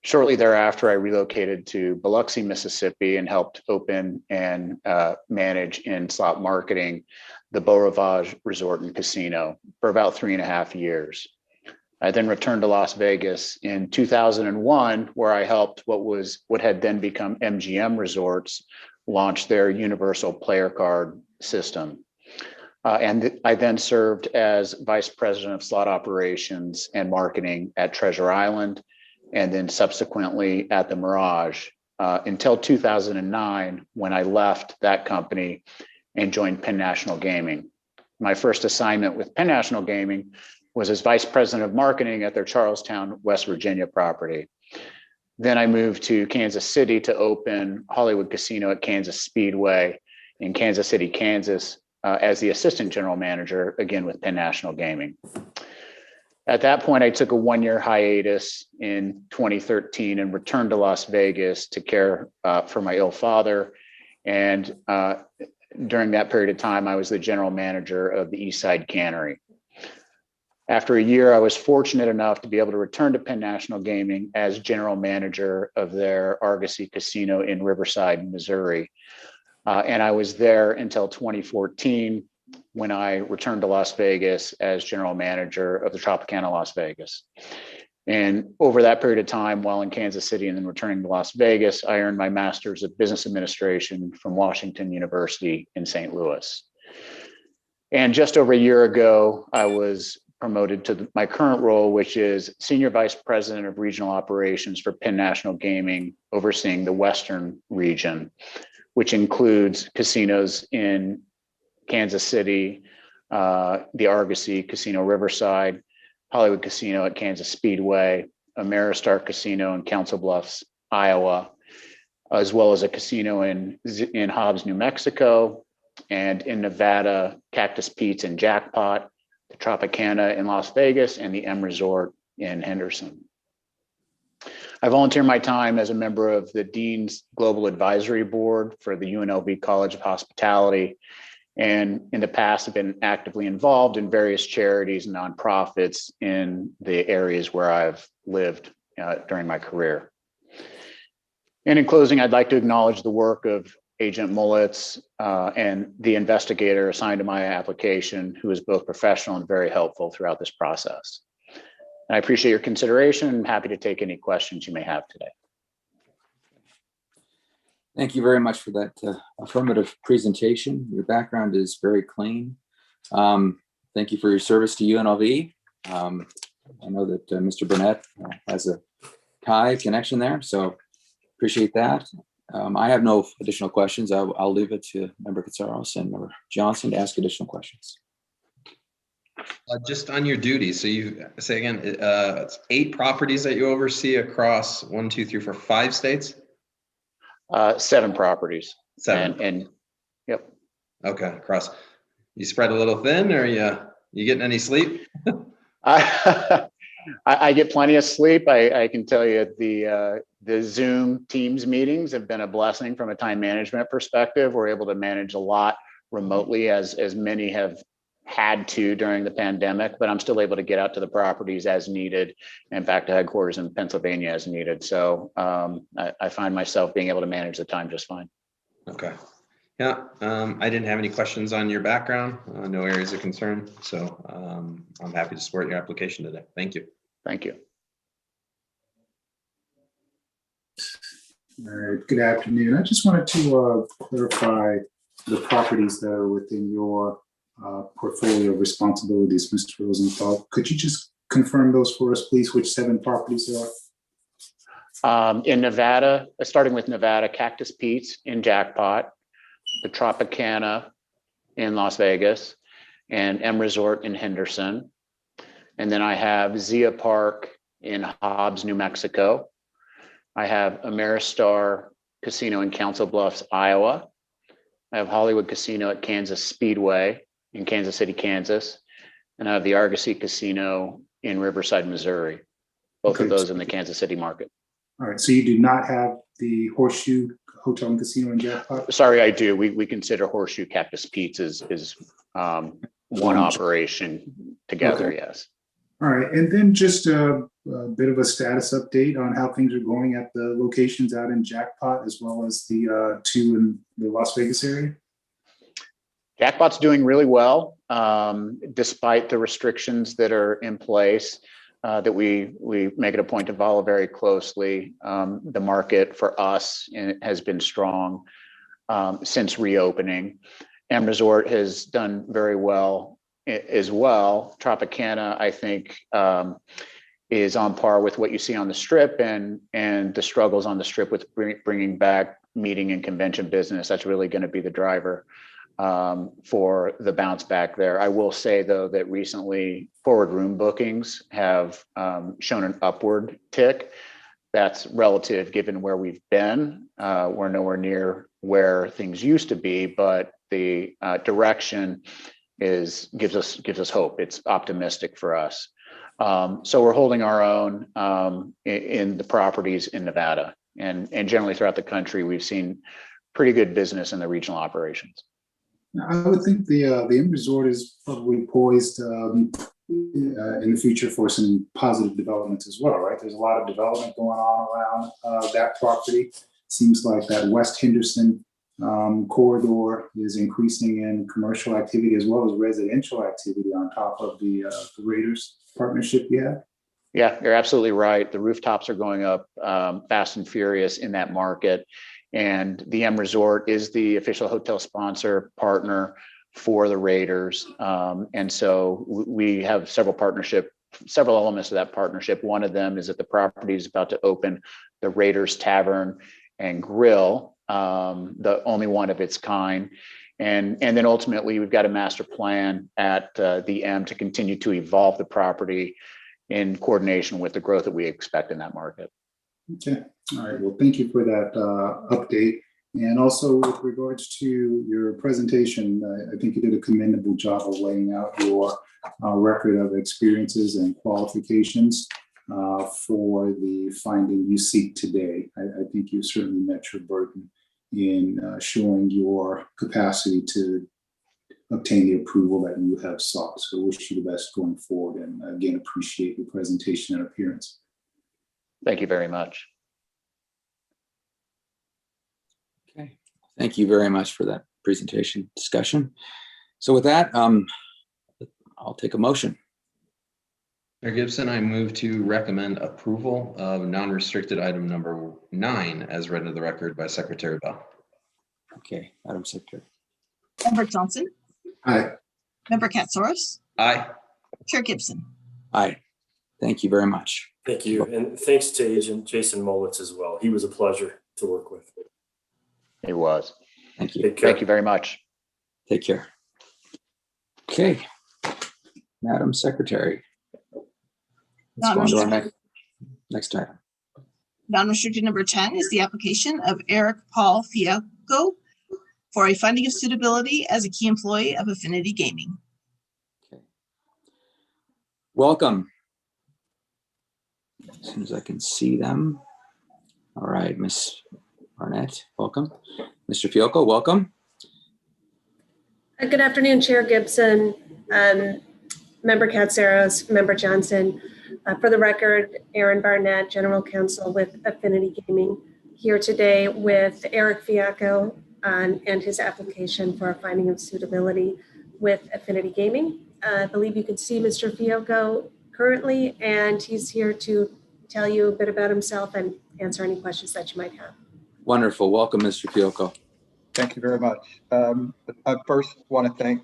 Shortly thereafter, I relocated to Biloxi, Mississippi, and helped open and manage in slot marketing the Beau Rivage Resort and Casino for about 3.5 years. I then returned to Las Vegas in 2001, where I helped what had then become MGM Resorts launch their universal player card system. And I then served as Vice President of Slot Operations and Marketing at Treasure Island, and then subsequently at the Mirage until 2009, when I left that company and joined Penn National Gaming. My first assignment with Penn National Gaming was as Vice President of Marketing at their Charlestown, West Virginia property. Then I moved to Kansas City to open Hollywood Casino at Kansas Speedway in Kansas City, Kansas, as the Assistant General Manager, again with Penn National Gaming. At that point, I took a 1-year hiatus in 2013 and returned to Las Vegas to care for my ill father. And during that period of time, I was the general manager of the Eastside Cannery. After a year, I was fortunate enough to be able to return to Penn National Gaming as general manager of their Argosy Casino in Riverside, Missouri. And I was there until 2014, when I returned to Las Vegas as general manager of the Tropicana Las Vegas. And over that period of time, while in Kansas City and then returning to Las Vegas, I earned my master's of business administration from Washington University in St. Louis. And just over a year ago, I was promoted to my current role, which is Senior Vice President of Regional Operations for Penn National Gaming, overseeing the Western region, which includes casinos in Kansas City, the Argosy Casino Riverside, Hollywood Casino at Kansas Speedway, Ameristar Casino in Council Bluffs, Iowa, as well as a casino in Hobbs, New Mexico, and in Nevada, Cactus Pete's and Jackpot, the Tropicana in Las Vegas, and the M Resort in Henderson. I volunteer my time as a member of the Dean's Global Advisory Board for the UNLV College of Hospitality, and in the past have been actively involved in various charities and nonprofits in the areas where I've lived during my career. And in closing, I'd like to acknowledge the work of Agent Mullitz and the investigator assigned to my application, who is both professional and very helpful throughout this process. And I appreciate your consideration and happy to take any questions you may have today. Thank you very much for that affirmative presentation. Your background is very clean. Thank you for your service to UNLV. I know that Mr. Burnett has a tie connection there, so appreciate that. I have no additional questions. I'll leave it to Member Katsaros and Member Johnson to ask additional questions. Just on your duties, so you say again, it's 8 properties that you oversee across 1, 2, 3, 4, 5 states? 7 properties. 7. And yep. Okay, across. You spread a little thin, or you getting any sleep? I get plenty of sleep. I can tell you the Zoom Teams meetings have been a blessing from a time management perspective. We're able to manage a lot remotely, as many have had to during the pandemic, but I'm still able to get out to the properties as needed and back to headquarters in Pennsylvania as needed. So I find myself being able to manage the time just fine. Okay. Yeah, I didn't have any questions on your background, no areas of concern. So I'm happy to support your application today. Thank you. Thank you. All right, good afternoon. I just wanted to clarify the properties that are within your portfolio of responsibilities, Mr. Rosenthal. Could you just confirm those for us, please, which 7 properties there are? In Nevada, starting with Nevada, Cactus Pete's in Jackpot, the Tropicana in Las Vegas, and M Resort in Henderson. And then I have Zia Park in Hobbs, New Mexico. I have Ameristar Casino in Council Bluffs, Iowa. I have Hollywood Casino at Kansas Speedway in Kansas City, Kansas. And I have the Argosy Casino in Riverside, Missouri. Both of those in the Kansas City market. All right, so you do not have the Horseshoe Hotel and Casino in Jackpot? Sorry, I do. We consider Horseshoe Cactus Pete's is one operation together, Okay. yes. All right, and then just a bit of a status update on how things are going at the locations out in Jackpot, as well as the 2 in the Las Vegas area. Jackpot's doing really well, despite the restrictions that are in place that we make it a point to follow very closely. The market for us has been strong since reopening. M Resort has done very well as well. Tropicana, I think, is on par with what you see on the Strip and the struggles on the Strip with bringing back meeting and convention business. That's really going to be the driver for the bounce back there. I will say, though, that recently forward room bookings have shown an upward tick. That's relative given where we've been. We're nowhere near where things used to be, but the direction gives us hope. It's optimistic for us. So we're holding our own in the properties in Nevada, and generally throughout the country, we've seen pretty good business in the regional operations. I would think the M Resort is probably poised in the future for some positive developments as well, right? There's a lot of development going on around that property. Seems like that West Henderson corridor is increasing in commercial activity as well as residential activity on top of the Raiders partnership you have. Yeah, you're absolutely right. The rooftops are going up fast and furious in that market. And the M Resort is the official hotel sponsor partner for the Raiders. And so we have several elements of that partnership. One of them is that the property is about to open the Raiders Tavern and Grill, the only one of its kind. And then ultimately, we've got a master plan at the M to continue to evolve the property in coordination with the growth that we expect in that market. Okay. All right. Well, thank you for that update. And also with regards to your presentation, I think you did a commendable job of laying out your record of experiences and qualifications for the finding you seek today. I think you certainly met your burden in showing your capacity to obtain the approval that you have sought. So I wish you the best going forward, and again, appreciate your presentation and appearance. Thank you very much. Okay, thank you very much for that presentation discussion. So with that, I'll take a motion. Mayor Gibson, I move to recommend approval of non-restricted item number 9 as read into the record by Secretary Bell. Okay, Madam Secretary. Member Johnson. Aye. Member Katsaros. Aye. Chair Gibson. Aye. Thank you very much. Thank you. And thanks to Agent Jason Mollitz as well. He was a pleasure to work with. He was. Thank you. Thank you very much. Take care. Okay, Madam Secretary. Let's go on to our next item. Non-restricted number 10 is the application of Eric Paul Fiaco, for a finding of suitability as a key employee of Affinity Gaming. Welcome. As soon as I can see them. All right, Ms. Barnett, welcome. Mr. Fiocco, welcome. Good afternoon, Chair Gibson, Member Katsaros, Member Johnson. For the record, Aaron Barnett, General Counsel with Affinity Gaming, here today with Eric Fiocco and his application for a finding of suitability with Affinity Gaming. I believe you can see Mr. Fiocco currently, and he's here to tell you a bit about himself and answer any questions that you might have. Wonderful. Welcome, Mr. Fiocco. Thank you very much. I first want to thank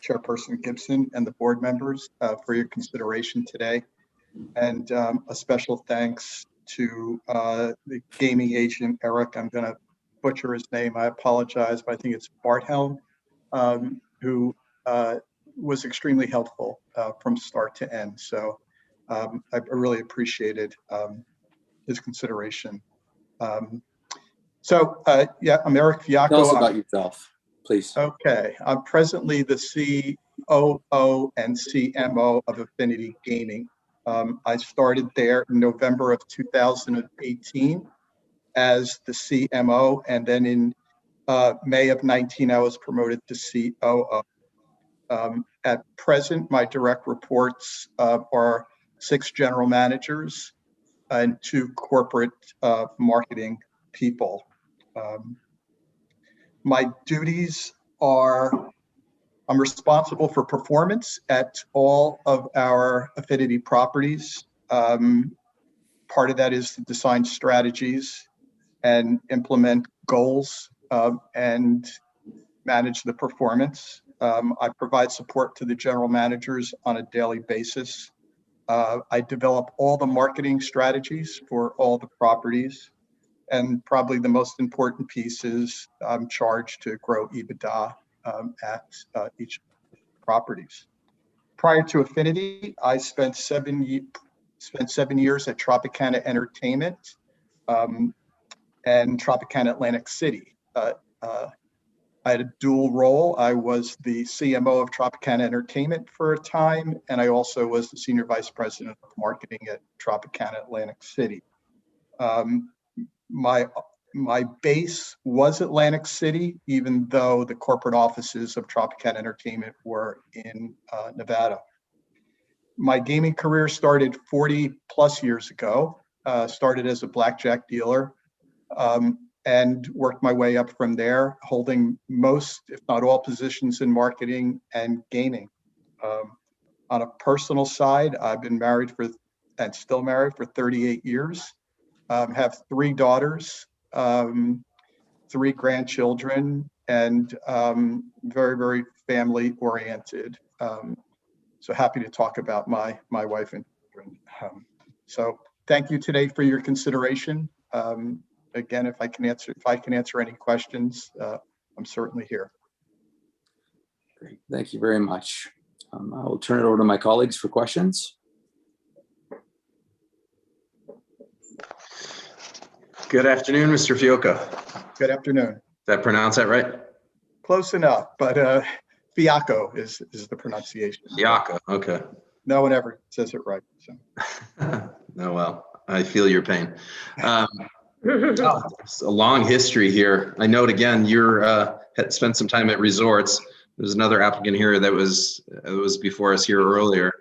Chairperson Gibson and the board members for your consideration today. And a special thanks to the gaming agent, Eric. I'm going to butcher his name. I apologize, but I think it's Barthelm, who was extremely helpful from start to end. So I really appreciated his consideration. Yeah, I'm Eric Fiocco. Tell us about yourself, please. Okay, I'm presently the COO and CMO of Affinity Gaming. I started there in November of 2018 as the CMO, and then in May of 19, I was promoted to COO. At present, my direct reports are 6 general managers and 2 corporate marketing people. My duties are, I'm responsible for performance at all of our Affinity properties. Part of that is to design strategies and implement goals and manage the performance. I provide support to the general managers on a daily basis. I develop all the marketing strategies for all the properties. And probably the most important piece is I'm charged to grow EBITDA at each properties. Prior to Affinity, I spent 7 years at Tropicana Entertainment and Tropicana Atlantic City. I had a dual role. I was the CMO of Tropicana Entertainment for a time, and I also was the Senior Vice President of Marketing at Tropicana Atlantic City. My base was Atlantic City, even though the corporate offices of Tropicana Entertainment were in Nevada. My gaming career started 40 plus years ago, started as a blackjack dealer, and worked my way up from there, holding most, if not all, positions in marketing and gaming. On a personal side, I've been married and still married for 38 years. Have 3 daughters, 3 grandchildren, and very, very family oriented. So happy to talk about my wife and children. So thank you today for your consideration. Again, if I can answer any questions, I'm certainly here. Great. Thank you very much. I will turn it over to my colleagues for questions. Good afternoon, Mr. Fiocco. Good afternoon. Did I pronounce that right? Close enough, but Fiocco is the pronunciation. Fiocco, okay. No one ever says it right. So. No, well, I feel your pain. It's a long history here. I note again, you're had spent some time at resorts. There's another applicant here that was before us here earlier.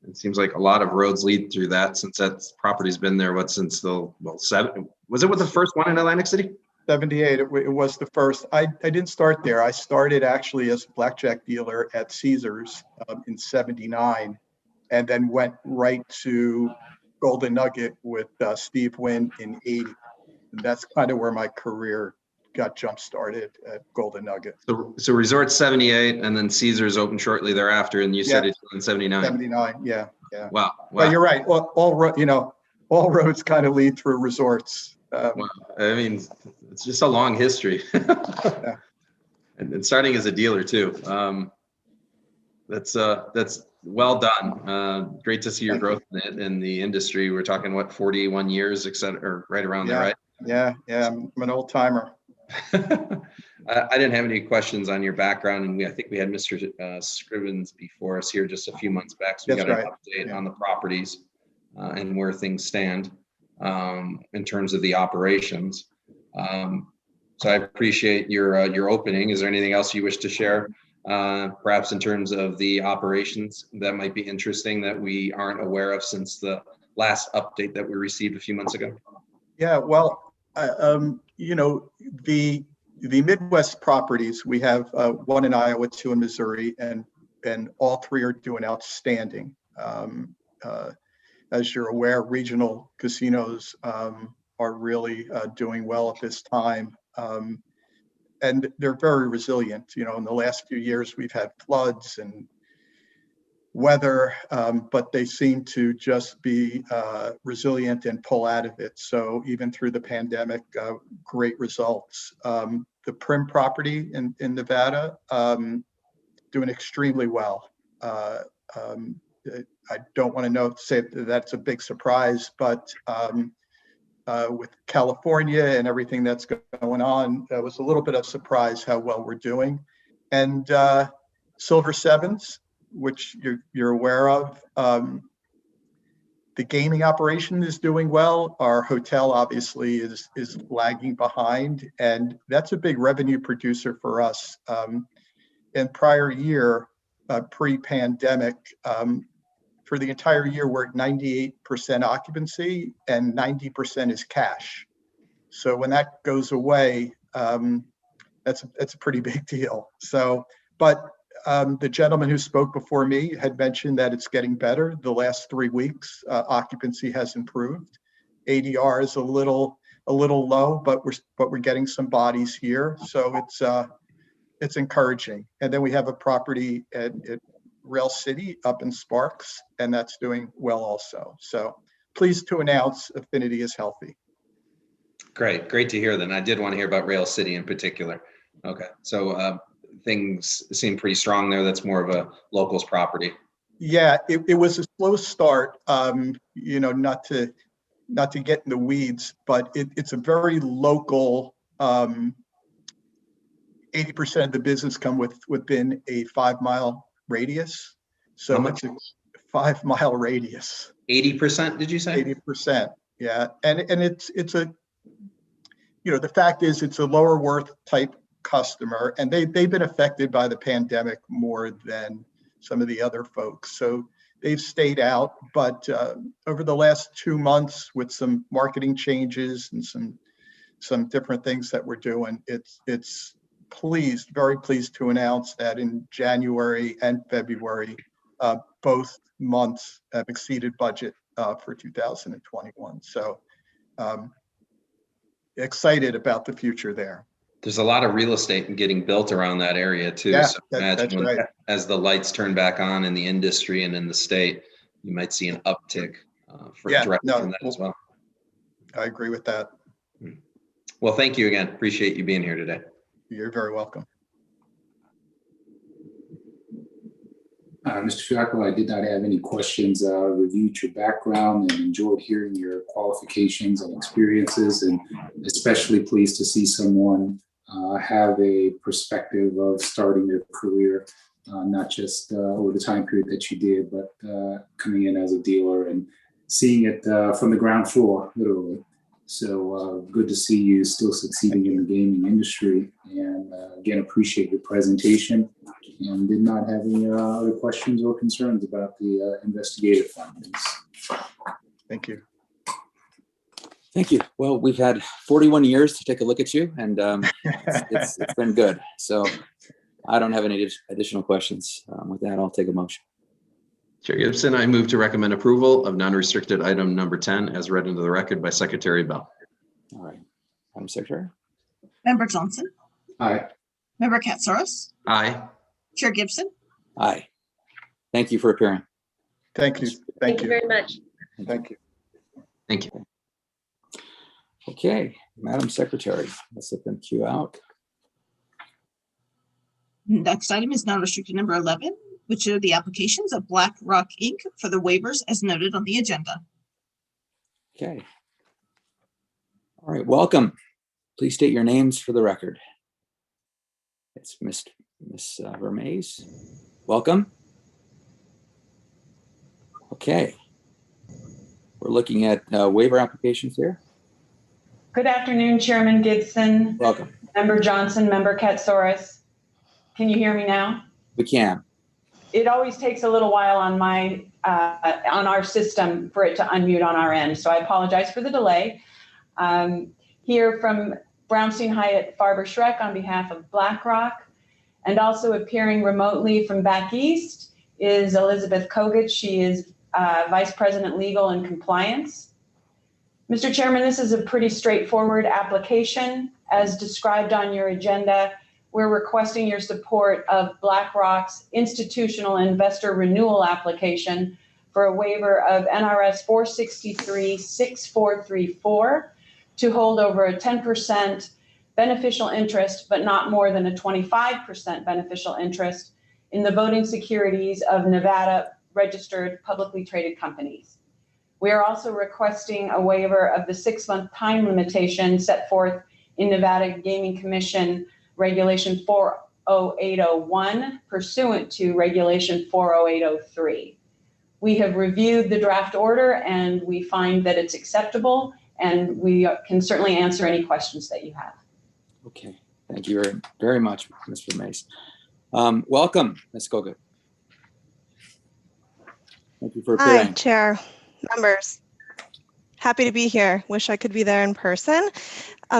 It seems like a lot of roads lead through that since that property's been there, since the, was it with the first one in Atlantic City? 78, it was the first. I didn't start there. I started actually as a blackjack dealer at Caesars in 79, and then went right to Golden Nugget with Steve Wynn in 80. And that's kind of where my career got jump-started at Golden Nugget. So Resort 78, and then Caesars opened shortly thereafter, and you said it's in 79. 79, yeah. Wow. But you're right. All roads kind of lead through resorts. Wow. I mean, it's just a long history. Yeah. And starting as a dealer too. That's well done. Great to see your growth in the industry. We're talking 41 years, et cetera, or right around there, right? Yeah, I'm an old timer. I didn't have any questions on your background, and I think we had Mr. Scrivens before us here just a few months back. So we That's got an right. update on the properties and where things stand in terms of the operations. So I appreciate your opening. Is there anything else you wish to share, perhaps in terms of the operations that might be interesting that we aren't aware of since the last update that we received a few months ago? Yeah, well, you know, the Midwest properties, we have one in Iowa, two in Missouri, and all three are doing outstanding. As you're aware, regional casinos are really doing well at this time. And they're very resilient. You know, in the last few years, we've had floods and weather, but they seem to just be resilient and pull out of it. So even through the pandemic, great results. The Prim property in Nevada, doing extremely well. I don't want to say that that's a big surprise, but with California and everything that's going on, that was a little bit of surprise how well we're doing. And Silver Sevens, which you're aware of, the gaming operation is doing well. Our hotel obviously is lagging behind, and that's a big revenue producer for us. In prior year, pre-pandemic, for the entire year, we're at 98% occupancy and 90% is cash. So when that goes away, that's a pretty big deal. So, but the gentleman who spoke before me had mentioned that it's getting better. The last 3 weeks, occupancy has improved. ADR is a little low, but we're getting some bodies here, so it's encouraging. And then we have a property at Rail City up in Sparks, and that's doing well also. So pleased to announce Affinity is healthy. Great to hear that. And I did want to hear about Rail City in particular. Okay, so things seem pretty strong there. That's more of a locals property. Yeah, it was a slow start. You know, not to get in the weeds, but it's a very local. 80% of the business come within a 5-mile radius. So it's a 5-mile radius. 80%, did you say? 80%. Yeah, and it's a, you know, the fact is it's a lower worth type customer, and they've been affected by the pandemic more than some of the other folks. So they've stayed out, but over the last 2 months with some marketing changes and some different things that we're doing, it's very pleased to announce that in January and February, both months have exceeded budget for 2021. So excited about the future there. There's a lot of real estate getting built around that area too. Yeah, so that's right. As the lights turn back on in the industry and in the state, you might see an uptick from that as well. I agree with that. Well, thank you again. Appreciate you being here today. You're very welcome. Mr. Fiacco, I did not have any questions. Reviewed your background and enjoyed hearing your qualifications and experiences, and especially pleased to see someone have a perspective of starting their career, not just over the time period that you did, but coming in as a dealer and seeing it from the ground floor, literally. So good to see you still succeeding in the gaming industry, and again, appreciate your presentation, and did not have any other questions or concerns about the investigative findings. Thank you. Thank you. Well, we've had 41 years to take a look at you, and it's been good. So I don't have any additional questions. With that, I'll take a motion. Chair Gibson, I move to recommend approval of non-restricted item number 10 as read into the record by Secretary Bell. All right. Madam Secretary. Member Johnson. Aye. Member Katsaros. Aye. Chair Gibson. Aye. Thank you for appearing. Thank you. Thank you very much. Thank you. Thank you. Okay, Madam Secretary, let's let them queue out. Next item is non-restricted number 11, which are the applications of BlackRock Inc. for the waivers as noted on the agenda. Okay. All right, welcome. Please state your names for the record. It's Miss Vermees. Welcome. Okay. We're looking at waiver applications here. Good afternoon, Chairman Gibson. Welcome. Member Johnson, Member Katsaros. Can you hear me now? We can. It always takes a little while on my on our system for it to unmute on our end, so I apologize for the delay. Here from Brownstein Hyatt Farber Schreck on behalf of BlackRock, and also appearing remotely from back east is Elizabeth Kogut. She is Vice President Legal and Compliance. Mr. Chairman, this is a pretty straightforward application. As described on your agenda, we're requesting your support of BlackRock's institutional investor renewal application for a waiver of NRS 463-6434 to hold over a 10% beneficial interest, but not more than a 25% beneficial interest in the voting securities of Nevada registered publicly traded companies. We are also requesting a waiver of the 6-month time limitation set forth in Nevada Gaming Commission Regulation 40801 pursuant to Regulation 40803. We have reviewed the draft order and we find that it's acceptable, and we can certainly answer any questions that you have. Okay, thank you very much, Mr. Mace. Welcome, Ms. Kogut. Thank you for appearing. Hi, Chair, members. Happy to be here. Wish I could be there in person.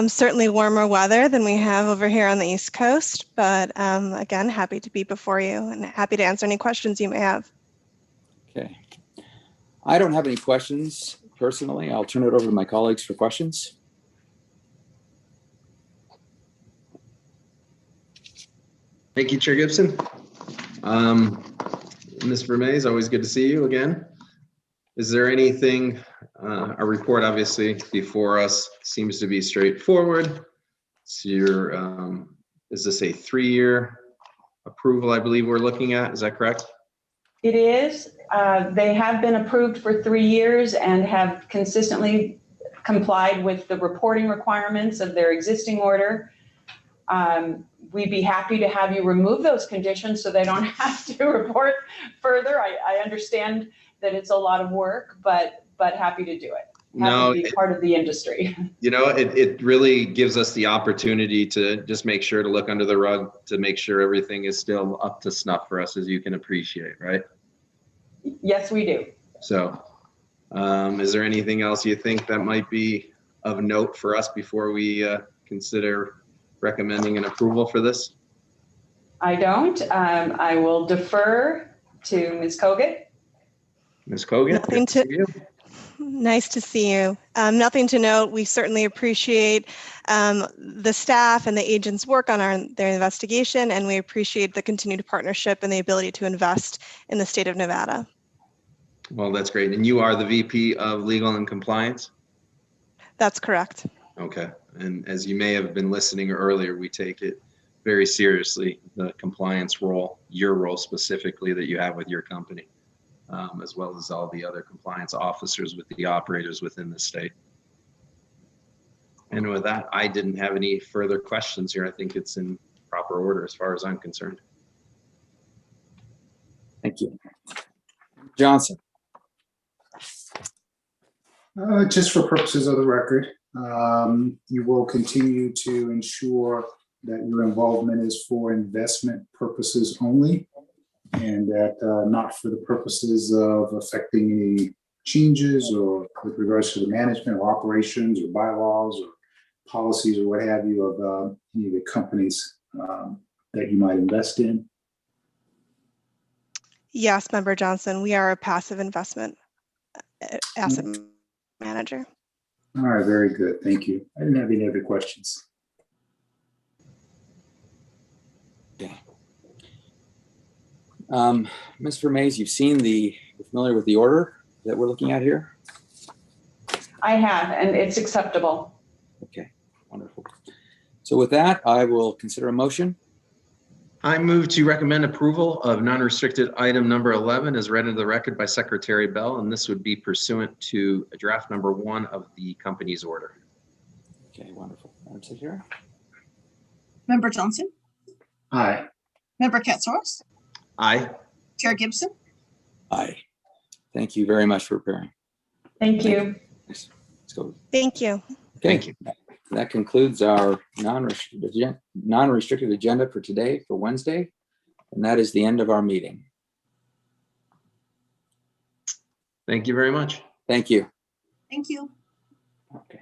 Certainly warmer weather than we have over here on the East Coast, but again, happy to be before you and happy to answer any questions you may have. Okay. I don't have any questions personally. I'll turn it over to my colleagues for questions. Thank you, Chair Gibson. Ms. Vermees, always good to see you again. Is there anything, our report obviously before us seems to be straightforward. So is this a 3-year approval, I believe we're looking at, is that correct? It is. They have been approved for 3 years and have consistently complied with the reporting requirements of their existing order. We'd be happy to have you remove those conditions so they don't have to report further. I understand that it's a lot of work, but happy to do it. Happy to be part of the industry. You know, it really gives us the opportunity to just make sure to look under the rug to make sure everything is still up to snuff for us, as you can appreciate, right? Yes, we do. So is there anything else you think that might be of note for us before we consider recommending an approval for this? I don't. I will defer to Ms. Kogut. Ms. Kogut, good to see you. Nice to see you. Nothing to note. We certainly appreciate the staff and the agents' work on their investigation, and we appreciate the continued partnership and the ability to invest in the state of Nevada. Well, that's great. And you are the VP of Legal and Compliance? That's correct. Okay. And as you may have been listening earlier, we take it very seriously, the compliance role, your role specifically that you have with your company, as well as all the other compliance officers with the operators within the state. And with that, I didn't have any further questions here. I think it's in proper order as far as I'm concerned. Thank you. Johnson. Just for purposes of the record, you will continue to ensure that your involvement is for investment purposes only, and that not for the purposes of affecting any changes or with regards to the management or operations or bylaws or policies or what have you of any of the companies that you might invest in. Yes, Member Johnson, we are a passive investment asset manager. All right, very good. Thank you. I didn't have any other questions. Okay. Ms. Vermees, you're familiar with the order that we're looking at here? I have, and it's acceptable. Okay, wonderful. So with that, I will consider a motion. I move to recommend approval of non-restricted item number 11 as read into the record by Secretary Bell, and this would be pursuant to draft number 1 of the company's order. Okay, wonderful. Madam Secretary? Member Johnson, Aye. Member Katsouros, Aye. Chair Gibson. Aye. Thank you very much for preparing. Thank you. Let's go. Thank you. Okay. Thank you. That concludes our non-restricted agenda for today, for Wednesday, and that is the end of our meeting. Thank you very much. Thank you. Thank you. Okay.